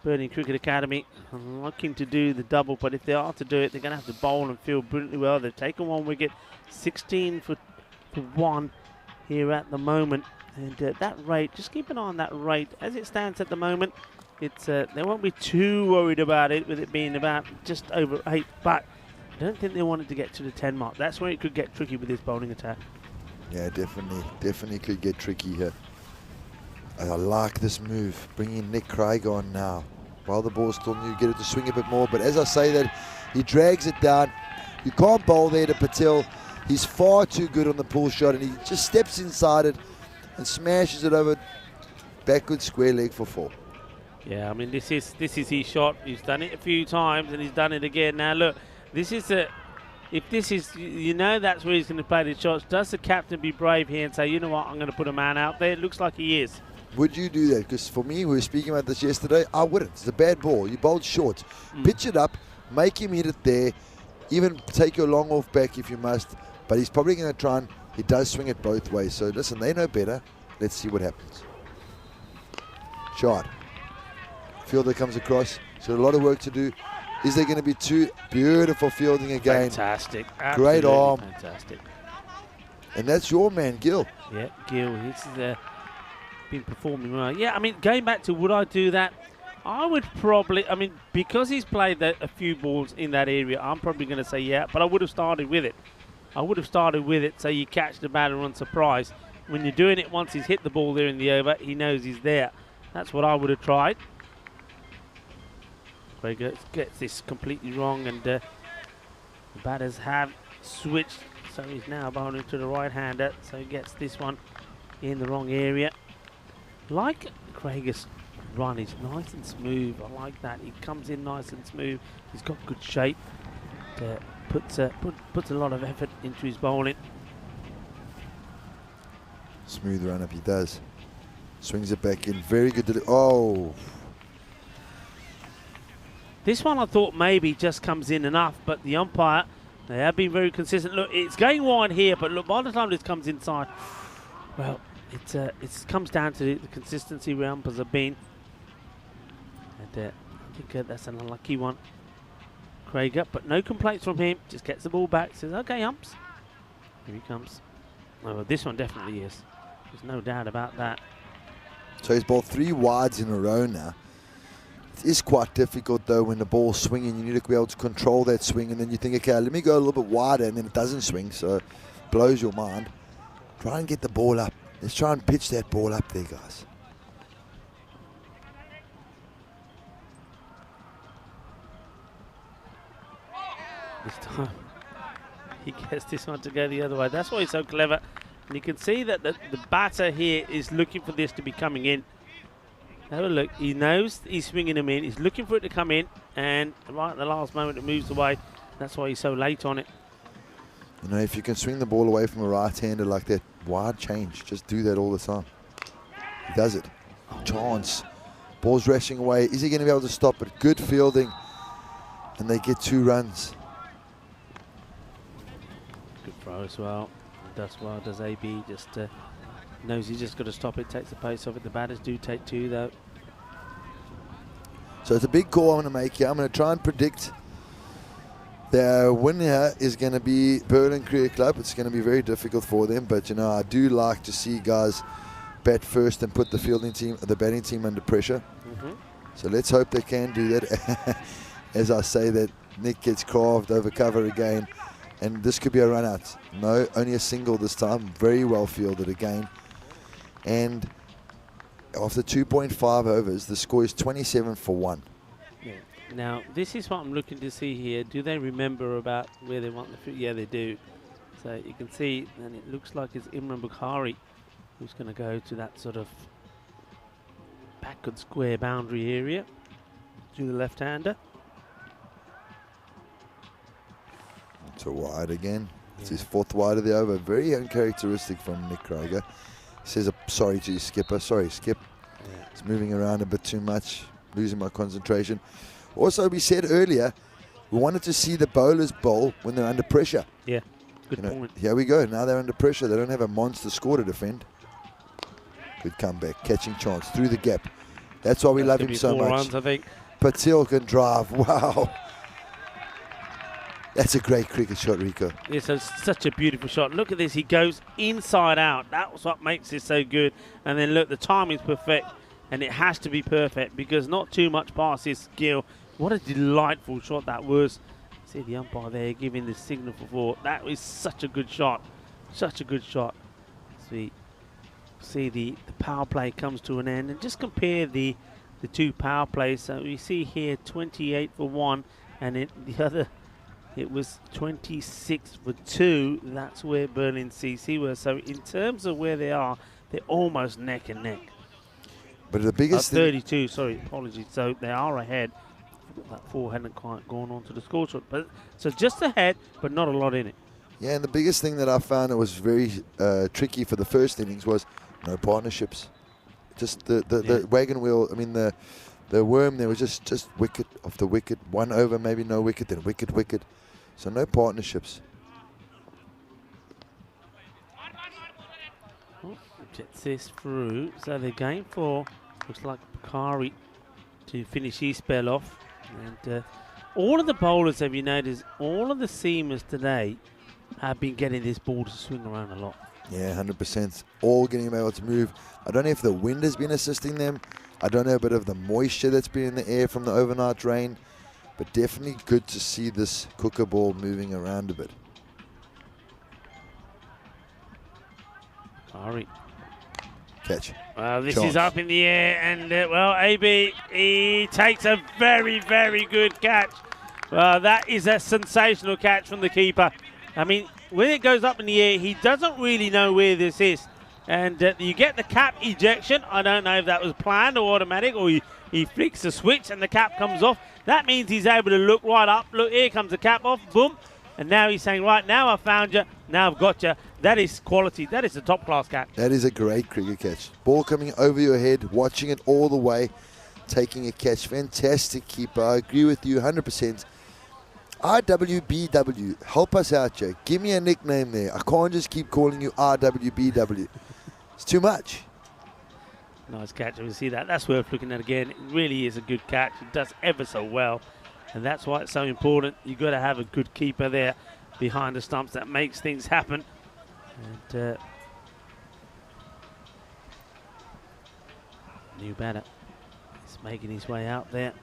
Berlin Cricket Academy. I'm looking to do the double, but if they are to do it, they're going to have to bowl and field brilliantly well. They've taken 1 wicket, 16 for 1 here at the moment. And that rate, just keep an eye on that rate. As it stands at the moment, it's they won't be too worried about it, with it being about just over 8, but I don't think they wanted to get to the 10 mark. That's where it could get tricky with this bowling attack. Yeah, definitely could get tricky here. I like this move, bringing Nick Craig on now. While the ball's still new, get it to swing a bit more. But as I say that, he drags it down. You can't bowl there to Patel. He's far too good on the pull shot, and he just steps inside it and smashes it over backward square leg for 4. Yeah, I mean, this is his shot. He's done it a few times, and he's done it again. Now, look, this is if this is, you know, that's where he's going to play the shots. Does the captain be brave here and say, you know what, I'm going to put a man out there? It looks like he is. Would you do that? Because for me, we were speaking about this yesterday, I wouldn't. It's a bad ball. You bowled short. Pitch it up, make him hit it there, even take your long off back if you must. But he's probably going to try and, he does swing it both ways. So listen, they know better. Let's see what happens. Shot. Fielder comes across. He's got a lot of work to do. Is there going to be 2? Beautiful fielding again. Fantastic. Great arm. Fantastic. And that's your man, Gill. Yeah, Gill. He's been performing well. Yeah, I mean, going back to would I do that? I would probably, I mean, because he's played a few balls in that area, I'm probably going to say yeah, but I would have started with it. I would have started with it so you catch the batter on surprise. When you're doing it once he's hit the ball there in the over, he knows he's there. That's what I would have tried. Craig gets this completely wrong, and the batters have switched, so he's now bowling to the right-hander, so he gets this one in the wrong area. Like Craig's run is nice and smooth. I like that. He comes in nice and smooth. He's got good shape. Puts a lot of effort into his bowling. Smooth run up, he does. Swings it back in. Very good. Oh. This one I thought maybe just comes in enough, but the umpire, they have been very consistent. Look, it's going wide here, but look, by the time this comes inside, well, it comes down to the consistency where umpires have been. And I think that's an unlucky one. Craig up, but no complaints from him. Just gets the ball back, says, okay, umps. Here he comes. Oh, well, this one definitely is. There's no doubt about that. So he's bowled 3 wides in a row now. It is quite difficult, though, when the ball's swinging. You need to be able to control that swing, and then you think, okay, let me go a little bit wider, and then it doesn't swing, so it blows your mind. Try and get the ball up. Let's try and pitch that ball up there, guys. This time he gets this one to go the other way. That's why he's so clever. And you can see that the batter here is looking for this to be coming in. Have a look. He knows he's swinging him in. He's looking for it to come in. And right at the last moment, it moves away. That's why he's so late on it. You know, if you can swing the ball away from a right-hander like that, wide change. Just do that all the time. He does it. Chance. Ball's rushing away. Is he going to be able to stop it? Good fielding. And they get 2 runs. Good throw as well. Does well, does AB. Just knows he's just got to stop it, takes the pace off it. The batters do take 2, though. So it's a big call I'm going to make here. I'm going to try and predict the winner is going to be Berlin Cricket Club. It's going to be very difficult for them, but you know, I do like to see guys bat first and put the fielding team, the batting team under pressure. So let's hope they can do that. As I say that, Nick gets carved over cover again, and this could be a run out. No, only a single this time. Very well fielded again. And after 2.5 overs, the score is 27 for 1. Yeah. Now, this is what I'm looking to see here. Do they remember about where they want the food? Yeah, they do. So you can see, and it looks like it's Imran Bukhari who's going to go to that sort of backward square boundary area to the left-hander. It's a wide again. It's his 4th wide of the over. Very uncharacteristic from Nick Krager. He says, sorry to his skipper. Sorry, Skip. Yeah. It's moving around a bit too much. Losing my concentration. Also, we said earlier, we wanted to see the bowlers bowl when they're under pressure. Yeah, good point. Here we go. Now they're under pressure. They don't have a monster score to defend. Good comeback. Catching chance through the gap. That's why we love him so much. Runs, I think. Patil can drive. Wow. That's a great cricket shot, Rico. It's such a beautiful shot. Look at this. He goes inside out. That's what makes it so good. And then look, the timing's perfect. And it has to be perfect because not too much past his skill. What a delightful shot that was. See the umpire there giving the signal for 4. That was such a good shot. Such a good shot. See the power play comes to an end. And just compare the 2 power plays. So we see here 28 for 1. And the other, it was 26 for 2. That's where Berlin CC were. So in terms of where they are, they're almost neck and neck. But the biggest 32, sorry, apologies. So they are ahead. That 4 hadn't quite gone on to the score sheet. But so just ahead, but not a lot in it. Yeah, and the biggest thing that I found that was very tricky for the first innings was no partnerships. Just the wagon wheel, I mean the worm there was just wicket after wicket. 1 over, maybe no wicket, then wicket. So no partnerships. Gets this through. So they're going for, looks like Bukhari to finish his spell off. And all of the bowlers, have you noticed, all of the seamers today have been getting this ball to swing around a lot. Yeah, 100%. All getting able to move. I don't know if the wind has been assisting them. I don't know a bit of the moisture that's been in the air from the overnight rain. But definitely good to see this cooker ball moving around a bit. Bukhari. Catch. Well, this Chance. is up in the air, and well, AB, he takes a very, very good catch. Well, that is a sensational catch from the keeper. I mean, when it goes up in the air, he doesn't really know where this is. And you get the cap ejection. I don't know if that was planned or automatic, or he flicks the switch and the cap comes off. That means he's able to look right up. Look, here comes the cap off, boom. And now he's saying, right, now I found you, now I've got you. That is quality. That is a top-class catch. That is a great cricket catch. Ball coming over your head, watching it all the way, taking a catch. Fantastic keeper. I agree with you 100%. RWBW, help us out, Jake. Give me a nickname there. I can't just keep calling you RWBW. It's too much. Nice catch. We see that. That's worth looking at again. It really is a good catch. It does ever so well. And that's why it's so important. You've got to have a good keeper there behind the stumps that makes things happen. And new batter is making his way out there.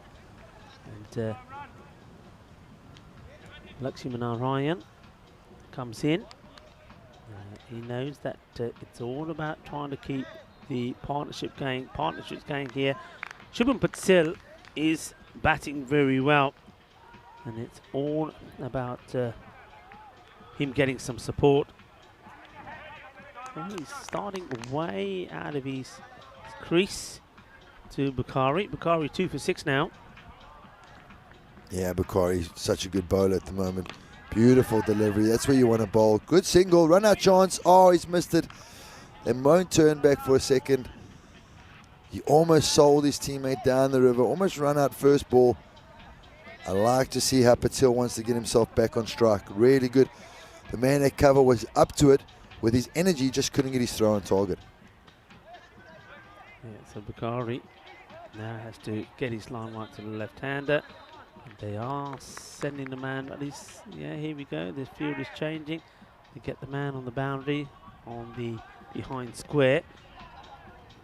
And Lakshmanarayan comes in. He knows that it's all about trying to keep the partnerships going here. Shubham Patel is batting very well, and it's all about him getting some support. And he's starting way out of his crease to Bukhari. Bukhari 2 for 6 now. Yeah, Bukhari's such a good bowler at the moment. Beautiful delivery. That's where you want to bowl. Good single. Run out chance. Oh, he's missed it. And won't turn back for a second. He almost sold his teammate down the river. Almost run out first ball. I like to see how Patil wants to get himself back on strike. Really good. The man at cover was up to it. With his energy, just couldn't get his throw on target. Yeah, so Bukhari now has to get his line right to the left-hander. They are sending the man, at least, yeah, here we go. The field is changing. They get the man on the boundary, on the behind square.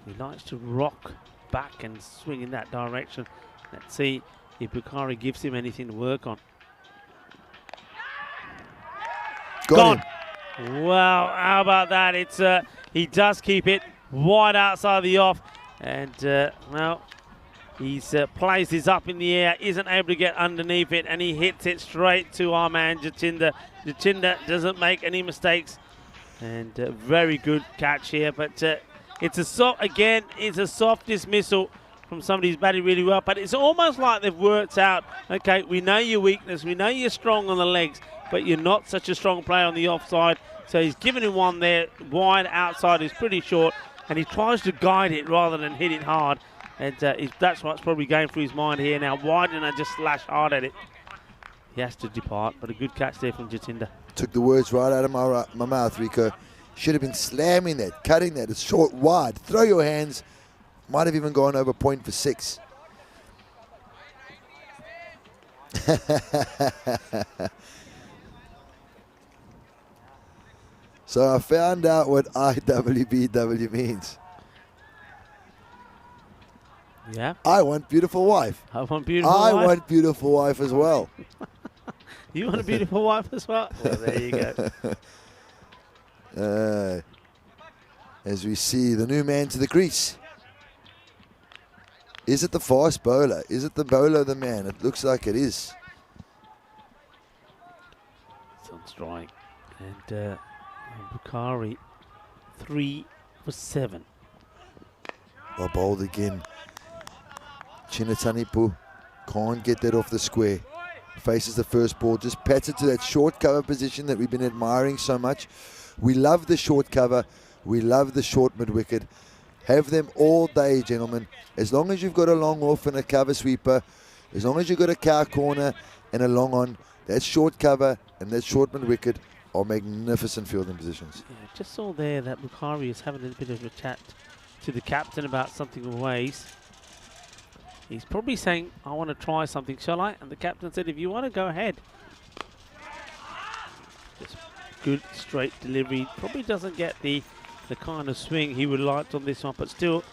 He likes to rock back and swing in that direction. Let's see if Bukhari gives him anything to work on. Got him. Wow, how about that? It's he does keep it. wide outside the off. And, well, he's plays this up in the air, isn't able to get underneath it, and he hits it straight to our man, Jatinder. Jatinder doesn't make any mistakes. And very good catch here. But it's a soft dismissal from somebody who's batted really well. But it's almost like they've worked out, okay, we know your weakness, we know you're strong on the legs, but you're not such a strong player on the offside. So he's given him one there, wide outside, is pretty short, and he tries to guide it rather than hit it hard. And that's what's probably going through his mind here now. Why didn't I just slash hard at it? He has to depart, but a good catch there from Jatinder. Took the words right out of my mouth, Rico. Should have been slamming that, cutting that. It's short, wide. Throw your hands. Might have even gone over point for 6. So I found out what IWBW means. Yeah. I want beautiful wife. I want beautiful wife. I want beautiful wife as well. You want a beautiful wife as well? Well, there you go. As we see the new man to the crease. Is it the fast bowler? Is it the bowler the man? It looks like it is. It's on strike. And Bukhari, 3 for 7. Well bowled again. Chinatanipu can't get that off the square. Faces the first ball, just pats it to that short cover position that we've been admiring so much. We love the short cover. We love the short mid-wicket. Have them all day, gentlemen. As long as you've got a long off and a cover sweeper, as long as you've got a cow corner and a long on, that short cover and that short mid-wicket are magnificent fielding positions. Yeah, just saw there that Bukhari is having a bit of a chat to the captain about something always. He's probably saying, I want to try something, shall I? And the captain said, if you want to, go ahead. Just good, straight delivery. Probably doesn't get the kind of swing he would like on this one, but still,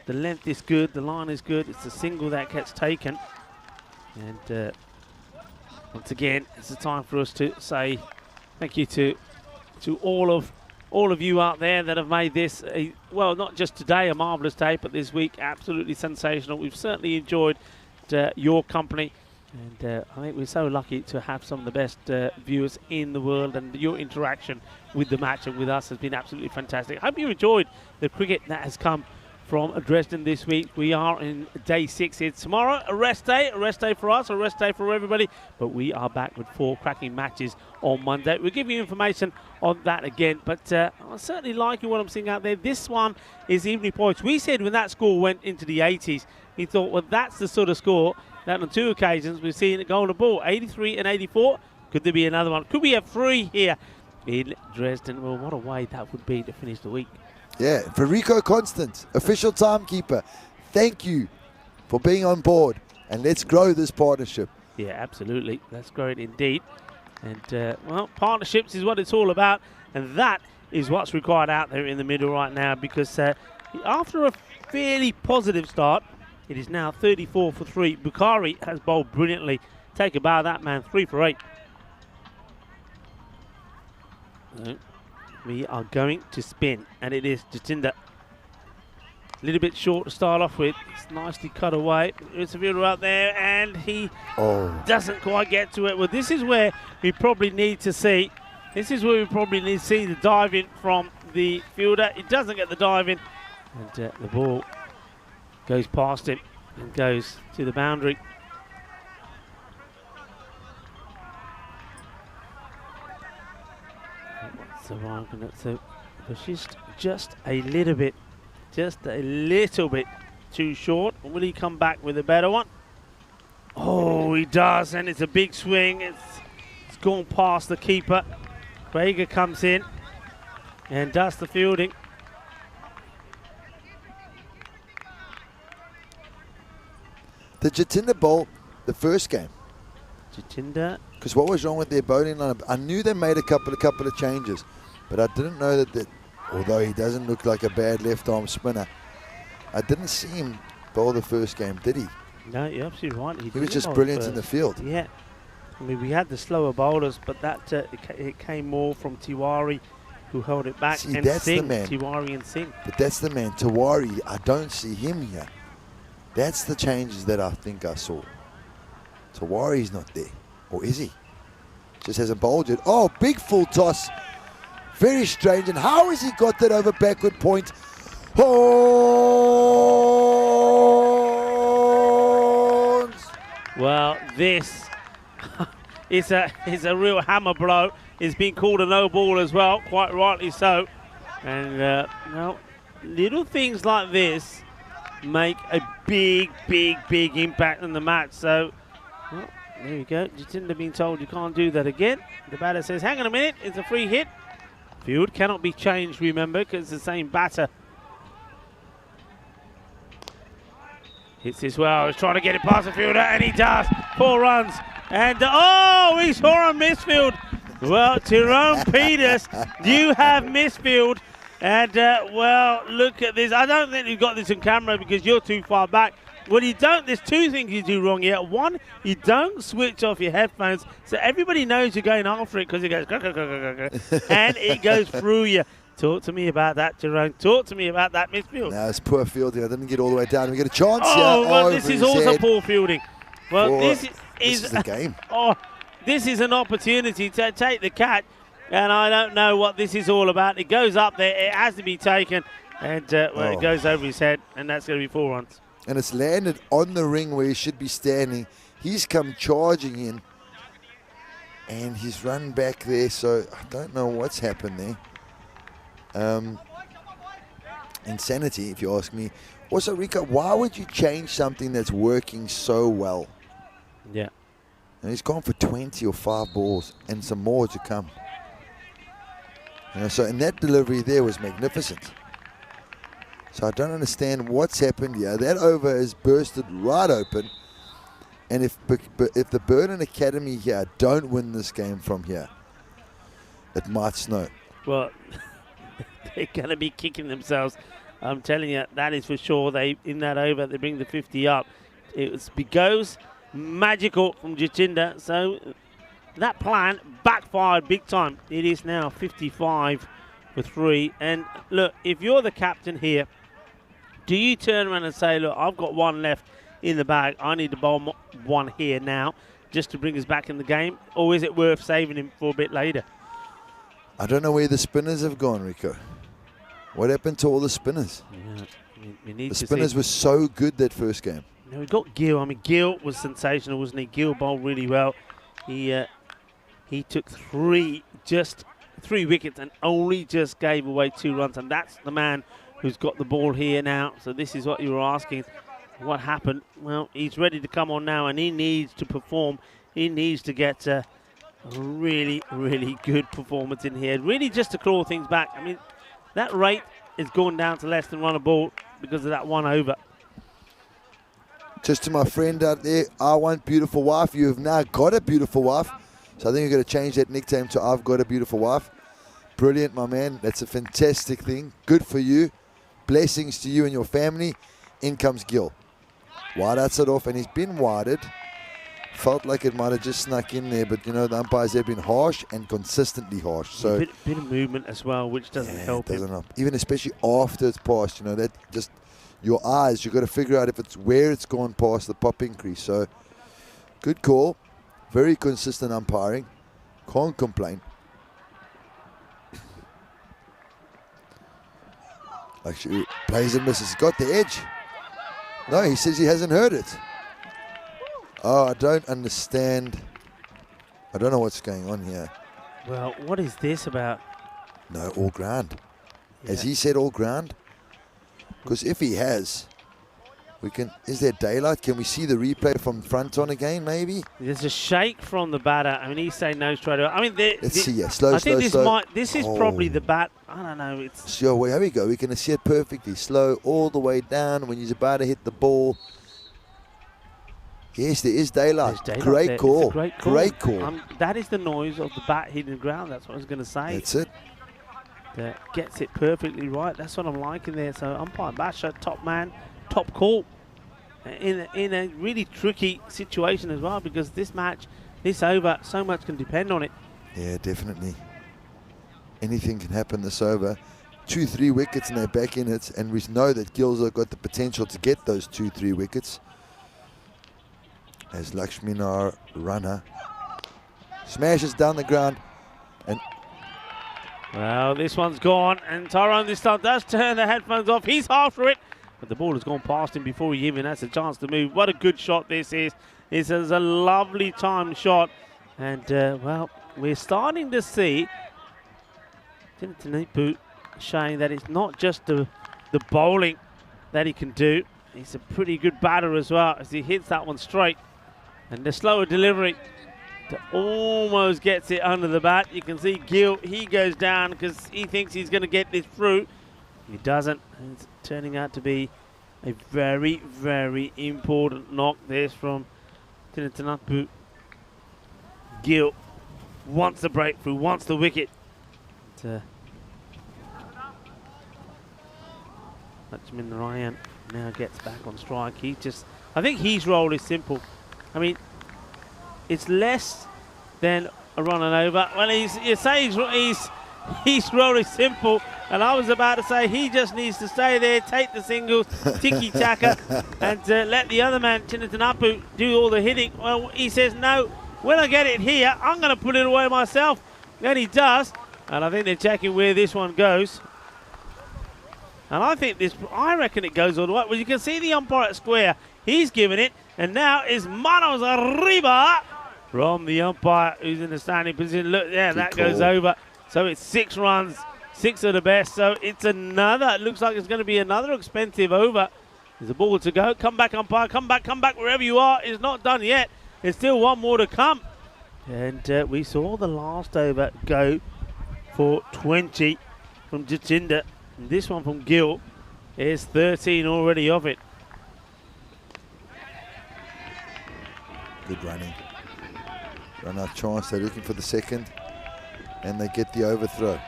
the length is good, the line is good. It's the single that gets taken. And once again, it's a time for us to say thank you to all of you out there that have made this, well, not just today a marvellous day, but this week absolutely sensational. We've certainly enjoyed your company, and I think we're so lucky to have some of the best viewers in the world, and your interaction with the match and with us has been absolutely fantastic. I hope you enjoyed the cricket that has come from Dresden this week. We are in day 6 here. Tomorrow, a rest day for us, a rest day for everybody, but we are back with 4 cracking matches on Monday. We'll give you information on that again, but I'm certainly liking what I'm seeing out there. This one is evening points. We said when that score went into the 80s, we thought, well, that's the sort of score that on 2 occasions we've seen it go on the ball, 83 and 84. Could there be another one? Could we have 3 here in Dresden? Well, what a way that would be to finish the week. Yeah, for Rico Constant, official timekeeper, thank you for being on board, and let's grow this partnership. Yeah, absolutely. Let's grow it indeed. And, well, partnerships is what it's all about, and that is what's required out there in the middle right now, because after a fairly positive start, it is now 34 for 3. Bukhari has bowled brilliantly. Take a bow, that man, 3 for 8. We are going to spin, and it is Jatinder. A little bit short to start off with. It's nicely cut away. It's a fielder out there, and he doesn't quite get to it. Well, this is where we probably need to see. This is where we probably need to see the dive in from the fielder. He doesn't get the dive in, and the ball goes past him and goes to the boundary. So I'm going to push just a little bit too short. Will he come back with a better one? Oh, he does, and it's a big swing. It's gone past the keeper. Vega comes in and does the fielding. The Jatinder bowl, the first game. Jatinder. Because what was wrong with their bowling lineup? I knew they made a couple of changes, but I didn't know that although he doesn't look like a bad left-arm spinner, I didn't see him bowl the first game, did he? No, you're absolutely right. He was just brilliant in the field. Yeah. I mean, we had the slower bowlers, but that it came more from Tiwari who held it back. See, and that's the Singh, man. Tiwari and Singh. But that's the man. Tiwari, I don't see him here. That's the changes that I think I saw. Tiwari's not there. Or is he? Just hasn't bowled it. Oh, big full toss. Very strange. And how has he got that over backward point? Horns! Well, this is a real hammer blow. It's been called a no ball as well, quite rightly so. And well, little things like this make a big impact on the match. So, well, there you go. Jatinder being told you can't do that again. The batter says, hang on a minute, it's a free hit. Field cannot be changed, remember, because it's the same batter. Hits this well, he's trying to get it past the fielder, and he does. 4 runs. And, oh, he saw a misfield. Well, Tyrone Peters, you have misfield. And, well, look at this. I don't think you've got this on camera because you're too far back. Well, you don't. There's 2 things you do wrong here. One, you don't switch off your headphones, so everybody knows you're going after it because it goes, and it goes through you. Talk to me about that, Tyrone. Talk to me about that misfield. No, it's poor fielding. I didn't get all the way down. We get a chance Oh, here. well, this is also poor fielding. Well, this is the game. Oh, this is an opportunity to take the catch, and I don't know what this is all about. It goes up there. It has to be taken, and well, it goes over his head, and that's going to be 4 runs. And it's landed on the ring where he should be standing. He's come charging in, and he's run back there, so I don't know what's happened there. Insanity, if you ask me. Also, Rico, why would you change something that's working so well? Yeah. And he's gone for 20 or 5 balls, and some more to come. You know, so, and that delivery there was magnificent. So I don't understand what's happened here. That over has bursted right open. And if the Burden Academy here don't win this game from here, it might snow. Well, they're going to be kicking themselves. I'm telling you, that is for sure. In that over, they bring the 50 up. It goes magical from Jatinder. So that plan backfired big time. It is now 55 for 3. And look, if you're the captain here, do you turn around and say, look, I've got 1 left in the bag. I need to bowl 1 here now just to bring us back in the game? Or is it worth saving him for a bit later? I don't know where the spinners have gone, Rico. What happened to all the spinners? Yeah, we need the to spinners were so good that first game. Now we got Gill. I mean, Gill was sensational, wasn't he? Gill bowled really well. He took 3 wickets and only just gave away 2 runs, and that's the man who's got the ball here now. So this is what you were asking. What happened? Well, he's ready to come on now, and he needs to perform. He needs to get a really good performance in here, really just to claw things back. I mean, that rate is going down to less than 1 a ball because of that 1 over. Just to my friend out there, I want beautiful wife. You have now got a beautiful wife. So I think you're going to change that nickname to I've got a beautiful wife. Brilliant, my man. That's a fantastic thing. Good for you. Blessings to you and your family. In comes Gill. Wide outside off, and he's been wired. Felt like it might have just snuck in there, but you know, the umpires have been harsh and consistently harsh. So a bit of movement as well, which doesn't help him. Help. Even especially after it's passed, you know, that just your eyes, you've got to figure out if it's where it's gone past the pop increase. So good call. Very consistent umpiring. Can't complain. Actually, plays and misses. Got the edge. No, he says he hasn't heard it. Oh, I don't understand. I don't know what's going on here. Well, what is this about? No, all ground. Yeah. Has he said all ground? Because if he has, we can. Is there daylight? Can we see the replay from front on again, maybe? There's a shake from the batter. I mean, he's saying no straight away. I mean, let's see. Yeah, slow. I think this is probably the bat. I don't know. It's so well, here we go. We can see it perfectly. Slow all the way down when he's about to hit the ball. Yes, there is daylight. Great call. Great call. That is the noise of the bat hitting the ground. That's what I was going to say. That's it. That gets it perfectly right. That's what I'm liking there. So umpire Basher, top man, top call. In a really tricky situation as well, because this match, this over, so much can depend on it. Yeah, definitely. anything can happen this over. 2-3 wickets and they're back in it, and we know that Gill's got the potential to get those 2-3 wickets. As Lakshmin, our runner, smashes down the ground, and well, this one's gone, and Tyrone this time does turn the headphones off. He's after it, but the ball has gone past him before he even has a chance to move. What a good shot this is. This is a lovely timed shot, and well, we're starting to see Tinitanipu showing that it's not just the bowling that he can do. He's a pretty good batter as well, as he hits that one straight, and the slower delivery that almost gets it under the bat. You can see Gill, he goes down because he thinks he's going to get this through. He doesn't. It's turning out to be a very, very important knock. This from Tinitanapu. Gill wants the breakthrough, wants the wicket. Lakshmin Ryan now gets back on strike. I think his role is simple. I mean, it's less than a run and over. Well, you say his role is simple, and I was about to say he just needs to stay there, take the singles, tiki-taka, and let the other man, Tinitanapu, do all the hitting. Well, he says, no, when I get it here, I'm going to put it away myself. And he does, and I think they're checking where this one goes. And I reckon it goes all the way. Well, you can see the umpire at square. He's given it, and now is Manos Arriba from the umpire who's in the standing position. Look, yeah, that goes over. So it's 6 runs, 6 of the best. So it's another, it looks like it's going to be another expensive over. There's a ball to go. Come back, umpire. Come back wherever you are. It's not done yet. There's still one more to come. And we saw the last over go for 20 from Jatinder. And this one from Gill is 13 already of it. good running. Run out chance. They're looking for the second, and they get the overthrow.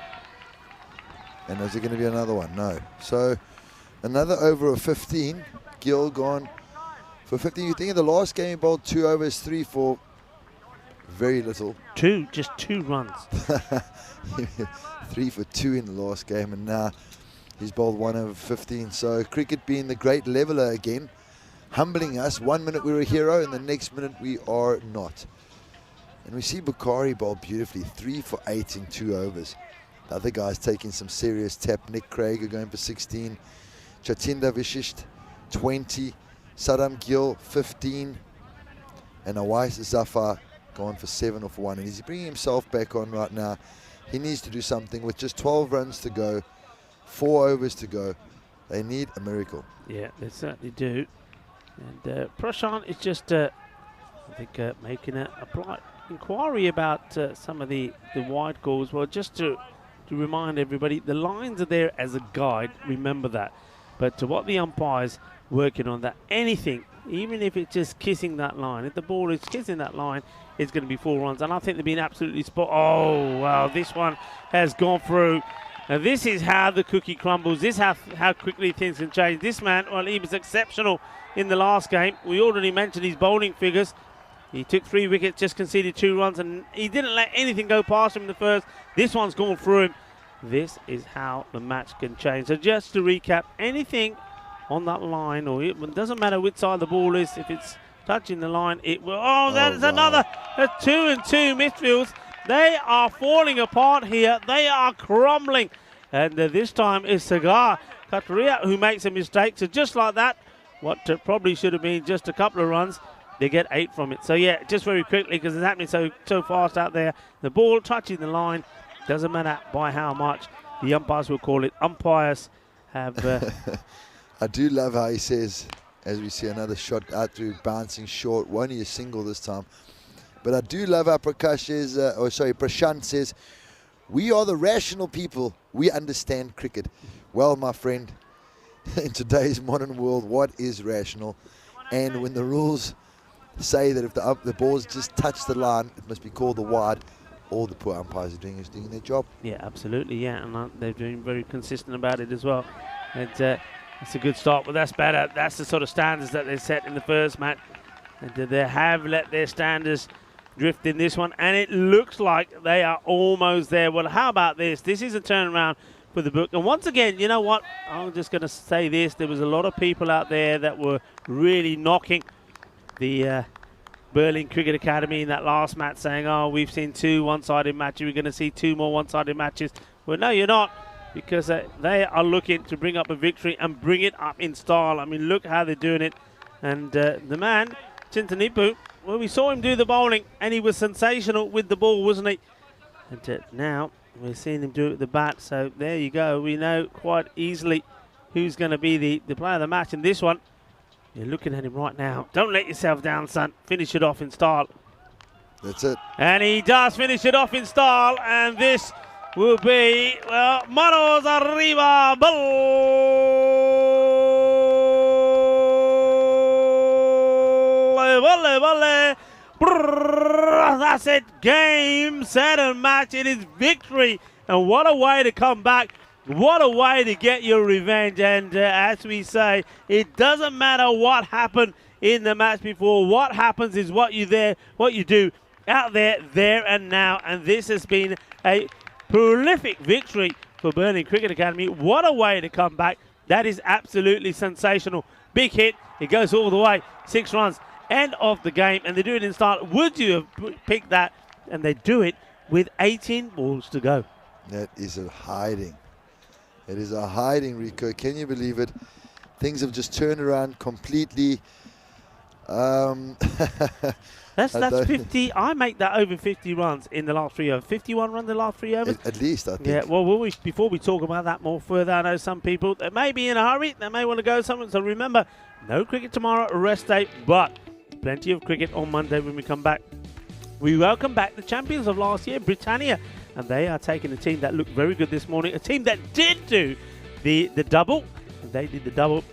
And is there going to be another one? No. So another over of 15. Gill gone for 15. You think in the last game he bowled 2 overs, 3 for very little. Just two runs. 3 for 2 in the last game, and now he's bowled 1 over 15. So cricket being the great leveler again, humbling us. 1 minute we were a hero, and the next minute we are not. And we see Bukhari bowl beautifully, 3 for 8 in 2 overs. The other guys taking some serious tap. Nick Craig are going for 16. Jatinder Vishisht, 20. Saddam Gill, 15. And Awais Zafar going for 7 off 1. And he's bringing himself back on right now. He needs to do something with just 12 runs to go, 4 overs to go. They need a miracle. Yeah, they certainly do. And Prashant is just, I think, making a polite inquiry about some of the wide calls. Well, just to remind everybody, the lines are there as a guide, remember that. But to what the umpire's working on, that anything, even if it's just kissing that line, if the ball is kissing that line, it's going to be 4 runs. And I think they've been absolutely spot. Oh, wow, this one has gone through. Now, this is how the cookie crumbles. This is how quickly things can change. This man, well, he was exceptional in the last game. We already mentioned his bowling figures. He took 3 wickets, just conceded 2 runs, and he didn't let anything go past him in the first. This one's gone through him. This is how the match can change. So just to recap, anything on that line, or it doesn't matter which side the ball is, if it's touching the line, it will. Oh, that's another 2 and 2 midfields. They are falling apart here. They are crumbling. And this time is Sagar Kataria who makes a mistake. So just like that, what probably should have been just a couple of runs, they get 8 from it. So yeah, just very quickly, because it's happening so fast out there. The ball touching the line, doesn't matter by how much. The umpires will call it. Umpires have... I do love how he says, as we see another shot out through, bouncing short, only a single this time. But I do love how Prashant says, we are the rational people. We understand cricket. Well, my friend, in today's modern world, what is rational? And when the rules say that if the balls just touch the line, it must be called the wide, all the poor umpires are doing is doing their job. Yeah, absolutely, yeah. And they're doing very consistent about it as well. And it's a good start, but that's better. That's the sort of standards that they set in the first match. And they have let their standards drift in this one, and it looks like they are almost there. Well, how about this? This is a turnaround for the book. And once again, you know what? I'm just going to say this. There was a lot of people out there that were really knocking the Berlin Cricket Academy in that last match, saying, oh, we've seen 2 one-sided matches. We're going to see 2 more one-sided matches. Well, no, you're not, because they are looking to bring up a victory and bring it up in style. I mean, look how they're doing it. And the man, Chintanipu, well, we saw him do the bowling, and he was sensational with the ball, wasn't he? And now we're seeing him do it with the bat. So there you go. We know quite easily who's going to be the player of the match in this one. You're looking at him right now. Don't let yourself down, son. Finish it off in style. That's it. And he does finish it off in style. And this will be, well, manos arriba, volley. That's it. Game, set, and match. It is victory. And what a way to come back. What a way to get your revenge. And as we say, it doesn't matter what happened in the match before. What happens is what you do out there and now. And this has been a prolific victory for Berlin Cricket Academy. What a way to come back. That is absolutely sensational. Big hit. It goes all the way. 6 runs. End of the game. And they do it in style. Would you have picked that? And they do it with 18 balls to go. That is a hiding. It is a hiding, Rico. Can you believe it? Things have just turned around completely. That's 50. I make that over 50 runs in the last 3 overs. 51 runs in the last 3 overs? At least, I think. Yeah, well, before we talk about that more further, I know some people, they may be in a hurry. They may want to go somewhere. So remember, no cricket tomorrow, rest day, but plenty of cricket on Monday when we come back. We welcome back the champions of last year, Britannia. And they are taking a team that looked very good this morning. A team that did do the double. They did the double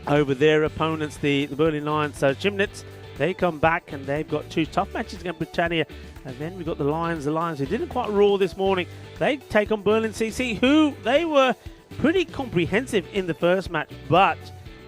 over their opponents, the Berlin Lions. So Chimnitz, they come back and they've got 2 tough matches against Britannia. And then we've got the Lions who didn't quite roar this morning. They take on Berlin CC, who they were pretty comprehensive in the first match, but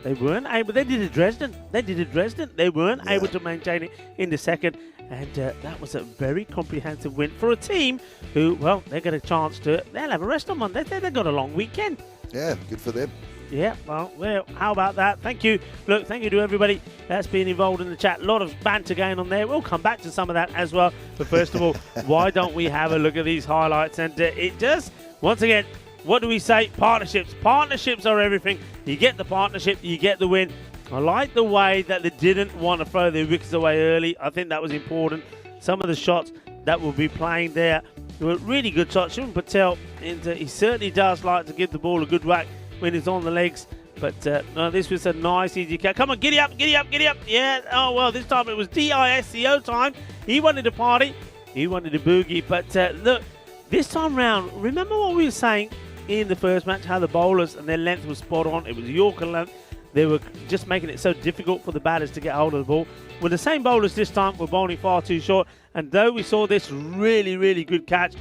they weren't able. They did a Dresden. They weren't able to maintain it in the second. And that was a very comprehensive win for a team who, well, they got a chance to. They'll have a rest on Monday. They've got a long weekend. Yeah, good for them. Yeah, well, how about that? Thank you. Look, thank you to everybody that's been involved in the chat. A lot of banter going on there. We'll come back to some of that as well. But first of all, why don't we have a look at these highlights? And it just, once again, what do we say? Partnerships. Partnerships are everything. You get the partnership, you get the win. I like the way that they didn't want to throw their wickets away early. I think that was important. Some of the shots that will be playing there were really good shots. Shubman Patel, he certainly does like to give the ball a good whack when he's on the legs. But no, this was a nice, easy catch. Come on, giddy up. Yeah, oh, well, this time it was DISCO time. He wanted to party. He wanted to boogie. But look, this time round, remember what we were saying in the first match, how the bowlers and their length was spot on. It was Yorker length. They were just making it so difficult for the batters to get hold of the ball. Well, the same bowlers this time were bowling far too short. And though we saw this really, really good catch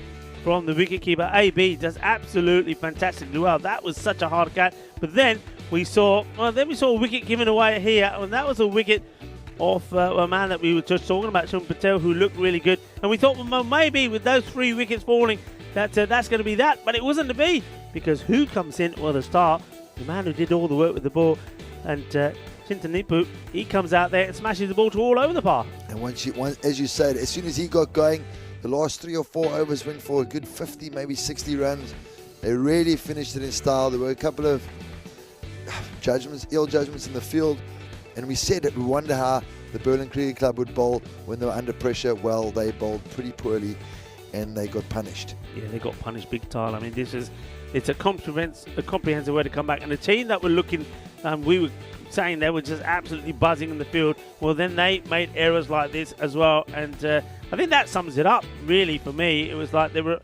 from the wicketkeeper, AB does absolutely fantastically well. That was such a hard catch. But then we saw a wicket given away here. And that was a wicket off a man that we were just talking about, Shubman Patel, who looked really good. And we thought, well, maybe with those 3 wickets falling, that's going to be that. But it wasn't to be, because who comes in? Well, the star, the man who did all the work with the ball. And Chintanipu, he comes out there and smashes the ball to all over the park. And once, as you said, as soon as he got going, the last 3 or 4 overs went for a good 50, maybe 60 runs. They really finished it in style. There were a couple of ill judgments in the field. And we said that we wonder how the Berlin Cricket Club would bowl when they were under pressure. Well, they bowled pretty poorly and they got punished. Yeah, they got punished big time. I mean, it's a comprehensive way to come back. And the team that were looking, we were saying they were just absolutely buzzing in the field. Well, then they made errors like this as well. And I think that sums it up, really, for me. It was like they were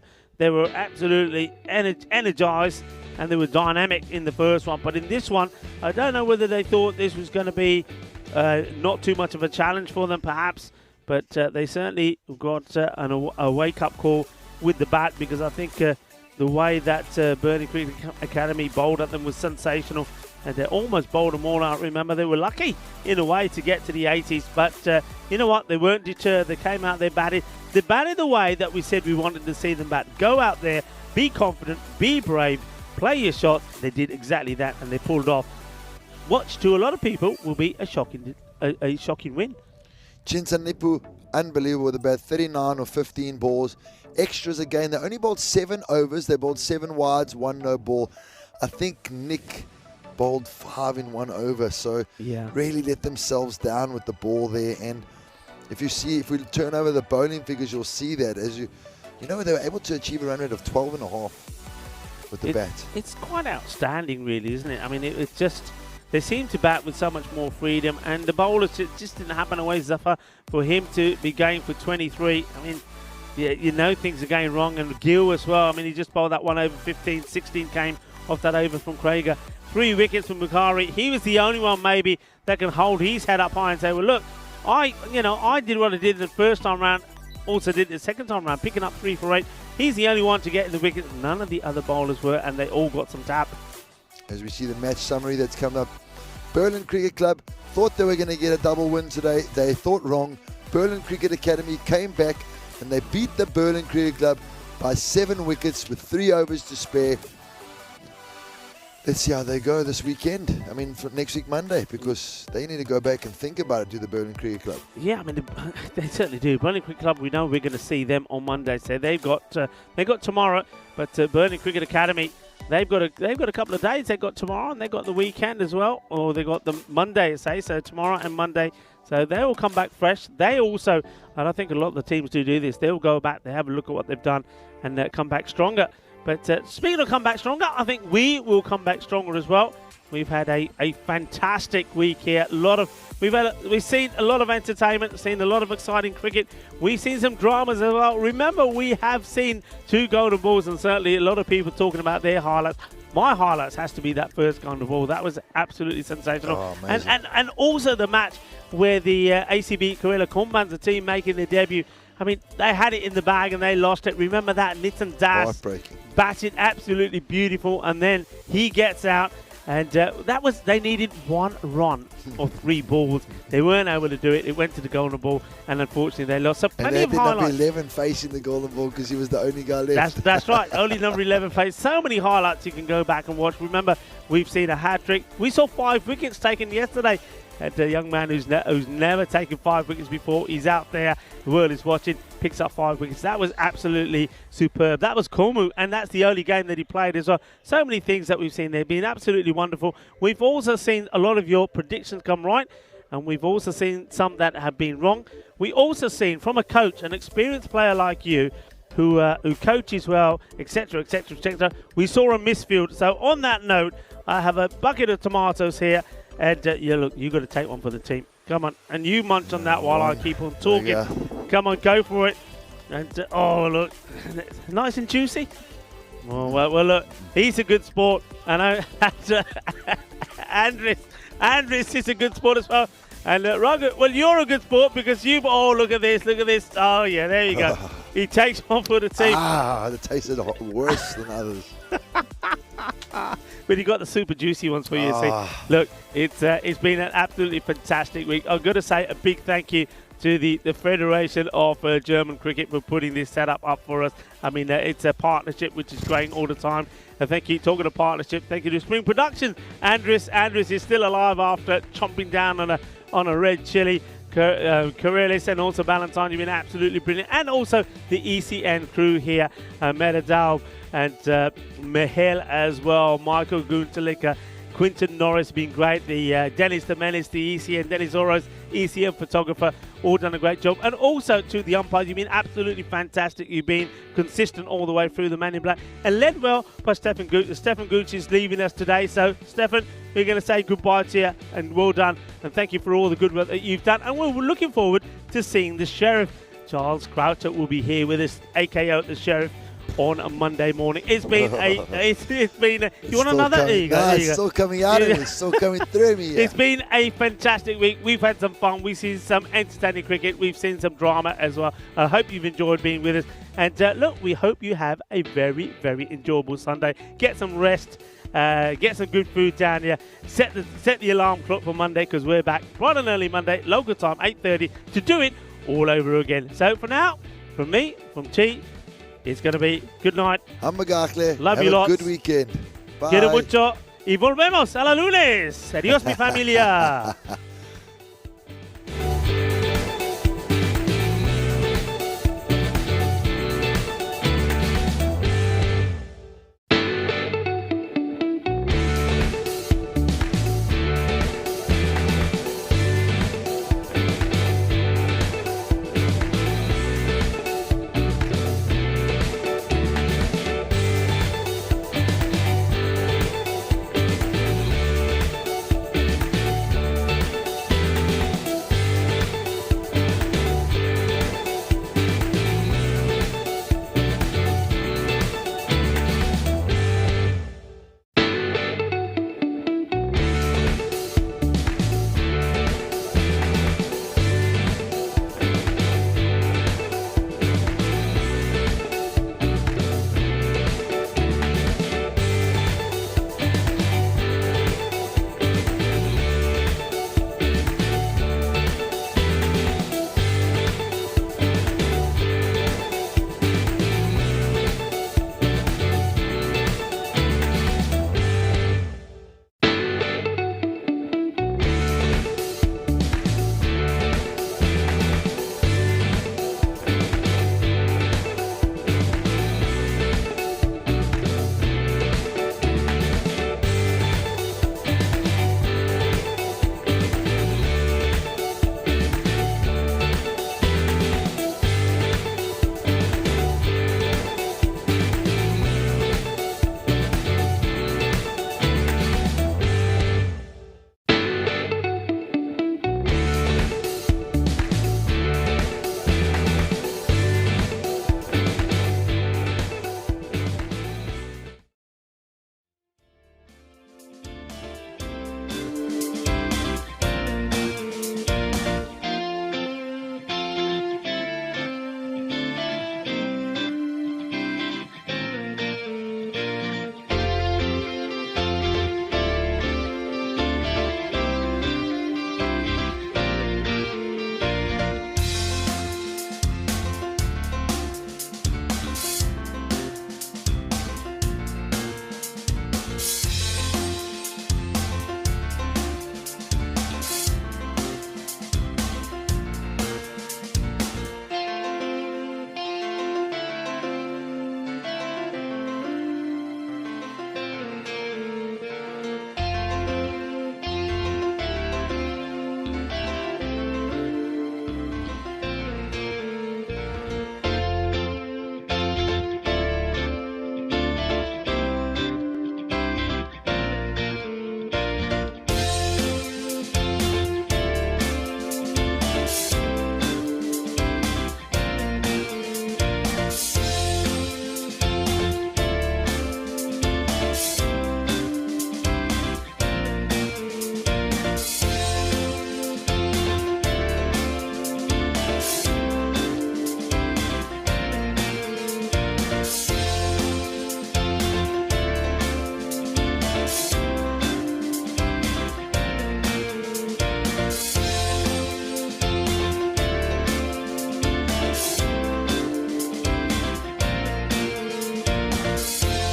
absolutely energized and they were dynamic in the first one. But in this one, I don't know whether they thought this was going to be not too much of a challenge for them, perhaps. But they certainly got a wake-up call with the bat, because I think the way that Berlin Cricket Academy bowled at them was sensational. and they almost bowled them all out. Remember, they were lucky in a way to get to the 80s, but you know what? They weren't deterred. They came out, they batted the way that we said we wanted to see them bat. Go out there, be confident, be brave, play your shot. They did exactly that, and they pulled off. Watch to a lot of people will be a shocking win. Chintan Nipu, unbelievable with about 39 or 15 balls. Extras again. They only bowled 7 overs. They bowled 7 wides, 1 no ball. I think Nick bowled 5 in 1 over. So really let themselves down with the ball there. And if we turn over the bowling figures, you'll see that as you know, they were able to achieve a run rate of 12.5 with the bat. It's quite outstanding, really, isn't it? I mean, it's just. They seem to bat with so much more freedom, and the bowlers, it just didn't happen away, Zafar, for him to be going for 23. I mean, you know things are going wrong, and Gill as well. I mean, he just bowled that one over 15, 16 came off that over from Krager. 3 wickets from Bukhari. He was the only one maybe that can hold his head up high and say, well, look, I did what I did the first time round, also did the second time round, picking up 3 for 8. He's the only one to get in the wicket. None of the other bowlers were, and they all got some tap. As we see the match summary that's come up, Berlin Cricket Club thought they were going to get a double win today. They thought wrong. Berlin Cricket Academy came back and they beat the Berlin Cricket Club by 7 wickets with 3 overs to spare. Let's see how they go this weekend. I mean, for next week Monday, because they need to go back and think about it to the Berlin Cricket Club. Yeah, I mean, they certainly do. Berlin Cricket Club, we know we're going to see them on Monday. So they've got tomorrow, but Berlin Cricket Academy, They've got a couple of days. They've got tomorrow and they've got the weekend as well. Or they've got the Monday, say. So tomorrow and Monday. So they will come back fresh. They also, and I think a lot of the teams do this, they'll go back, they have a look at what they've done and come back stronger. But speaking of come back stronger, I think we will come back stronger as well. We've had a fantastic week here. We've seen a lot of entertainment, seen a lot of exciting cricket. We've seen some dramas as well. Remember, we have seen 2 golden balls, and certainly a lot of people talking about their highlights. My highlights has to be that first golden ball. That was absolutely sensational. Oh, and also the match where the ACB Kerala Kumbanza team making their debut. I mean, they had it in the bag and they lost it. Remember that Nitin Das batted absolutely beautiful, and then he gets out. And they needed 1 run of 3 balls. They weren't able to do it. It went to the golden ball, and unfortunately they lost. So plenty of highlights. And number 11 facing the golden ball because he was the only guy left. That's right. Only number 11 faced. So many highlights you can go back and watch. Remember, we've seen a hat-trick. We saw 5 wickets taken yesterday. And a young man who's never taken 5 wickets before. He's out there. The world is watching. Picks up 5 wickets. That was absolutely superb. That was Kumu, and that's the only game that he played as well. So many things that we've seen there. Been absolutely wonderful. We've also seen a lot of your predictions come right, and we've also seen some that have been wrong. We also seen from a coach, an experienced player like you, who coaches well, etc., etc., etc. We saw a misfield. So on that note, I have a bucket of tomatoes here. And look, you got to take one for the team. Come on, and you munch on that while I keep on talking. Come on, go for it. And look, nice and juicy. Oh, well, look, he's a good sport. I know. Andres is a good sport as well. And Raghu, well, you're a good sport because you've. Oh, look at this. Oh, yeah, there you go. He takes one for the team. The taste is worse than others. But he got the super juicy ones for you. See, look, it's been an absolutely fantastic week. I've got to say a big thank you to the Federation of German Cricket for putting this setup up for us. I mean, it's a partnership which is growing all the time. And thank you, talking of partnership, thank you to Spring Productions. Andres is still alive after chomping down on a red chili. Corellis and also Valentine, you've been absolutely brilliant. And also the ECN crew here, Meradal and Mihel as well, Michael Guntalika, Quinton Norris been great, the Dennis the Menace, the ECN, Dennis Oros, ECN photographer, all done a great job. And also to the umpires, you've been absolutely fantastic. You've been consistent all the way through, the man in black. And led well by Stefan Gooch. Stefan Gooch is leaving us today. So, Stefan, we're going to say goodbye to you and well done. And thank you for all the good work that you've done. And we're looking forward to seeing the Sheriff. Charles Croucher will be here with us, AKO the Sheriff, on a Monday morning. It's been you want another? There you go. No, it's still coming out of me. It's still coming through me. Yeah. It's been a fantastic week. We've had some fun. We've seen some entertaining cricket. We've seen some drama as well. I hope you've enjoyed being with us. And look, we hope you have a very, very enjoyable Sunday. Get some rest get some good food down here, set the alarm clock for Monday because we're back bright and early Monday, local time, 8:30, to do it all over again. So for now, from me, from T, it's going to be good night. I'm Magakle. Love Have you a lots. good weekend. Bye. Quiero mucho y volvemos a la lunes. Adiós, mi familia.